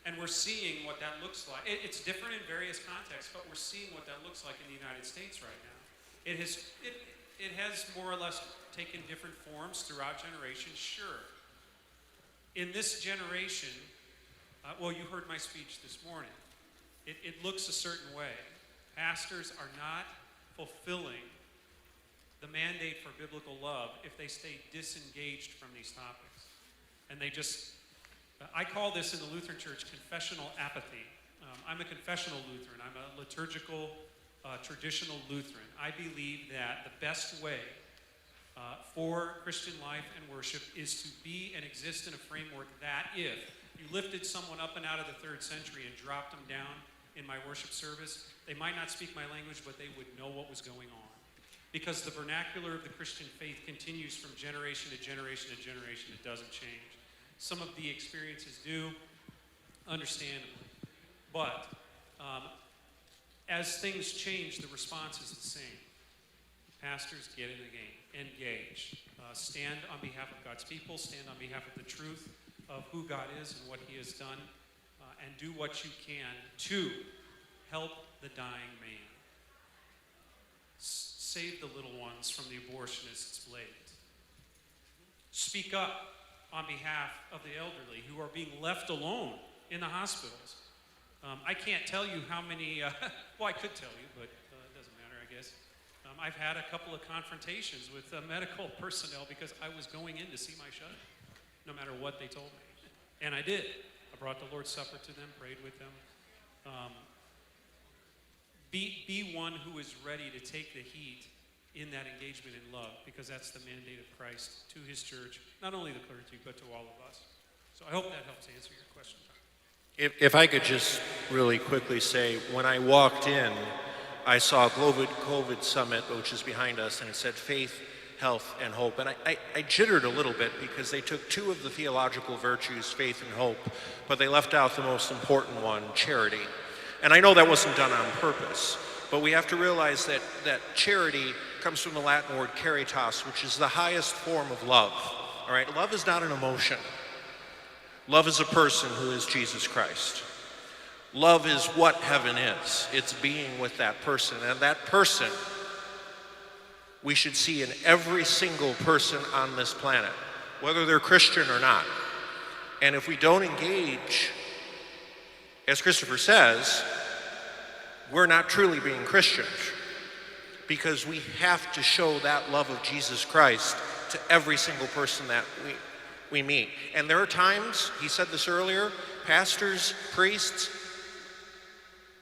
[SPEAKER 1] And we're seeing what that looks like. It's different in various contexts, but we're seeing what that looks like in the United States right now. It has more or less taken different forms throughout generations, sure. In this generation, well, you heard my speech this morning. it looks a certain way. Pastors are not fulfilling the mandate for biblical love if they stay disengaged from these topics. And they just, I call this in the Lutheran Church confessional apathy. I'm a confessional Lutheran. I'm a liturgical, traditional Lutheran. I believe that the best way for Christian life and worship is to be and exist in a framework that if you lifted someone up and out of the 3rd century and dropped them down in my worship service, they might not speak my language, but they would know what was going on. Because the vernacular of the Christian faith continues from generation to generation to generation. It doesn't change. Some of the experiences do, understandably. But as things change, the response is the same. Pastors, get in the game. Engage. Stand on behalf of God's people. Stand on behalf of the truth of who God is and what he has done. And do what you can to help the dying man. Save the little ones from the abortionist's blade. Speak up on behalf of the elderly who are being left alone in the hospitals. I can't tell you how many, well, I could tell you, but it doesn't matter, I guess. I've had a couple of confrontations with medical personnel because I was going in to see my shut, no matter what they told me. And I did. I brought the Lord's Supper to them, prayed with them. Be one who is ready to take the heat in that engagement in love, because that's the mandate of Christ to his church, not only the clergy, but to all of us. So I hope that helps answer your question, Tom.
[SPEAKER 4] If I could just really quickly say, when I walked in, I saw COVID Summit, which is behind us, and it said faith, health, and hope. And I jittered a little bit because they took 2 of the theological virtues, faith and hope, but they left out the most important one, charity. And I know that wasn't done on purpose, but we have to realize that charity comes from the Latin word caritas, which is the highest form of love. All right, love is not an emotion. Love is a person who is Jesus Christ. Love is what heaven is. It's being with that person, and that person we should see in every single person on this planet, whether they're Christian or not. And if we don't engage, as Christopher says, we're not truly being Christians, because we have to show that love of Jesus Christ to every single person that we meet. And there are times, he said this earlier, pastors, priests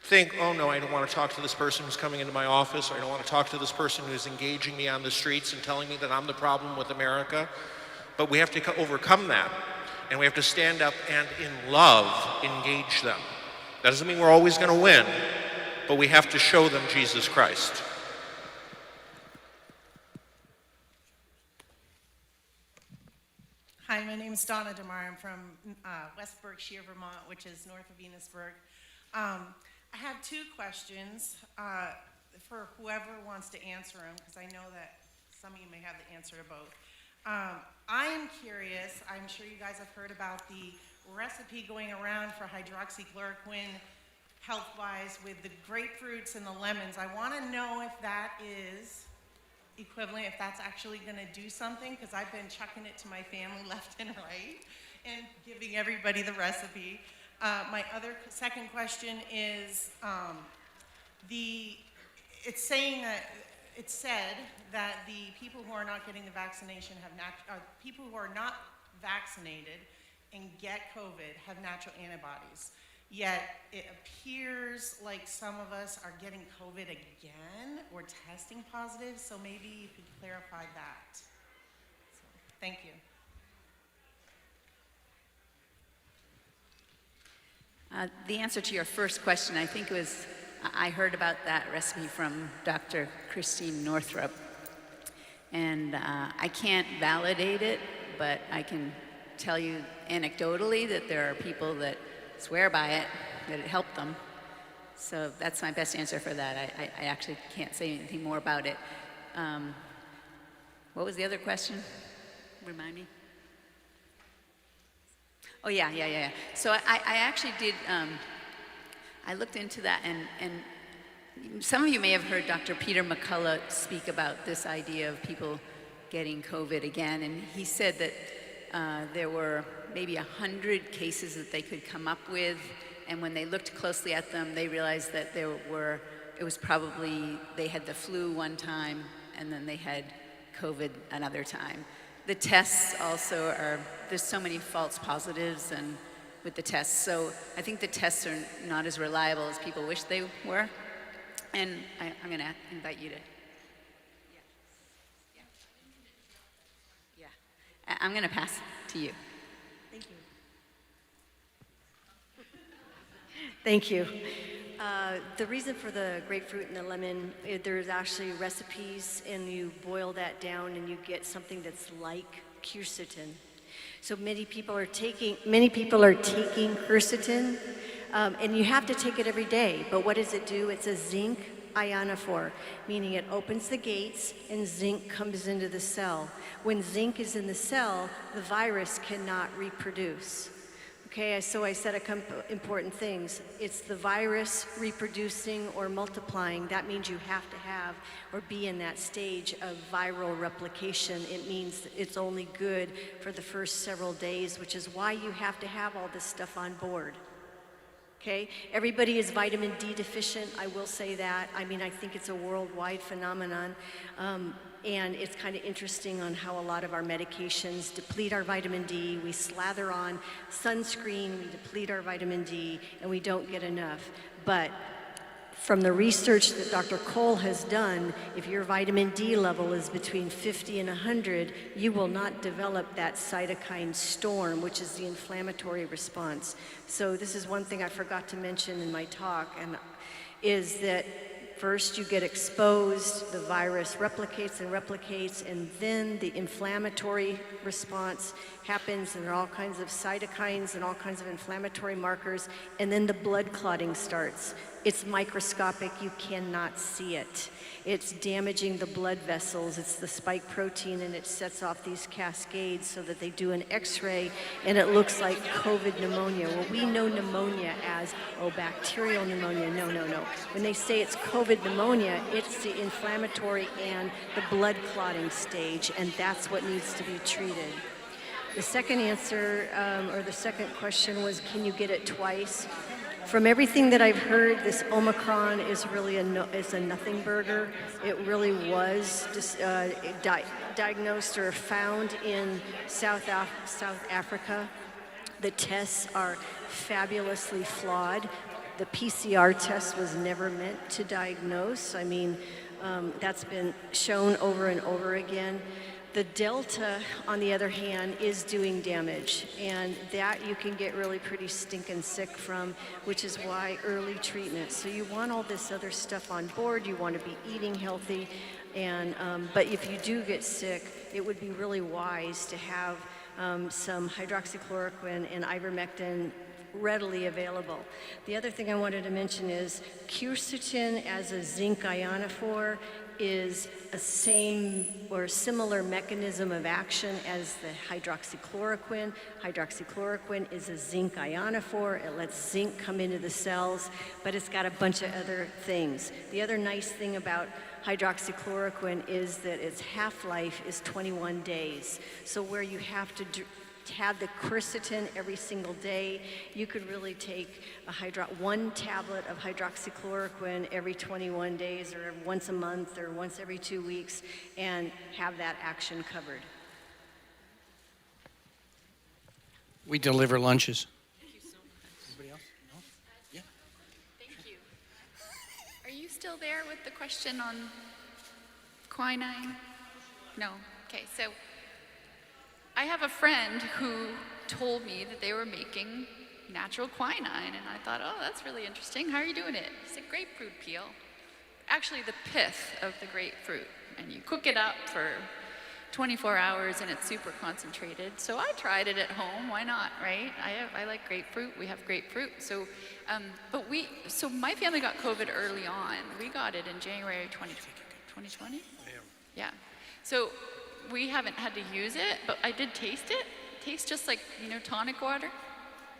[SPEAKER 4] think, oh no, I don't want to talk to this person who's coming into my office, or I don't want to talk to this person who's engaging me on the streets and telling me that I'm the problem with America. But we have to overcome that, and we have to stand up and in love engage them. That doesn't mean we're always going to win, but we have to show them Jesus Christ.
[SPEAKER 11] Hi, my name is Donna DeMar. I'm from West Berkshire, Vermont, which is north of Venusburg. I have 2 questions for whoever wants to answer them, because I know that some of you may have the answer to both. I am curious, I'm sure you guys have heard about the recipe going around for hydroxychloroquine health-wise with the grapefruits and the lemons. I want to know if that is equivalent, if that's actually going to do something, because I've been chucking it to my family left and right and giving everybody the recipe. My second question is, it's said that the people who are not getting the vaccination people who are not vaccinated and get COVID have natural antibodies. Yet it appears like some of us are getting COVID again or testing positive, so maybe you could clarify that. So, thank you.
[SPEAKER 19] The answer to your first question, I think was, I heard about that recipe from Dr. Christine Northrup. And I can't validate it, but I can tell you anecdotally that there are people that swear by it, that it helped them. So that's my best answer for that. I actually can't say anything more about it. What was the other question? Remind me. Oh, yeah. So I actually did, I looked into that, and some of you may have heard Dr. Peter McCullough speak about this idea of people getting COVID again, and he said that there were maybe 100 cases that they could come up with, And when they looked closely at them, they realized that it was probably, they had the flu one time, and then they had COVID another time. The tests also there's so many false positives and with the tests. So I think the tests are not as reliable as people wish they were. And I'm gonna invite you to, I'm gonna pass to you.
[SPEAKER 12] Thank you. Thank you. The reason for the grapefruit and the lemon, there's actually recipes, and you boil that down and you get something that's like quercetin. So many people are taking quercetin, and you have to take it every day. But what does it do? It's a zinc ionophore, meaning it opens the gates and zinc comes into the cell. When zinc is in the cell, the virus cannot reproduce. Okay, so I said a couple important things. It's the virus reproducing or multiplying. That means you have to have or be in that stage of viral replication. It means it's only good for the first several days, which is why you have to have all this stuff on board. Okay, everybody is vitamin D deficient, I will say that. I mean, I think it's a worldwide phenomenon. And it's kind of interesting on how a lot of our medications deplete our vitamin D. We slather on sunscreen, we deplete our vitamin D, and we don't get enough. But from the research that Dr. Cole has done, if your vitamin D level is between 50 and 100, you will not develop that cytokine storm, which is the inflammatory response. So this is one thing I forgot to mention in my talk, and is that first you get exposed, the virus replicates, and then the inflammatory response happens, and there are all kinds of cytokines and all kinds of inflammatory markers, and then the blood clotting starts. It's microscopic, you cannot see it. It's damaging the blood vessels, it's the spike protein, and it sets off these cascades so that they do an x-ray and it looks like COVID pneumonia. Well, we know pneumonia as, bacterial pneumonia. No. When they say it's COVID pneumonia, it's the inflammatory and the blood clotting stage, and that's what needs to be treated. The second answer, or the second question was, can you get it twice? From everything that I've heard, this Omicron is really a nothing burger. It really was just diagnosed or found in South Africa. The tests are fabulously flawed. The PCR test was never meant to diagnose. I mean, that's been shown over and over again. The Delta, on the other hand, is doing damage, and that you can get really pretty stinking sick from, which is why early treatment. So you want all this other stuff on board, you want to be eating healthy, and but if you do get sick, it would be really wise to have some hydroxychloroquine and ivermectin readily available. The other thing I wanted to mention is quercetin as a zinc ionophore is a same or similar mechanism of action as the hydroxychloroquine. Hydroxychloroquine is a zinc ionophore. It lets zinc come into the cells, but it's got a bunch of other things. The other nice thing about hydroxychloroquine is that its half-life is 21 days. So where you have to have the quercetin every single day, you could really take one tablet of hydroxychloroquine every 21 days or once a month or once every 2 weeks and have that action covered.
[SPEAKER 16] We deliver lunches.
[SPEAKER 5] Thank you so much.
[SPEAKER 16] Anybody else? No? Yeah.
[SPEAKER 5] Thank you. Are you still there with the question on quinine? No. Okay, so I have a friend who told me that they were making natural quinine, and I thought, oh, that's really interesting. How are you doing it? He said grapefruit peel. Actually, the pith of the grapefruit, and you cook it up for 24 hours, and it's super concentrated. So I tried it at home. Why not, right? I like grapefruit. We have grapefruit. So, so my family got COVID early on. We got it in January 2020. Yeah. So we haven't had to use it, but I did taste it. It tastes just like, tonic water.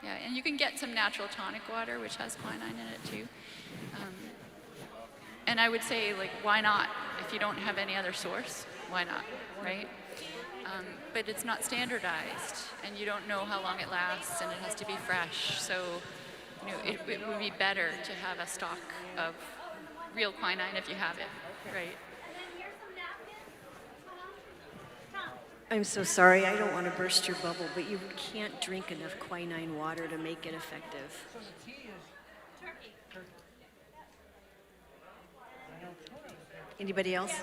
[SPEAKER 5] Yeah, and you can get some natural tonic water, which has quinine in it too. And I would say, why not? If you don't have any other source, why not, right? But it's not standardized, and you don't know how long it lasts, and it has to be fresh. So it would be better to have a stock of real quinine if you have it, right?
[SPEAKER 12] I'm so sorry, I don't want to burst your bubble, but you can't drink enough quinine water to make it effective. Anybody else?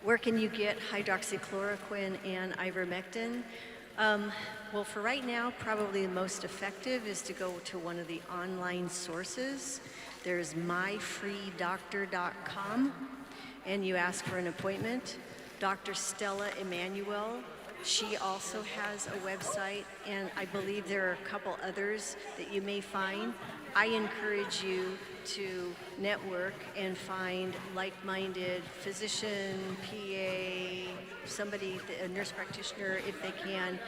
[SPEAKER 12] Where can you get hydroxychloroquine and ivermectin? Well, for right now, probably the most effective is to go to one of the online sources. There's myfreedoctor.com, and you ask for an appointment. Dr. Stella Emanuel, she also has a website, and I believe there are a couple others that you may find. I encourage you to network and find like-minded physician, PA, somebody, a nurse practitioner if they can,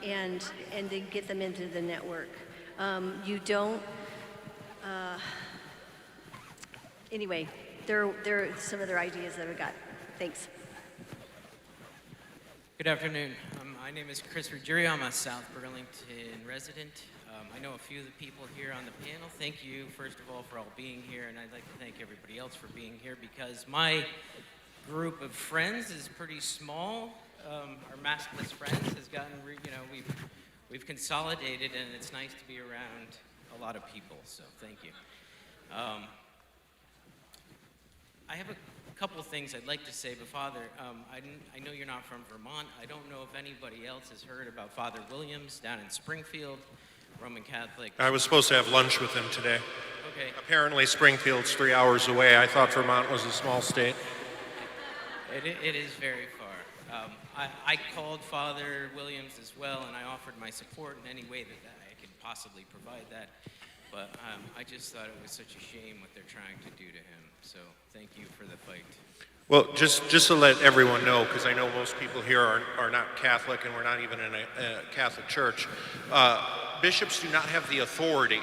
[SPEAKER 12] and then get them into the network. You don't, anyway, there are some other ideas that I got. Thanks.
[SPEAKER 13] Good afternoon. My name is Chris Ruggiero. I'm a South Burlington resident. I know a few of the people here on the panel. Thank you, first of all, for all being here, and I'd like to thank everybody else for being here because my group of friends is pretty small. Our maskless friends has gotten, we've consolidated, and it's nice to be around a lot of people. So thank you. I have a couple of things I'd like to say, but Father, I know you're not from Vermont. I don't know if anybody else has heard about Father Williams down in Springfield, Roman Catholic.
[SPEAKER 4] I was supposed to have lunch with him today.
[SPEAKER 13] Okay.
[SPEAKER 4] Apparently Springfield's 3 hours away. I thought Vermont was a small state.
[SPEAKER 13] It is very far. I called Father Williams as well, and I offered my support in any way that I could possibly provide that. But I just thought it was such a shame what they're trying to do to him. So thank you for the fight.
[SPEAKER 4] Well, just to let everyone know, because I know most people here are not Catholic and we're not even in a Catholic church, bishops do not have the authority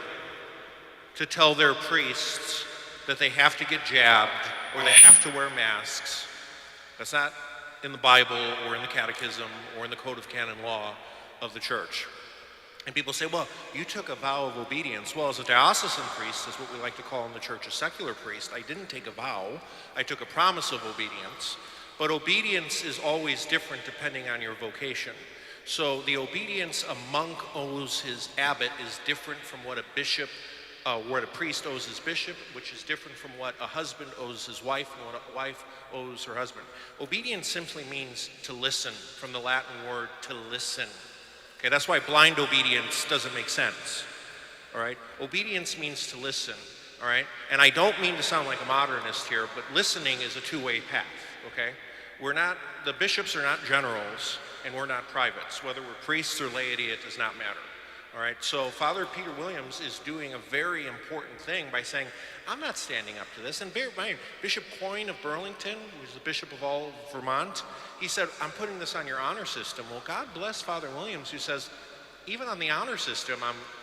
[SPEAKER 4] to tell their priests that they have to get jabbed or they have to wear masks. That's not in the Bible or in the Catechism or in the Code of Canon Law of the Church. And people say, well, you took a vow of obedience. Well, as a diocesan priest, is what we like to call in the church a secular priest, I didn't take a vow. I took a promise of obedience. But obedience is always different depending on your vocation. So the obedience a monk owes his abbot is different from what a bishop, what a priest owes his bishop, which is different from what a husband owes his wife and what a wife owes her husband. Obedience simply means to listen, from the Latin word to listen. Okay, that's why blind obedience doesn't make sense, all right? Obedience means to listen, all right? And I don't mean to sound like a modernist here, but listening is a two-way path, okay? The bishops are not generals, and we're not privates. Whether we're priests or laity, it does not matter, all right? So Father Peter Williams is doing a very important thing by saying, I'm not standing up to this. And bear in mind, Bishop Coyne of Burlington, who's the bishop of all of Vermont, he said, I'm putting this on your honor system. Well, God bless Father Williams, who says, even on the honor system,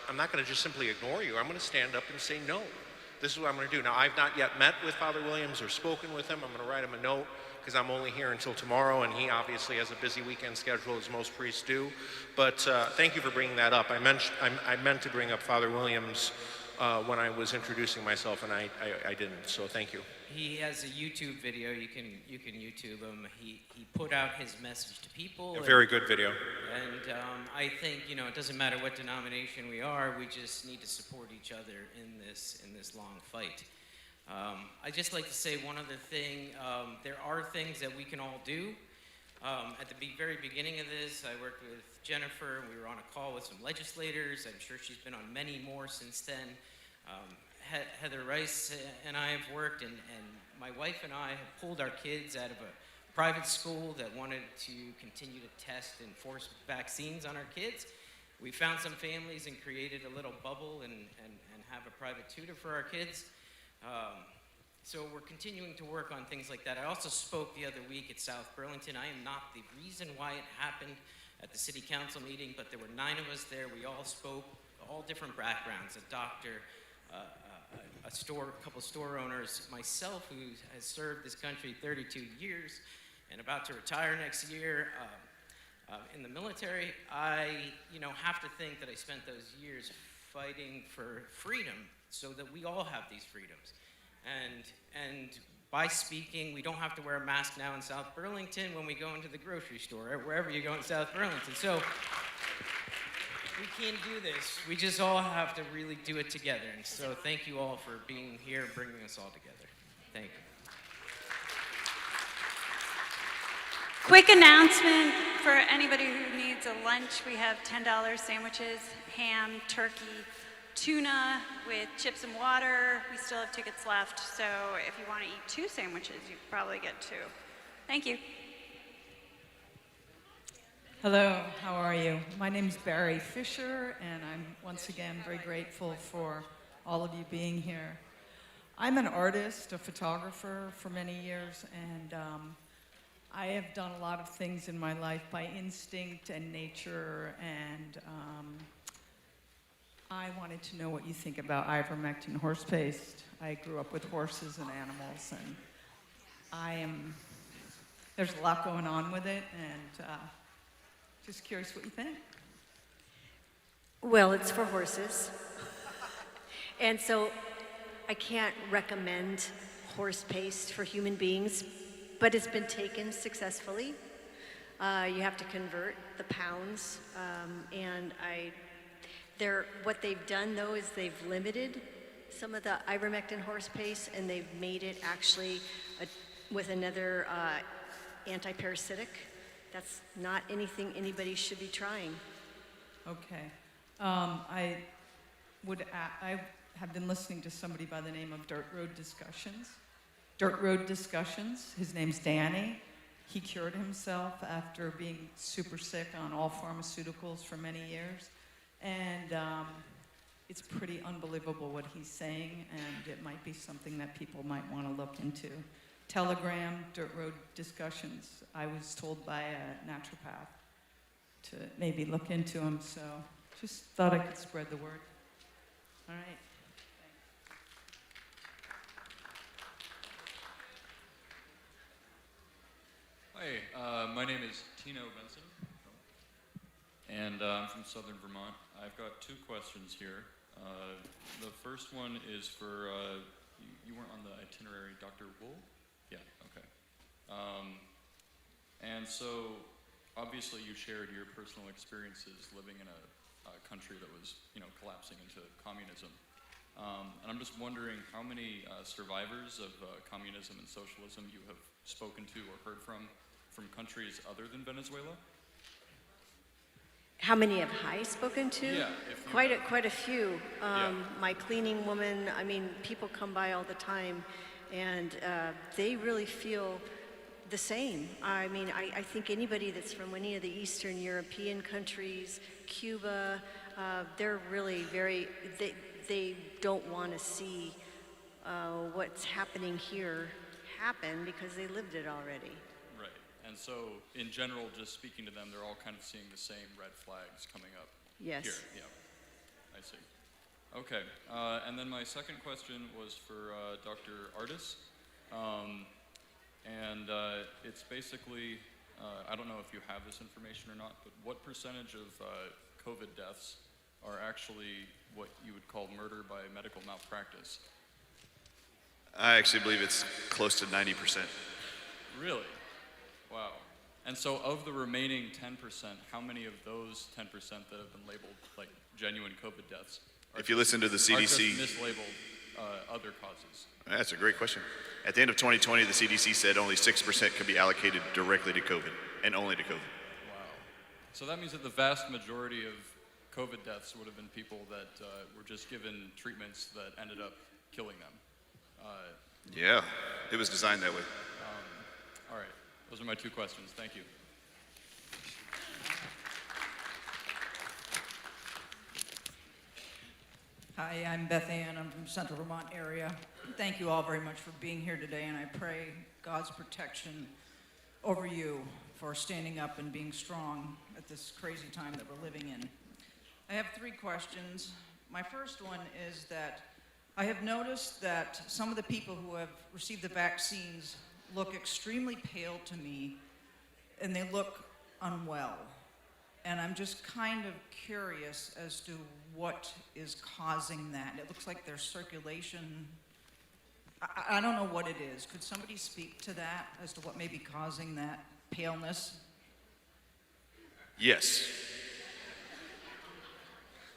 [SPEAKER 4] I'm not going to just simply ignore you. I'm going to stand up and say no. This is what I'm going to do. Now, I've not yet met with Father Williams or spoken with him. I'm going to write him a note because I'm only here until tomorrow, and he obviously has a busy weekend schedule, as most priests do. But thank you for bringing that up. I meant to bring up Father Williams when I was introducing myself, and I didn't, so thank you.
[SPEAKER 13] He has a YouTube video. You can YouTube him. He put out his message to people.
[SPEAKER 4] A very good video.
[SPEAKER 13] And I think it doesn't matter what denomination we are. We just need to support each other in this long fight. I'd just like to say one other thing. There are things that we can all do. At the very beginning of this, I worked with Jennifer. We were on a call with some legislators. I'm sure she's been on many more since then. Heather Rice and I have worked, and my wife and I have pulled our kids out of a private school that wanted to continue to test and force vaccines on our kids. We found some families and created a little bubble and have a private tutor for our kids. So we're continuing to work on things like that. I also spoke the other week at South Burlington. I am not the reason why it happened at the city council meeting, but there were 9 of us there. We all spoke, all different backgrounds, a doctor, a couple store owners, myself, who has served this country 32 years and about to retire next year, In the military, I, have to think that I spent those years fighting for freedom so that we all have these freedoms. And by speaking, we don't have to wear a mask now in South Burlington when we go into the grocery store, or wherever you go in South Burlington. So we can do this. We just all have to really do it together. And so thank you all for being here and bringing us all together. Thank you.
[SPEAKER 14] Quick announcement for anybody who needs a lunch. We have $10 sandwiches, ham, turkey, tuna with chips and water. We still have tickets left, so if you want to eat 2 sandwiches, you can probably get 2. Thank you.
[SPEAKER 15] Hello, how are you? My name is Barry Fisher, and I'm once again very grateful for all of you being here. I'm an artist, a photographer for many years, and I have done a lot of things in my life by instinct and nature, and I wanted to know what you think about ivermectin horse paste. I grew up with horses and animals, and there's a lot going on with it, and just curious what you think.
[SPEAKER 12] Well, it's for horses. And so I can't recommend horse paste for human beings, but it's been taken successfully. You have to convert the pounds, and what they've done though is they've limited some of the ivermectin horse paste, and they've made it actually with another anti-parasitic. That's not anything anybody should be trying.
[SPEAKER 15] Okay. I have been listening to somebody by the name of Dirt Road Discussions. His name's Danny. He cured himself after being super sick on all pharmaceuticals for many years. And it's pretty unbelievable what he's saying, and it might be something that people might want to look into. Telegram, Dirt Road Discussions. I was told by a naturopath to maybe look into them, so just thought I could spread the word. All right.
[SPEAKER 23] Hi, my name is Tino Benson, and I'm from Southern Vermont. I've got 2 questions here. The first one is for, you weren't on the itinerary, Dr. Wool? Yeah, okay. And so, obviously you shared your personal experiences living in a country that was, collapsing into communism. And I'm just wondering how many survivors of communism and socialism you have spoken to or heard from countries other than Venezuela?
[SPEAKER 12] How many have I spoken to?
[SPEAKER 23] Yeah,
[SPEAKER 12] quite a few.
[SPEAKER 23] Yeah.
[SPEAKER 12] My cleaning woman, people come by all the time, and they really feel the same. I think anybody that's from any of the Eastern European countries, Cuba, they're really they don't want to see what's happening here happen because they lived it already.
[SPEAKER 23] Right. And so, in general, just speaking to them, they're all kind of seeing the same red flags coming up
[SPEAKER 12] Yes.
[SPEAKER 23] here. Yeah, I see. Okay. And then my second question was for Dr. Artis. And it's basically, I don't know if you have this information or not, but what percentage of COVID deaths are actually what you would call murder by medical malpractice?
[SPEAKER 18] I actually believe it's close to 90%.
[SPEAKER 23] Really? Wow. And so of the remaining 10%, how many of those 10% that have been labeled like genuine COVID deaths
[SPEAKER 18] If you listen to the
[SPEAKER 23] are just
[SPEAKER 18] CDC,
[SPEAKER 23] mislabeled other causes?
[SPEAKER 18] that's a great question. At the end of 2020, the CDC said only 6% can be allocated directly to COVID, and only to COVID.
[SPEAKER 23] Wow. So that means that the vast majority of COVID deaths would have been people that were just given treatments that ended up killing them.
[SPEAKER 18] Yeah, it was designed that way.
[SPEAKER 23] All right, those are my 2 questions. Thank you.
[SPEAKER 24] Hi, I'm Beth Ann. I'm from Central Vermont area. Thank you all very much for being here today, and I pray God's protection over you for standing up and being strong at this crazy time that we're living in. I have 3 questions. My first one is that I have noticed that some of the people who have received the vaccines look extremely pale to me, and they look unwell. And I'm just kind of curious as to what is causing that. It looks like there's circulation. I don't know what it is. Could somebody speak to that as to what may be causing that paleness?
[SPEAKER 18] Yes.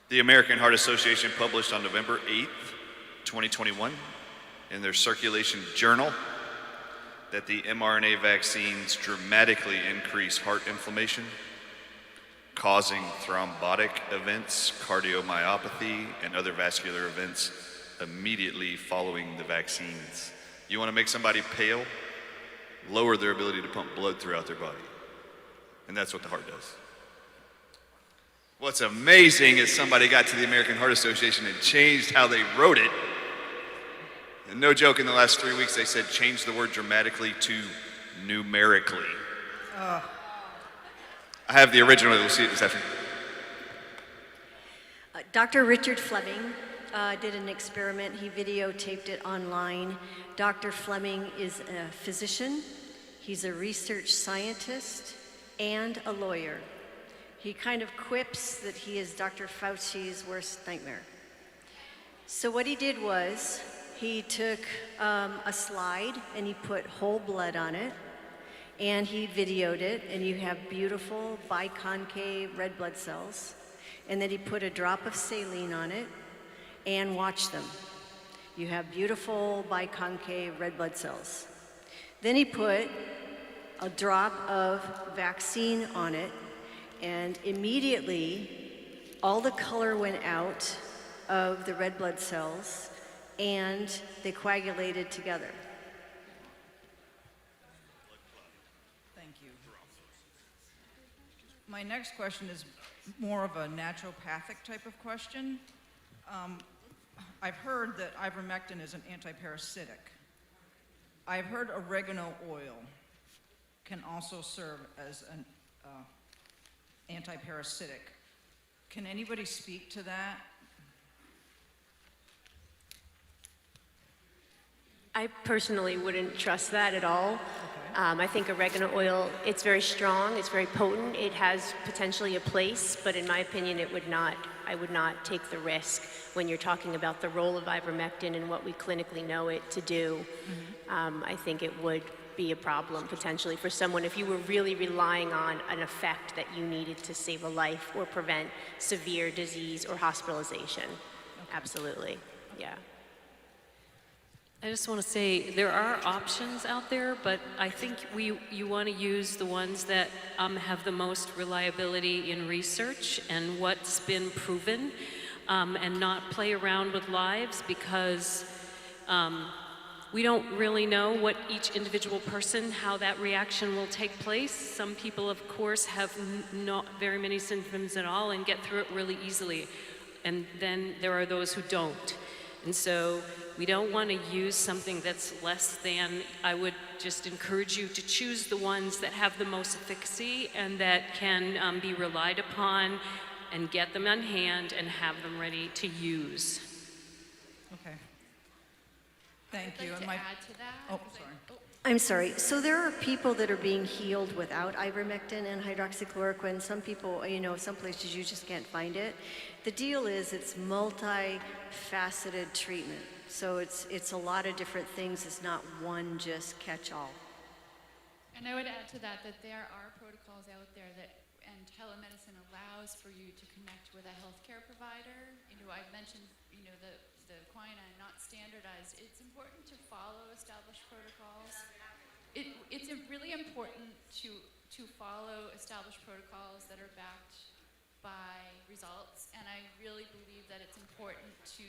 [SPEAKER 18] The American Heart Association published on November 8th, 2021, in their circulation journal that the mRNA vaccines dramatically increase heart inflammation, causing thrombotic events, cardiomyopathy, and other vascular events immediately following the vaccines. You want to make somebody pale? Lower their ability to pump blood throughout their body. And that's what the heart does. What's amazing is somebody got to the American Heart Association and changed how they wrote it. And no joke, in the last 3 weeks, they said change the word dramatically to numerically. I have the original. We'll see it this afternoon.
[SPEAKER 12] Dr. Richard Fleming did an experiment. He videotaped it online. Dr. Fleming is a physician. He's a research scientist and a lawyer. He kind of quips that he is Dr. Fauci's worst nightmare. So what he did was he took a slide and he put whole blood on it, and he videoed it, and you have beautiful biconcave red blood cells. And then he put a drop of saline on it and watched them. You have beautiful biconcave red blood cells. Then he put a drop of vaccine on it, and immediately all the color went out of the red blood cells and they coagulated together.
[SPEAKER 24] Thank you. My next question is more of a naturopathic type of question. I've heard that ivermectin is an antiparasitic. I've heard oregano oil can also serve as an antiparasitic. Can anybody speak to that?
[SPEAKER 3] I personally wouldn't trust that at all. I think oregano oil, it's very strong, it's very potent, it has potentially a place, but in my opinion, I would not take the risk when you're talking about the role of ivermectin and what we clinically know it to do. I think it would be a problem potentially for someone if you were really relying on an effect that you needed to save a life or prevent severe disease or hospitalization. Absolutely, yeah.
[SPEAKER 22] I just want to say there are options out there, but I think you want to use the ones that have the most reliability in research and what's been proven, and not play around with lives, because we don't really know what each individual person, how that reaction will take place. Some people, of course, have not very many symptoms at all and get through it really easily. And then there are those who don't. And so we don't want to use something that's less than. I would just encourage you to choose the ones that have the most efficacy and that can be relied upon, and get them on hand and have them ready to use.
[SPEAKER 24] Okay. Thank you.
[SPEAKER 5] I'd like to add to that.
[SPEAKER 24] Oh,
[SPEAKER 5] 'cause
[SPEAKER 24] sorry.
[SPEAKER 12] I'm sorry. So there are people that are being healed without ivermectin and hydroxychloroquine. Some people, some places you just can't find it. The deal is it's multi-faceted treatment. So it's a lot of different things. It's not one just catch-all.
[SPEAKER 5] And I would add to that there are protocols out there and telemedicine allows for you to connect with a healthcare provider. I've mentioned, the quinine not standardized. It's important to follow established protocols. It's really important to follow established protocols that are backed by results, and I really believe that it's important to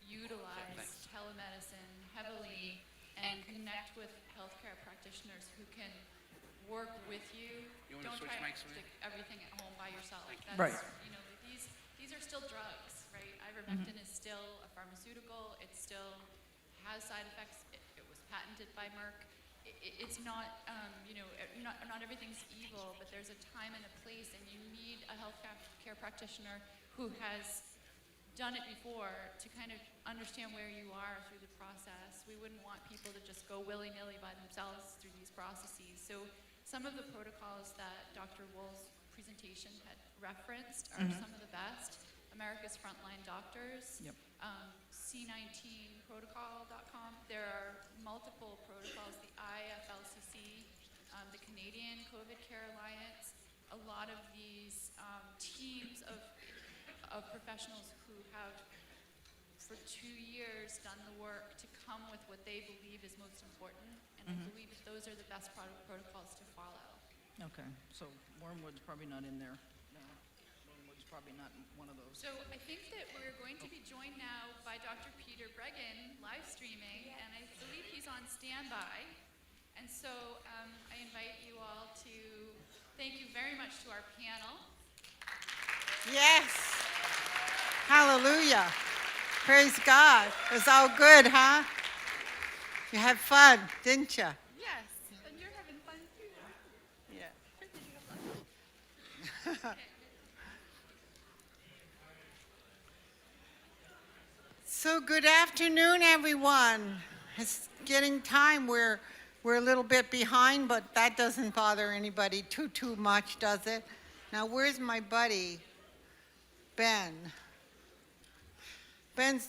[SPEAKER 5] utilize telemedicine heavily and connect with healthcare practitioners who can work with you. Don't try to stick everything at home by yourself. That's,
[SPEAKER 24] Right.
[SPEAKER 5] These are still drugs, right? Ivermectin is still a pharmaceutical. It still has side effects. It was patented by Merck. It's not, not everything's evil, but there's a time and a place, and you need a healthcare practitioner who has done it before to kind of understand where you are through the process. We wouldn't want people to just go willy-nilly by themselves through these processes. So some of the protocols that Dr. Wolf presentation had referenced are some of the best. America's Frontline Doctors,
[SPEAKER 24] Yep.
[SPEAKER 5] C19protocol.com. There are multiple protocols, the IFLCC, the Canadian COVID Care Alliance. A lot of these teams of professionals who have for 2 years done the work to come with what they believe is most important, and I believe that those are the best protocols to follow.
[SPEAKER 24] Okay, so Wormwood's probably not in there. No, Wormwood's probably not one of those.
[SPEAKER 5] So I think that we're going to be joined now by Dr. Peter Breggin, live streaming, and I believe he's on standby. And so I invite you all to thank you very much to our panel.
[SPEAKER 7] Yes. Hallelujah. Praise God. It was all good, huh? You had fun, didn't you?
[SPEAKER 5] Yes, and you're having fun too.
[SPEAKER 7] Yeah. So good afternoon, everyone. It's getting time. We're a little bit behind, but that doesn't bother anybody too much, does it? Now, where's my buddy, Ben? Ben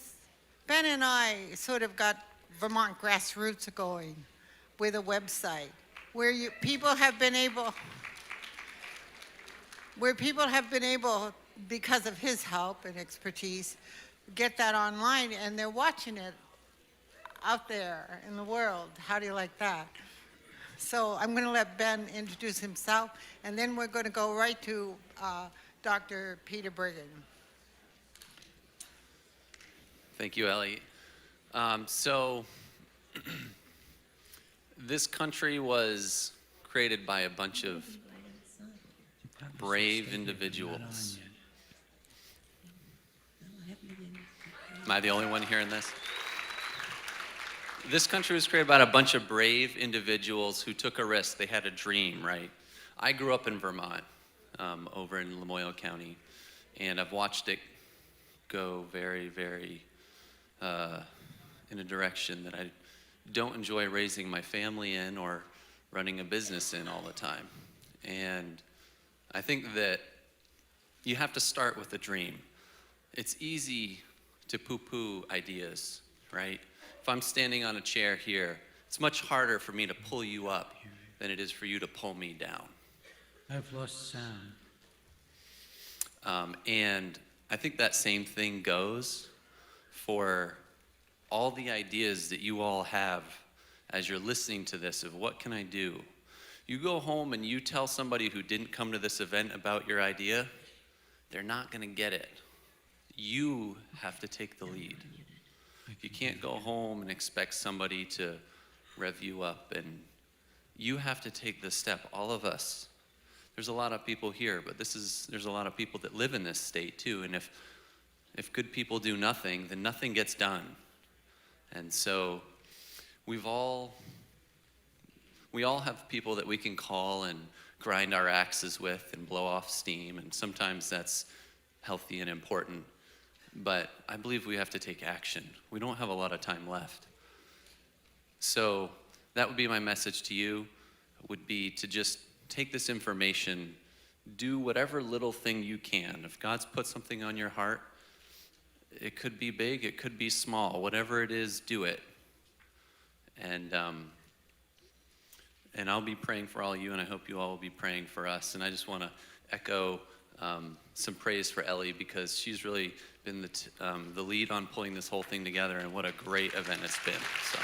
[SPEAKER 7] and I sort of got Vermont Grassroots going with a website where people have been able, because of his help and expertise, get that online, and they're watching it out there in the world. How do you like that? So I'm going to let Ben introduce himself, and then we're going to go right to Dr. Peter Breggin.
[SPEAKER 9] Thank you, Ellie. This country was created by a bunch of brave individuals. Am I the only one hearing this? This country was created by a bunch of brave individuals who took a risk. They had a dream, right? I grew up in Vermont, over in Lamoille County, and I've watched it go very, very in a direction that I don't enjoy raising my family in or running a business in all the time. And I think that you have to start with a dream. It's easy to poo-poo ideas, right? If I'm standing on a chair here, it's much harder for me to pull you up than it is for you to pull me down.
[SPEAKER 17] I've lost sound.
[SPEAKER 9] And I think that same thing goes for all the ideas that you all have as you're listening to this of what can I do? You go home and you tell somebody who didn't come to this event about your idea, they're not going to get it. You have to take the lead. You can't go home and expect somebody to rev you up, and you have to take the step, all of us. There's a lot of people here, but there's a lot of people that live in this state too, and if good people do nothing, then nothing gets done. And so we all have people that we can call and grind our axes with and blow off steam, and sometimes that's healthy and important. But I believe we have to take action. We don't have a lot of time left. So that would be my message to you, would be to just take this information, do whatever little thing you can. If God's put something on your heart, it could be big, it could be small. Whatever it is, do it. And I'll be praying for all you, and I hope you all will be praying for us. And I just want to echo some praise for Ellie, because she's really been the lead on pulling this whole thing together, and what a great event it's been. So.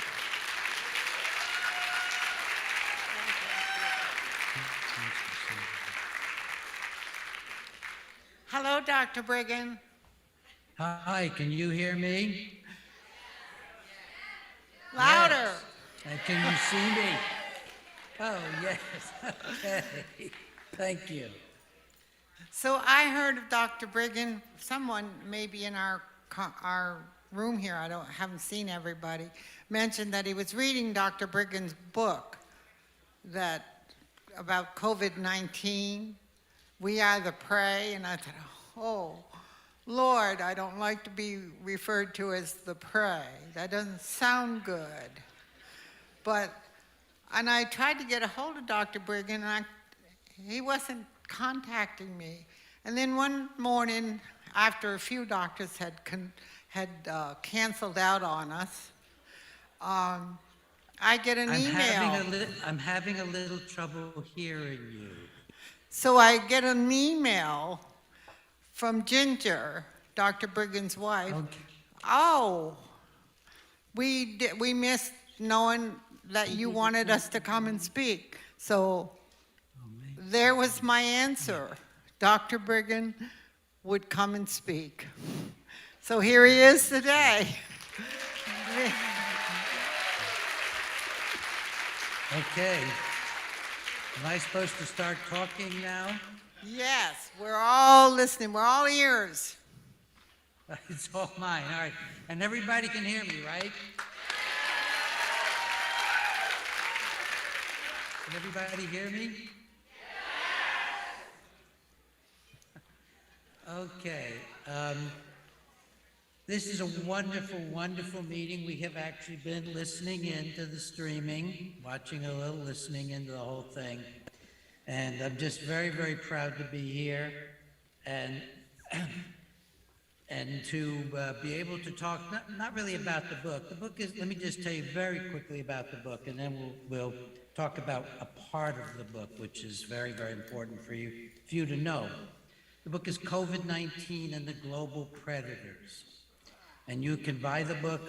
[SPEAKER 7] Hello, Dr. Breggin.
[SPEAKER 17] Hi, can you hear me?
[SPEAKER 7] Louder.
[SPEAKER 17] Yes. And can you see me? Oh, yes. Okay. Thank you.
[SPEAKER 7] So I heard of Dr. Breggin, someone maybe in our room here, haven't seen everybody, mentioned that he was reading Dr. Briggin's book about COVID-19, We Are the Prey, and I thought, oh, Lord, I don't like to be referred to as the prey. That doesn't sound good. And I tried to get a hold of Dr. Breggin, and he wasn't contacting me. And then one morning, after a few doctors had canceled out on us, I get an email.
[SPEAKER 17] I'm having a little trouble hearing you.
[SPEAKER 7] So I get an email from Ginger, Dr. Brigham's wife.
[SPEAKER 17] Okay.
[SPEAKER 7] Oh, we missed knowing that you wanted us to come and speak. So there was my answer. Dr. Brigham would come and speak. So here he is today.
[SPEAKER 17] Okay. Am I supposed to start talking now?
[SPEAKER 7] Yes, we're all listening. We're all ears.
[SPEAKER 17] It's all mine. All right. And everybody can hear me, right? Can everybody hear me? Okay. This is a wonderful, wonderful meeting. We have actually been listening into the streaming, watching a little, listening into the whole thing. And I'm just very, very proud to be here and to be able to talk, not really about the book. The book is, let me just tell you very quickly about the book, and then we'll talk about a part of the book, which is very, very important for you to know. The book is COVID-19 and the Global Predators. And you can buy the book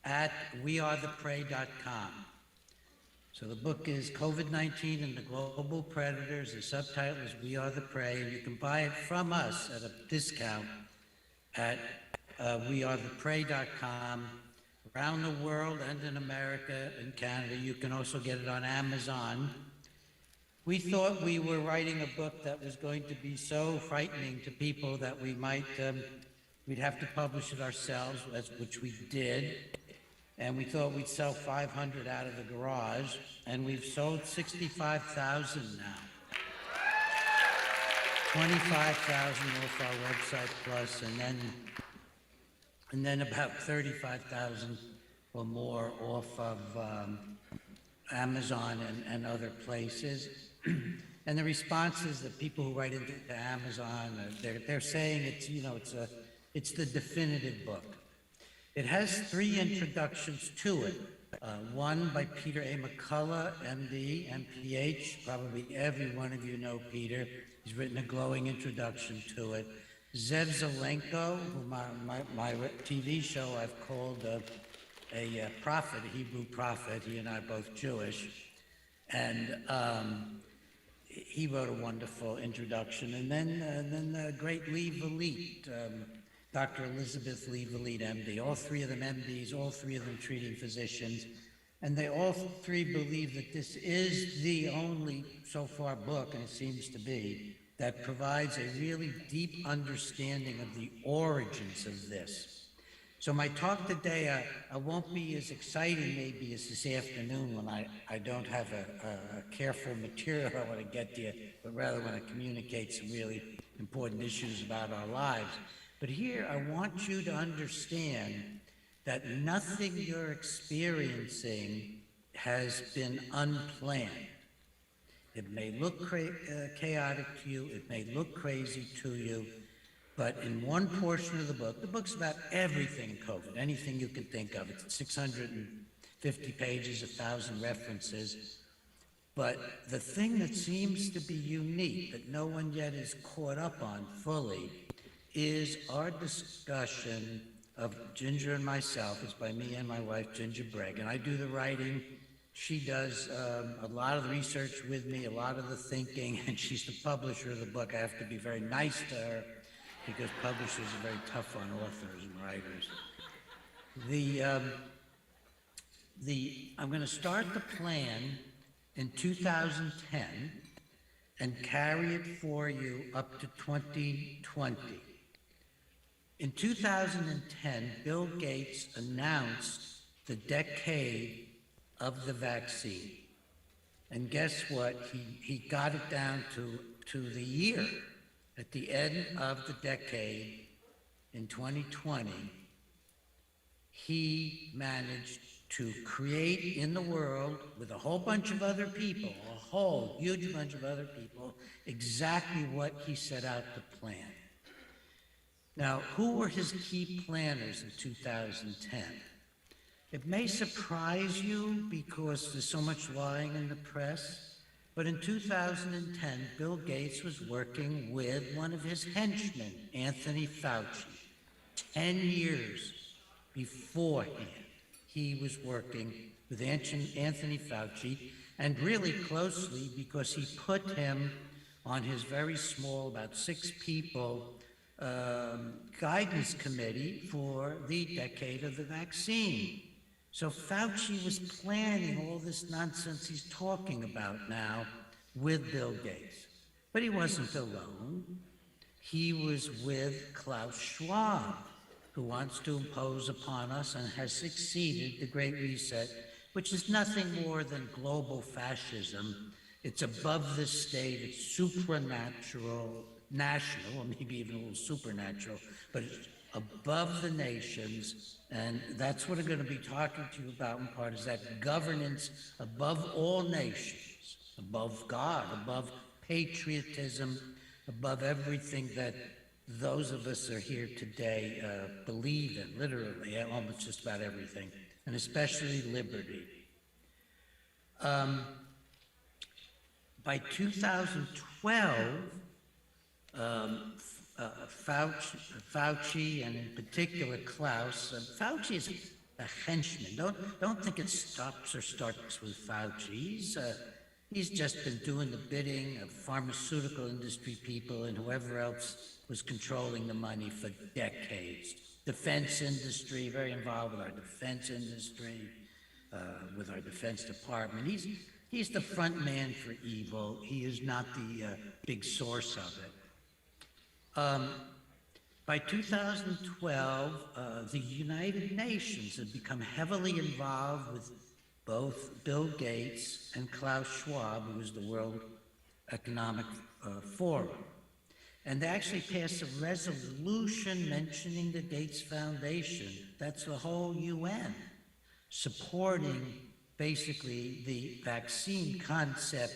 [SPEAKER 17] at wearetheprey.com. So the book is COVID-19 and the Global Predators. The subtitle is We Are the Prey, and you can buy it from us at a discount at wearetheprey.com. Around the world and in America and Canada. You can also get it on Amazon. We thought we were writing a book that was going to be so frightening to people that we might, we'd have to publish it ourselves, which we did. And we thought we'd sell 500 out of the garage, and we've sold 65,000 now. 25,000 off our website plus, and then about 35,000 or more off of Amazon and other places. And the responses that people who write into Amazon, they're saying it's the definitive book. It has 3 introductions to it. One by Peter A. McCullough, MD, MPH. Probably every one of you know Peter. He's written a glowing introduction to it. Zev Zelenko, who my TV show I've called a prophet, a Hebrew prophet. He and I are both Jewish. And he wrote a wonderful introduction. And then the great Lee Valit, Dr. Elizabeth Lee Valit, MD. All 3 of them MDs, all 3 of them treating physicians. And they all 3 believe that this is the only, so far, book, and it seems to be, that provides a really deep understanding of the origins of this. So my talk today, I won't be as exciting maybe as this afternoon when I don't have a careful material I want to get to you, but rather want to communicate some really important issues about our lives. But here I want you to understand that nothing you're experiencing has been unplanned. It may look chaotic to you, it may look crazy to you, but in one portion of the book's about everything in COVID, anything you can think of. It's 650 pages, 1,000 references. But the thing that seems to be unique, that no one yet is caught up on fully, is our discussion of Ginger and myself. It's by me and my wife, Ginger Bregg, and I do the writing. She does a lot of the research with me, a lot of the thinking, and she's the publisher of the book. I have to be very nice to her because publishers are very tough on authors and writers. I'm going to start the plan in 2010 and carry it for you up to 2020. In 2010, Bill Gates announced the decade of the vaccine. And guess what? He got it down to the year. At the end of the decade, in 2020, he managed to create in the world, with a whole bunch of other people, a whole huge bunch of other people, exactly what he set out to plan. Now, who were his key planners in 2010? It may surprise you because there's so much lying in the press, but in 2010, Bill Gates was working with one of his henchmen, Anthony Fauci. 10 years beforehand, he was working with Anthony Fauci, and really closely because he put him on his very small, about 6 people, guidance committee for the decade of the vaccine. So Fauci was planning all this nonsense he's talking about now with Bill Gates. But he wasn't alone. He was with Klaus Schwab, who wants to impose upon us and has succeeded the Great Reset, which is nothing more than global fascism. It's above the state, it's supernatural, national, or maybe even a little supernatural, but it's above the nations, and that's what I'm going to be talking to you about in part, is that governance above all nations, above God, above patriotism, above everything that those of us are here today believe in, literally, almost just about everything, and especially liberty. By 2012, Fauci, and in particular Klaus, Fauci is a henchman. Don't think it stops or starts with Fauci. He's just been doing the bidding of pharmaceutical industry people and whoever else was controlling the money for decades. Defense industry, very involved with our defense industry, with our Defense Department. He's the front man for evil. He is not the big source of it. By 2012, the United Nations had become heavily involved with both Bill Gates and Klaus Schwab, who was the World Economic Forum. And they actually passed a resolution mentioning the Gates Foundation, that's the whole UN, supporting basically the vaccine concept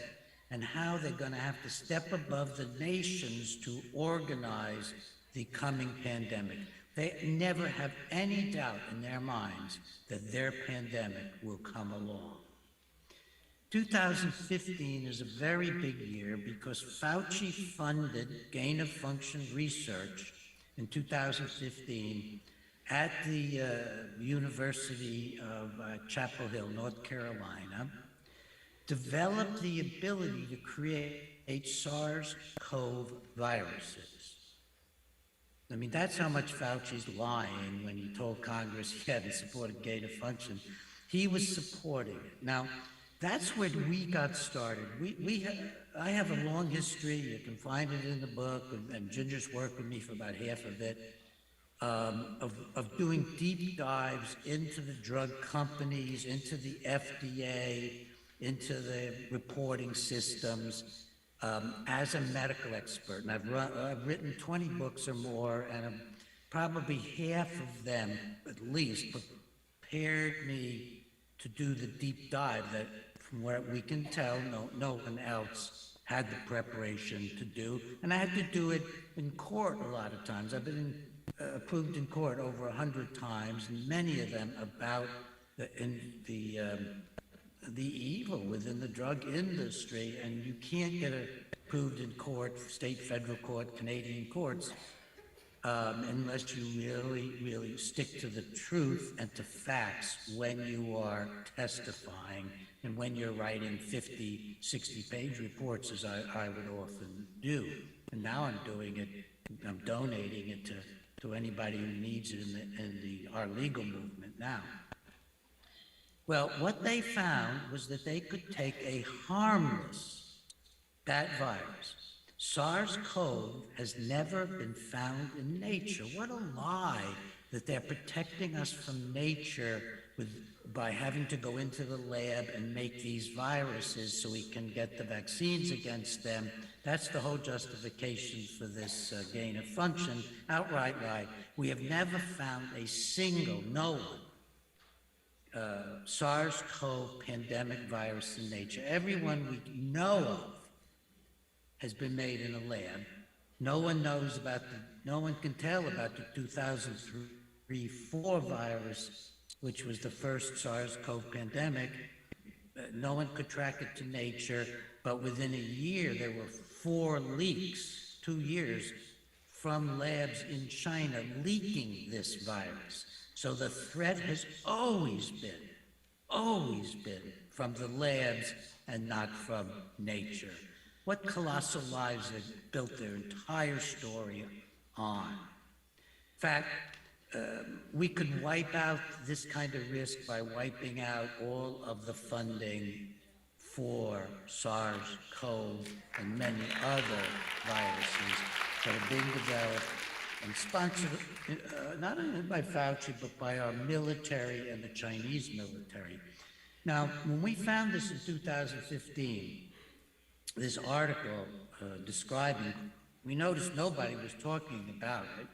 [SPEAKER 17] and how they're going to have to step above the nations to organize the coming pandemic. They never have any doubt in their minds that their pandemic will come along. 2015 is a very big year because Fauci funded gain-of-function research in 2015 at the University of Chapel Hill, North Carolina, developed the ability to create SARS-CoV viruses. I mean, that's how much Fauci's lying when he told Congress he hadn't supported gain-of-function. He was supporting it. Now, that's where we got started. I have a long history, you can find it in the book, and Ginger's worked with me for about half of it, of doing deep dives into the drug companies, into the FDA, into the reporting systems, as a medical expert. And I've written 20 books or more, and probably half of them, at least, prepared me to do the deep dive that, from what we can tell, no one else had the preparation to do. And I had to do it in court a lot of times. I've been approved in court over 100 times, and many of them about the evil within the drug industry, and you can't get approved in court, state, federal court, Canadian courts, unless you really stick to the truth and to facts when you are testifying and when you're writing 50, 60-page reports, as I would often do. And now I'm doing it, I'm donating it to anybody who needs it in our legal movement now. Well, what they found was that they could take a harmless, that virus. SARS-CoV has never been found in nature. What a lie that they're protecting us from nature by having to go into the lab and make these viruses so we can get the vaccines against them. That's the whole justification for this gain of function, outright lie. We have never found a single, no one, SARS-CoV pandemic virus in nature. Everyone we know of has been made in a lab. No one knows about no one can tell about the 2003-4 virus, which was the first SARS-CoV pandemic. No one could track it to nature, but within a year there were 4 leaks, 2 years, from labs in China leaking this virus. So the threat has always been from the labs and not from nature. What colossal lives have built their entire story on. In fact, we could wipe out this kind of risk by wiping out all of the funding for SARS-CoV and many other viruses that are being developed and sponsored not only by Fauci, but by our military and the Chinese military. Now, when we found this in 2015, this article describing, we noticed nobody was talking about it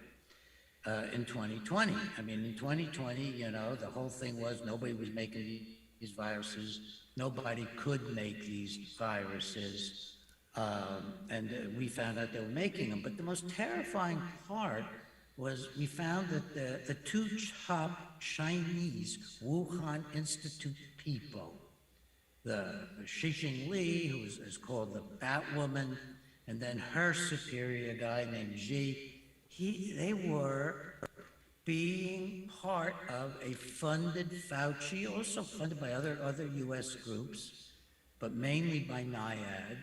[SPEAKER 17] in 2020. I mean, in 2020, you know, the whole thing was nobody was making these viruses. Nobody could make these viruses. And we found out they were making them. But the most terrifying part was we found that the 2 top Chinese Wuhan Institute people, the Xi Li, who is called the Batwoman, and then her superior guy named Xi, they were being part of a funded Fauci, also funded by other U.S. groups, but mainly by NIAID,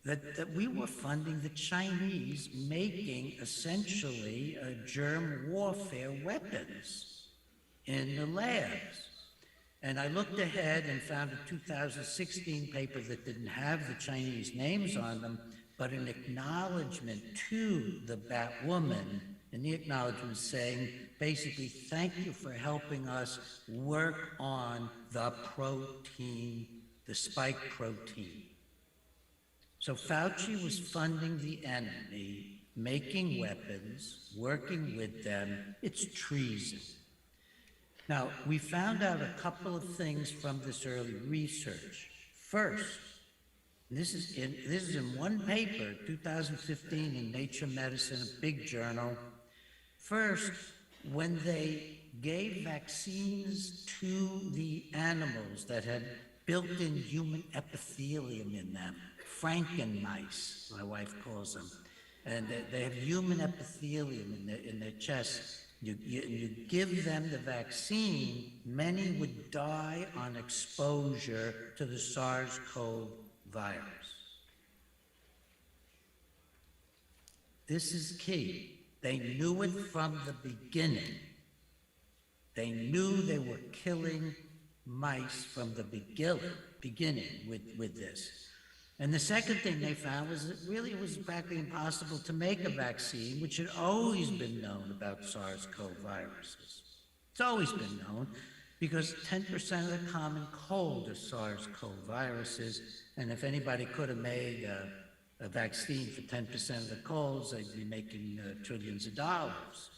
[SPEAKER 17] that we were funding the Chinese making essentially germ warfare weapons in the labs. And I looked ahead and found a 2016 paper that didn't have the Chinese names on them, but an acknowledgement to the Batwoman, and the acknowledgement saying, basically, thank you for helping us work on the protein, the spike protein. So Fauci was funding the enemy, making weapons, working with them. It's treason. Now, we found out a couple of things from this early research. First, this is in one paper, 2015 in Nature Medicine, a big journal. First, when they gave vaccines to the animals that had built-in human epithelium in them, Frankenmice, my wife calls them, and they have human epithelium in their chest. You give them the vaccine, many would die on exposure to the SARS-CoV virus. This is key. They knew it from the beginning. They knew they were killing mice from the beginning with this. And the second thing they found was that really it was practically impossible to make a vaccine, which had always been known about SARS-CoV viruses. It's always been known because 10% of the common cold are SARS-CoV viruses, and if anybody could have made a vaccine for 10% of the colds, they'd be making trillions of dollars.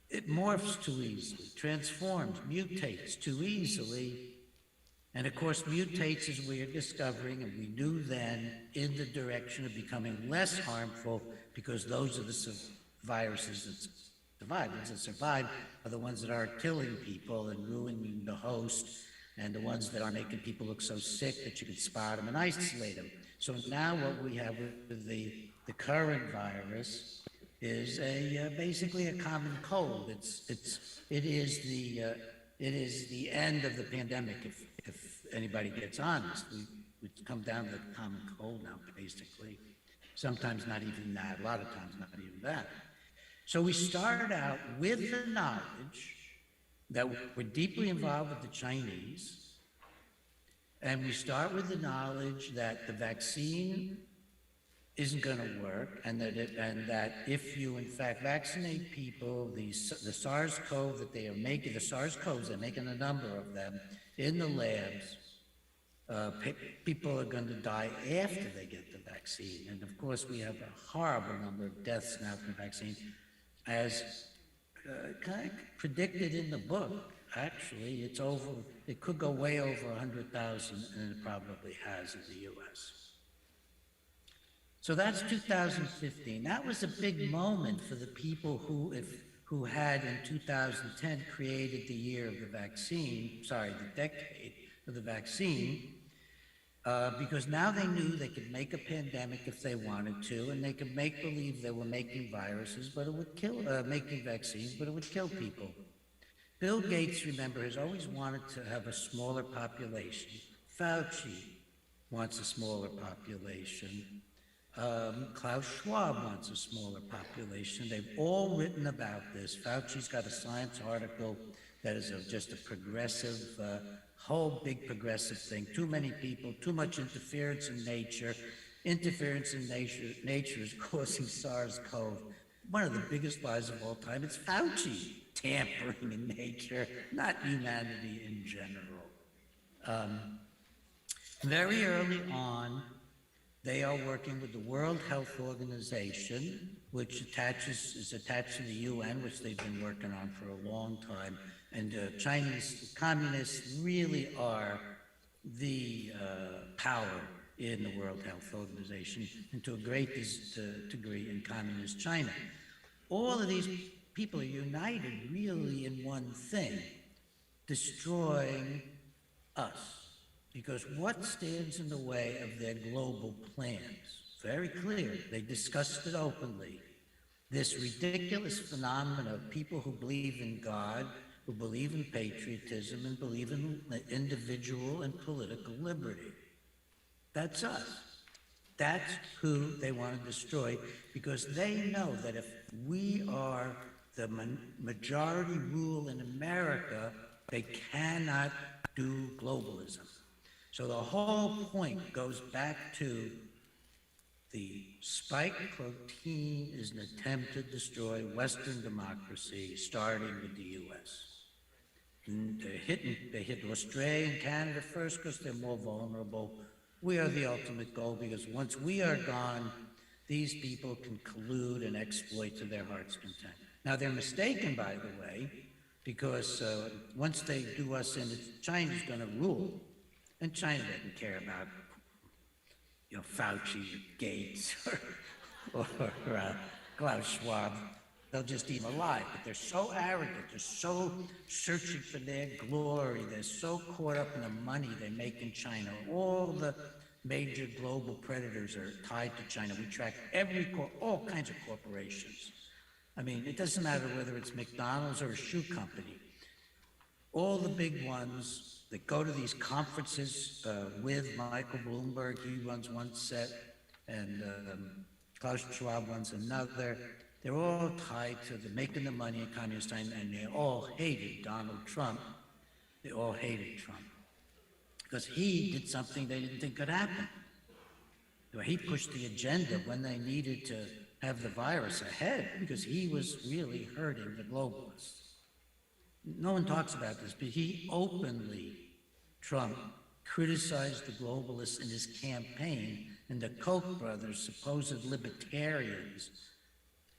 [SPEAKER 17] It morphs too easily, transforms, mutates too easily, and of course mutates as we are discovering, and we knew then, in the direction of becoming less harmful, because those are the viruses that survive. Those that survive are the ones that are killing people and ruining the host, and the ones that are making people look so sick that you can spot them and isolate them. So now what we have with the current virus is basically a common cold. It is the end of the pandemic if anybody gets honest. We've come down to the common cold now, basically. Sometimes not even that, a lot of times not even that. So we started out with the knowledge that we're deeply involved with the Chinese, and we start with the knowledge that the vaccine isn't going to work, and that if you in fact vaccinate people, the SARS-CoV that they are making, the SARS-CoVs, they're making a number of them in the labs, people are going to die after they get the vaccine. And of course, we have a horrible number of deaths now from the vaccine. As kind of predicted in the book, actually, it could go way over 100,000, and it probably has in the U.S. So that's 2015. That was a big moment for the people who had in 2010 created the year of the vaccine, the decade of the vaccine, because now they knew they could make a pandemic if they wanted to, and they could make believe they were making viruses, but it would making vaccines, but it would kill people. Bill Gates, remember, has always wanted to have a smaller population. Fauci wants a smaller population. Klaus Schwab wants a smaller population. They've all written about this. Fauci's got a Science article that is just a progressive, whole big progressive thing. Too many people, too much interference in nature. Interference in nature is causing SARS-CoV. One of the biggest lies of all time. It's Fauci tampering in nature, not humanity in general. Very early on, they are working with the World Health Organization, which is attached to the UN, which they've been working on for a long time. And Chinese communists really are the power in the World Health Organization, and to a great degree in communist China. All of these people are united really in one thing: destroying us. Because what stands in the way of their global plans? Very clear. They discussed it openly. This ridiculous phenomenon of people who believe in God, who believe in patriotism, and believe in individual and political liberty. That's us. That's who they want to destroy, because they know that if we are the majority rule in America, they cannot do globalism. So the whole point goes back to the spike protein is an attempt to destroy Western democracy, starting with the U.S. And they hit Australia and Canada first because they're more vulnerable. We are the ultimate goal, because once we are gone, these people can collude and exploit to their heart's content. Now, they're mistaken, by the way, because once they do us in, China's going to rule. And China doesn't care about, Fauci or Gates or Klaus Schwab. They'll just eat them alive. But they're so arrogant. They're so searching for their glory. They're so caught up in the money they make in China. All the major global predators are tied to China. We track all kinds of corporations. I mean, it doesn't matter whether it's McDonald's or a shoe company. All the big ones that go to these conferences with Michael Bloomberg, he runs one set, and Klaus Schwab runs another. They're all tied to making the money in communist China, and they all hated Donald Trump. They all hated Trump because he did something they didn't think could happen. He pushed the agenda when they needed to have the virus ahead, because he was really hurting the globalists. No one talks about this, but he openly, Trump, criticized the globalists in his campaign, and the Koch brothers, supposed libertarians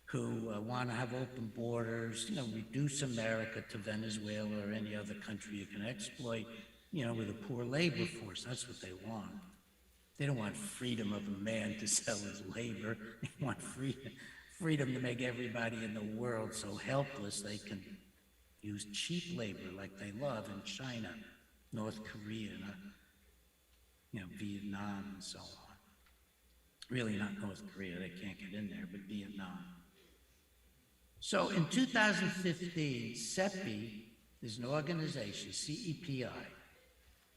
[SPEAKER 17] who want to have open borders, reduce America to Venezuela or any other country you can exploit, with a poor labor force. That's what they want. They don't want freedom of a man to sell his labor. They want freedom to make everybody in the world so helpless they can use cheap labor like they love in China, North Korea, Vietnam, and so on. Really not North Korea, they can't get in there, but Vietnam. So in 2015, CEPI is an organization, CEPI,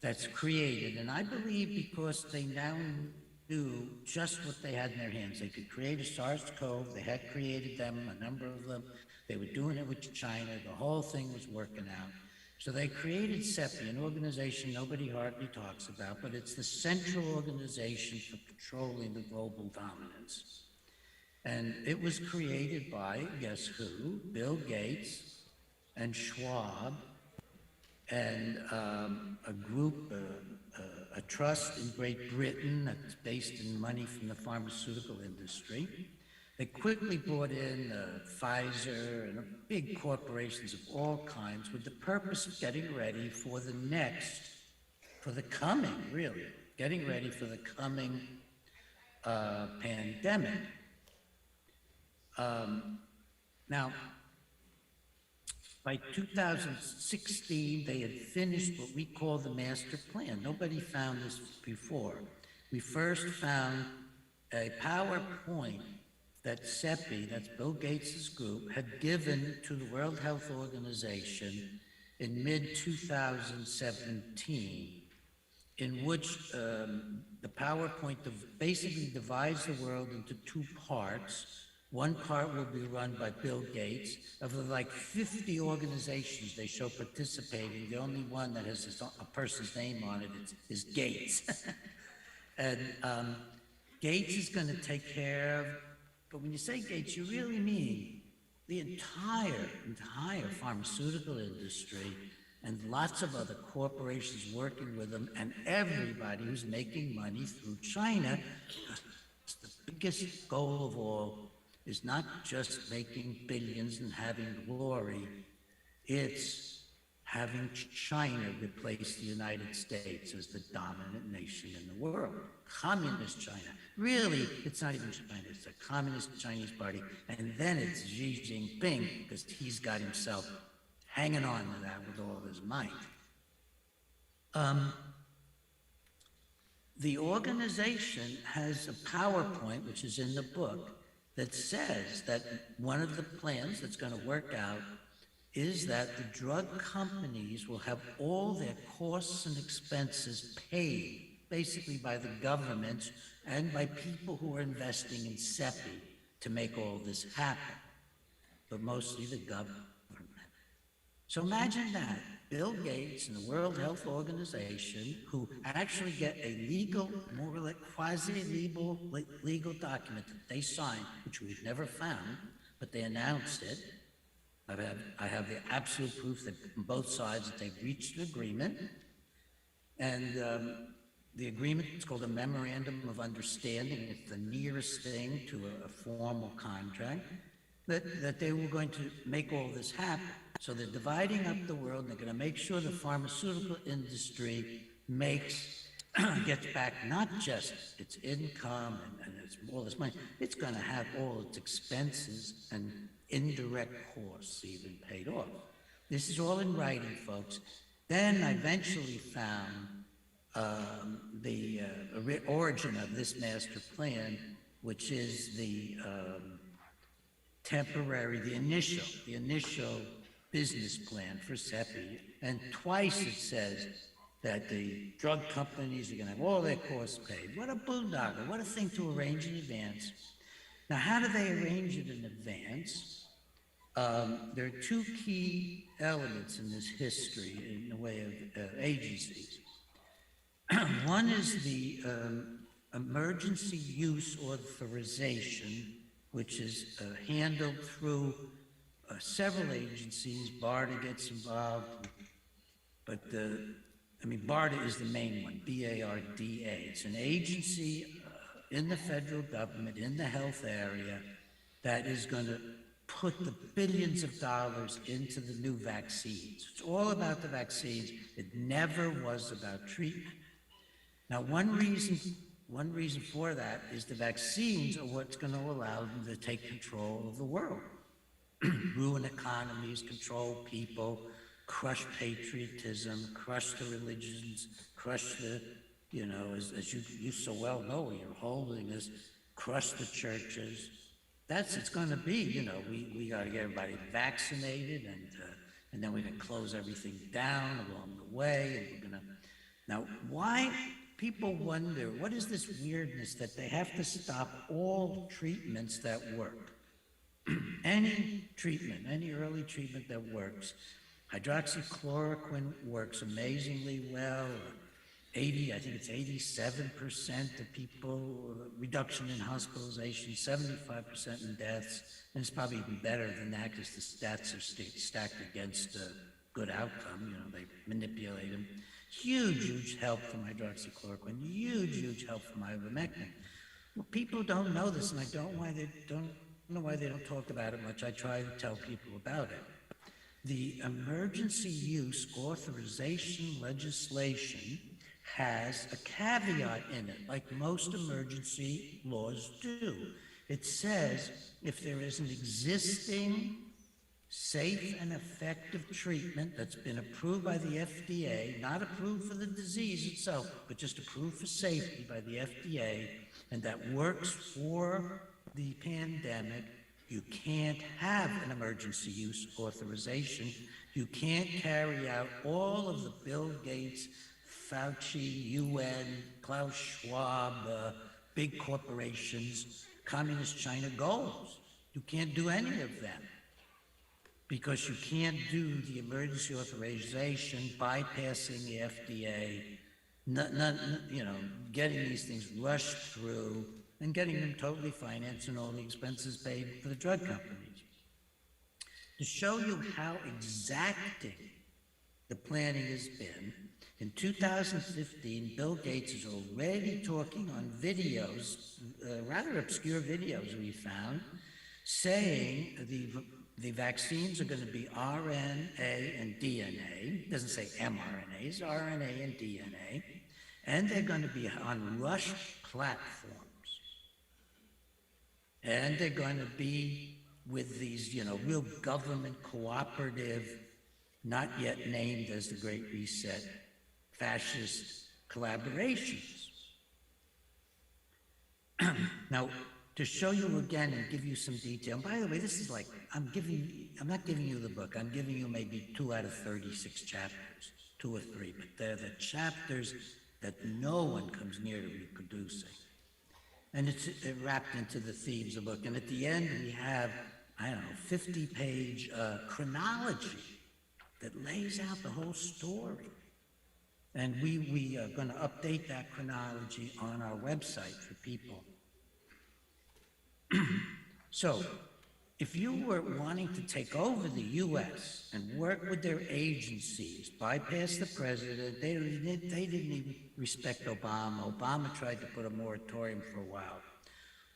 [SPEAKER 17] that's created, and I believe because they now knew just what they had in their hands. They could create a SARS-CoV, they had created them, a number of them. They were doing it with China. The whole thing was working out. So they created CEPI, an organization nobody hardly talks about, but it's the central organization for controlling the global dominance. And it was created by, guess who? Bill Gates and Schwab and a group, a trust in Great Britain that's based in money from the pharmaceutical industry. They quickly brought in Pfizer and big corporations of all kinds with the purpose of getting ready for the next, for the coming, really, getting ready for the coming pandemic. Now, by 2016, they had finished what we call the master plan. Nobody found this before. We first found a PowerPoint that CEPI, that's Bill Gates' group, had given to the World Health Organization in mid-2017, in which the PowerPoint basically divides the world into two parts. One part will be run by Bill Gates. Of the like 50 organizations they show participating, the only one that has a person's name on it is Gates. And Gates is going to take care of, but when you say Gates, you really mean the entire pharmaceutical industry and lots of other corporations working with them and everybody who's making money through China. The biggest goal of all is not just making billions and having glory, it's having China replace the United States as the dominant nation in the world. Communist China. Really, it's not even China, it's a Communist Chinese party. And then it's Xi Jinping, because he's got himself hanging on to that with all his might. The organization has a PowerPoint, which is in the book, that says that one of the plans that's going to work out is that the drug companies will have all their costs and expenses paid, basically by the government and by people who are investing in CEPI to make all this happen, but mostly the government. So imagine that, Bill Gates and the World Health Organization, who actually get a legal, more like quasi-legal legal document that they signed, which we've never found, but they announced it. I have the absolute proof that from both sides that they've reached an agreement. And the agreement is called a Memorandum of Understanding. It's the nearest thing to a formal contract, that they were going to make all this happen. So they're dividing up the world, and they're going to make sure the pharmaceutical industry gets back not just its income and its, all this money, it's going to have all its expenses and indirect costs even paid off. This is all in writing, folks. Then I eventually found the origin of this master plan, which is the initial business plan for CEPI, and twice it says that the drug companies are going to have all their costs paid. What a boondoggle, what a thing to arrange in advance. Now, how do they arrange it in advance? There are two key elements in this history in the way of agencies. One is the emergency use authorization, which is handled through several agencies. BARDA gets involved, but BARDA is the main one, B-A-R-D-A. It's an agency in the federal government, in the health area, that is going to put the billions of dollars into the new vaccines. It's all about the vaccines. It never was about treatment. Now, one reason for that is the vaccines are what's going to allow them to take control of the world. Ruin economies, control people, crush patriotism, crush the religions, crush the, as you so well know, Your Holiness, crush the churches. That's it's going to be, we got to get everybody vaccinated, and then we're going to close everything down along the way. And we're going to, now, why people wonder, what is this weirdness that they have to stop all treatments that work? Any treatment, any early treatment that works. Hydroxychloroquine works amazingly well. I think it's 87% of people, reduction in hospitalization, 75% in deaths, and it's probably even better than that because the stats are stacked against a good outcome. They manipulate them. Huge help from hydroxychloroquine, huge help from ivermectin. Well, people don't know this, and I don't know why they don't know why they don't talk about it much. I try to tell people about it. The emergency use authorization legislation has a caveat in it, like most emergency laws do. It says if there is an existing safe and effective treatment that's been approved by the FDA, not approved for the disease itself, but just approved for safety by the FDA, and that works for the pandemic, you can't have an emergency use authorization. You can't carry out all of the Bill Gates, Fauci, UN, Klaus Schwab, big corporations, communist China goals. You can't do any of them because you can't do the emergency authorization, bypassing the FDA, getting these things rushed through and getting them totally financed and all the expenses paid for the drug companies. To show you how exacting the planning has been, in 2015, Bill Gates is already talking on videos, rather obscure videos we found, saying the vaccines are going to be RNA and DNA. It doesn't say mRNAs, RNA and DNA. And they're going to be on rush platforms. And they're going to be with these, real government cooperative, not yet named as the Great Reset, fascist collaborations. Now, to show you again and give you some detail, and by the way, this is like, I'm not giving you the book, I'm giving you maybe 2 out of 36 chapters, 2 or 3, but they're the chapters that no one comes near to reproducing. And it's wrapped into the themes of the book. And at the end, we have, 50-page chronology that lays out the whole story. And we are going to update that chronology on our website for people. So, if you were wanting to take over the U.S. and work with their agencies, bypass the president, they didn't even respect Obama. Obama tried to put a moratorium for a while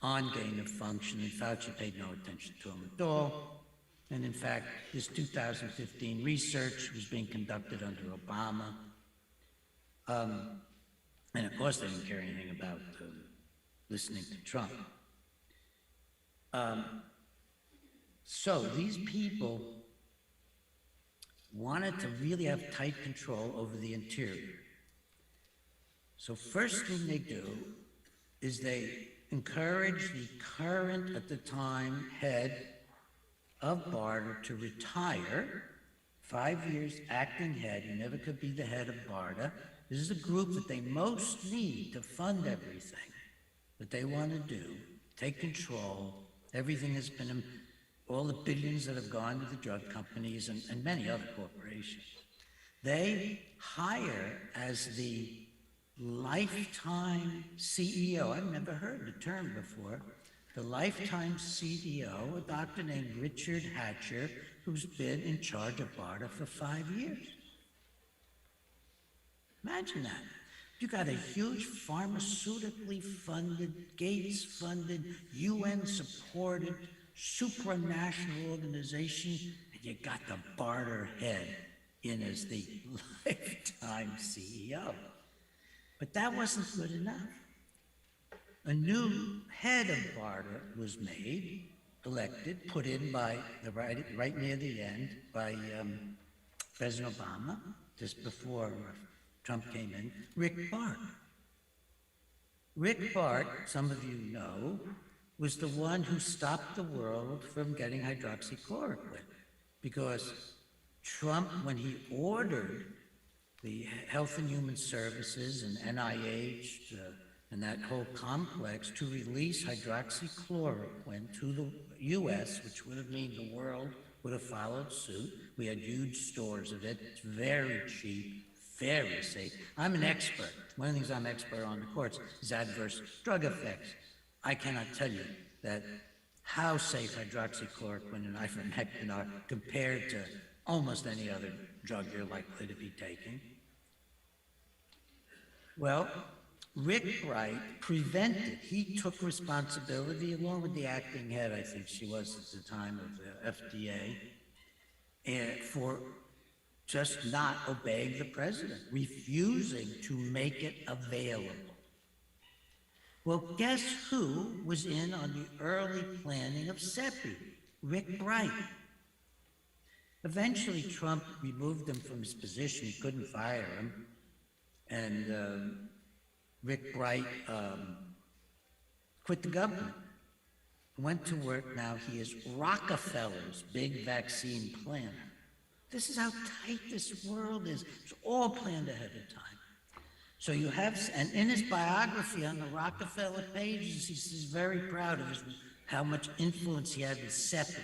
[SPEAKER 17] on gain of function, and Fauci paid no attention to him at all. And in fact, this 2015 research was being conducted under Obama. And of course, they didn't care anything about listening to Trump. So these people wanted to really have tight control over the interior. So first thing they do is they encourage the current, at the time, head of BARDA to retire. 5 years acting head, he never could be the head of BARDA. This is a group that they most need to fund everything that they want to do, take control. Everything has been, all the billions that have gone to the drug companies and many other corporations. They hire as the lifetime CEO, I've never heard the term before, the lifetime CEO, a doctor named Richard Hatcher, who's been in charge of BARDA for 5 years. Imagine that. You got a huge pharmaceutically funded, Gates-funded, UN-supported, supranational organization, and you got the BARDA head in as the lifetime CEO. But that wasn't good enough. A new head of BARDA was made, elected, put in by, right near the end, by President Obama, just before Trump came in, Rick Bart. Rick Bart, some of you know, was the one who stopped the world from getting hydroxychloroquine, because Trump, when he ordered the Health and Human Services and NIH and that whole complex to release hydroxychloroquine to the U.S., which would have meant the world would have followed suit. We had huge stores of it. It's very cheap, very safe. I'm an expert. One of the things I'm expert on the courts is adverse drug effects. I cannot tell you that how safe hydroxychloroquine and ivermectin are compared to almost any other drug you're likely to be taking. Well, Rick Bright prevented, he took responsibility along with the acting head, I think she was at the time of the FDA, and for just not obeying the president, refusing to make it available. Well, guess who was in on the early planning of CEPI? Rick Bright. Eventually, Trump removed him from his position. He couldn't fire him. And Rick Bright quit the government, went to work. Now he is Rockefeller's big vaccine planner. This is how tight this world is. It's all planned ahead of time. So you have, and in his biography on the Rockefeller pages, he's very proud of how much influence he had with CEPI.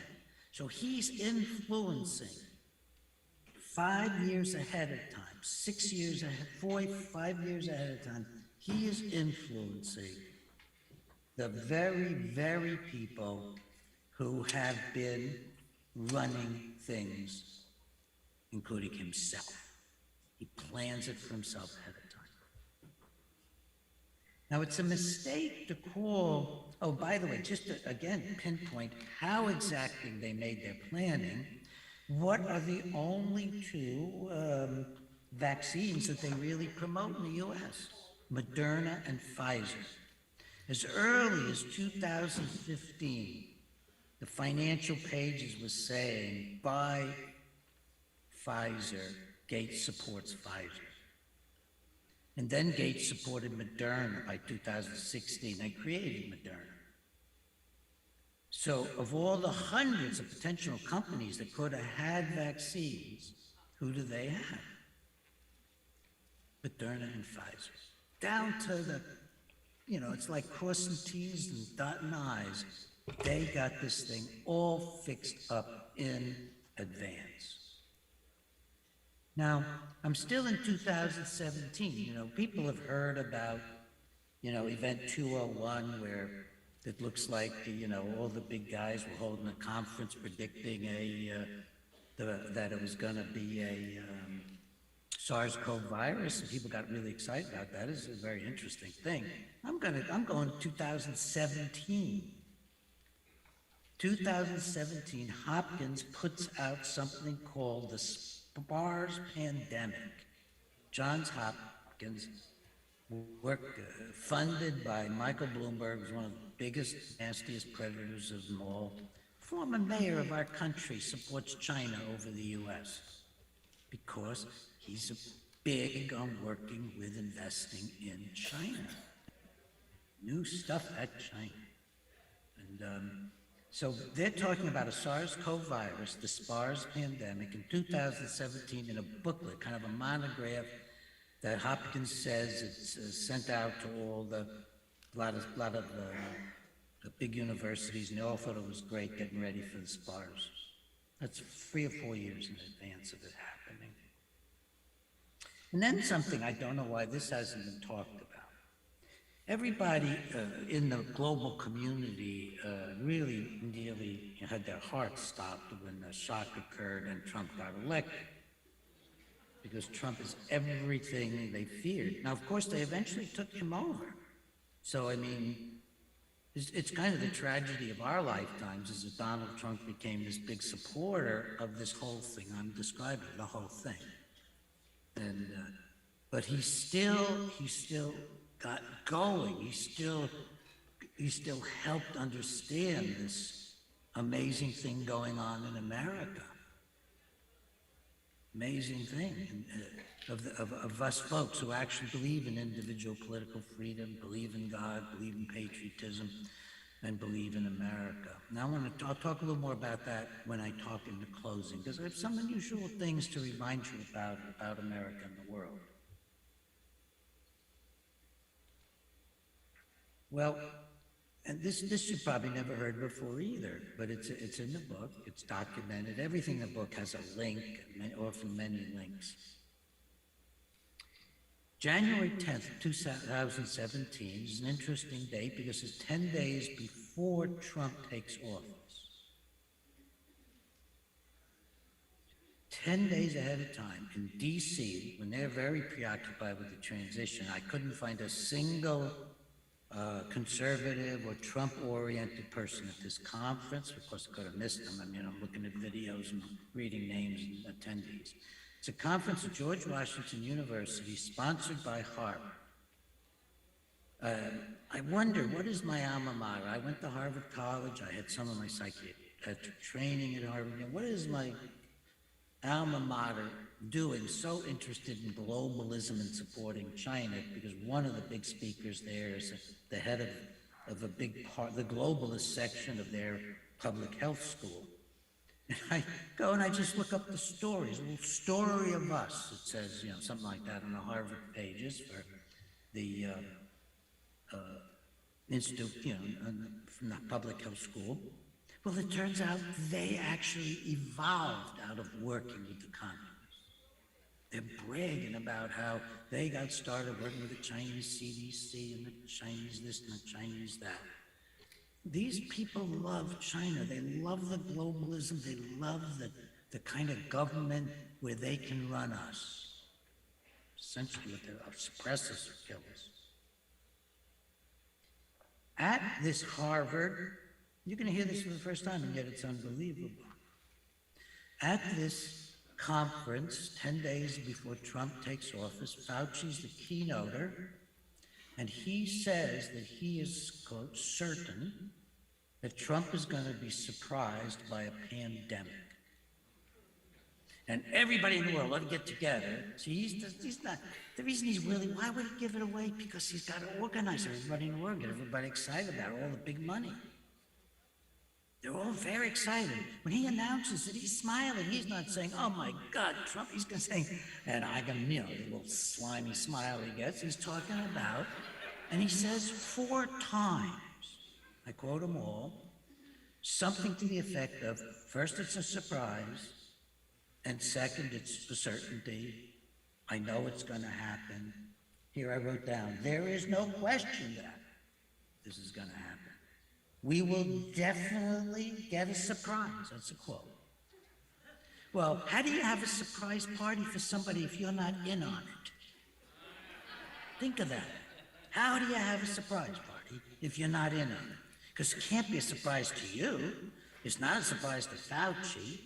[SPEAKER 17] So he's influencing 5 years ahead of time, 6 years ahead, 5 years ahead of time. He is influencing the very, very people who have been running things, including himself. He plans it for himself ahead of time. Now, it's a mistake to call, oh, by the way, just to, again, pinpoint how exactly they made their planning. What are the only two vaccines that they really promote in the U.S.? Moderna and Pfizer. As early as 2015, the Financial Pages was saying, buy Pfizer, Gates supports Pfizer. And then Gates supported Moderna by 2016. They created Moderna. So of all the hundreds of potential companies that could have had vaccines, who do they have? Moderna and Pfizer. Down to the, it's like crossing T's and dotting I's. They got this thing all fixed up in advance. Now, I'm still in 2017. People have heard about, Event 201, where it looks like, all the big guys were holding a conference predicting that it was going to be a SARS-CoV virus, and people got really excited about that. It's a very interesting thing. I'm going to 2017. 2017, Hopkins puts out something called the SARS pandemic. Johns Hopkins, funded by Michael Bloomberg, who's one of the biggest, nastiest predators of them all. Former mayor of our country supports China over the U.S. because he's big on working with investing in China. New stuff at China. And so they're talking about a SARS-CoV virus, the SARS pandemic, in 2017 in a booklet, kind of a monograph that Hopkins says it's sent out to a lot of the big universities, and they all thought it was great getting ready for the SARS. That's 3 or 4 years in advance of it happening. And then something, I don't know why this hasn't been talked about. Everybody in the global community really nearly had their hearts stopped when the shock occurred and Trump got elected, because Trump is everything they feared. Now, of course, they eventually took him over. So, it's kind of the tragedy of our lifetimes is that Donald Trump became this big supporter of this whole thing I'm describing, the whole thing. And but he still got going. He still helped understand this amazing thing going on in America. Amazing thing of us folks who actually believe in individual political freedom, believe in God, believe in patriotism, and believe in America. Now I'll talk a little more about that when I talk in the closing, because I have some unusual things to remind you about America and the world. Well, and this you've probably never heard before either, but it's in the book, it's documented. Everything in the book has a link, often many links. January 10th, 2017 is an interesting date because it's 10 days before Trump takes office. 10 days ahead of time in DC, when they're very preoccupied with the transition, I couldn't find a single conservative or Trump-oriented person at this conference. Of course, I could have missed them. I mean, I'm looking at videos and reading names and attendees. It's a conference at George Washington University, sponsored by Harvard. I wonder, what is my alma mater? I went to Harvard College. I had some of my psychiatric training at Harvard. What is my alma mater doing so interested in globalism and supporting China? Because one of the big speakers there is the head of a big part, the globalist section of their public health school. And I go and I just look up the stories, a little story of us. It says, something like that on the Harvard pages for the institute, from the public health school. Well, it turns out they actually evolved out of working with the communists. They're bragging about how they got started working with the Chinese CDC and the Chinese this and the Chinese that. These people love China. They love the globalism. They love the kind of government where they can run us. Essentially, what they're suppress us or kill us. At this Harvard, you're going to hear this for the first time, and yet it's unbelievable. At this conference, 10 days before Trump takes office, Fauci's the keynoter, and he says that he is, quote, certain that Trump is going to be surprised by a pandemic. And everybody in the world ought to get together. See, he's not, the reason he's willing, why would he give it away? Because he's got to organize everybody in the world, get everybody excited about all the big money. They're all very excited. When he announces it, he's smiling. He's not saying, oh my God, Trump. He's going to say, and I can, the little slimy smile he gets. He's talking about, and he says 4 times, I quote them all, something to the effect of, first it's a surprise, and second it's a certainty. I know it's going to happen. Here I wrote down, there is no question that this is going to happen. We will definitely get a surprise. That's a quote. Well, how do you have a surprise party for somebody if you're not in on it? Think of that. How do you have a surprise party if you're not in on it? Because it can't be a surprise to you. It's not a surprise to Fauci.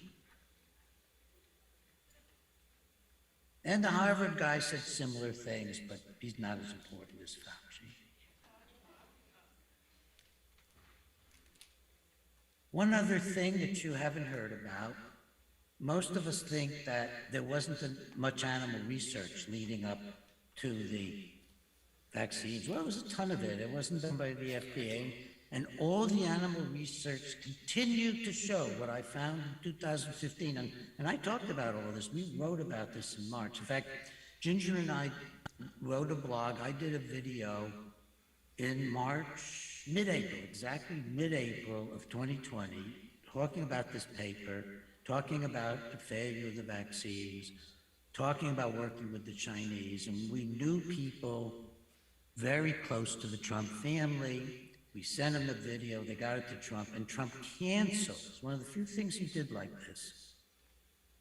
[SPEAKER 17] And the Harvard guy said similar things, but he's not as important as Fauci. One other thing that you haven't heard about, most of us think that there wasn't much animal research leading up to the vaccines. Well, there was a ton of it. It wasn't done by the FDA. And all the animal research continued to show what I found in 2015. And I talked about all this. We wrote about this in March. In fact, Ginger and I wrote a blog. I did a video in March, mid-April, exactly mid-April of 2020, talking about this paper, talking about the failure of the vaccines, talking about working with the Chinese. And we knew people very close to the Trump family. We sent them the video, they got it to Trump, and Trump canceled. It's one of the few things he did like this.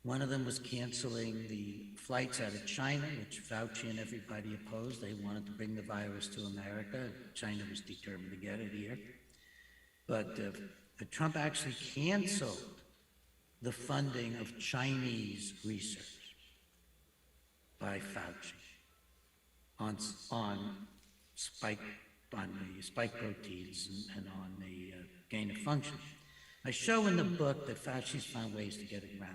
[SPEAKER 17] One of them was canceling the flights out of China, which Fauci and everybody opposed. They wanted to bring the virus to America. China was determined to get it here. But Trump actually canceled the funding of Chinese research by Fauci on the spike proteins and on the gain of function. I show in the book that Fauci's found ways to get around that.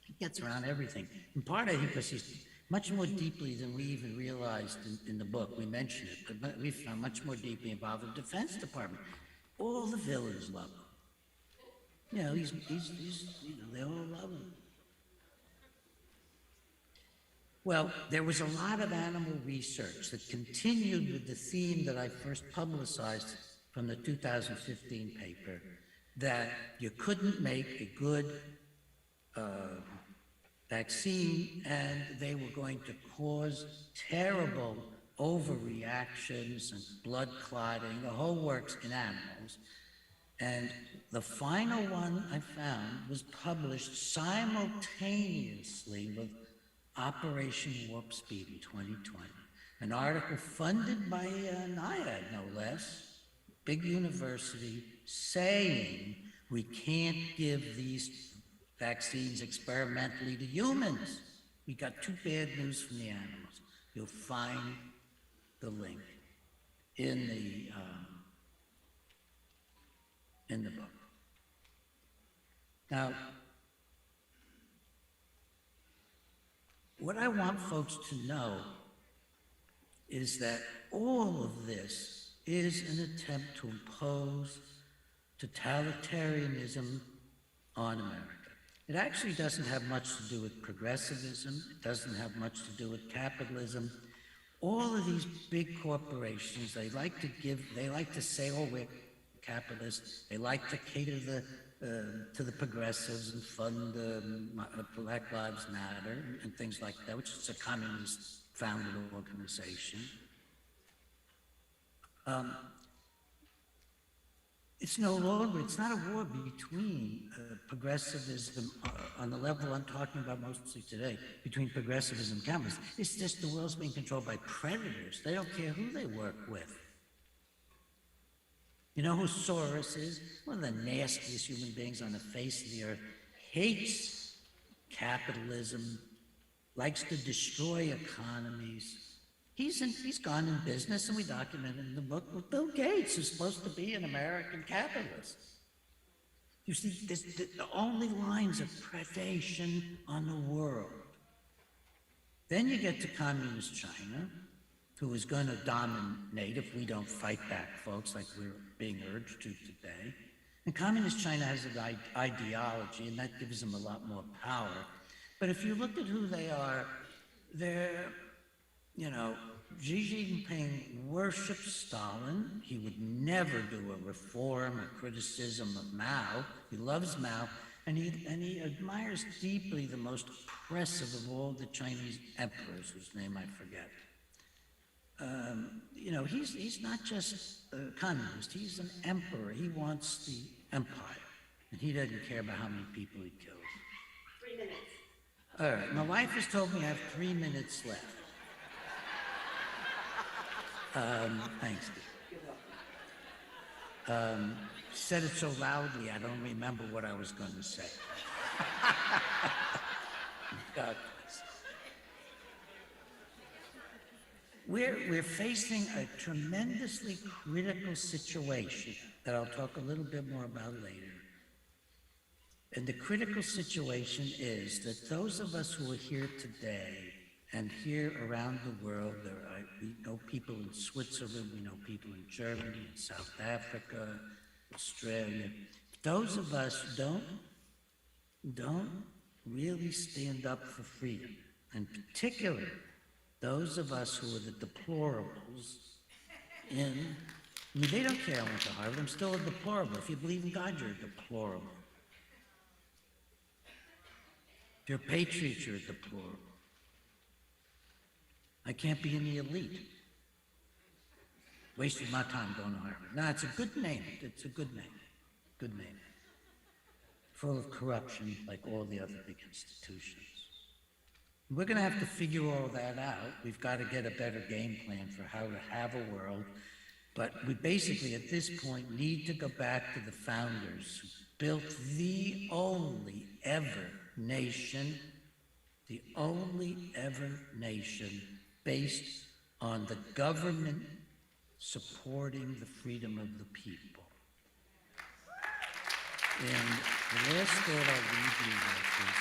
[SPEAKER 17] He gets around everything. In part, I think, because he's much more deeply than we even realized in the book. We mention it, but we found much more deeply involved in the Defense Department. All the villains love him. He's they all love him. Well, there was a lot of animal research that continued with the theme that I first publicized from the 2015 paper, that you couldn't make a good vaccine and they were going to cause terrible overreactions and blood clotting, the whole works in animals. And the final one I found was published simultaneously with Operation Warp Speed in 2020. An article funded by NIAID, no less, big university, saying we can't give these vaccines experimentally to humans. We got too bad news from the animals. You'll find the link in the book. Now, what I want folks to know is that all of this is an attempt to impose totalitarianism on America. It actually doesn't have much to do with progressivism. It doesn't have much to do with capitalism. All of these big corporations, they like to say, oh, we're capitalists. They like to cater to the progressives and fund Black Lives Matter and things like that, which is a communist-founded organization. It's no longer, it's not a war between progressivism on the level I'm talking about mostly today, between progressivism and capitalism. It's just the world's being controlled by predators. They don't care who they work with. You know who Soros is? One of the nastiest human beings on the face of the earth. Hates capitalism, likes to destroy economies. He's gone in business, and we documented in the book with Bill Gates, who's supposed to be an American capitalist. You see, the only lines of predation on the world. Then you get to communist China, who is going to dominate if we don't fight back, folks, like we're being urged to today. And communist China has an ideology, and that gives them a lot more power. But if you look at who they are, they're, Xi Jinping worships Stalin. He would never do a reform or criticism of Mao. He loves Mao, and he admires deeply the most oppressive of all the Chinese emperors, whose name I forget. He's not just a communist, he's an emperor. He wants the empire, and he doesn't care about how many people he kills.
[SPEAKER 3] 3 minutes.
[SPEAKER 17] All right, my wife has told me I have 3 minutes left. Thanks, Steve. She said it so loudly, I don't remember what I was going to say. God bless. We're facing a tremendously critical situation that I'll talk a little bit more about later. And the critical situation is that those of us who are here today and here around the world, we know people in Switzerland, we know people in Germany, in South Africa, Australia. Those of us don't really stand up for freedom. In particular, those of us who are the deplorables they don't care I went to Harvard, I'm still a deplorable. If you believe in God, you're a deplorable. If you're a patriot, you're a deplorable. I can't be in the elite. Wasted my time going to Harvard. No, it's a good name. It's a good name. Good name. Full of corruption like all the other big institutions. We're going to have to figure all that out. We've got to get a better game plan for how to have a world. But we basically, at this point, need to go back to the founders who built the only ever nation based on the government supporting the freedom of the people. And the last thought I'll leave you with is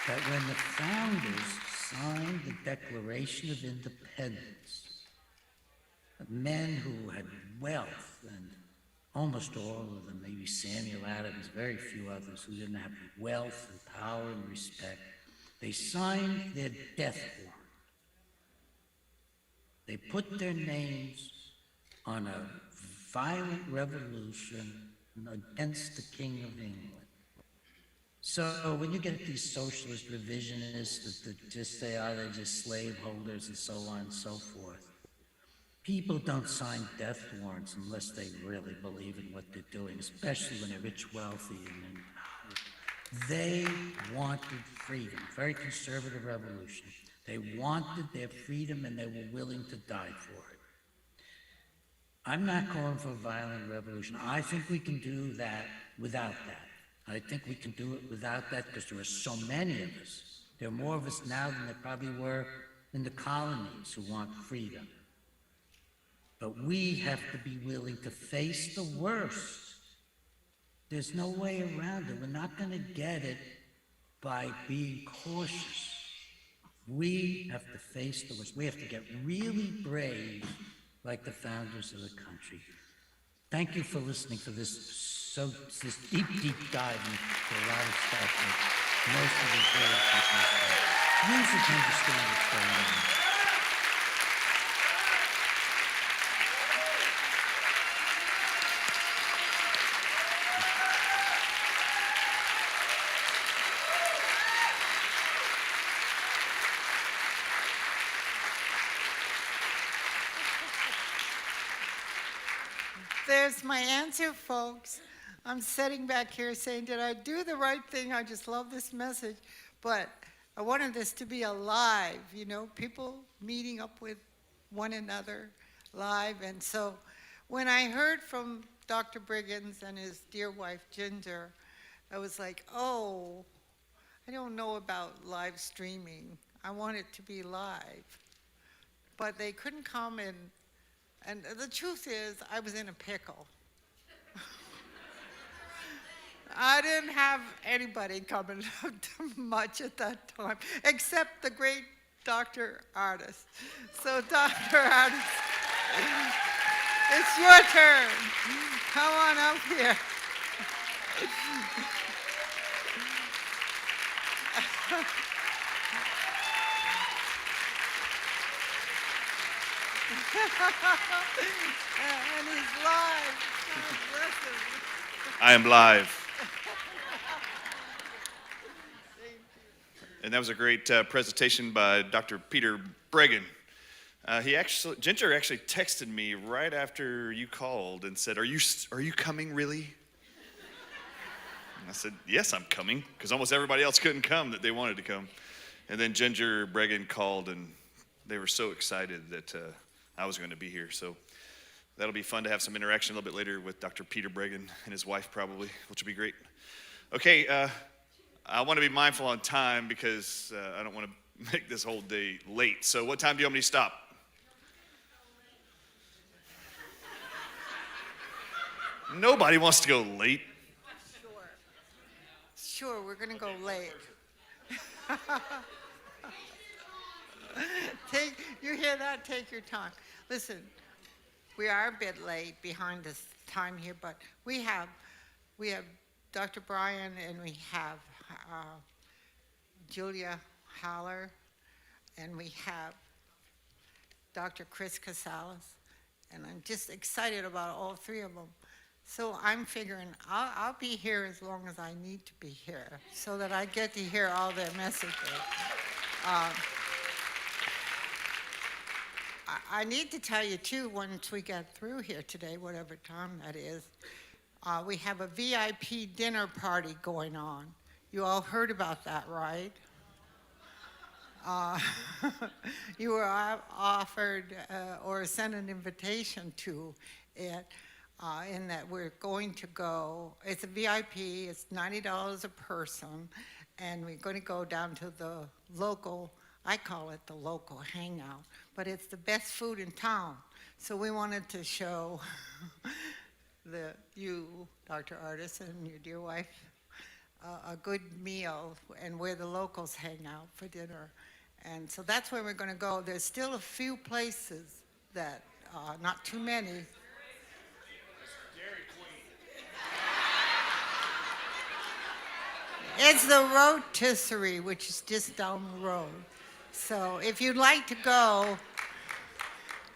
[SPEAKER 17] that when the founders signed the Declaration of Independence, men who had wealth, and almost all of them, maybe Samuel Adams, very few others who didn't have wealth and power and respect, they signed their death warrant. They put their names on a violent revolution against the King of England. So when you get these socialist revisionists that just say, they're just slaveholders and so on and so forth, People don't sign death warrants unless they really believe in what they're doing, especially when they're rich, wealthy, and they wanted freedom. Very conservative revolution. They wanted their freedom and they were willing to die for it. I'm not calling for a violent revolution. I think we can do that without that. I think we can do it without that because there are so many of us. There are more of us now than there probably were in the colonies who want freedom. But we have to be willing to face the worst. There's no way around it. We're not going to get it by being cautious. We have to face the worst. We have to get really brave like the founders of the country. Thank you for listening to this deep dive into a lot of stuff that most of us very people use it to understand what's going on.
[SPEAKER 7] There's my answer, folks. I'm sitting back here saying, did I do the right thing? I just love this message. But I wanted this to be alive, you know, people meeting up with one another live. And so when I heard from Dr. Briggins and his dear wife, Ginger, I was like, oh, I don't know about live streaming. I want it to be live. But they couldn't come in. And the truth is, I was in a pickle. I didn't have anybody coming up to much at that time, except the great Dr. Artis. So, Dr. Artis, it's your turn. Come on up here. And he's live. God bless him.
[SPEAKER 18] I am live. And that was a great presentation by Dr. Peter Breggin. Ginger actually texted me right after you called and said, "Are you coming really?" And I said, "Yes, I'm coming," because almost everybody else couldn't come that they wanted to come. And then Ginger Breggin called, and they were so excited that I was going to be here. So that'll be fun to have some interaction a little bit later with Dr. Peter Breggin and his wife probably, which will be great. Okay, I want to be mindful on time because I don't want to make this whole day late. So what time do you want me to stop? Nobody wants to go late.
[SPEAKER 7] Sure, we're going to go late. You hear that? Take your time. Listen, we are a bit late behind this time here, but we have Dr. Brian and we have Julia Haller and we have Dr. Chris Casales, and I'm just excited about all three of them. So I'm figuring I'll be here as long as I need to be here so that I get to hear all their messages. I need to tell you too, once we get through here today, whatever time that is, we have a VIP dinner party going on. You all heard about that, right? You were offered or sent an invitation to it in that we're going to go. It's a VIP, it's $90 a person, and we're going to go down to the local, I call it the local hangout, but it's the best food in town. So we wanted to show you, Dr. Artis, and your dear wife, a good meal and where the locals hang out for dinner. And so that's where we're going to go. There's still a few places that, not too many. It's the Rotisserie, which is just down the road. So if you'd like to go,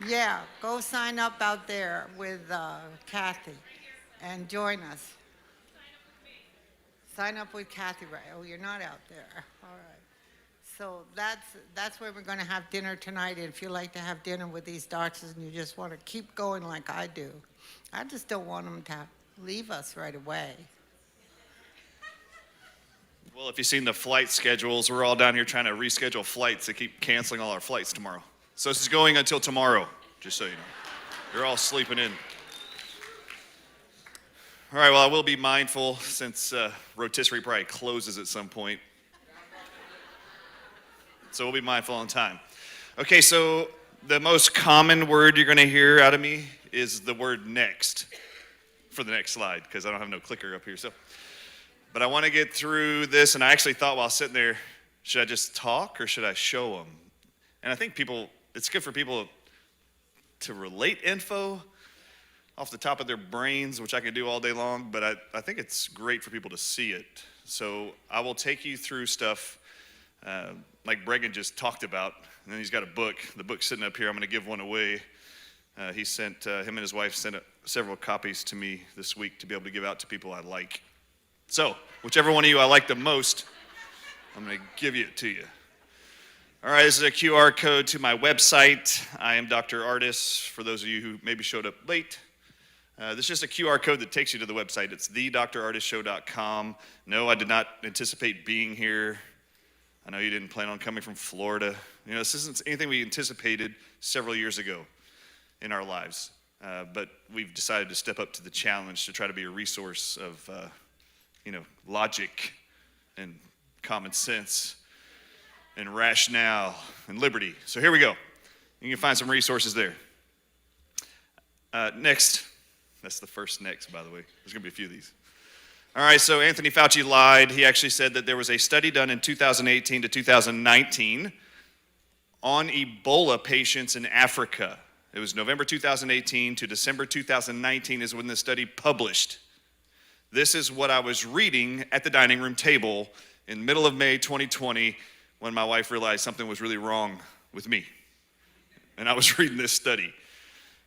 [SPEAKER 7] yeah, go sign up out there with Kathy and join us. Sign up with Kathy, right? Oh, you're not out there. All right. So that's where we're going to have dinner tonight. If you like to have dinner with these doctors and you just want to keep going like I do, I just don't want them to leave us right away.
[SPEAKER 18] Well, if you've seen the flight schedules, we're all down here trying to reschedule flights. They keep canceling all our flights tomorrow. So this is going until tomorrow, just so you know. You're all sleeping in. All right, well, I will be mindful since rotisserie probably closes at some point. So we'll be mindful on time. Okay, so the most common word you're going to hear out of me is the word next for the next slide, because I don't have no clicker up here. But I want to get through this, and I actually thought while sitting there, should I just talk or should I show them? And I think it's good for people to relate info off the top of their brains, which I can do all day long, but I think it's great for people to see it. So I will take you through stuff like Bregan just talked about, and then he's got a book. The book's sitting up here. I'm going to give one away. He sent, him and his wife sent several copies to me this week to be able to give out to people I like. So, whichever one of you I like the most, I'm going to give it to you. All right, this is a QR code to my website. I am Dr. Ardis, for those of you who maybe showed up late. This is just a QR code that takes you to the website. It's thedrardisshow.com. No, I did not anticipate being here. I know you didn't plan on coming from Florida. You know, this isn't anything we anticipated several years ago in our lives. But we've decided to step up to the challenge to try to be a resource of logic and common sense and rationale and liberty. So here we go. You can find some resources there. Next. That's the first next, by the way. There's going to be a few of these. All right, so Anthony Fauci lied. He actually said that there was a study done in 2018 to 2019 on Ebola patients in Africa. It was November 2018 to December 2019 is when the study published. This is what I was reading at the dining room table in the middle of May 2020 when my wife realized something was really wrong with me. And I was reading this study.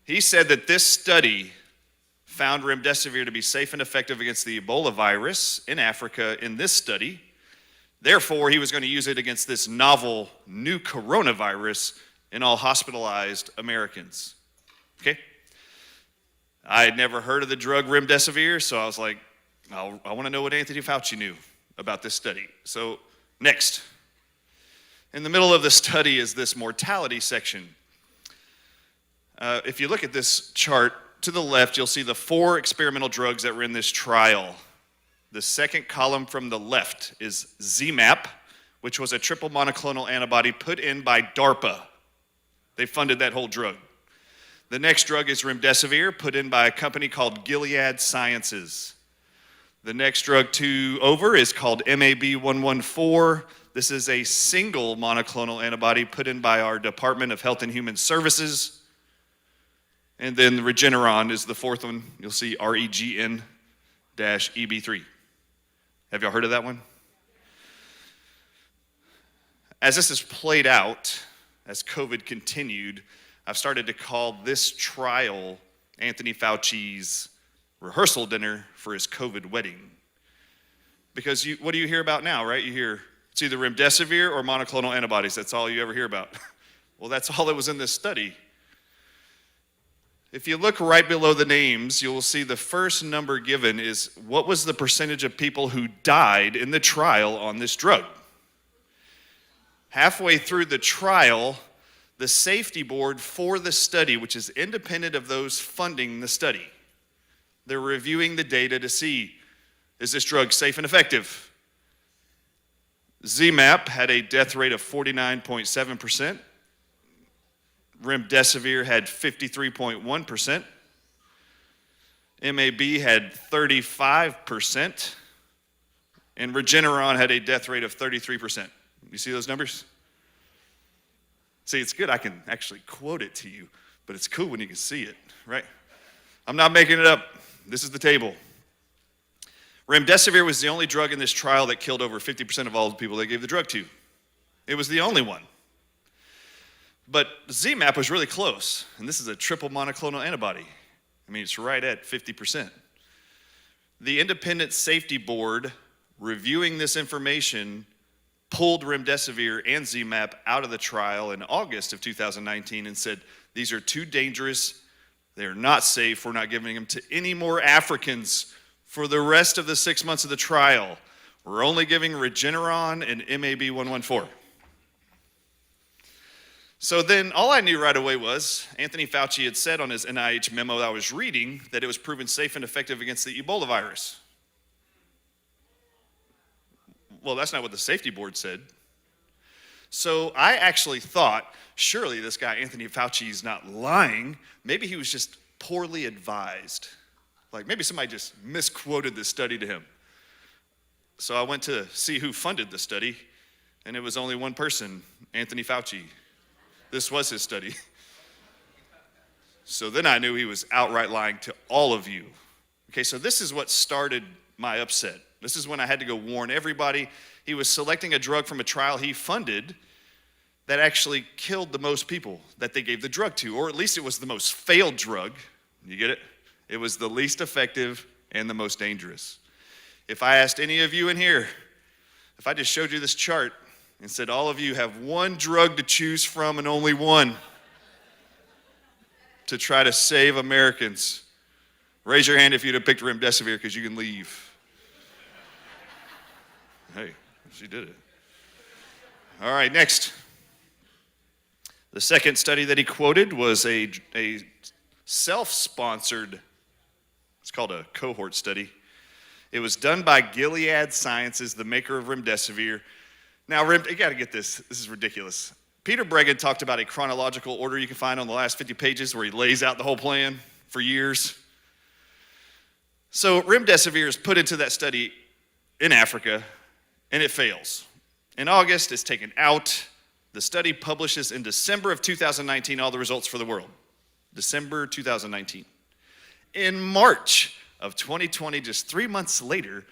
[SPEAKER 18] He said that this study found remdesivir to be safe and effective against the Ebola virus in Africa in this study. Therefore, he was going to use it against this novel new coronavirus in all hospitalized Americans. Okay? I had never heard of the drug remdesivir, so I was like, I want to know what Anthony Fauci knew about this study. So, next. In the middle of the study is this mortality section. If you look at this chart, to the left, you'll see the 4 experimental drugs that were in this trial. The second column from the left is ZMapp, which was a triple monoclonal antibody put in by DARPA. They funded that whole drug. The next drug is remdesivir, put in by a company called Gilead Sciences. The next drug over is called MAB114. This is a single monoclonal antibody put in by our Department of Health and Human Services. And then the Regeneron is the 4th one. You'll see REGN-EB3. Have y'all heard of that one? As this has played out, as COVID continued, I've started to call this trial Anthony Fauci's rehearsal dinner for his COVID wedding. Because what do you hear about now, right? You hear it's either remdesivir or monoclonal antibodies. That's all you ever hear about. Well, that's all that was in this study. If you look right below the names, you will see the first number given is what was the percentage of people who died in the trial on this drug. Halfway through the trial, the safety board for the study, which is independent of those funding the study, they're reviewing the data to see, is this drug safe and effective? ZMapp had a death rate of 49.7%. Remdesivir had 53.1%. MAB had 35%. And Regeneron had a death rate of 33%. You see those numbers? See, it's good I can actually quote it to you, but it's cool when you can see it, right? I'm not making it up. This is the table. Remdesivir was the only drug in this trial that killed over 50% of all the people they gave the drug to. It was the only one. But ZMapp was really close, and this is a triple monoclonal antibody. I mean, it's right at 50%. The independent safety board reviewing this information pulled remdesivir and ZMapp out of the trial in August of 2019 and said, these are too dangerous, they're not safe, we're not giving them to any more Africans for the rest of the 6 months of the trial. We're only giving Regeneron and MAB-114. So then all I knew right away was Anthony Fauci had said on his NIH memo that I was reading that it was proven safe and effective against the Ebola virus. Well, that's not what the safety board said. So I actually thought, surely this guy Anthony Fauci is not lying. Maybe he was just poorly advised. Like maybe somebody just misquoted this study to him. So I went to see who funded the study, and it was only one person, Anthony Fauci. This was his study. So then I knew he was outright lying to all of you. Okay, so this is what started my upset. This is when I had to go warn everybody. He was selecting a drug from a trial he funded that actually killed the most people that they gave the drug to, or at least it was the most failed drug. You get it? It was the least effective and the most dangerous. If I asked any of you in here, if I just showed you this chart and said all of you have one drug to choose from and only one to try to save Americans, raise your hand if you'd have picked remdesivir because you can leave. Hey, she did it. All right, next. The second study that he quoted was a self-sponsored, it's called a cohort study. It was done by Gilead Sciences, the maker of remdesivir. Now, you got to get this. This is ridiculous. Peter Breggin talked about a chronological order you can find on the last 50 pages where he lays out the whole plan for years. So remdesivir is put into that study in Africa, and it fails. In August, it's taken out. The study publishes in December of 2019 all the results for the world. December 2019. In March of 2020, just 3 months later,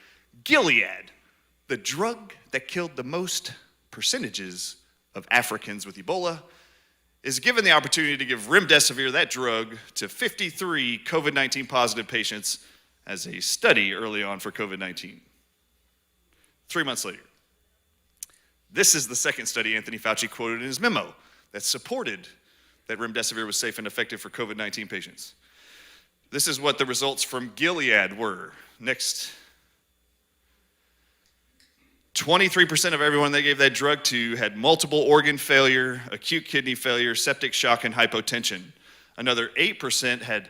[SPEAKER 18] Gilead, the drug that killed the most percentages of Africans with Ebola, is given the opportunity to give remdesivir, that drug, to 53 COVID-19 positive patients as a study early on for COVID-19. 3 months later. This is the second study Anthony Fauci quoted in his memo that supported that remdesivir was safe and effective for COVID-19 patients. This is what the results from Gilead were. Next. 23% of everyone they gave that drug to had multiple organ failure, acute kidney failure, septic shock, and hypotension. Another 8% had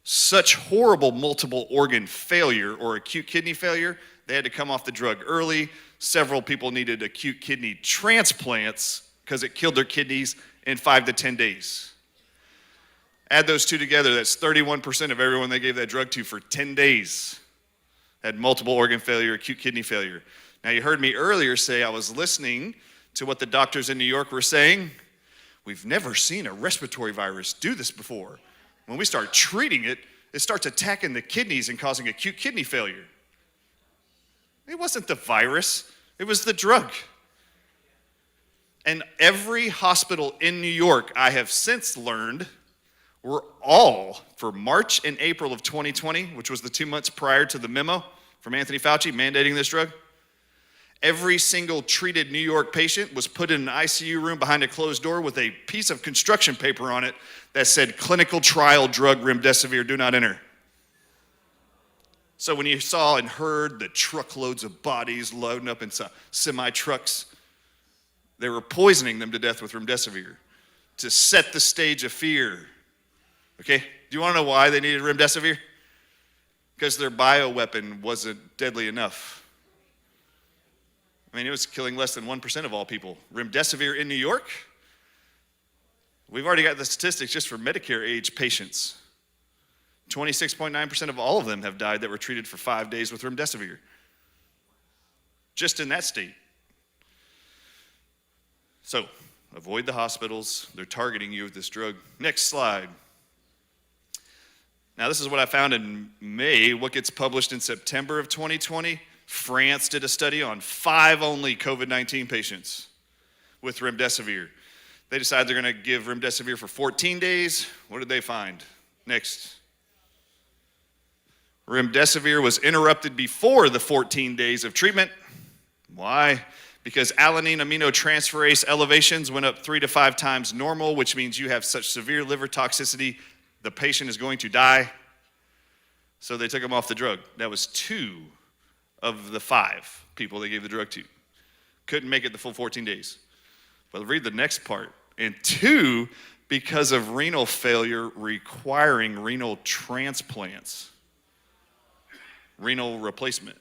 [SPEAKER 18] such horrible multiple organ failure or acute kidney failure, they had to come off the drug early. Several people needed acute kidney transplants because it killed their kidneys in 5 to 10 days. Add those two together, that's 31% of everyone they gave that drug to for 10 days had multiple organ failure, acute kidney failure. Now, you heard me earlier say I was listening to what the doctors in New York were saying. We've never seen a respiratory virus do this before. When we start treating it, it starts attacking the kidneys and causing acute kidney failure. It wasn't the virus, it was the drug. And every hospital in New York, I have since learned, were all, for March and April of 2020, which was the 2 months prior to the memo from Anthony Fauci mandating this drug, every single treated New York patient was put in an ICU room behind a closed door with a piece of construction paper on it that said, clinical trial drug remdesivir, do not enter. So when you saw and heard the truckloads of bodies loading up in semi-trucks, they were poisoning them to death with remdesivir to set the stage of fear. Okay, do you want to know why they needed remdesivir? Because their bioweapon wasn't deadly enough. I mean, it was killing less than 1% of all people. Remdesivir in New York, we've already got the statistics just for Medicare-age patients. 26.9% of all of them have died that were treated for 5 days with remdesivir. Just in that state. So, avoid the hospitals. They're targeting you with this drug. Next slide. Now, this is what I found in May. What gets published in September of 2020? France did a study on 5 only COVID-19 patients with remdesivir. They decided they're going to give remdesivir for 14 days. What did they find? Next. Remdesivir was interrupted before the 14 days of treatment. Why? because alanine aminotransferase elevations went up 3 to 5 times normal, which means you have such severe liver toxicity, the patient is going to die. So they took him off the drug. That was 2 of the 5 people they gave the drug to. Couldn't make it the full 14 days. But read the next part. And 2, because of renal failure requiring renal transplants, renal replacement.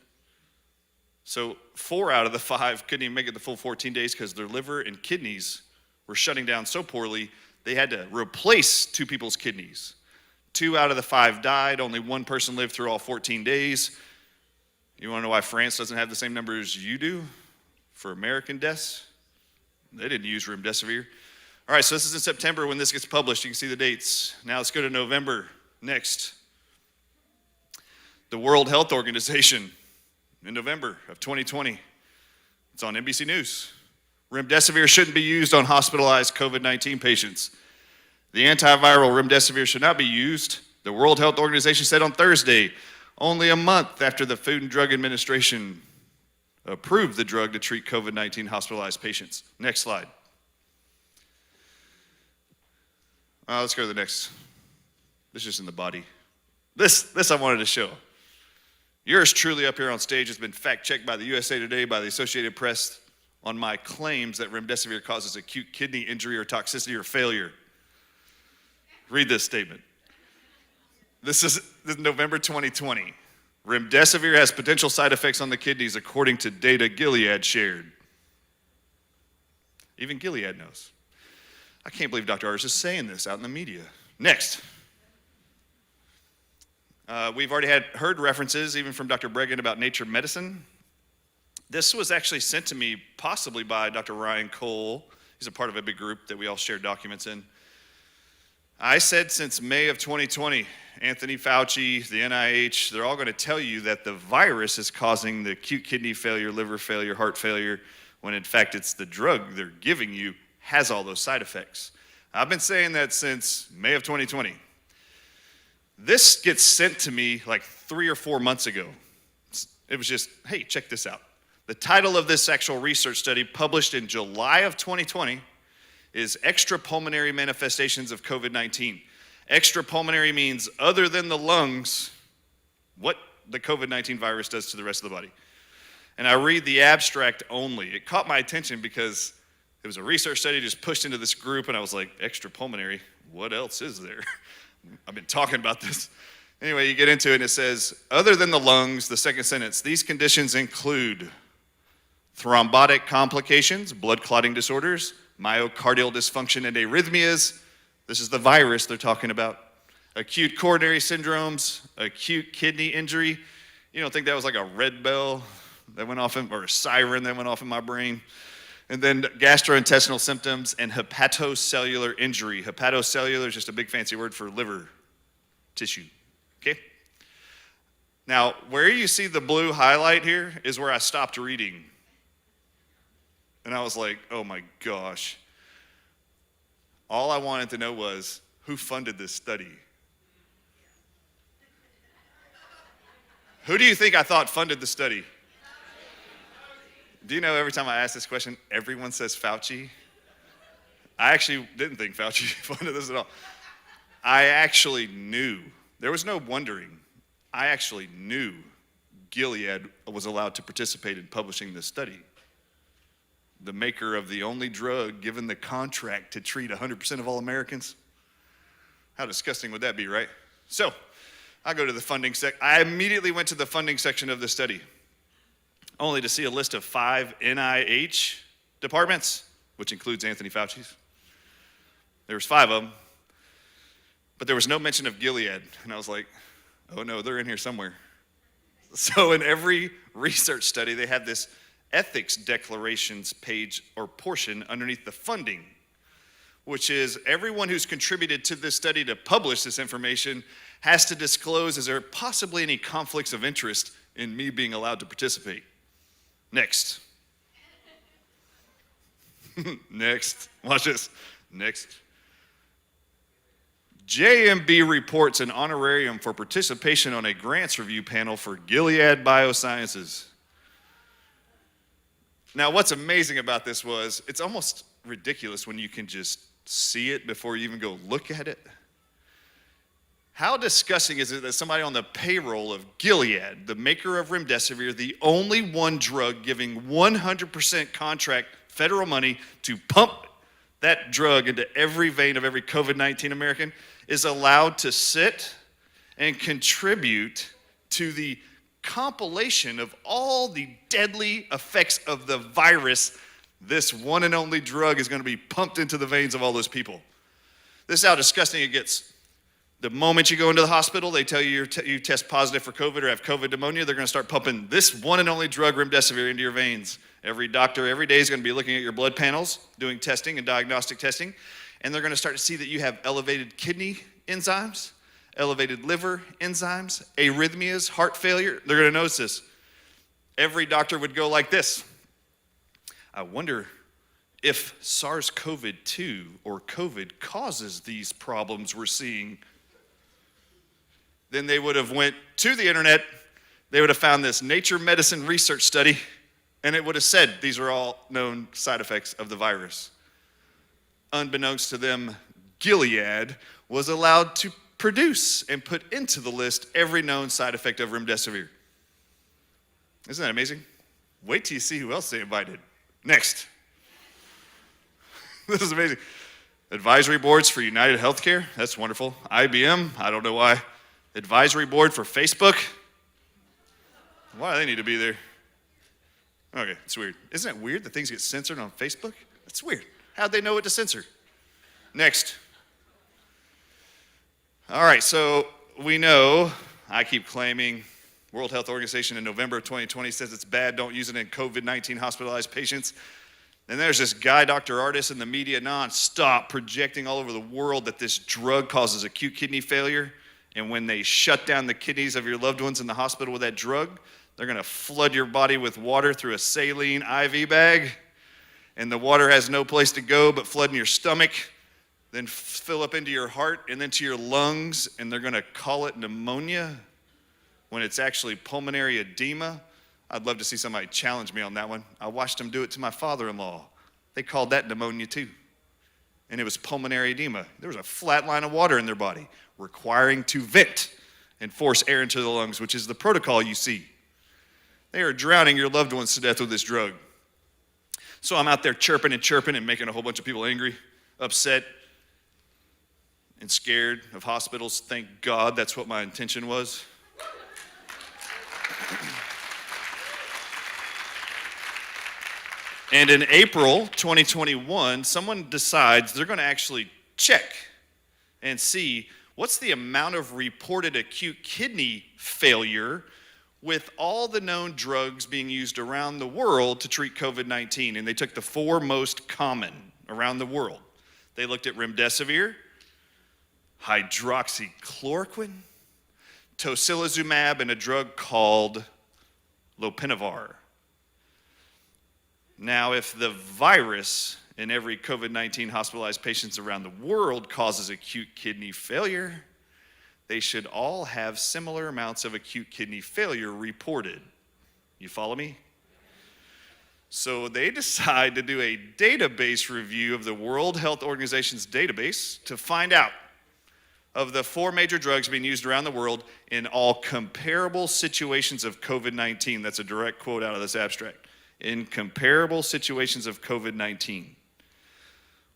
[SPEAKER 18] So 4 out of the 5 couldn't even make it the full 14 days because their liver and kidneys were shutting down so poorly, they had to replace 2 people's kidneys. 2 out of the 5 died. Only 1 person lived through all 14 days. You want to know why France doesn't have the same numbers you do for American deaths? They didn't use remdesivir. All right, so this is in September when this gets published. You can see the dates. Now let's go to November. Next. The World Health Organization in November of 2020. It's on NBC News. Remdesivir shouldn't be used on hospitalized COVID-19 patients. The antiviral remdesivir should not be used, the World Health Organization said on Thursday, only a month after the Food and Drug Administration approved the drug to treat COVID-19 hospitalized patients. Next slide. Let's go to the next. This is just in the body. This I wanted to show. Yours truly up here on stage has been fact-checked by the USA Today, by the Associated Press, on my claims that remdesivir causes acute kidney injury or toxicity or failure. Read this statement. This is November 2020. Remdesivir has potential side effects on the kidneys according to data Gilead shared. Even Gilead knows. I can't believe Dr. Ardis is saying this out in the media. Next. We've already heard references, even from Dr. Bregan, about Nature Medicine. This was actually sent to me possibly by Dr. Ryan Cole. He's a part of a big group that we all share documents in. I said since May of 2020, Anthony Fauci, the NIH, they're all going to tell you that the virus is causing the acute kidney failure, liver failure, heart failure, when in fact it's the drug they're giving you has all those side effects. I've been saying that since May of 2020. This gets sent to me like 3 or 4 months ago. It was just, hey, check this out. The title of this actual research study, published in July of 2020, is Extrapulmonary Manifestations of COVID-19. Extrapulmonary means other than the lungs, what the COVID-19 virus does to the rest of the body. And I read the abstract only. It caught my attention because it was a research study just pushed into this group, and I was like, extrapulmonary, what else is there? I've been talking about this. Anyway, you get into it, and it says, other than the lungs, the second sentence, these conditions include thrombotic complications, blood clotting disorders, myocardial dysfunction and arrhythmias. This is the virus they're talking about. Acute coronary syndromes, acute kidney injury. You don't think that was like a red bell that went off, or a siren that went off in my brain? And then gastrointestinal symptoms and hepatocellular injury. Hepatocellular is just a big fancy word for liver tissue, okay? Now, where you see the blue highlight here is where I stopped reading. And I was like, oh my gosh. All I wanted to know was, who funded this study? Who do you think I thought funded the study? Do you know every time I ask this question, everyone says Fauci? I actually didn't think Fauci funded this at all. I actually knew. There was no wondering. I actually knew Gilead was allowed to participate in publishing this study. The maker of the only drug given the contract to treat 100% of all Americans. How disgusting would that be, right? So, I go to the funding I immediately went to the funding section of the study, only to see a list of 5 NIH departments, which includes Anthony Fauci's. There was 5 of them, but there was no mention of Gilead. And I was like, oh no, they're in here somewhere. So in every research study, they have this ethics declarations page or portion underneath the funding, which is everyone who's contributed to this study to publish this information has to disclose, is there possibly any conflicts of interest in me being allowed to participate? Next. Next. Watch this. Next. JMB reports an honorarium for participation on a grants review panel for Gilead Biosciences. Now, what's amazing about this was it's almost ridiculous when you can just see it before you even go look at it. How disgusting is it that somebody on the payroll of Gilead, the maker of remdesivir, the only one drug giving 100% contract federal money to pump that drug into every vein of every COVID-19 American, is allowed to sit and contribute to the compilation of all the deadly effects of the virus? This one and only drug is going to be pumped into the veins of all those people. This is how disgusting it gets. The moment you go into the hospital, they tell you you test positive for COVID or have COVID pneumonia, they're going to start pumping this one and only drug, remdesivir, into your veins. Every doctor every day is going to be looking at your blood panels, doing testing and diagnostic testing, and they're going to start to see that you have elevated kidney enzymes, elevated liver enzymes, arrhythmias, heart failure. They're going to notice this. Every doctor would go like this. I wonder if SARS-CoV-2 or COVID causes these problems we're seeing. Then they would have went to the internet, they would have found this Nature Medicine research study, and it would have said these are all known side effects of the virus. Unbeknownst to them, Gilead was allowed to produce and put into the list every known side effect of remdesivir. Isn't that amazing? Wait till you see who else they invited. Next. This is amazing. Advisory boards for United Healthcare. That's wonderful. IBM. I don't know why. Advisory board for Facebook. Why do they need to be there? Okay, it's weird. Isn't it weird that things get censored on Facebook? That's weird. How'd they know what to censor? Next. All right, so we know, I keep claiming, World Health Organization in November of 2020 says it's bad, don't use it in COVID-19 hospitalized patients. And there's this guy, Dr. Ardis, in the media nonstop projecting all over the world that this drug causes acute kidney failure. And when they shut down the kidneys of your loved ones in the hospital with that drug, they're going to flood your body with water through a saline IV bag. And the water has no place to go but flood in your stomach, then fill up into your heart and then to your lungs. And they're going to call it pneumonia when it's actually pulmonary edema. I'd love to see somebody challenge me on that one. I watched them do it to my father-in-law. They called that pneumonia too. And it was pulmonary edema. There was a flat line of water in their body, requiring to vent and force air into the lungs, which is the protocol you see. They are drowning your loved ones to death with this drug. So I'm out there chirping and making a whole bunch of people angry, upset, and scared of hospitals. Thank God that's what my intention was. And in April 2021, someone decides they're going to actually check and see what's the amount of reported acute kidney failure with all the known drugs being used around the world to treat COVID-19. And they took the 4 most common around the world. They looked at remdesivir, hydroxychloroquine, tocilizumab, and a drug called lopinavir. Now, if the virus in every COVID-19 hospitalized patients around the world causes acute kidney failure, they should all have similar amounts of acute kidney failure reported. You follow me? So they decide to do a database review of the World Health Organization's database to find out of the 4 major drugs being used around the world in all comparable situations of COVID-19. That's a direct quote out of this abstract. In comparable situations of COVID-19,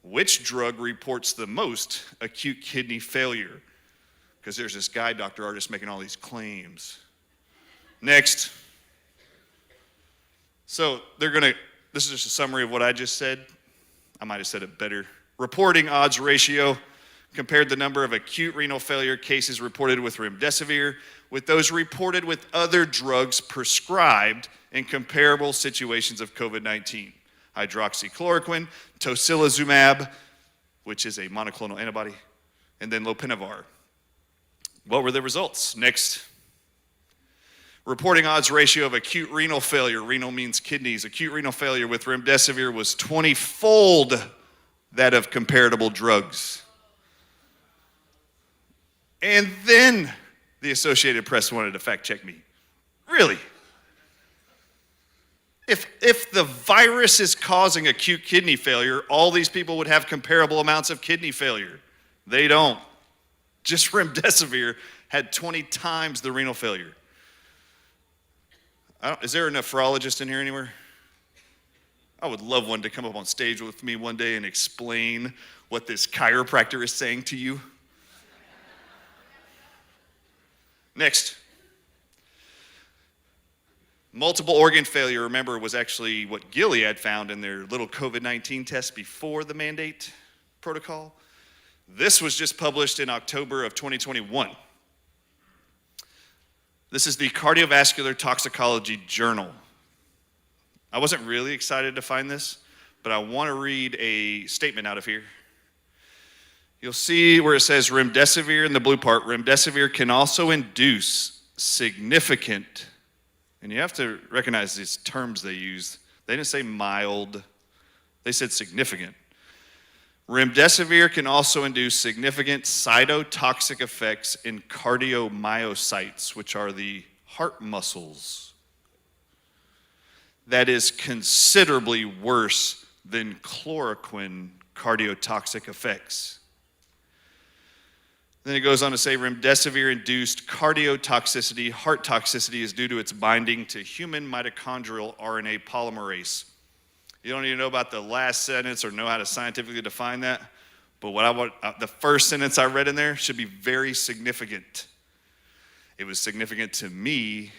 [SPEAKER 18] which drug reports the most acute kidney failure? Because there's this guy, Dr. Ardis, making all these claims. Next. So this is just a summary of what I just said. I might have said it better. Reporting odds ratio compared the number of acute renal failure cases reported with remdesivir with those reported with other drugs prescribed in comparable situations of COVID-19. Hydroxychloroquine, tocilizumab, which is a monoclonal antibody, and then lopinavir. What were the results? Next. Reporting odds ratio of acute renal failure. Renal means kidneys. Acute renal failure with remdesivir was 20-fold that of comparable drugs. And then the Associated Press wanted to fact check me. Really? If the virus is causing acute kidney failure, all these people would have comparable amounts of kidney failure. They don't. Just remdesivir had 20 times the renal failure. Is there a nephrologist in here anywhere? I would love one to come up on stage with me one day and explain what this chiropractor is saying to you. Next. Multiple organ failure, remember, was actually what Gilead found in their little COVID-19 test before the mandate protocol. This was just published in October of 2021. This is the Cardiovascular Toxicology Journal. I wasn't really excited to find this, but I want to read a statement out of here. You'll see where it says remdesivir in the blue part. Remdesivir can also induce significant, and you have to recognize these terms they use. They didn't say mild, they said significant. Remdesivir can also induce significant cytotoxic effects in cardiomyocytes, which are the heart muscles. That is considerably worse than chloroquine cardiotoxic effects. Then it goes on to say remdesivir-induced cardiotoxicity, heart toxicity, is due to its binding to human mitochondrial RNA polymerase. You don't need to know about the last sentence or know how to scientifically define that, but the first sentence I read in there should be very significant. It was significant to me.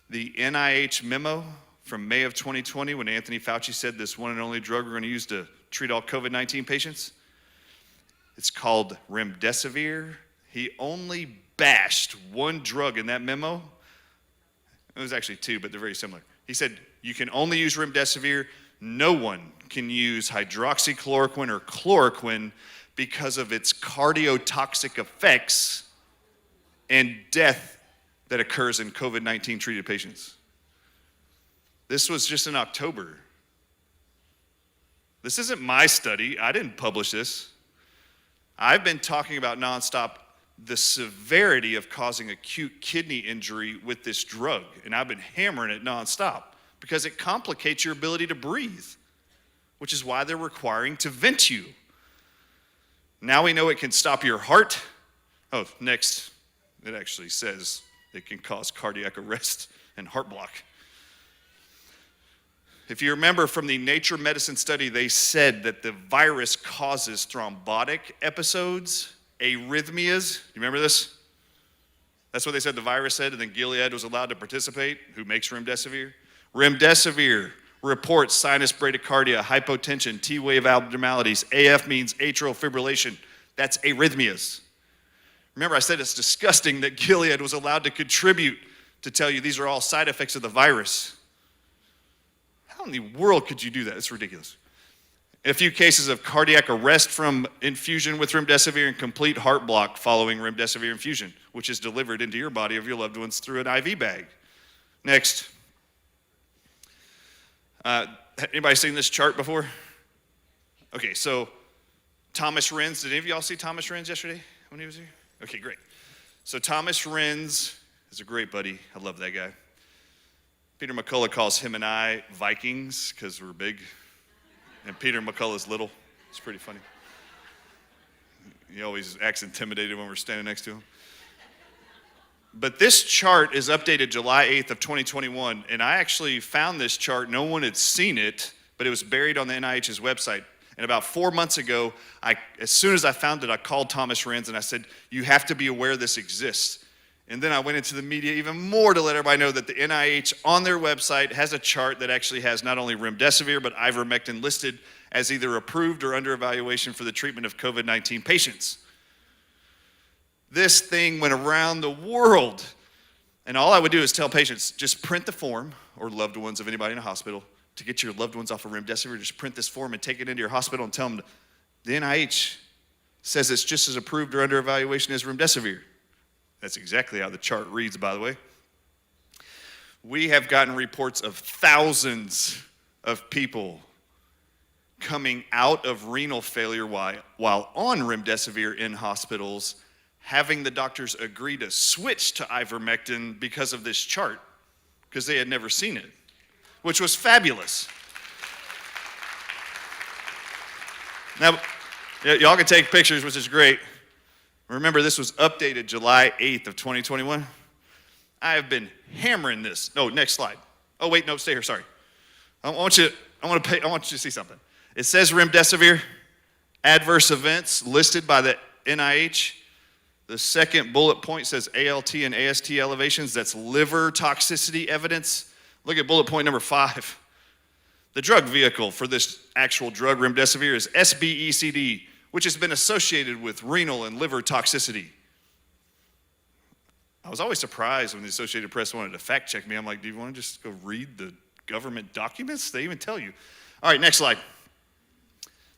[SPEAKER 18] The NIH memo from May of 2020, when Anthony Fauci said this one and only drug we're going to use to treat all COVID-19 patients, it's called remdesivir. He only bashed one drug in that memo. It was actually two, but they're very similar. He said, you can only use remdesivir. No one can use hydroxychloroquine or chloroquine because of its cardiotoxic effects and death that occurs in COVID-19 treated patients. This was just in October. This isn't my study. I didn't publish this. I've been talking about nonstop the severity of causing acute kidney injury with this drug, and I've been hammering it nonstop because it complicates your ability to breathe, which is why they're requiring to vent you. Now we know it can stop your heart. Oh, next, it actually says it can cause cardiac arrest and heart block. If you remember from the Nature Medicine study, they said that the virus causes thrombotic episodes, arrhythmias. You remember this? That's what they said the virus said, and then Gilead was allowed to participate, who makes remdesivir. Remdesivir reports sinus bradycardia, hypotension, T-wave abnormalities. AF means atrial fibrillation. That's arrhythmias. Remember, I said it's disgusting that Gilead was allowed to contribute to tell you these are all side effects of the virus. How in the world could you do that? It's ridiculous. A few cases of cardiac arrest from infusion with remdesivir and complete heart block following remdesivir infusion, which is delivered into your body of your loved ones through an IV bag. Next. Anybody seen this chart before? Okay, so Thomas Renz. Did any of y'all see Thomas Renz yesterday when he was here? Okay, great. So Thomas Renz is a great buddy. I love that guy. Peter McCullough calls him and I Vikings because we're big, and Peter McCullough's little. It's pretty funny. He always acts intimidated when we're standing next to him. But this chart is updated July 8th of 2021, and I actually found this chart. No one had seen it, but it was buried on the NIH's website. And about 4 months ago, as soon as I found it, I called Thomas Renz and I said, you have to be aware this exists. And then I went into the media even more to let everybody know that the NIH on their website has a chart that actually has not only remdesivir, but ivermectin listed as either approved or under evaluation for the treatment of COVID-19 patients. This thing went around the world. And all I would do is tell patients, just print the form, or loved ones of anybody in a hospital, to get your loved ones off of remdesivir, just print this form and take it into your hospital and tell them the NIH says it's just as approved or under evaluation as remdesivir. That's exactly how the chart reads, by the way. We have gotten reports of thousands of people coming out of renal failure while on remdesivir in hospitals, having the doctors agree to switch to ivermectin because of this chart, because they had never seen it. which was fabulous. Now, y'all can take pictures, which is great. Remember, this was updated July 8th of 2021. I have been hammering this. No, next slide. Oh, wait, no, stay here, sorry. I want you to see something. It says remdesivir, adverse events listed by the NIH. The second bullet point says ALT and AST elevations. That's liver toxicity evidence. Look at bullet point number 5. The drug vehicle for this actual drug, remdesivir, is SBECD, which has been associated with renal and liver toxicity. I was always surprised when the Associated Press wanted to fact check me. I'm like, do you want to just go read the government documents? They even tell you. All right, next slide.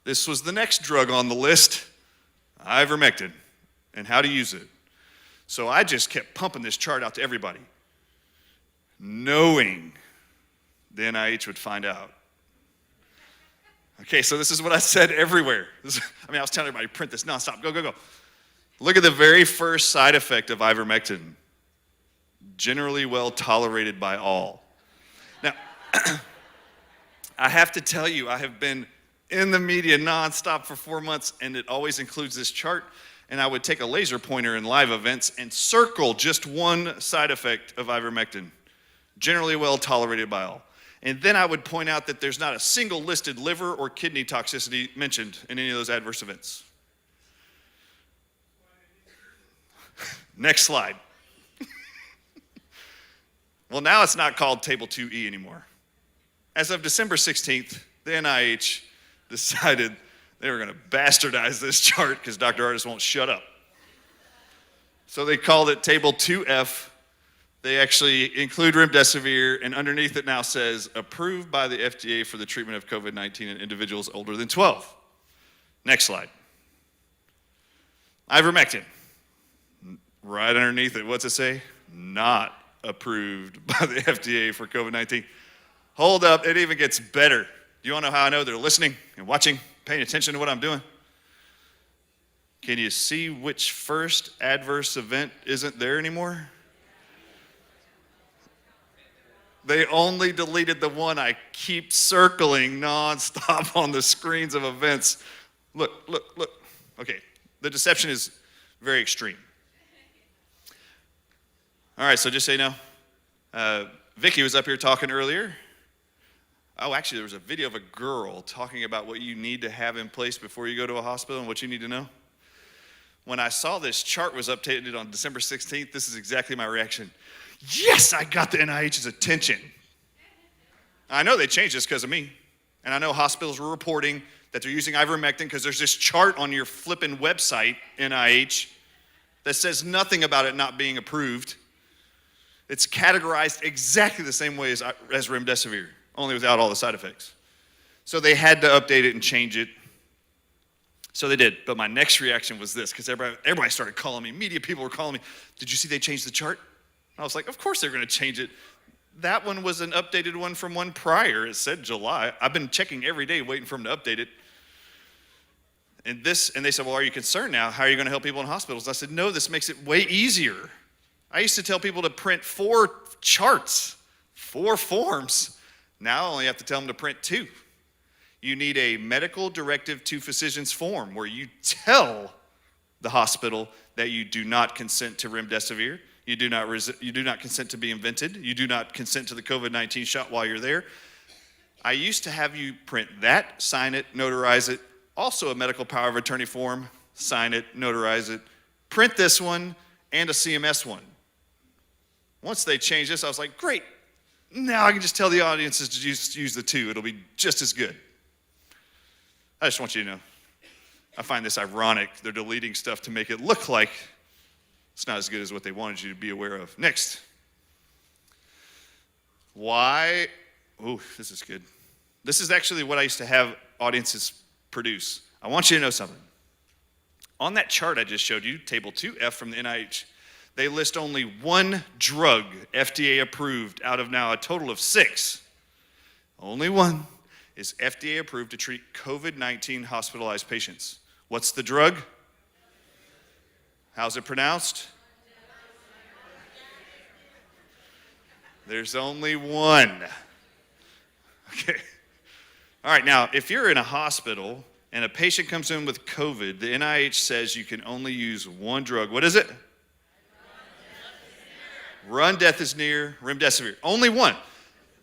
[SPEAKER 18] This was the next drug on the list, ivermectin, and how to use it. So I just kept pumping this chart out to everybody, knowing the NIH would find out. Okay, so this is what I said everywhere. I was telling everybody, print this nonstop, go, go, go. Look at the very first side effect of ivermectin. Generally well tolerated by all. Now, I have to tell you, I have been in the media nonstop for 4 months, and it always includes this chart. And I would take a laser pointer in live events and circle just one side effect of ivermectin. Generally well tolerated by all. And then I would point out that there's not a single listed liver or kidney toxicity mentioned in any of those adverse events. Next slide. Well, now it's not called Table 2E anymore. As of December 16th, the NIH decided they were going to bastardize this chart because Dr. Artis won't shut up. So they called it Table 2F. They actually include remdesivir, and underneath it now says, approved by the FDA for the treatment of COVID-19 in individuals older than 12. Next slide. Ivermectin. Right underneath it, what's it say? Not approved by the FDA for COVID-19. Hold up, it even gets better. Do you want to know how I know they're listening and watching, paying attention to what I'm doing? Can you see which first adverse event isn't there anymore? They only deleted the one I keep circling nonstop on the screens of events. Look, look, look. Okay, the deception is very extreme. All right, so just so you know, Vicky was up here talking earlier. Oh, actually, there was a video of a girl talking about what you need to have in place before you go to a hospital and what you need to know. When I saw this chart was updated on December 16th, this is exactly my reaction. Yes, I got the NIH's attention. I know they changed this because of me. And I know hospitals were reporting that they're using ivermectin because there's this chart on your flippin' website, NIH, that says nothing about it not being approved. It's categorized exactly the same way as remdesivir, only without all the side effects. So they had to update it and change it. So they did. But my next reaction was this, because everybody started calling me. Media people were calling me. Did you see they changed the chart? I was like, of course they're going to change it. That one was an updated one from one prior. It said July. I've been checking every day waiting for them to update it. And they said, well, are you concerned now? How are you going to help people in hospitals? I said, no, this makes it way easier. I used to tell people to print 4 charts, 4 forms. Now I only have to tell them to print 2. You need a medical directive to physicians form where you tell the hospital that you do not consent to remdesivir, you do not consent to being vented, you do not consent to the COVID-19 shot while you're there. I used to have you print that, sign it, notarize it, also a medical power of attorney form, sign it, notarize it, print this one, and a CMS one. Once they changed this, I was like, great. Now I can just tell the audiences to use the 2. It'll be just as good. I just want you to know. I find this ironic. They're deleting stuff to make it look like it's not as good as what they wanted you to be aware of. Next. Why? Oh, this is good. This is actually what I used to have audiences produce. I want you to know something. On that chart I just showed you, Table 2F from the NIH, they list only 1 drug FDA approved out of now a total of 6. Only 1 is FDA approved to treat COVID-19 hospitalized patients. What's the drug? How's it pronounced? There's only 1. Okay. All right, now, if you're in a hospital and a patient comes in with COVID, the NIH says you can only use one drug. What is it? Run, death is near, remdesivir. Only one.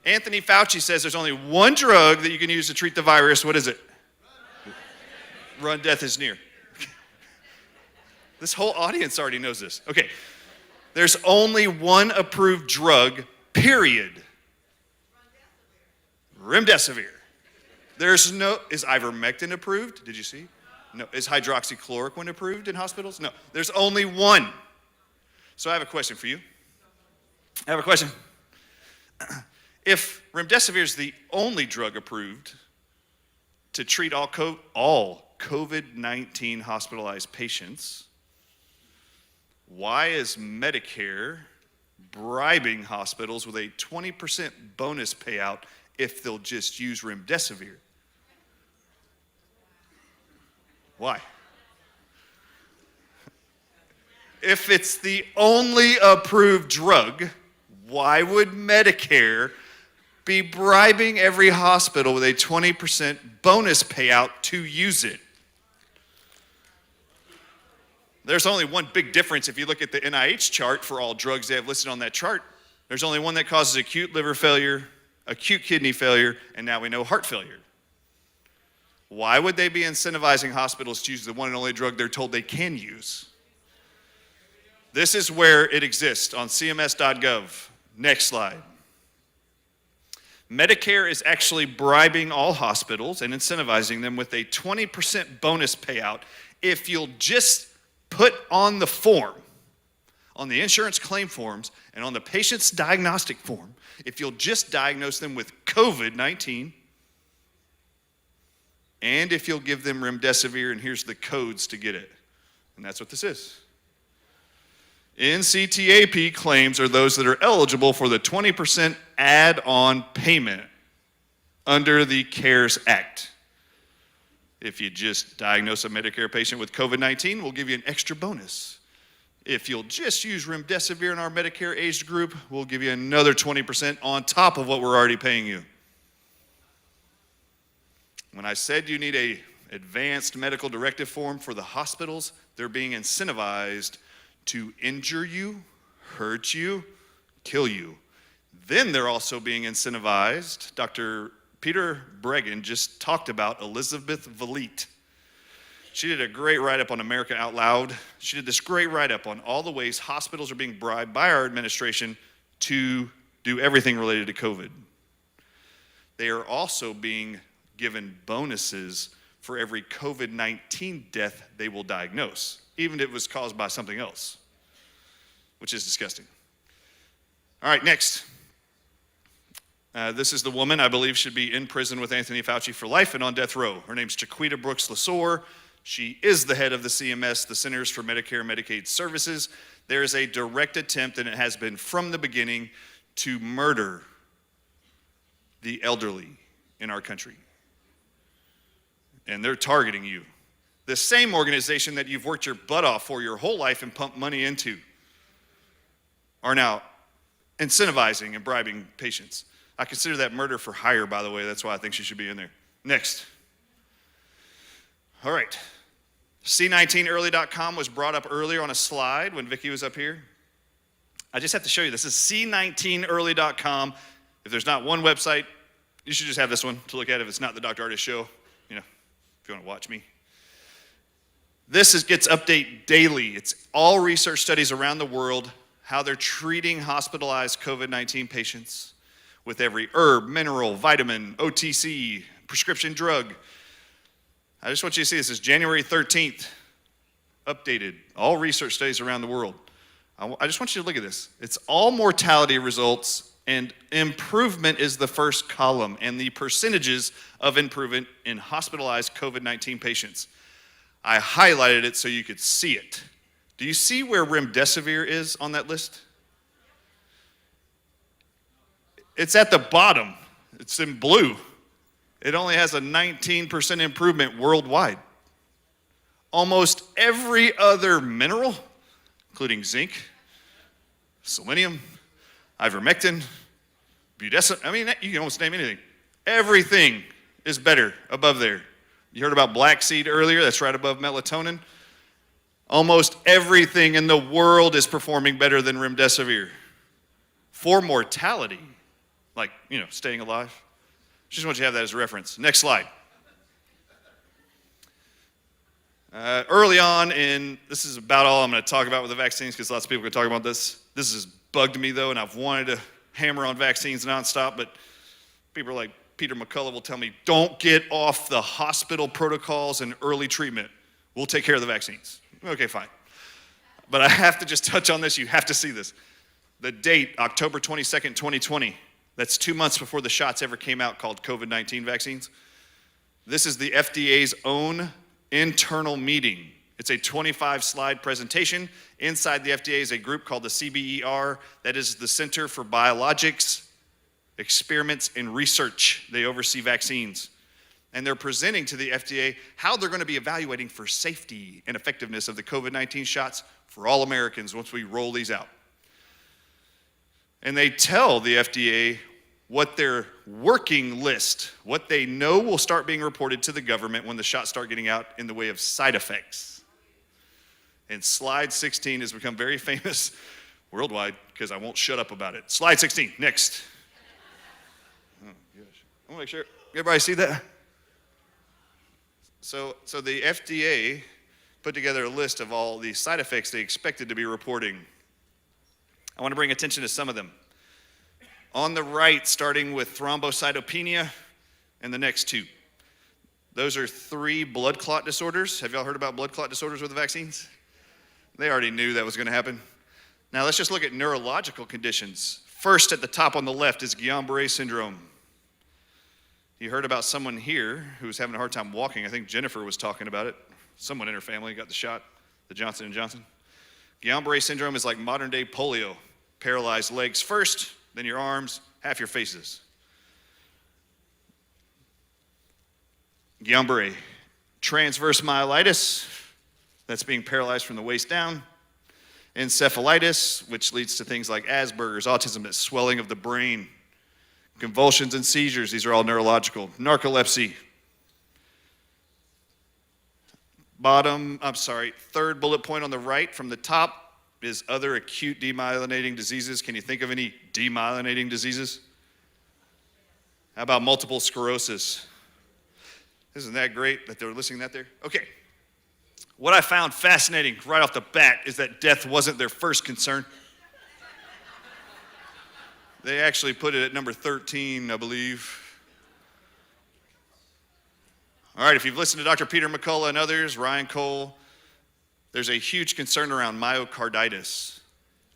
[SPEAKER 18] Anthony Fauci says there's only one drug that you can use to treat the virus. What is it? Run, death is near. This whole audience already knows this. Okay. There's only one approved drug, period. Remdesivir. There's no, is ivermectin approved? Did you see? No. Is hydroxychloroquine approved in hospitals? No. There's only one. So I have a question for you. I have a question. If remdesivir is the only drug approved to treat all COVID-19 hospitalized patients, why is Medicare bribing hospitals with a 20% bonus payout if they'll just use remdesivir? Why? If it's the only approved drug, why would Medicare be bribing every hospital with a 20% bonus payout to use it? There's only one big difference if you look at the NIH chart for all drugs they have listed on that chart. There's only one that causes acute liver failure, acute kidney failure, and now we know heart failure. Why would they be incentivizing hospitals to use the one and only drug they're told they can use? This is where it exists on cms.gov. Next slide. Medicare is actually bribing all hospitals and incentivizing them with a 20% bonus payout if you'll just put on the form, on the insurance claim forms, and on the patient's diagnostic form, if you'll just diagnose them with COVID-19, and if you'll give them remdesivir, and here's the codes to get it. And that's what this is. NCTAP claims are those that are eligible for the 20% add-on payment under the CARES Act. If you just diagnose a Medicare patient with COVID-19, we'll give you an extra bonus. If you'll just use remdesivir in our Medicare aged group, we'll give you another 20% on top of what we're already paying you. When I said you need an advanced medical directive form for the hospitals, they're being incentivized to injure you, hurt you, kill you. Then they're also being incentivized. Dr. Peter Breggin just talked about Elizabeth Valette. She did a great write-up on America Out Loud. She did this great write-up on all the ways hospitals are being bribed by our administration to do everything related to COVID. They are also being given bonuses for every COVID-19 death they will diagnose, even if it was caused by something else, which is disgusting. All right, next. This is the woman I believe should be in prison with Anthony Fauci for life and on death row. Her name's Chiquita Brooks Lesore. She is the head of the CMS, the Centers for Medicare and Medicaid Services. There is a direct attempt, and it has been from the beginning, to murder the elderly in our country. And they're targeting you. The same organization that you've worked your butt off for your whole life and pumped money into are now incentivizing and bribing patients. I consider that murder for hire, by the way. That's why I think she should be in there. Next. All right. C19early.com was brought up earlier on a slide when Vicki was up here. I just have to show you. This is C19early.com. If there's not one website, you should just have this one to look at if it's not the Dr. Ardis show, you know, if you want to watch me. This gets updated daily. It's all research studies around the world, how they're treating hospitalized COVID-19 patients with every herb, mineral, vitamin, OTC, prescription drug. I just want you to see this is January 13th, updated, all research studies around the world. I just want you to look at this. It's all mortality results, and improvement is the first column, and the percentages of improvement in hospitalized COVID-19 patients. I highlighted it so you could see it. Do you see where remdesivir is on that list? It's at the bottom. It's in blue. It only has a 19% improvement worldwide. Almost every other mineral, including zinc, selenium, ivermectin, budesonide, I mean, you can almost name anything, Everything is better above there. You heard about black seed earlier, that's right above melatonin. Almost everything in the world is performing better than remdesivir. For mortality, like, staying alive. Just want you to have that as a reference. Next slide. Early on, this is about all I'm going to talk about with the vaccines because lots of people can talk about this. This has bugged me though, and I've wanted to hammer on vaccines nonstop, but people like Peter McCullough will tell me, don't get off the hospital protocols and early treatment. We'll take care of the vaccines. Okay, fine. But I have to just touch on this. You have to see this. The date, October 22nd, 2020. That's 2 months before the shots ever came out called COVID-19 vaccines. This is the FDA's own internal meeting. It's a 25-slide presentation. Inside the FDA is a group called the CBER. That is the Center for Biologics, Experiments, and Research. They oversee vaccines. And they're presenting to the FDA how they're going to be evaluating for safety and effectiveness of the COVID-19 shots for all Americans once we roll these out. And they tell the FDA what their working list, what they know will start being reported to the government when the shots start getting out in the way of side effects. And slide 16 has become very famous worldwide because I won't shut up about it. Slide 16, next. Oh, gosh. I want to make sure everybody see that. So the FDA put together a list of all the side effects they expected to be reporting. I want to bring attention to some of them. On the right, starting with thrombocytopenia and the next two. Those are 3 blood clot disorders. Have y'all heard about blood clot disorders with the vaccines? They already knew that was going to happen. Now let's just look at neurological conditions. First at the top on the left is Guillain-Barré syndrome. You heard about someone here who was having a hard time walking. I think Jennifer was talking about it. Someone in her family got the shot, the Johnson & Johnson. Guillain-Barré syndrome is like modern-day polio. Paralyzed legs first, then your arms, half your faces. Guillain-Barré. Transverse myelitis, that's being paralyzed from the waist down. Encephalitis, which leads to things like Asperger's, autism, that's swelling of the brain. Convulsions and seizures, these are all neurological. Narcolepsy. Third bullet point on the right from the top is other acute demyelinating diseases. Can you think of any demyelinating diseases? How about multiple sclerosis? Isn't that great that they're listing that there? Okay. What I found fascinating right off the bat is that death wasn't their first concern. They actually put it at number 13, I believe. All right, if you've listened to Dr. Peter McCullough and others, Ryan Cole, there's a huge concern around myocarditis,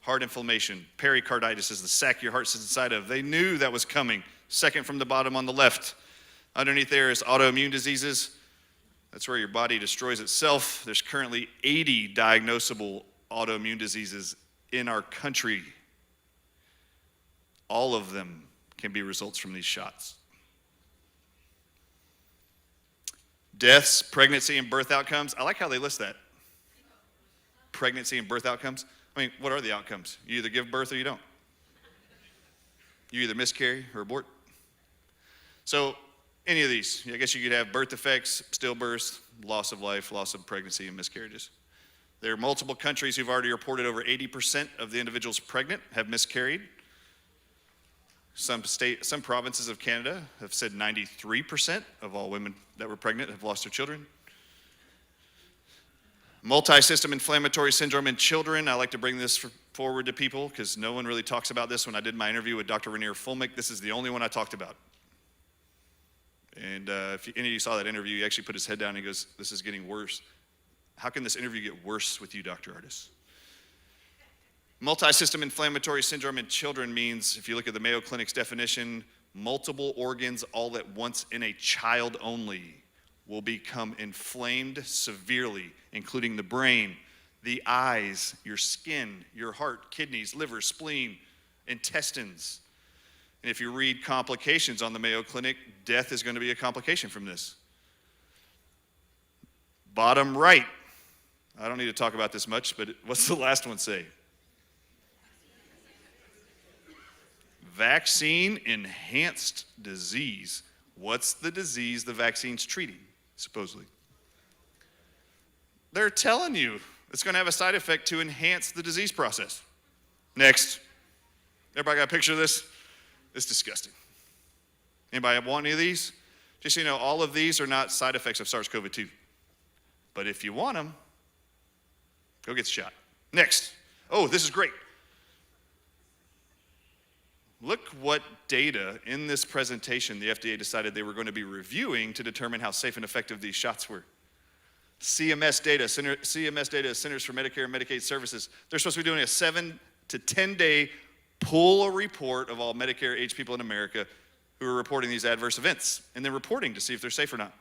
[SPEAKER 18] heart inflammation. Pericarditis is the sac your heart sits inside of. They knew that was coming. Second from the bottom on the left. Underneath there is autoimmune diseases. That's where your body destroys itself. There's currently 80 diagnosable autoimmune diseases in our country. All of them can be results from these shots. Deaths, pregnancy, and birth outcomes. I like how they list that. Pregnancy and birth outcomes. I mean, what are the outcomes? You either give birth or you don't. You either miscarry or abort. So any of these, I guess you could have birth defects, stillbirths, loss of life, loss of pregnancy, and miscarriages. There are multiple countries who've already reported over 80% of the individuals pregnant have miscarried. Some provinces of Canada have said 93% of all women that were pregnant have lost their children. Multi-system inflammatory syndrome in children. I like to bring this forward to people because no one really talks about this. When I did my interview with Dr. Rainier Fulmick, this is the only one I talked about. And if any of you saw that interview, he actually put his head down and he goes, "This is getting worse. How can this interview get worse with you, Dr. Artis?" Multi-system inflammatory syndrome in children means, if you look at the Mayo Clinic's definition, multiple organs all at once in a child only will become inflamed severely, including the brain, the eyes, your skin, your heart, kidneys, liver, spleen, intestines. And if you read complications on the Mayo Clinic, death is going to be a complication from this. Bottom right. I don't need to talk about this much, but what's the last one say? Vaccine-enhanced disease. What's the disease the vaccine's treating, supposedly? They're telling you it's going to have a side effect to enhance the disease process. Next. Everybody got a picture of this? It's disgusting. Anybody want any of these? Just so you know, all of these are not side effects of SARS-CoV-2. But if you want them, go get the shot. Next. Oh, this is great. Look what data in this presentation the FDA decided they were going to be reviewing to determine how safe and effective these shots were. CMS data, Centers for Medicare and Medicaid Services. They're supposed to be doing a 7 to 10 day pull report of all Medicare-age people in America who are reporting these adverse events, and then reporting to see if they're safe or not.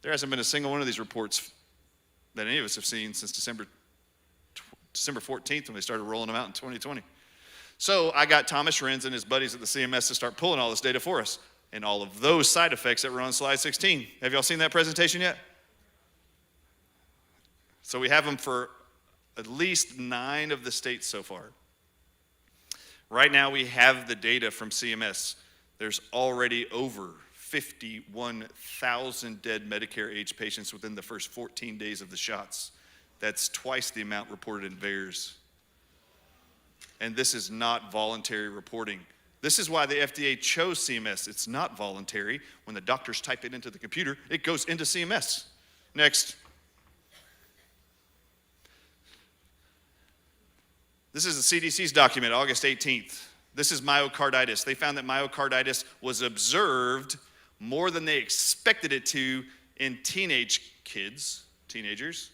[SPEAKER 18] There hasn't been a single one of these reports that any of us have seen since December 14th when they started rolling them out in 2020. So I got Thomas Renz and his buddies at the CMS to start pulling all this data for us, and all of those side effects that were on slide 16. Have y'all seen that presentation yet? So we have them for at least 9 of the states so far. Right now we have the data from CMS. There's already over 51,000 dead Medicare-age patients within the first 14 days of the shots. That's twice the amount reported in VAERS. And this is not voluntary reporting. This is why the FDA chose CMS. It's not voluntary. When the doctors type it into the computer, it goes into CMS. Next. This is the CDC's document, August 18th. This is myocarditis. They found that myocarditis was observed more than they expected it to in teenagers.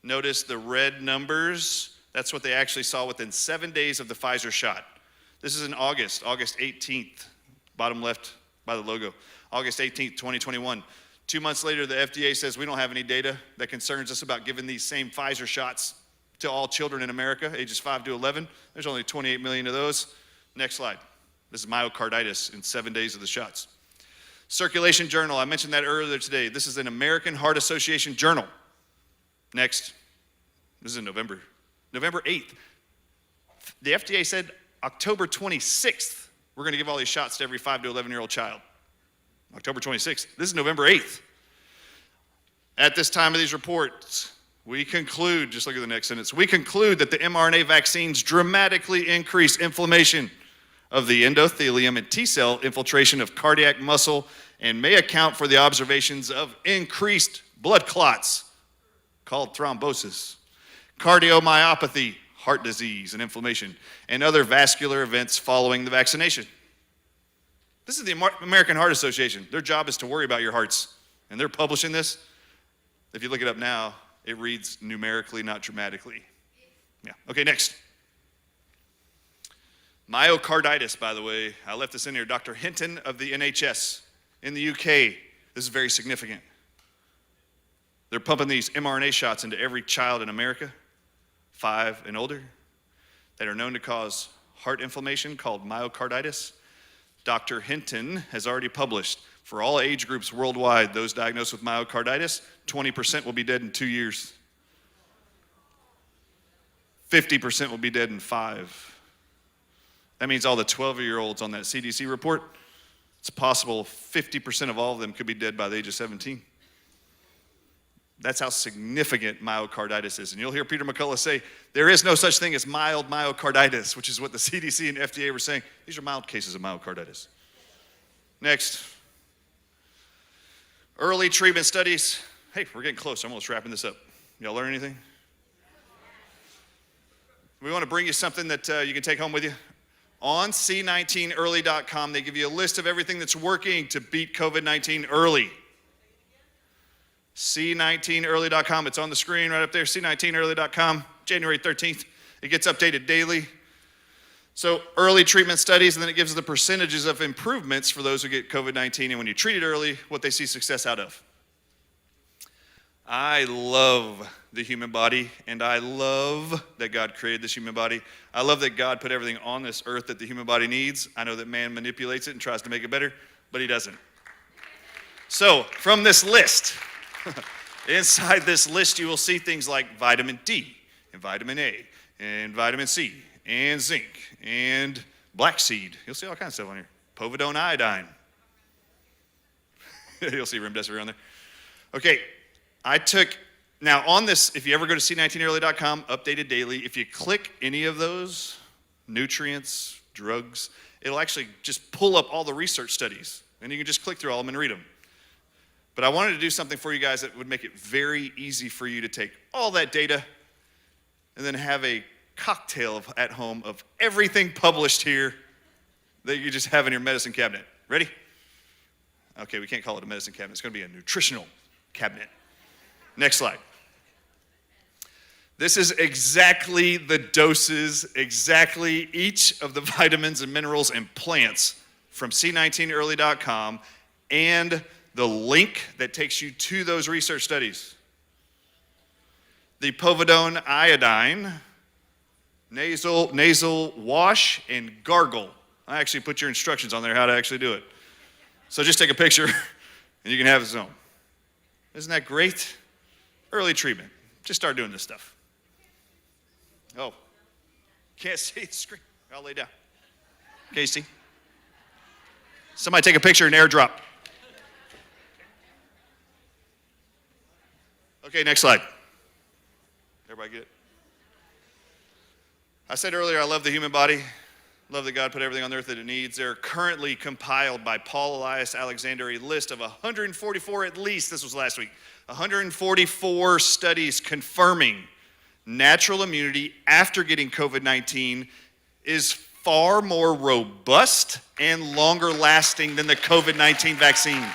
[SPEAKER 18] Notice the red numbers. That's what they actually saw within 7 days of the Pfizer shot. This is in August 18th, bottom left by the logo. August 18th, 2021. 2 months later, the FDA says we don't have any data that concerns us about giving these same Pfizer shots to all children in America, ages 5 to 11. There's only 28 million of those. Next slide. This is myocarditis in 7 days of the shots. Circulation Journal, I mentioned that earlier today. This is an American Heart Association journal. Next. This is in November 8th. The FDA said October 26th, we're going to give all these shots to every 5 to 11-year-old child. October 26th. This is November 8th. At this time of these reports, we conclude, just look at the next sentence, we conclude that the mRNA vaccines dramatically increase inflammation of the endothelium and T-cell infiltration of cardiac muscle and may account for the observations of increased blood clots, called thrombosis, cardiomyopathy, heart disease and inflammation, and other vascular events following the vaccination. This is the American Heart Association. Their job is to worry about your hearts, and they're publishing this. If you look it up now, it reads numerically, not dramatically. Yeah. Okay, next. Myocarditis, by the way, I left this in here. Dr. Hinton of the NHS in the UK. This is very significant. They're pumping these mRNA shots into every child in America, 5 and older, that are known to cause heart inflammation called myocarditis. Dr. Hinton has already published for all age groups worldwide, those diagnosed with myocarditis, 20% will be dead in 2 years. 50% will be dead in 5. That means all the 12-year-olds on that CDC report, it's possible 50% of all of them could be dead by the age of 17. That's how significant myocarditis is. And you'll hear Peter McCullough say, there is no such thing as mild myocarditis, which is what the CDC and FDA were saying. These are mild cases of myocarditis. Next. Early treatment studies. Hey, we're getting close. I'm almost wrapping this up. Y'all learn anything? We want to bring you something that you can take home with you. On C19early.com, they give you a list of everything that's working to beat COVID-19 early. C19early.com, it's on the screen right up there, C19early.com, January 13th. It gets updated daily. So early treatment studies, and then it gives the percentages of improvements for those who get COVID-19, and when you treat it early, what they see success out of. I love the human body, and I love that God created this human body. I love that God put everything on this earth that the human body needs. I know that man manipulates it and tries to make it better, but he doesn't. So from this list, inside this list, you will see things like vitamin D, and vitamin A, and vitamin C, and zinc, and black seed. You'll see all kinds of stuff on here. Povidone iodine. You'll see remdesivir on there. Okay, now on this, if you ever go to c19early.com, updated daily, if you click any of those, nutrients, drugs, it'll actually just pull up all the research studies, and you can just click through all of them and read them. But I wanted to do something for you guys that would make it very easy for you to take all that data and then have a cocktail at home of everything published here that you just have in your medicine cabinet. Ready? Okay, we can't call it a medicine cabinet. It's going to be a nutritional cabinet. Next slide. This is exactly the doses, exactly each of the vitamins and minerals and plants from c19early.com and the link that takes you to those research studies. The povidone iodine, nasal wash, and gargle. I actually put your instructions on there how to actually do it. So just take a picture and you can have it zone. Isn't that great? Early treatment. Just start doing this stuff. Oh, can't see the screen. I'll lay down. Casey. Somebody take a picture and airdrop. Okay, next slide. Everybody get it? I said earlier, I love the human body. Love that God put everything on earth that it needs. They're currently compiled by Paul Elias Alexander, a list of 144 at least, this was last week, 144 studies confirming natural immunity after getting COVID-19 is far more robust and longer lasting than the COVID-19 vaccines.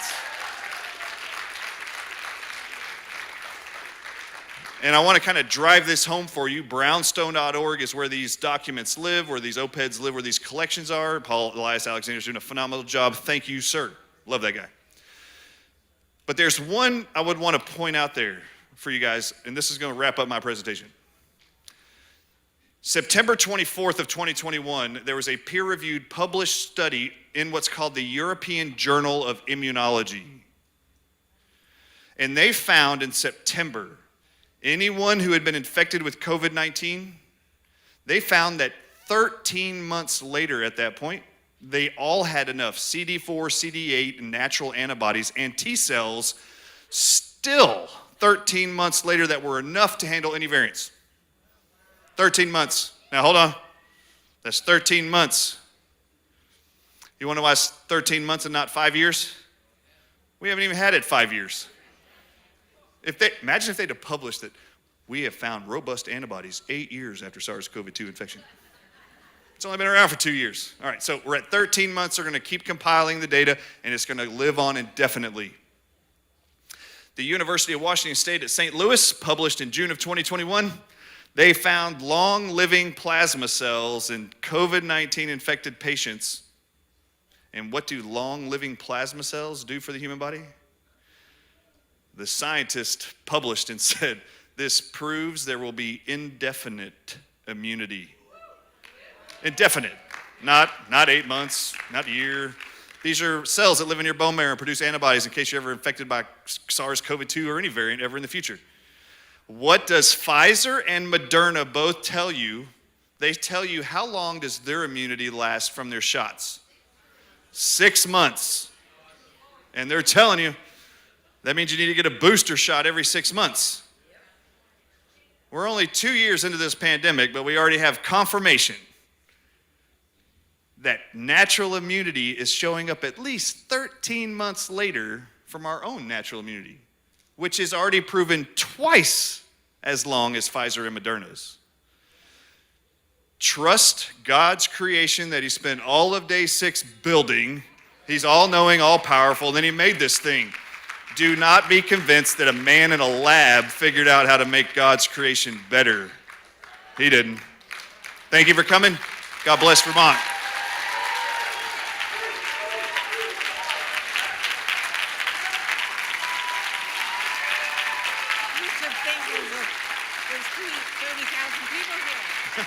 [SPEAKER 18] And I want to kind of drive this home for you. Brownstone.org is where these documents live, where these OPEDs live, where these collections are. Paul Elias Alexander is doing a phenomenal job. Thank you, sir. Love that guy. But there's one I would want to point out there for you guys, and this is going to wrap up my presentation. September 24th of 2021, there was a peer-reviewed published study in what's called the European Journal of Immunology. And they found in September, anyone who had been infected with COVID-19, they found that 13 months later at that point, they all had enough CD4, CD8, and natural antibodies and T cells still 13 months later that were enough to handle any variants. 13 months. Now hold on. That's 13 months. You want to know why it's 13 months and not 5 years? We haven't even had it 5 years. Imagine if they'd have published that we have found robust antibodies 8 years after SARS-CoV-2 infection. It's only been around for 2 years. All right, so we're at 13 months. They're going to keep compiling the data, and it's going to live on indefinitely. The University of Washington State at St. Louis, published in June of 2021, they found long-living plasma cells in COVID-19 infected patients. And what do long-living plasma cells do for the human body? The scientist published and said, this proves there will be indefinite immunity. Indefinite, not 8 months, not a year. These are cells that live in your bone marrow and produce antibodies in case you're ever infected by SARS-CoV-2 or any variant ever in the future. What does Pfizer and Moderna both tell you? They tell you how long does their immunity last from their shots? 6 months. And they're telling you, that means you need to get a booster shot every 6 months. We're only 2 years into this pandemic, but we already have confirmation that natural immunity is showing up at least 13 months later from our own natural immunity, which is already proven twice as long as Pfizer and Moderna's. Trust God's creation that he spent all of day 6 building. He's all-knowing, all-powerful, and then he made this thing. Do not be convinced that a man in a lab figured out how to make God's creation better. He didn't. Thank you for coming. God bless Vermont.
[SPEAKER 2] You should think there's 30,000 people here. A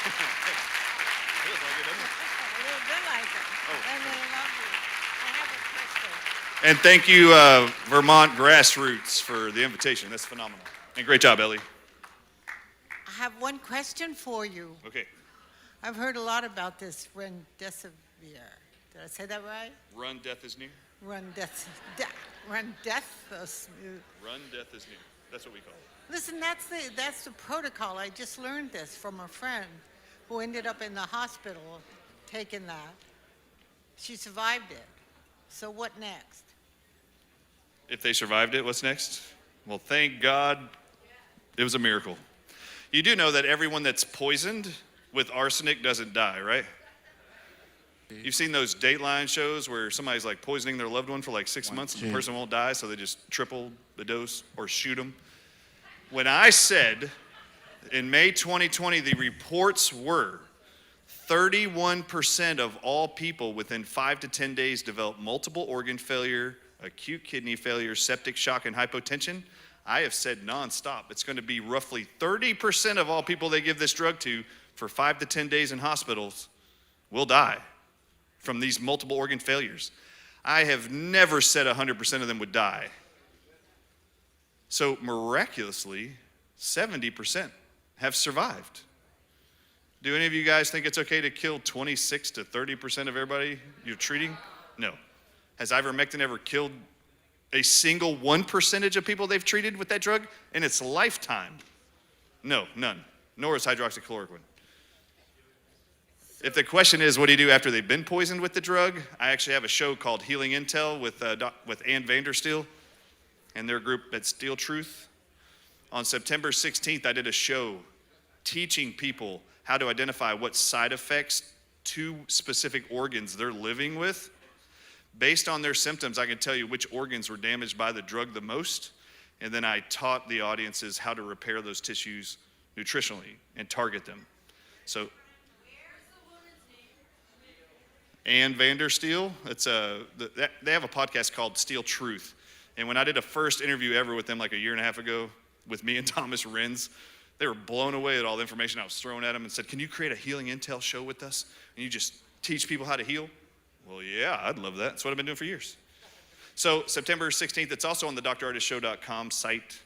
[SPEAKER 2] little bit like it. And they love you. I have a question.
[SPEAKER 18] And thank you, Vermont Grassroots, for the invitation. That's phenomenal. And great job, Ellie.
[SPEAKER 7] I have one question for you.
[SPEAKER 18] Okay.
[SPEAKER 7] I've heard a lot about this remdesivir. Did I say that right?
[SPEAKER 18] Run, death is near.
[SPEAKER 7] Run death smooth.
[SPEAKER 18] Run, death is near. That's what we call it.
[SPEAKER 7] Listen, that's the protocol. I just learned this from a friend who ended up in the hospital taking that. She survived it. So what next?
[SPEAKER 18] If they survived it, what's next? Well, thank God it was a miracle. You do know that everyone that's poisoned with arsenic doesn't die, right? You've seen those Dateline shows where somebody's like poisoning their loved one for like 6 months and the person won't die, so they just triple the dose or shoot them. When I said in May 2020, the reports were 31% of all people within 5 to 10 days develop multiple organ failure, acute kidney failure, septic shock, and hypotension. I have said nonstop, it's going to be roughly 30% of all people they give this drug to for 5 to 10 days in hospitals will die from these multiple organ failures. I have never said 100% of them would die. So miraculously, 70% have survived. Do any of you guys think it's okay to kill 26 to 30% of everybody you're treating? No. Has ivermectin ever killed a single 1% of people they've treated with that drug in its lifetime? No, none. Nor is hydroxychloroquine. If the question is, what do you do after they've been poisoned with the drug? I actually have a show called Healing Intel with Ann Vandersteel and their group at Steel Truth. On September 16th, I did a show teaching people how to identify what side effects to specific organs they're living with. Based on their symptoms, I can tell you which organs were damaged by the drug the most, and then I taught the audiences how to repair those tissues nutritionally and target them. So, Ann Vandersteel, they have a podcast called Steel Truth. And when I did a first interview ever with them like a year and a half ago with me and Thomas Renz, they were blown away at all the information I was throwing at them and said, can you create a Healing Intel show with us? And you just teach people how to heal? Well, yeah, I'd love that. That's what I've been doing for years. So September 16th, it's also on the drartistshow.com site.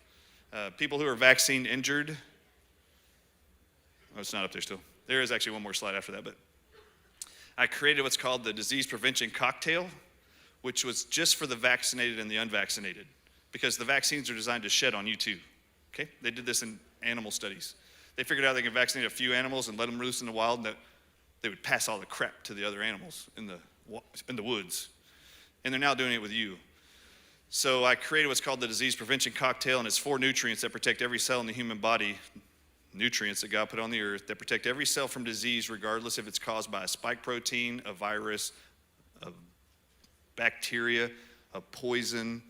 [SPEAKER 18] People who are vaccine injured. Oh, it's not up there still. There is actually one more slide after that, but I created what's called the disease prevention cocktail, which was just for the vaccinated and the unvaccinated, because the vaccines are designed to shed on you too. Okay? They did this in animal studies. They figured out they could vaccinate a few animals and let them loose in the wild, and that they would pass all the crap to the other animals in the woods. And they're now doing it with you. So I created what's called the disease prevention cocktail, and it's 4 nutrients that protect every cell in the human body, nutrients that God put on the earth that protect every cell from disease, regardless if it's caused by a spike protein, a virus, a bacteria, a poison,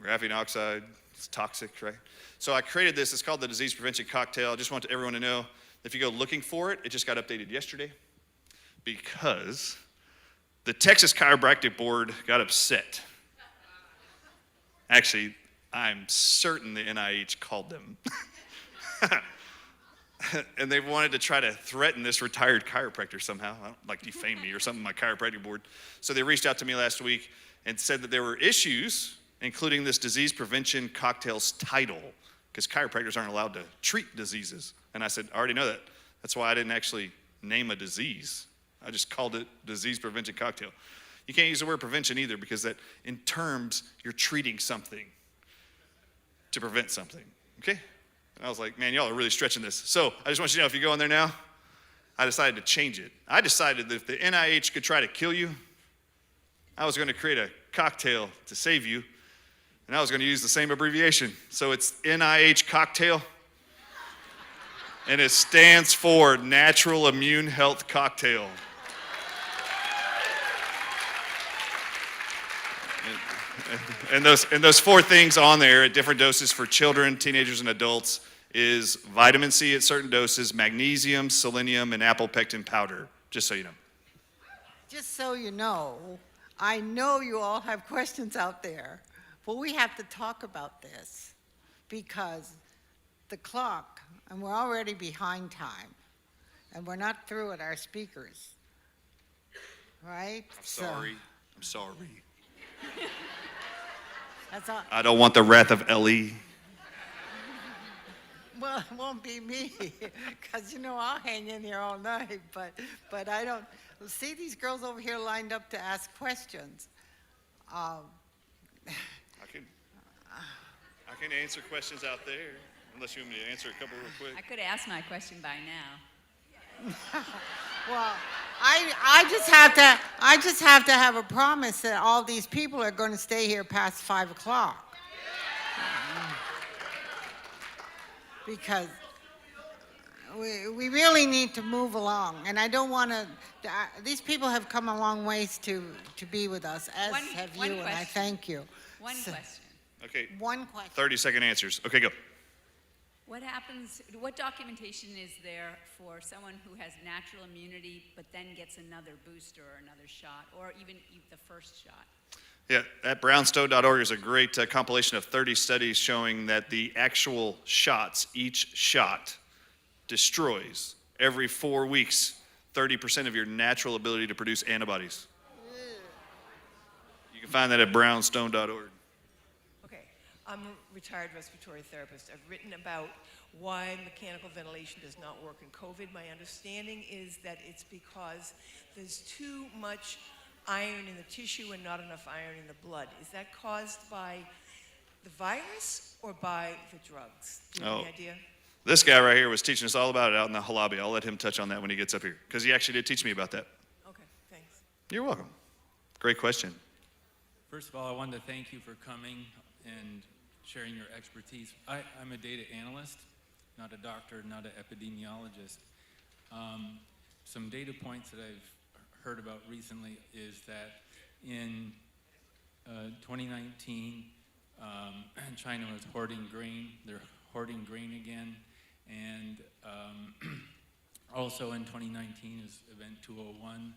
[SPEAKER 18] graphene oxide. It's toxic, right? So I created this. It's called the disease prevention cocktail. I just want everyone to know, if you go looking for it, it just got updated yesterday because the Texas Chiropractic Board got upset. Actually, I'm certain the NIH called them. And they wanted to try to threaten this retired chiropractor somehow, like defame me or something, my chiropractic board. So they reached out to me last week and said that there were issues, including this disease prevention cocktail's title, because chiropractors aren't allowed to treat diseases. And I said, I already know that. That's why I didn't actually name a disease. I just called it disease prevention cocktail. You can't use the word prevention either, because that in terms, you're treating something to prevent something, okay? And I was like, man, y'all are really stretching this. So I just want you to know, if you go in there now, I decided to change it. I decided that if the NIH could try to kill you, I was going to create a cocktail to save you, and I was going to use the same abbreviation. So it's NIH cocktail, and it stands for Natural Immune Health Cocktail. And those 4 things on there at different doses for children, teenagers, and adults is vitamin C at certain doses, magnesium, selenium, and apple pectin powder, just so you know.
[SPEAKER 7] Just so you know, I know you all have questions out there, but we have to talk about this because the clock, and we're already behind time, and we're not through at our speakers, right?
[SPEAKER 18] I'm sorry.
[SPEAKER 7] That's all.
[SPEAKER 18] I don't want the wrath of Ellie.
[SPEAKER 7] Well, it won't be me, because I'll hang in here all night. But I See these girls over here lined up to ask questions.
[SPEAKER 18] I can answer questions out there, unless you want me to answer a couple real quick.
[SPEAKER 6] I could ask my question by now.
[SPEAKER 7] Well, I just have to have a promise that all these people are going to stay here past 5 o'clock. Because we really need to move along, and I don't want to. These people have come a long ways to be with us, as have you, and I thank you.
[SPEAKER 6] One question.
[SPEAKER 18] Okay.
[SPEAKER 7] One question.
[SPEAKER 18] 30-second answers. Okay, go.
[SPEAKER 6] What happens, what documentation is there for someone who has natural immunity but then gets another booster or another shot, or even the first shot?
[SPEAKER 18] Yeah, at brownstone.org is a great compilation of 30 studies showing that the actual shots, each shot, destroys every 4 weeks 30% of your natural ability to produce antibodies. You can find that at brownstone.org.
[SPEAKER 8] Okay, I'm a retired respiratory therapist. I've written about why mechanical ventilation does not work in COVID. My understanding is that it's because there's too much iron in the tissue and not enough iron in the blood. Is that caused by the virus or by the drugs? Do you have any idea?
[SPEAKER 18] This guy right here was teaching us all about it out in the lobby. I'll let him touch on that when he gets up here, because he actually did teach me about that.
[SPEAKER 8] Okay, thanks.
[SPEAKER 18] You're welcome. Great question.
[SPEAKER 20] First of all, I wanted to thank you for coming and sharing your expertise. I'm a data analyst, not a doctor, not an epidemiologist. Some data points that I've heard about recently is that in 2019, China was hoarding grain. They're hoarding grain again. And also in 2019 is Event 201.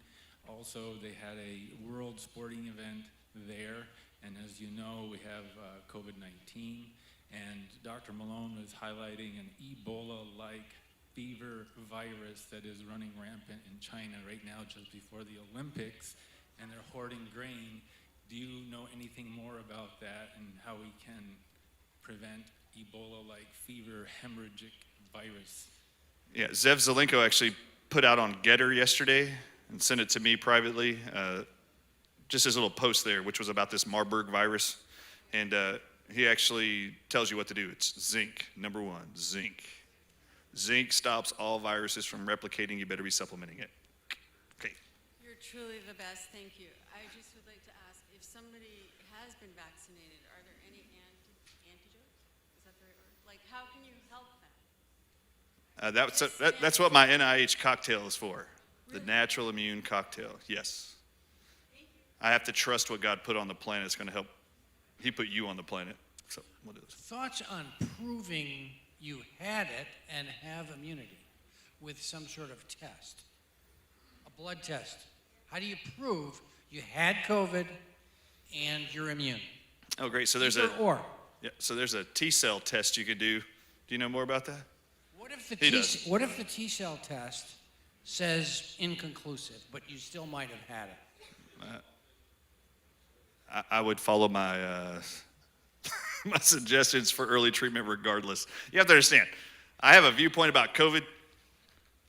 [SPEAKER 20] Also, they had a world sporting event there. And as you know, we have COVID-19. And Dr. Malone was highlighting an Ebola-like fever virus that is running rampant in China right now just before the Olympics, and they're hoarding grain. Do you know anything more about that and how we can prevent Ebola-like fever hemorrhagic virus?
[SPEAKER 18] Yeah, Zev Zelenko actually put out on Getter yesterday and sent it to me privately, just his little post there, which was about this Marburg virus. And he actually tells you what to do. It's zinc, number one, zinc. Zinc stops all viruses from replicating. You better be supplementing it. Okay.
[SPEAKER 21] You're truly the best. Thank you. I just would like to ask, if somebody has been vaccinated, are there any antidotes? Is that the right word? Like, how can you help them?
[SPEAKER 18] That's what my NIH cocktail is for. The natural immune cocktail. Yes. I have to trust what God put on the planet is going to help. He put you on the planet. So we'll do this.
[SPEAKER 16] Thoughts on proving you had it and have immunity with some sort of test, a blood test? How do you prove you had COVID and you're immune?
[SPEAKER 18] Oh, great. So there's so there's a T-cell test you could do. Do you know more about that?
[SPEAKER 16] What if the T-cell test says inconclusive, but you still might have had it?
[SPEAKER 18] I would follow my my suggestions for early treatment regardless. You have to understand, I have a viewpoint about COVID.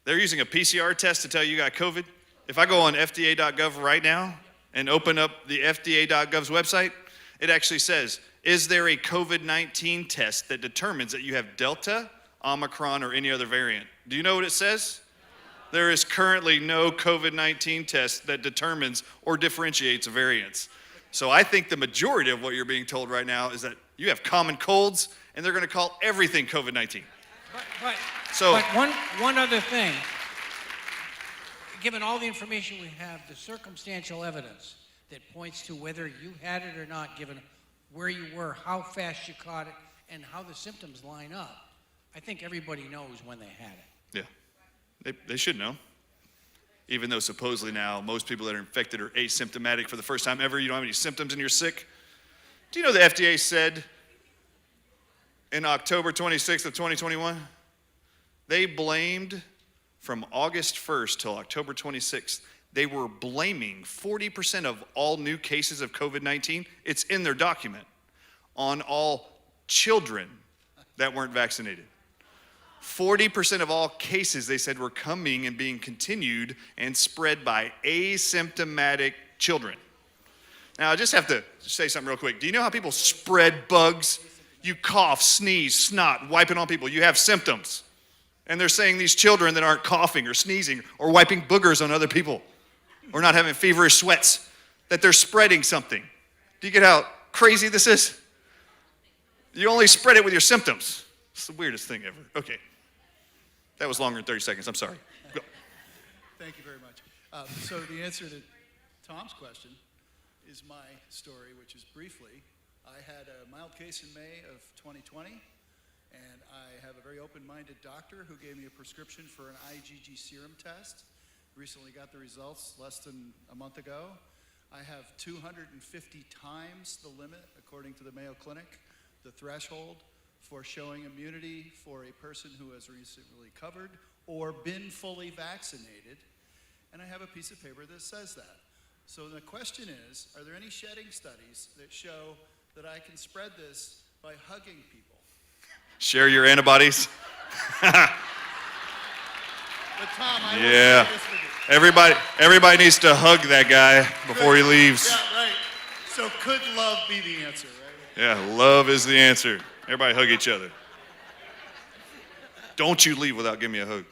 [SPEAKER 18] They're using a PCR test to tell you got COVID. If I go on FDA.gov right now and open up the FDA.gov's website, it actually says, is there a COVID-19 test that determines that you have Delta, Omicron, or any other variant? Do you know what it says? There is currently no COVID-19 test that determines or differentiates variants. So I think the majority of what you're being told right now is that you have common colds, and they're going to call everything COVID-19.
[SPEAKER 16] But one other thing, given all the information we have, the circumstantial evidence that points to whether you had it or not, given where you were, how fast you caught it, and how the symptoms line up, I think everybody knows when they had it.
[SPEAKER 18] Yeah, they should know. Even though supposedly now most people that are infected are asymptomatic for the first time ever. You don't have any symptoms and you're sick. Do you know the FDA said in October 26th of 2021, they blamed from August 1st till October 26th, they were blaming 40% of all new cases of COVID-19, it's in their document, on all children that weren't vaccinated. 40% of all cases, they said, were coming and being continued and spread by asymptomatic children. Now, I just have to say something real quick. Do you know how people spread bugs? You cough, sneeze, snot, wipe it on people. You have symptoms. And they're saying these children that aren't coughing or sneezing or wiping boogers on other people or not having feverish sweats, that they're spreading something. Do you get how crazy this is? You only spread it with your symptoms. It's the weirdest thing ever. Okay. That was longer than 30 seconds. I'm sorry. Go.
[SPEAKER 1] Thank you very much. So the answer to Tom's question is my story, which is briefly, I had a mild case in May of 2020, and I have a very open-minded doctor who gave me a prescription for an IgG serum test. Recently got the results less than a month ago. I have 250 times the limit, according to the Mayo Clinic, the threshold for showing immunity for a person who has recently recovered or been fully vaccinated, and I have a piece of paper that says that. So the question is, are there any shedding studies that show that I can spread this by hugging people?
[SPEAKER 18] Share your antibodies.
[SPEAKER 1] But Tom, I
[SPEAKER 18] Yeah.
[SPEAKER 1] will say this with you.
[SPEAKER 18] Everybody needs to hug that guy before he leaves.
[SPEAKER 1] Yeah, right. So could love be the answer, right?
[SPEAKER 18] Yeah, love is the answer. Everybody hug each other. Don't you leave without giving me a hug.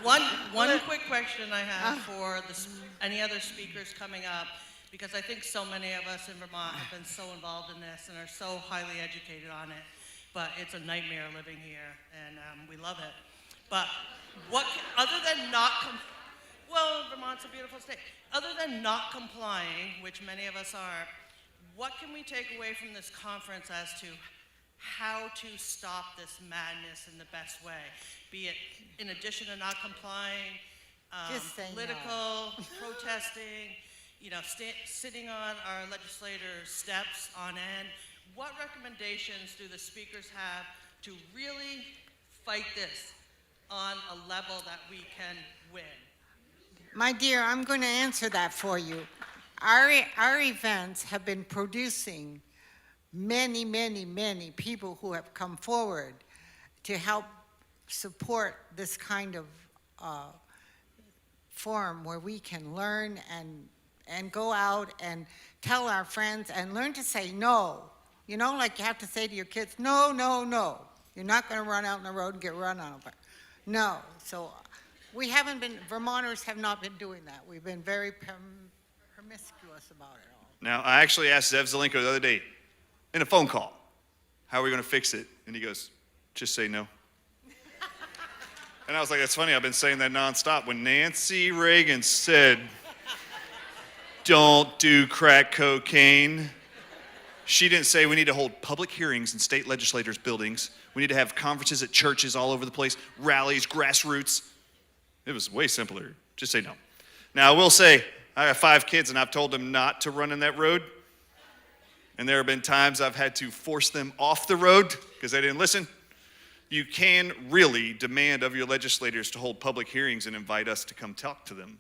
[SPEAKER 10] One quick question I have for any other speakers coming up, because I think so many of us in Vermont have been so involved in this and are so highly educated on it, but it's a nightmare living here, and we love it. But other than well, Vermont's a beautiful state. Other than not complying, which many of us are, what can we take away from this conference as to how to stop this madness in the best way? Be it in addition to not complying,
[SPEAKER 7] Just say no.
[SPEAKER 10] political, protesting, sitting on our legislators' steps on end. What recommendations do the speakers have to really fight this on a level that we can win?
[SPEAKER 7] My dear, I'm going to answer that for you. Our events have been producing many, many, many people who have come forward to help support this kind of forum where we can learn and go out and tell our friends and learn to say no. You know, like you have to say to your kids, no, no, no. You're not going to run out on the road and get run over. No. So we haven't been, Vermonters have not been doing that. We've been very promiscuous about it all.
[SPEAKER 18] Now, I actually asked Zev Zelenko the other day in a phone call, how are we going to fix it? And he goes, just say no. And I was like, that's funny, I've been saying that nonstop. When Nancy Reagan said, don't do crack cocaine, she didn't say we need to hold public hearings in state legislators' buildings. We need to have conferences at churches all over the place, rallies, grassroots. It was way simpler. Just say no. Now, I will say, I have 5 kids, and I've told them not to run in that road. And there have been times I've had to force them off the road because they didn't listen. You can really demand of your legislators to hold public hearings and invite us to come talk to them.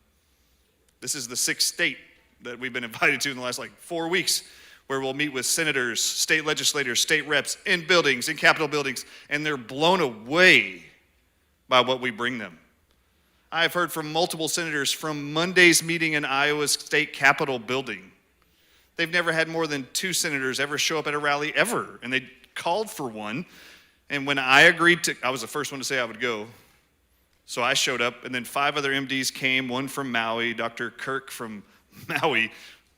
[SPEAKER 18] This is the 6th state that we've been invited to in the last 4 weeks, where we'll meet with senators, state legislators, state reps in buildings, in Capitol buildings, and they're blown away by what we bring them. I've heard from multiple senators from Monday's meeting in Iowa's state Capitol building. They've never had more than 2 senators ever show up at a rally ever, and they called for one. And when I agreed to, I was the first one to say I would go. So I showed up, and then 5 other MDs came, one from Maui. Dr. Kirk from Maui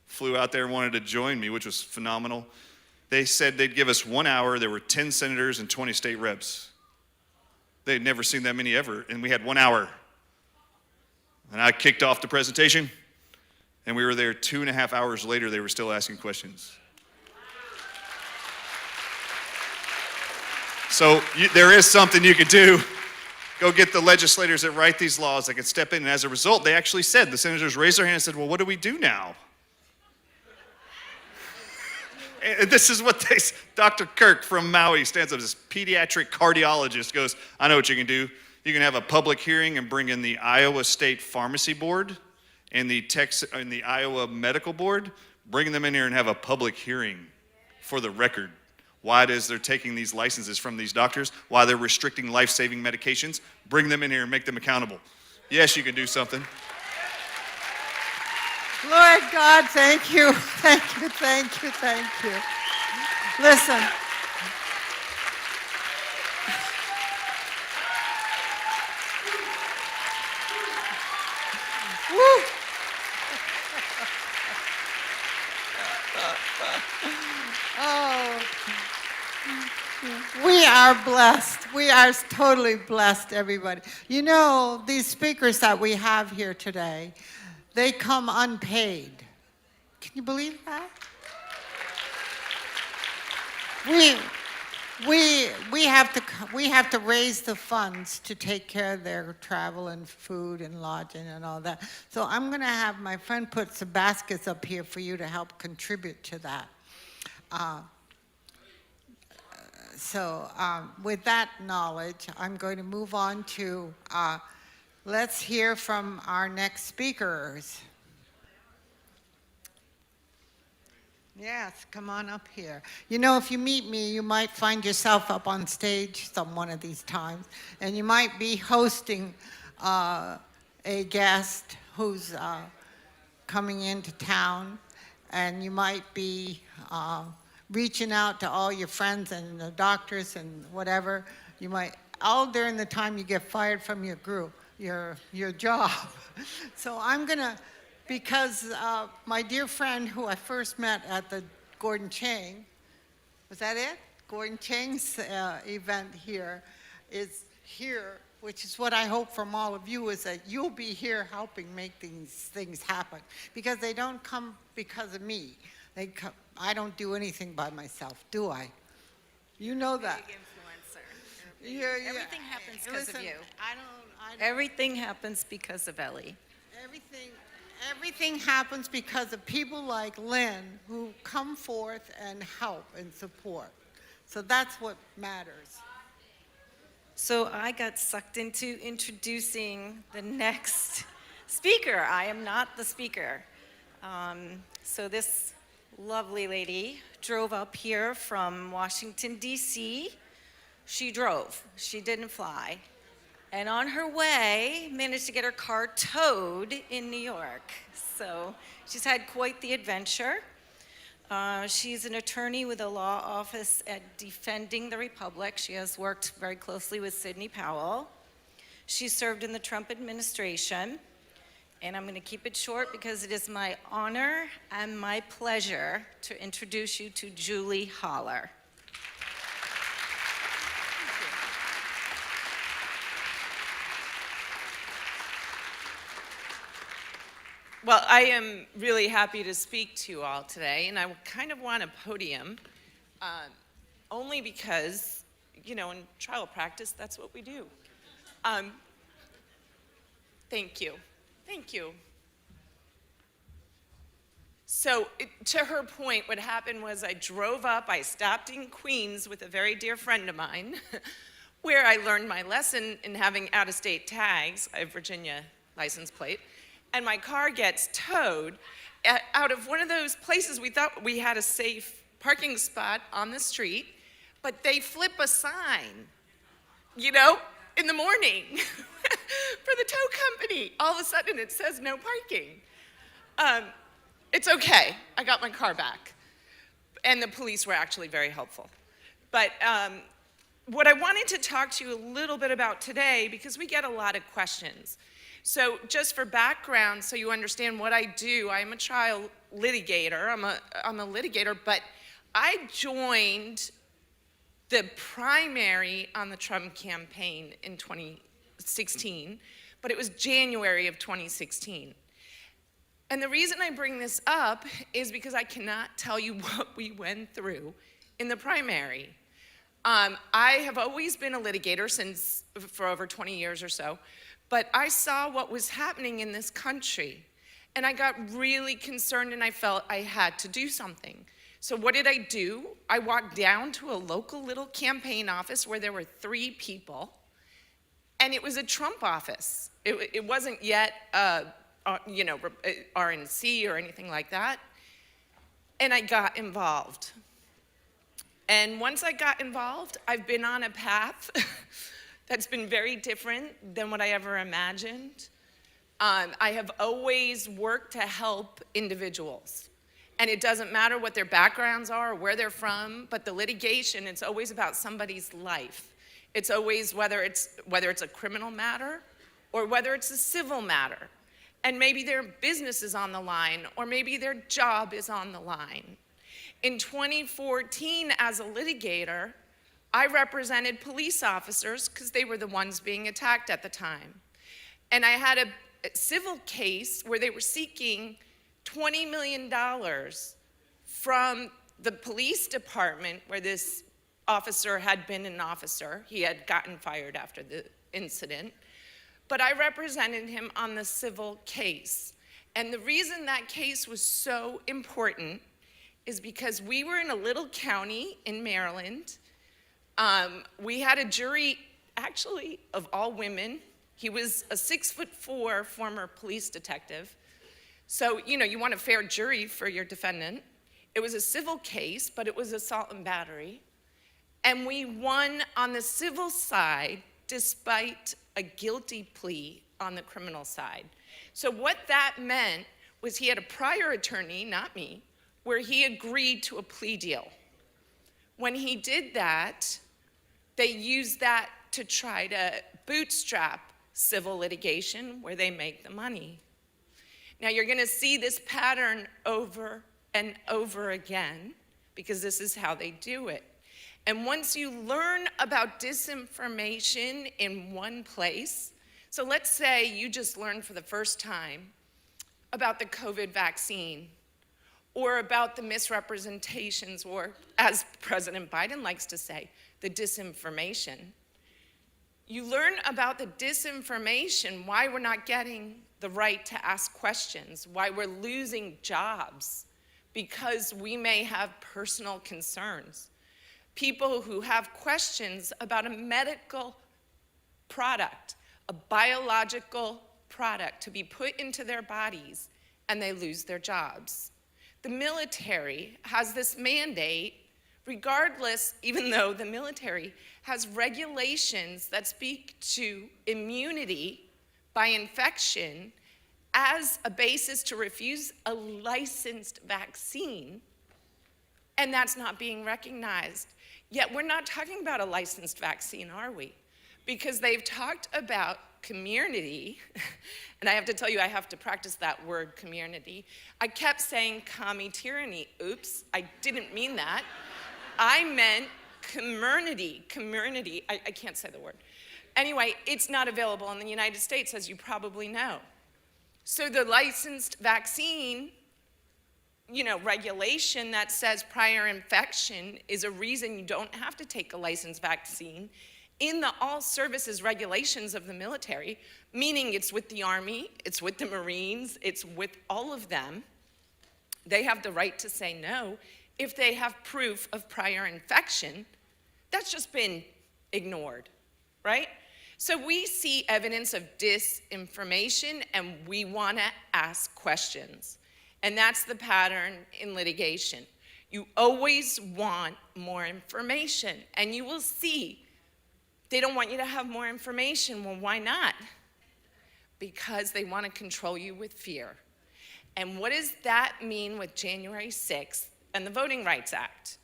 [SPEAKER 18] flew out there and wanted to join me, which was phenomenal. They said they'd give us 1 hour. There were 10 senators and 20 state reps. They'd never seen that many ever, and we had 1 hour. And I kicked off the presentation, and we were there 2.5 hours later. They were still asking questions. So there is something you could do. Go get the legislators that write these laws that could step in. And as a result, they actually said, the senators raised their hand and said, well, what do we do now? And this is what Dr. Kirk from Maui stands up, this pediatric cardiologist, goes, I know what you can do. You can have a public hearing and bring in the Iowa State Pharmacy Board and the Iowa Medical Board, bring them in here and have a public hearing for the record. why it is they're taking these licenses from these doctors, why they're restricting life-saving medications. Bring them in here and make them accountable. Yes, you can do something.
[SPEAKER 7] Lord God, thank you, thank you, thank you, thank you. Listen. Woo. Oh, we are blessed. We are totally blessed, everybody. You know, these speakers that we have here today, they come unpaid. Can you believe that? We have to raise the funds to take care of their travel and food and lodging and all that. So I'm going to have my friend put some baskets up here for you to help contribute to that. With that knowledge, I'm going to move on to, let's hear from our next speakers. Yes, come on up here. You know, if you meet me, you might find yourself up on stage one of these times, and you might be hosting a guest who's coming into town, and you might be reaching out to all your friends and the doctors and whatever. You might, all during the time you get fired from your group, your job. So I'm gonna, because my dear friend who I first met at the Gordon Chang, was that it? Gordon Chang's event here is here, which is what I hope from all of you, is that you'll be here helping make these things happen. Because they don't come because of me. They come, I don't do anything by myself, do I? You know that.
[SPEAKER 2] Big influencer.
[SPEAKER 7] Yeah.
[SPEAKER 2] Everything happens because of
[SPEAKER 7] Listen,
[SPEAKER 2] you.
[SPEAKER 7] I don't.
[SPEAKER 2] Everything happens because of Ellie.
[SPEAKER 7] Everything happens because of people like Lynn who come forth and help and support. So that's what matters.
[SPEAKER 2] So I got sucked into introducing the next speaker. I am not the speaker. So this lovely lady drove up here from Washington, D.C. She drove. She didn't fly. And on her way, managed to get her car towed in New York. So she's had quite the adventure. She's an attorney with a law office at Defending the Republic. She has worked very closely with Sidney Powell. She served in the Trump administration. And I'm going to keep it short because it is my honor and my pleasure to introduce you to Julie Haller.
[SPEAKER 4] Well, I am really happy to speak to you all today, and I kind of want a podium, only because, you know, in trial practice, that's what we do. Thank you. Thank you. So, to her point, what happened was I drove up, I stopped in Queens with a very dear friend of mine, where I learned my lesson in having out-of-state tags. I have Virginia license plate. And my car gets towed out of one of those places we thought we had a safe parking spot on the street, but they flip a sign, you know, in the morning for the tow company. All of a sudden it says no parking. It's okay, I got my car back. And the police were actually very helpful. But what I wanted to talk to you a little bit about today, because we get a lot of questions. So just for background, so you understand what I do, I'm a trial litigator. I'm a litigator, but I joined the primary on the Trump campaign in 2016, but it was January of 2016. And the reason I bring this up is because I cannot tell you what we went through in the primary. I have always been a litigator for over 20 years or so. But I saw what was happening in this country, and I got really concerned, and I felt I had to do something. So what did I do? I walked down to a local little campaign office where there were 3 people, and it was a Trump office. It wasn't yet, you know, RNC or anything like that, and I got involved. And once I got involved, I've been on a path that's been very different than what I ever imagined. I have always worked to help individuals. And it doesn't matter what their backgrounds are or where they're from, but the litigation, it's always about somebody's life. It's always whether it's a criminal matter or whether it's a civil matter. And maybe their business is on the line, or maybe their job is on the line. In 2014, as a litigator, I represented police officers because they were the ones being attacked at the time. And I had a civil case where they were seeking $20 million from the police department where this officer had been an officer. He had gotten fired after the incident. But I represented him on the civil case. And the reason that case was so important is because we were in a little county in Maryland. We had a jury, actually, of all women. He was a 6'4" former police detective. So, you want a fair jury for your defendant. It was a civil case, but it was assault and battery. And we won on the civil side despite a guilty plea on the criminal side. So what that meant was he had a prior attorney, not me, where he agreed to a plea deal. When he did that, they used that to try to bootstrap civil litigation where they make the money. Now you're going to see this pattern over and over again because this is how they do it. And once you learn about disinformation in one place, so let's say you just learned for the first time about the COVID vaccine or about the misrepresentations, or as President Biden likes to say, the disinformation. You learn about the disinformation, why we're not getting the right to ask questions, why we're losing jobs, because we may have personal concerns. People who have questions about a medical product, a biological product to be put into their bodies, and they lose their jobs. The military has this mandate, regardless, even though the military has regulations that speak to immunity by infection as a basis to refuse a licensed vaccine, and that's not being recognized. Yet we're not talking about a licensed vaccine, are we? Because they've talked about community, and I have to tell you, I have to practice that word, community. I kept saying commie tyranny. Oops, I didn't mean that. I meant community. I can't say the word. Anyway, it's not available in the United States, as you probably know. So the licensed vaccine, regulation that says prior infection is a reason you don't have to take a licensed vaccine in the all services regulations of the military, meaning it's with the Army, it's with the Marines, it's with all of them. They have the right to say no if they have proof of prior infection. That's just been ignored, right? So we see evidence of disinformation and we want to ask questions. And that's the pattern in litigation. You always want more information, and you will see they don't want you to have more information. Well, why not? Because they want to control you with fear. And what does that mean with January 6th and the Voting Rights Act?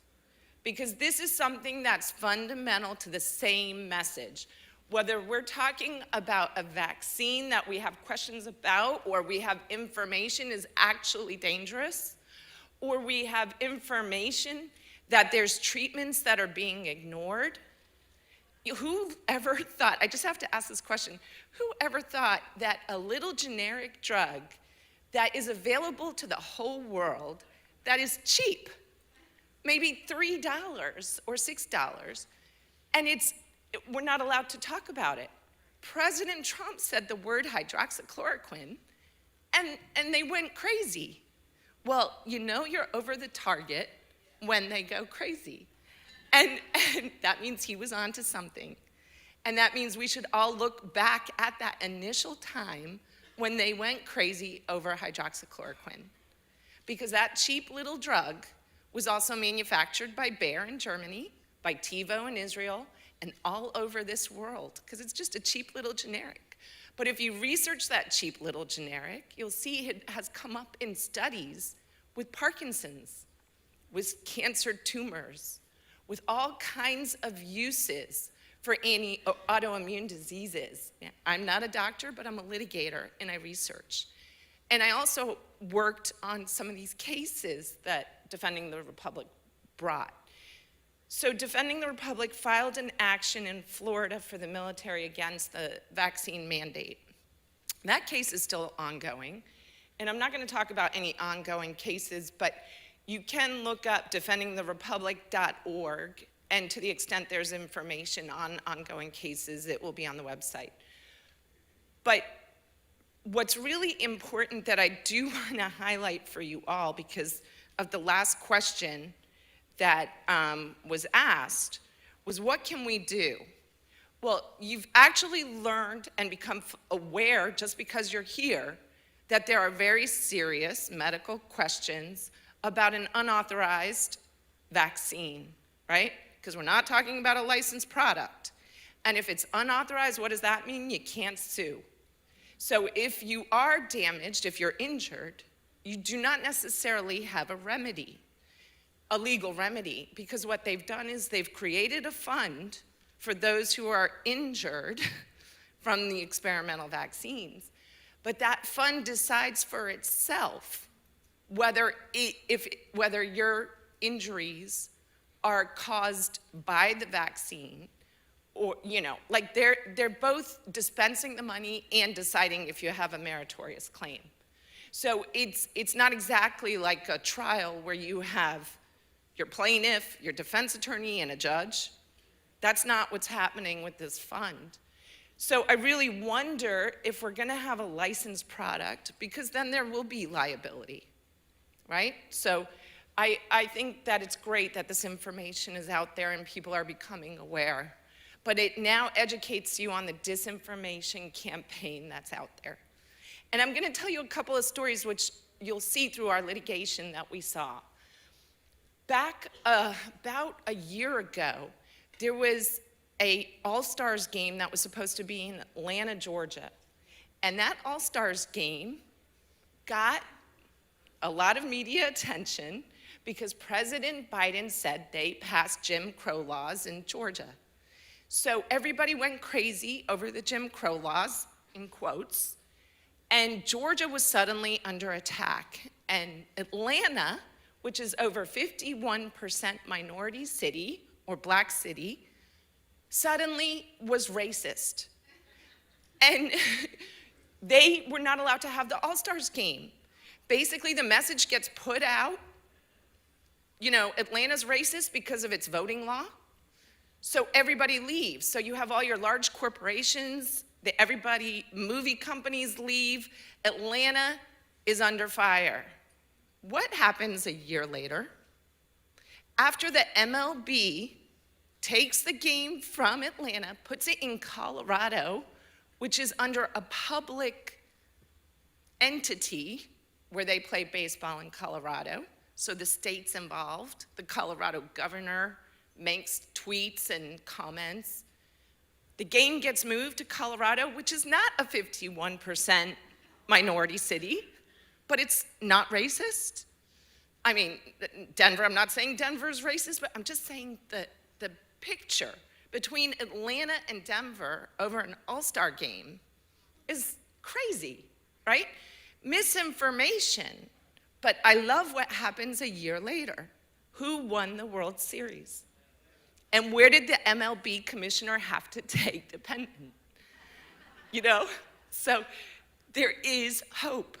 [SPEAKER 4] Because this is something that's fundamental to the same message. Whether we're talking about a vaccine that we have questions about, or we have information is actually dangerous, or we have information that there's treatments that are being ignored. Who ever thought, I just have to ask this question, who ever thought that a little generic drug that is available to the whole world, that is cheap, maybe $3 or $6, and we're not allowed to talk about it. President Trump said the word hydroxychloroquine, and they went crazy. Well, you're over the target when they go crazy. And that means he was onto something. And that means we should all look back at that initial time when they went crazy over hydroxychloroquine. Because that cheap little drug was also manufactured by Bayer in Germany, by TiVo in Israel, and all over this world, because it's just a cheap little generic. But if you research that cheap little generic, you'll see it has come up in studies with Parkinson's, with cancer tumors, with all kinds of uses for autoimmune diseases. I'm not a doctor, but I'm a litigator, and I research. And I also worked on some of these cases that Defending the Republic brought. So Defending the Republic filed an action in Florida for the military against the vaccine mandate. That case is still ongoing, and I'm not going to talk about any ongoing cases, but you can look up defendingtherepublic.org, and to the extent there's information on ongoing cases, it will be on the website. But what's really important that I do want to highlight for you all, because of the last question that was asked, was what can we do? Well, you've actually learned and become aware, just because you're here, that there are very serious medical questions about an unauthorized vaccine, right? Because we're not talking about a licensed product. And if it's unauthorized, what does that mean? You can't sue. So if you are damaged, if you're injured, you do not necessarily have a remedy, a legal remedy, because what they've done is they've created a fund for those who are injured from the experimental vaccines. But that fund decides for itself whether your injuries are caused by the vaccine, or, like they're both dispensing the money and deciding if you have a meritorious claim. So it's not exactly like a trial where you have your plaintiff, your defense attorney, and a judge. That's not what's happening with this fund. So I really wonder if we're gonna have a licensed product, because then there will be liability, right? So I think that it's great that this information is out there and people are becoming aware. But it now educates you on the disinformation campaign that's out there. And I'm gonna tell you a couple of stories which you'll see through our litigation that we saw. Back about a year ago, there was an All-Stars game that was supposed to be in Atlanta, Georgia. And that All-Stars game got a lot of media attention because President Biden said they passed Jim Crow laws in Georgia. So everybody went crazy over the Jim Crow laws, in quotes, and Georgia was suddenly under attack. And Atlanta, which is over 51% minority city, or black city, suddenly was racist. And they were not allowed to have the All-Stars game. Basically, the message gets put out, Atlanta's racist because of its voting law. So everybody leaves. So you have all your large corporations, movie companies leave. Atlanta is under fire. What happens a year later? After the MLB takes the game from Atlanta, puts it in Colorado, which is under a public entity where they play baseball in Colorado. So the state's involved. The Colorado governor makes tweets and comments. The game gets moved to Colorado, which is not a 51% minority city, but it's not racist. I mean, Denver, I'm not saying Denver's racist, but I'm just saying the picture between Atlanta and Denver over an All-Star game is crazy, right? Misinformation. But I love what happens a year later. Who won the World Series? And where did the MLB commissioner have to take the pennant? So there is hope.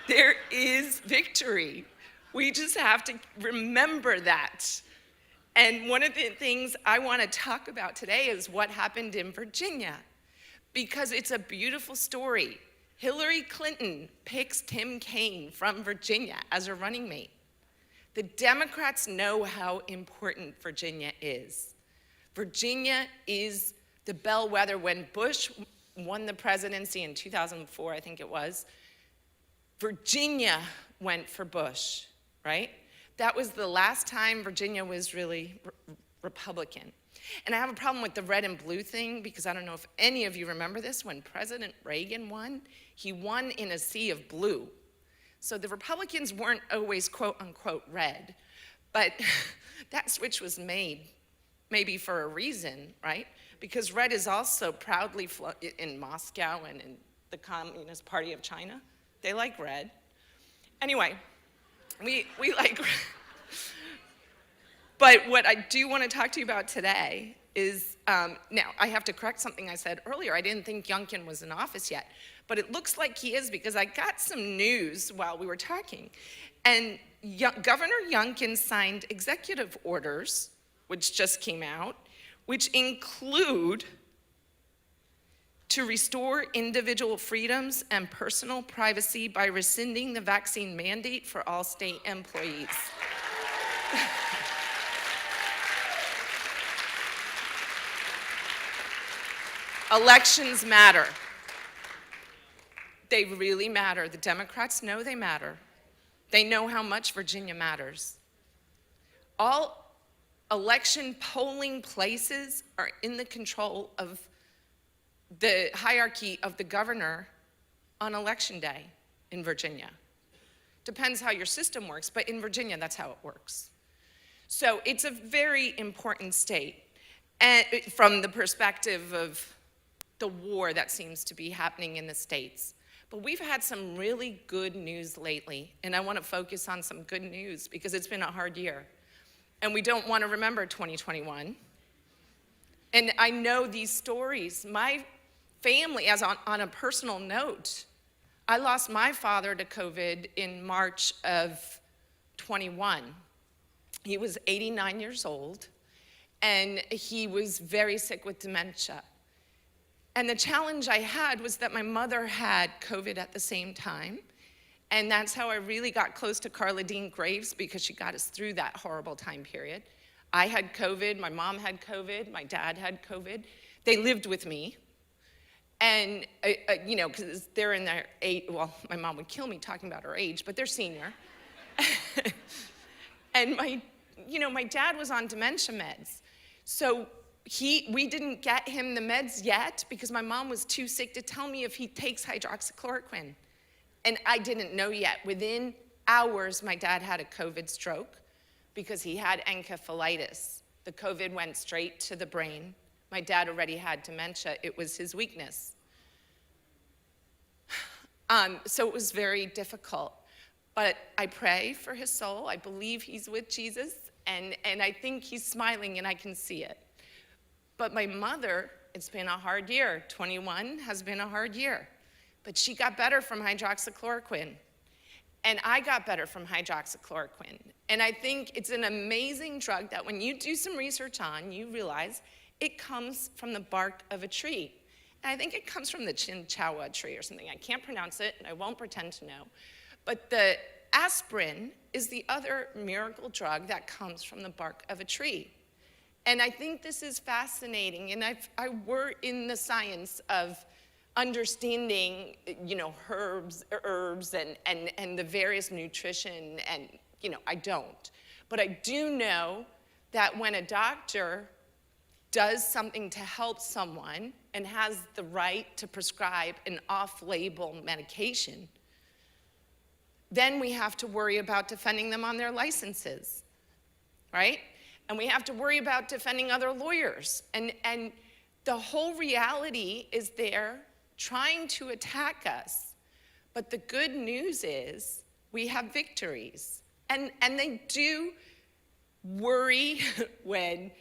[SPEAKER 4] There is victory. We just have to remember that. And one of the things I want to talk about today is what happened in Virginia, because it's a beautiful story. Hillary Clinton picks Tim Kaine from Virginia as a running mate. The Democrats know how important Virginia is. Virginia is the bellwether. When Bush won the presidency in 2004, I think it was, Virginia went for Bush, right? That was the last time Virginia was really Republican. And I have a problem with the red and blue thing because I don't know if any of you remember this. When President Reagan won, he won in a sea of blue. So the Republicans weren't always quote unquote red, but that switch was made maybe for a reason, right? Because red is also proudly in Moscow and in the Communist Party of China. They like red. Anyway, we like red. But what I do want to talk to you about today is, now I have to correct something I said earlier. I didn't think Youngkin was in office yet, but it looks like he is because I got some news while we were talking. And Governor Youngkin signed executive orders, which just came out, which include to restore individual freedoms and personal privacy by rescinding the vaccine mandate for all state employees. Elections matter. They really matter. The Democrats know they matter. They know how much Virginia matters. All election polling places are in the control of the hierarchy of the governor on election day in Virginia. Depends how your system works, but in Virginia, that's how it works. So it's a very important state, and from the perspective of the war that seems to be happening in the states. But we've had some really good news lately, and I want to focus on some good news because it's been a hard year. And we don't want to remember 2021. And I know these stories. My family, as on a personal note, I lost my father to COVID in March of 21. He was 89 years old, and he was very sick with dementia. And the challenge I had was that my mother had COVID at the same time. And that's how I really got close to Carla Dean Graves, because she got us through that horrible time period. I had COVID, my mom had COVID, my dad had COVID. They lived with me. And, you know, because they're in their age, well, my mom would kill me talking about her age, but they're senior. And my dad was on dementia meds. So we didn't get him the meds yet because my mom was too sick to tell me if he takes hydroxychloroquine. And I didn't know yet. Within hours, my dad had a COVID stroke because he had encephalitis. The COVID went straight to the brain. My dad already had dementia. It was his weakness. So it was very difficult. But I pray for his soul. I believe he's with Jesus. And I think he's smiling, and I can see it. But my mother, it's been a hard year. 21 has been a hard year. But she got better from hydroxychloroquine. And I got better from hydroxychloroquine. And I think it's an amazing drug that when you do some research on, you realize it comes from the bark of a tree. And I think it comes from the chinchawa tree or something. I can't pronounce it, and I won't pretend to know. But the aspirin is the other miracle drug that comes from the bark of a tree. And I think this is fascinating. And I work in the science of understanding, herbs and the various nutrition, and, I don't. But I do know that when a doctor does something to help someone and has the right to prescribe an off-label medication, then we have to worry about defending them on their licenses, right? And we have to worry about defending other lawyers. And the whole reality is they're trying to attack us. But the good news is we have victories. And they do worry when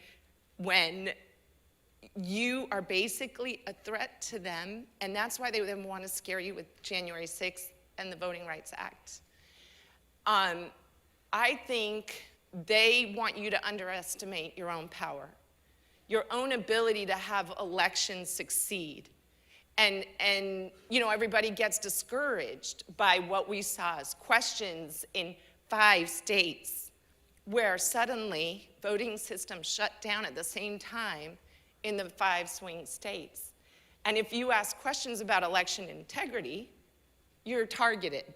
[SPEAKER 4] you are basically a threat to them. And that's why they then want to scare you with January 6th and the Voting Rights Act. I think they want you to underestimate your own power, your own ability to have elections succeed. And everybody gets discouraged by what we saw as questions in 5 states where suddenly voting systems shut down at the same time in the 5 swing states. And if you ask questions about election integrity, you're targeted.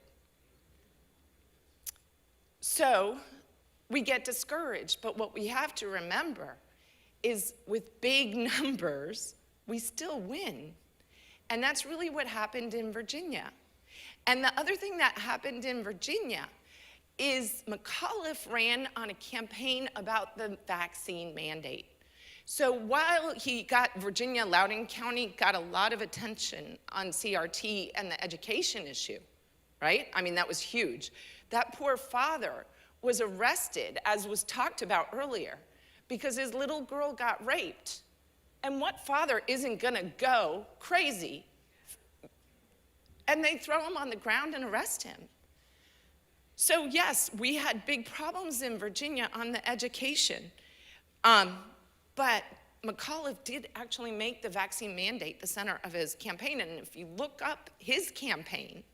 [SPEAKER 4] So we get discouraged. But what we have to remember is with big numbers, we still win. And that's really what happened in Virginia. And the other thing that happened in Virginia is McAuliffe ran on a campaign about the vaccine mandate. So while he got Virginia, Loudoun County got a lot of attention on CRT and the education issue, right? I mean, that was huge. That poor father was arrested, as was talked about earlier, because his little girl got raped. And what father isn't gonna go crazy? And they throw him on the ground and arrest him. So yes, we had big problems in Virginia on the education. But McAuliffe did actually make the vaccine mandate the center of his campaign. And if you look up his campaign,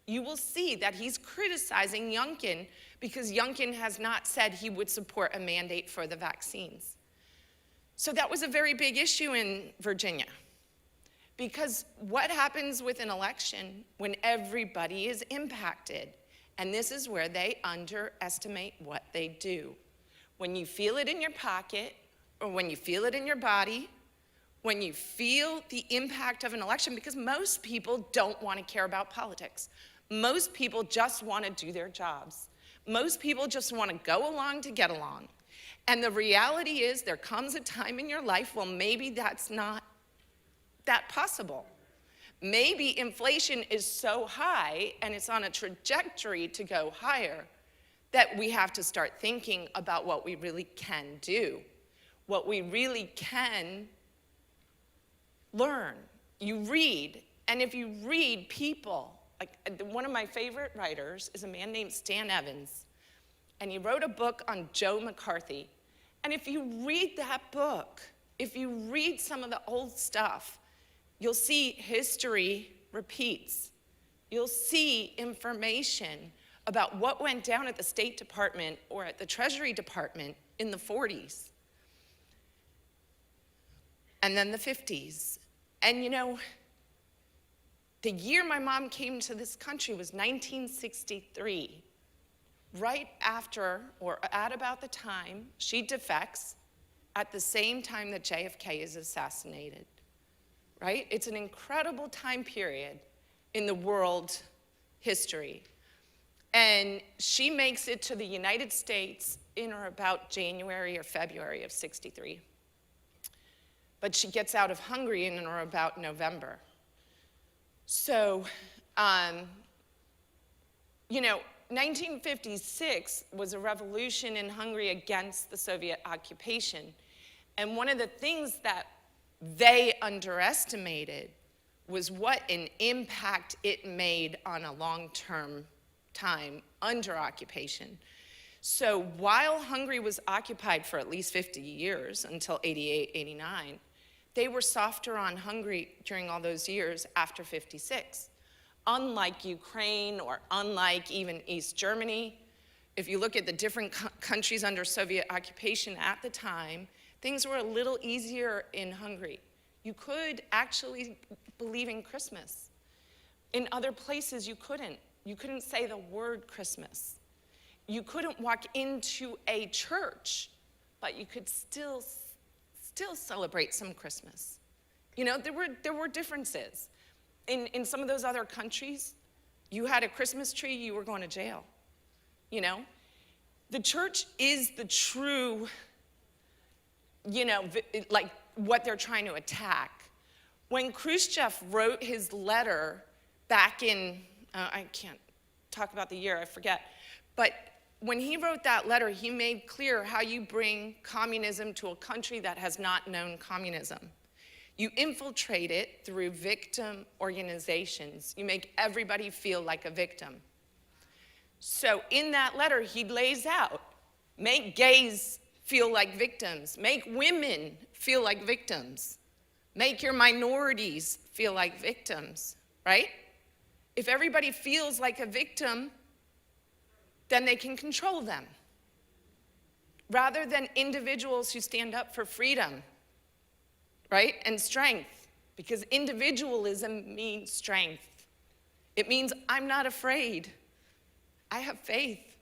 [SPEAKER 4] you will see that he's criticizing Youngkin because Youngkin has not said he would support a mandate for the vaccines. So that was a very big issue in Virginia. Because what happens with an election when everybody is impacted? And this is where they underestimate what they do. When you feel it in your pocket, or when you feel it in your body, when you feel the impact of an election, because most people don't want to care about politics. Most people just want to do their jobs. Most people just want to go along to get along. And the reality is there comes a time in your life, well, maybe that's not that possible. Maybe inflation is so high and it's on a trajectory to go higher that we have to start thinking about what we really can do, what we really can learn. You read, and if you read people, like one of my favorite writers is a man named Stan Evans, and he wrote a book on Joe McCarthy. And if you read that book, if you read some of the old stuff, you'll see history repeats. You'll see information about what went down at the State Department or at the Treasury Department in the 40s. And then the 50s. And you know, the year my mom came to this country was 1963. Right after, or at about the time, she defects, at the same time that JFK is assassinated. Right? It's an incredible time period in the world history. And she makes it to the United States in or about January or February of '63. But she gets out of Hungary in or about November. So, you know, 1956 was a revolution in Hungary against the Soviet occupation. And one of the things that they underestimated was what an impact it made on a long-term time under occupation. So while Hungary was occupied for at least 50 years, until 88, 89, they were softer on Hungary during all those years after 56. Unlike Ukraine or unlike even East Germany, if you look at the different countries under Soviet occupation at the time, things were a little easier in Hungary. You could actually believe in Christmas. In other places, you couldn't. You couldn't say the word Christmas. You couldn't walk into a church, but you could still celebrate some Christmas. You know, there were differences. In some of those other countries, you had a Christmas tree, you were going to jail. You know? The church is the true, you know, like what they're trying to attack. When Khrushchev wrote his letter back in, I can't talk about the year, I forget, but when he wrote that letter, he made clear how you bring communism to a country that has not known communism. You infiltrate it through victim organizations. You make everybody feel like a victim. So in that letter, he lays out, make gays feel like victims, make women feel like victims, make your minorities feel like victims, right? If everybody feels like a victim, then they can control them, rather than individuals who stand up for freedom, right, and strength, because individualism means strength. It means I'm not afraid. I have faith.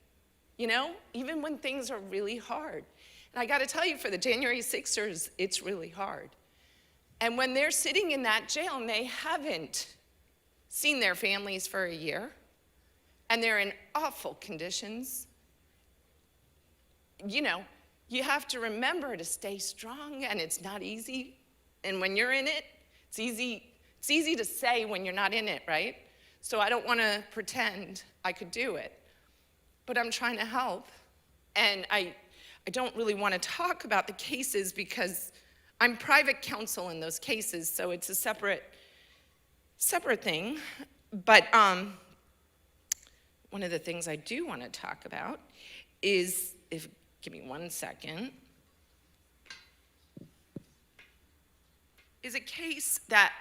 [SPEAKER 4] you know, even when things are really hard. And I gotta tell you, for the January 6ers, it's really hard. And when they're sitting in that jail and they haven't seen their families for a year, and they're in awful conditions, you know, you have to remember to stay strong, and it's not easy. And when you're in it, it's easy to say when you're not in it, right? So I don't want to pretend I could do it. But I'm trying to help. And I don't really want to talk about the cases because I'm private counsel in those cases, so it's a separate thing. But one of the things I do want to talk about is, give me 1 second, is a case that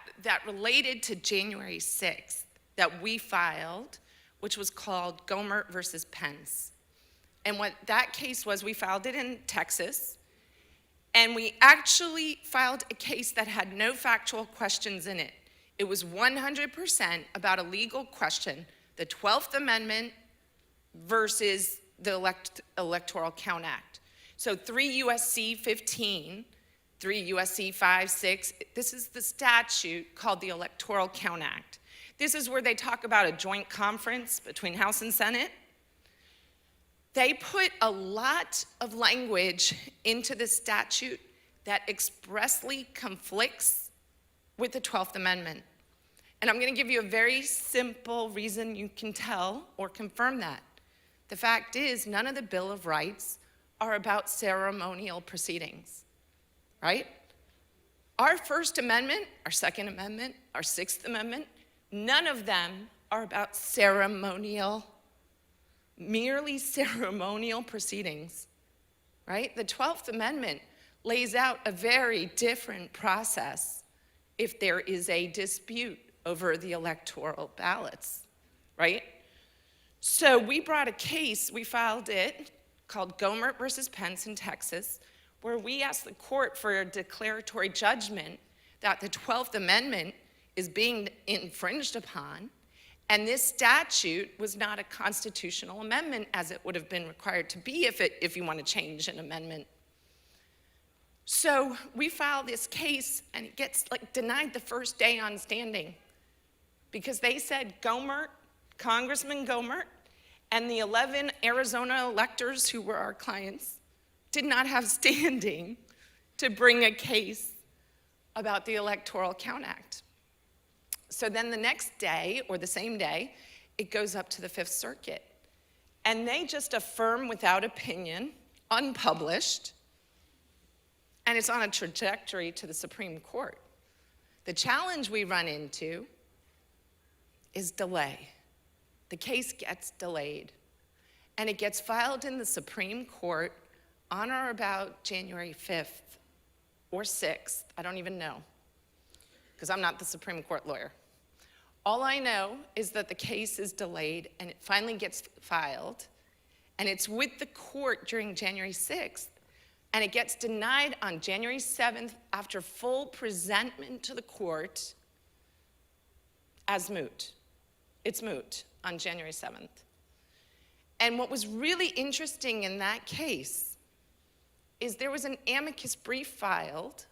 [SPEAKER 4] related to January 6th that we filed, which was called Gohmert versus Pence. And what that case was, we filed it in Texas, and we actually filed a case that had no factual questions in it. It was 100% about a legal question, the 12th Amendment versus the Electoral Count Act. So 3 U.S.C. 15, 3 U.S.C. 5, 6, this is the statute called the Electoral Count Act. This is where they talk about a joint conference between House and Senate. They put a lot of language into the statute that expressly conflicts with the 12th Amendment. And I'm going to give you a very simple reason you can tell or confirm that. The fact is, none of the Bill of Rights are about ceremonial proceedings, right? Our First Amendment, our Second Amendment, our Sixth Amendment, none of them are about merely ceremonial proceedings, right? The 12th Amendment lays out a very different process if there is a dispute over the electoral ballots, right? So we brought a case, we filed it, called Gohmert versus Pence in Texas, where we asked the court for a declaratory judgment that the 12th Amendment is being infringed upon, and this statute was not a constitutional amendment as it would have been required to be if you want to change an amendment. So we filed this case, and it gets denied the first day on standing because they said Gohmert, Congressman Gohmert, and the 11 Arizona electors who were our clients did not have standing to bring a case about the Electoral Count Act. So then the next day, or the same day, it goes up to the Fifth Circuit. And they just affirm without opinion, unpublished, and it's on a trajectory to the Supreme Court. The challenge we run into is delay. The case gets delayed, and it gets filed in the Supreme Court on or about January 5th or 6th. I don't even know, because I'm not the Supreme Court lawyer. All I know is that the case is delayed, and it finally gets filed, and it's with the court during January 6th, and it gets denied on January 7th after full presentment to the court as moot. It's moot on January 7th. And what was really interesting in that case is there was an amicus brief filed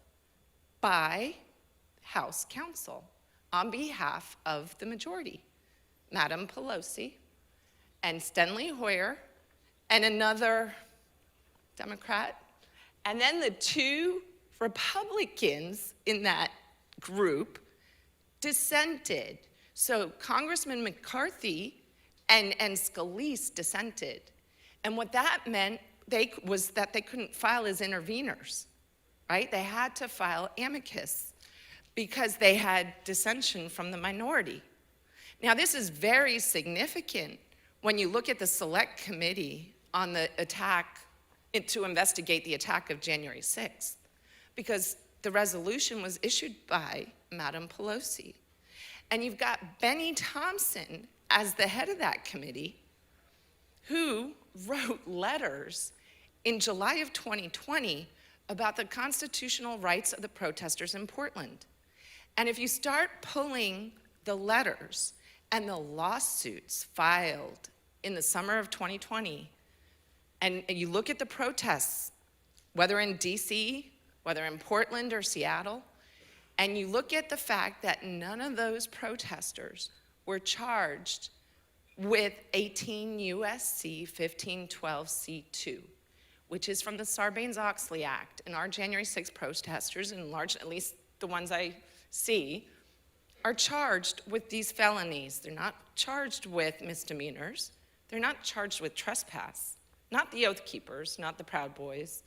[SPEAKER 4] by House counsel on behalf of the majority, Madam Pelosi and Steny Hoyer and another Democrat, and then the 2 Republicans in that group dissented. So Congressman McCarthy and Scalise dissented. And what that meant was that they couldn't file as interveners, right? They had to file amicus because they had dissension from the minority. Now, this is very significant when you look at the select committee on the attack, to investigate the attack of January 6th, because the resolution was issued by Madam Pelosi. And you've got Benny Thompson as the head of that committee, who wrote letters in July of 2020 about the constitutional rights of the protesters in Portland. And if you start pulling the letters and the lawsuits filed in the summer of 2020 And you look at the protests, whether in DC, whether in Portland or Seattle, and you look at the fact that none of those protesters were charged with 18 USC 1512 C2, which is from the Sarbanes-Oxley Act. And our January 6th protesters, in large, at least the ones I see, are charged with these felonies. They're not charged with misdemeanors. They're not charged with trespass. Not the Oath Keepers, not the Proud Boys,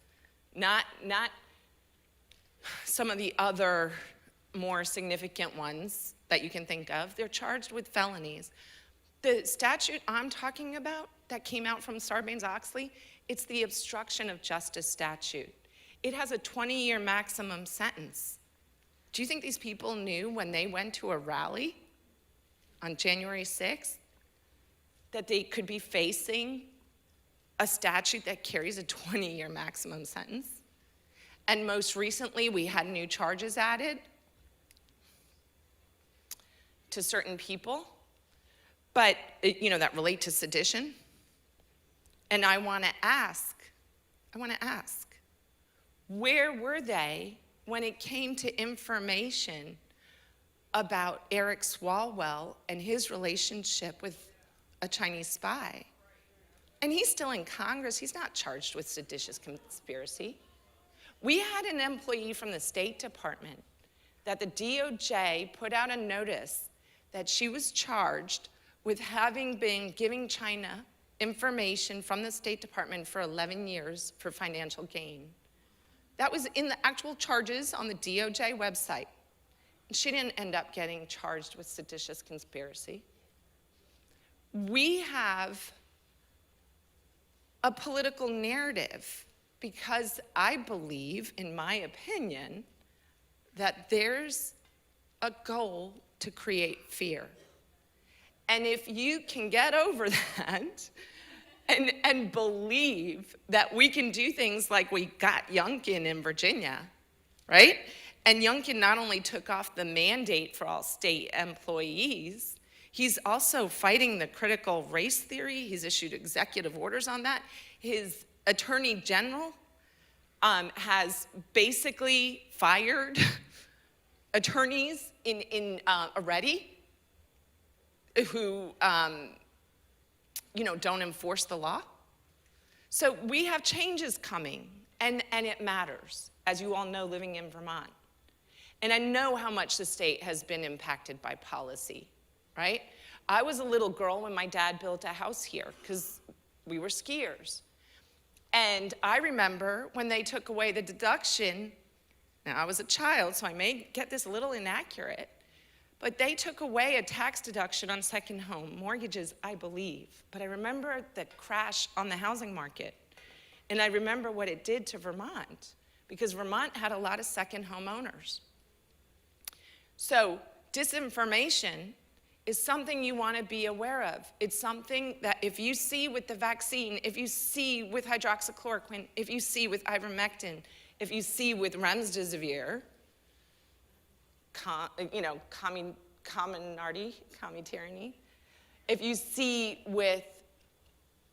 [SPEAKER 4] not some of the other more significant ones that you can think of. They're charged with felonies. The statute I'm talking about that came out from Sarbanes-Oxley, it's the obstruction of justice statute. It has a 20-year maximum sentence. Do you think these people knew when they went to a rally on January 6th that they could be facing a statute that carries a 20-year maximum sentence? And most recently, we had new charges added to certain people, but that relate to sedition. And I want to ask, where were they when it came to information about Eric Swalwell and his relationship with a Chinese spy? And he's still in Congress. He's not charged with seditious conspiracy. We had an employee from the State Department that the DOJ put out a notice that she was charged with having been giving China information from the State Department for 11 years for financial gain. That was in the actual charges on the DOJ website. She didn't end up getting charged with seditious conspiracy. We have a political narrative because I believe, in my opinion, that there's a goal to create fear. And if you can get over that and believe that we can do things like we got Youngkin in Virginia, right? And Youngkin not only took off the mandate for all state employees, he's also fighting the critical race theory. He's issued executive orders on that. His attorney general has basically fired attorneys already who don't enforce the law. So we have changes coming, and it matters, as you all know, living in Vermont. And I know how much the state has been impacted by policy, right? I was a little girl when my dad built a house here because we were skiers. And I remember when they took away the deduction. Now, I was a child, so I may get this a little inaccurate, but they took away a tax deduction on second home mortgages, I believe. But I remember the crash on the housing market, and I remember what it did to Vermont, because Vermont had a lot of second home owners. So disinformation is something you want to be aware of. It's something that if you see with the vaccine, if you see with hydroxychloroquine, if you see with ivermectin, if you see with remdesivir, Comirnaty, if you see with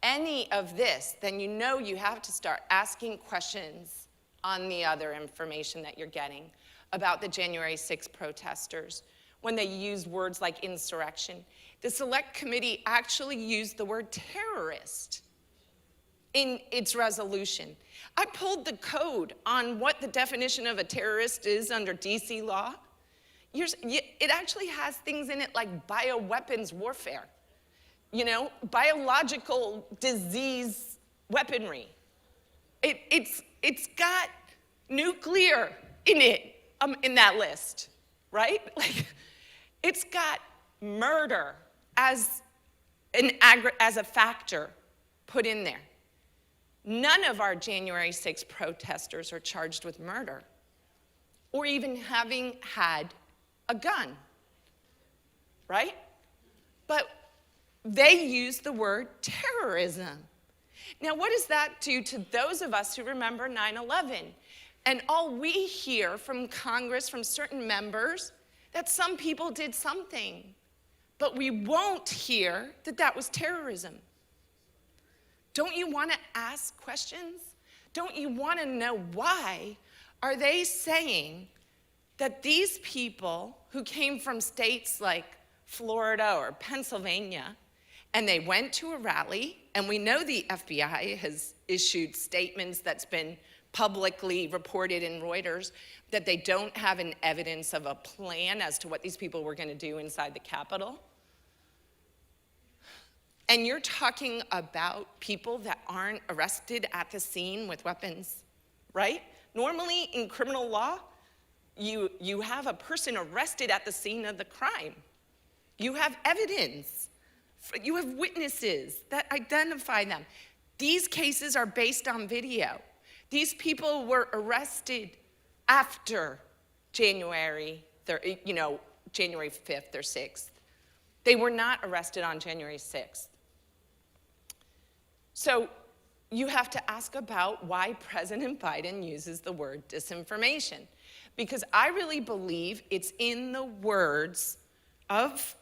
[SPEAKER 4] any of this, then you have to start asking questions on the other information that you're getting about the January 6th protesters when they use words like insurrection. The Select Committee actually used the word terrorist in its resolution. I pulled the code on what the definition of a terrorist is under DC law. It actually has things in it like bioweapons warfare, biological disease weaponry. It's got nuclear in it, in that list, right? Like, it's got murder as a factor put in there. None of our January 6th protesters are charged with murder or even having had a gun, right? But they use the word terrorism. Now, what does that do to those of us who remember 9/11? And all we hear from Congress, from certain members, that some people did something, but we won't hear that that was terrorism. Don't you want to ask questions? Don't you want to know why are they saying that these people who came from states like Florida or Pennsylvania, and they went to a rally, and we know the FBI has issued statements that's been publicly reported in Reuters, that they don't have an evidence of a plan as to what these people were going to do inside the Capitol? And you're talking about people that aren't arrested at the scene with weapons, right? Normally in criminal law, you have a person arrested at the scene of the crime. You have evidence. You have witnesses that identify them. These cases are based on video. These people were arrested after January 5th or 6th. They were not arrested on January 6th. So you have to ask about why President Biden uses the word disinformation. Because I really believe it's in the words of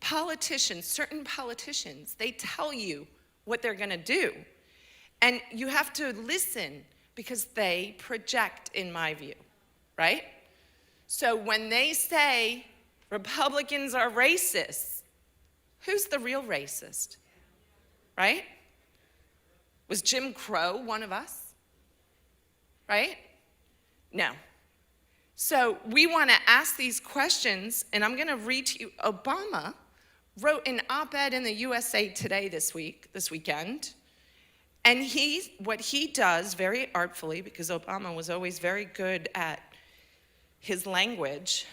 [SPEAKER 4] politicians, certain politicians. They tell you what they're going to do. And you have to listen because they project, in my view, right? So when they say Republicans are racist, who's the real racist, right? Was Jim Crow one of us, right? No. So we want to ask these questions, and I'm going to read to you. Obama wrote an op-ed in the USA Today this weekend, and what he does very artfully, because Obama was always very good at his language,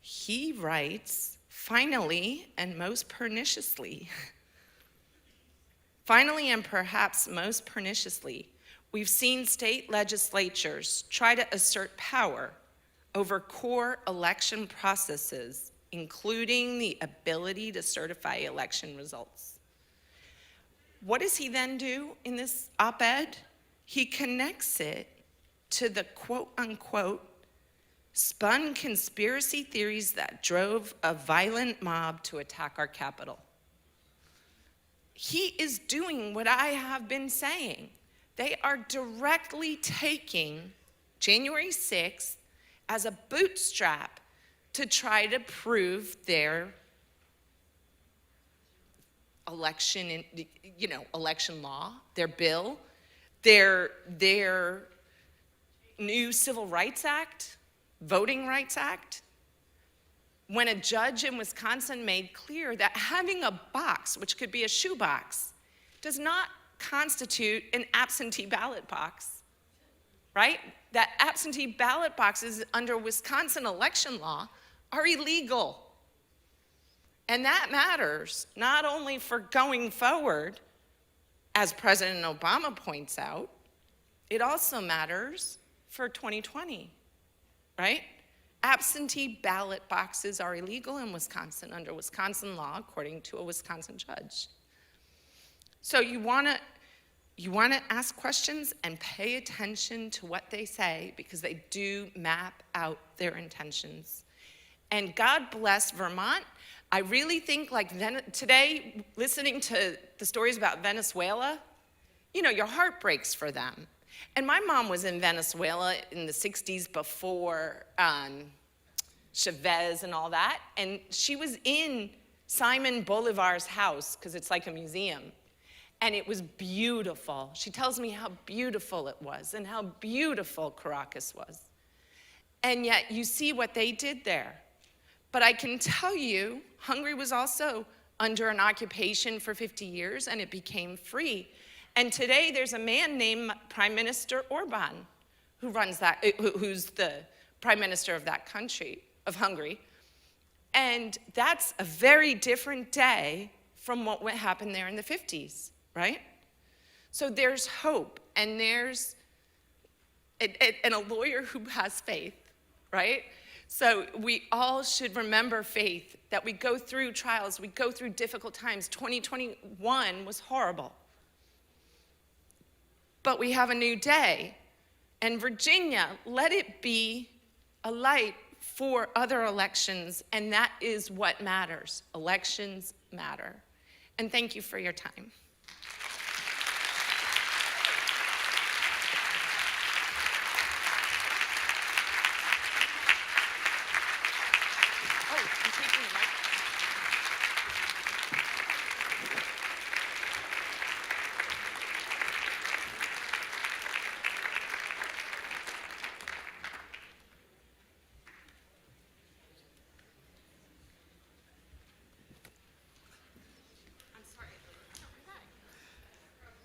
[SPEAKER 4] he writes, finally and most perniciously, finally and perhaps most perniciously, we've seen state legislatures try to assert power over core election processes, including the ability to certify election results. What does he then do in this op-ed? He connects it to the quote-unquote spun conspiracy theories that drove a violent mob to attack our Capitol. He is doing what I have been saying. They are directly taking January 6th as a bootstrap to try to prove their election law, their bill, their new Civil Rights Act, Voting Rights Act. When a judge in Wisconsin made clear that having a box, which could be a shoebox, does not constitute an absentee ballot box, right? That absentee ballot boxes under Wisconsin election law are illegal. And that matters not only for going forward, as President Obama points out, it also matters for 2020, right? Absentee ballot boxes are illegal in Wisconsin under Wisconsin law, according to a Wisconsin judge. So you want to ask questions and pay attention to what they say, because they do map out their intentions. And God bless Vermont. I really think, like today, listening to the stories about Venezuela, your heart breaks for them. And my mom was in Venezuela in the 60s before Chavez and all that, and she was in Simon Bolivar's house, because it's like a museum. And it was beautiful. She tells me how beautiful it was and how beautiful Caracas was. And yet you see what they did there. But I can tell you, Hungary was also under an occupation for 50 years, and it became free. And today there's a man named Prime Minister Orban who runs that, who's the prime minister of that country, of Hungary. And that's a very different day from what happened there in the 50s. Right? So there's hope, and there's and a lawyer who has faith, right? So we all should remember faith, that we go through trials, we go through difficult times. 2021 was horrible. But we have a new day. And Virginia, let it be a light for other elections, and that is what matters. Elections matter. And thank you for your time. Oh, I'm taking the mic.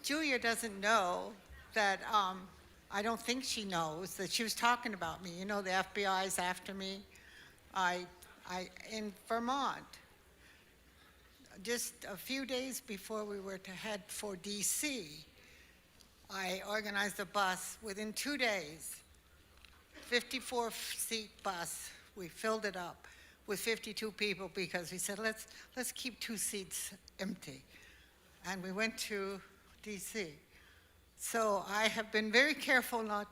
[SPEAKER 7] Julia doesn't know that, I don't think she knows that she was talking about me. You know, the FBI's after me. In Vermont, just a few days before we were to head for DC, I organized a bus within 2 days, 54-seat bus. We filled it up with 52 people because we said, let's keep 2 seats empty. And we went to DC. So I have been very careful not to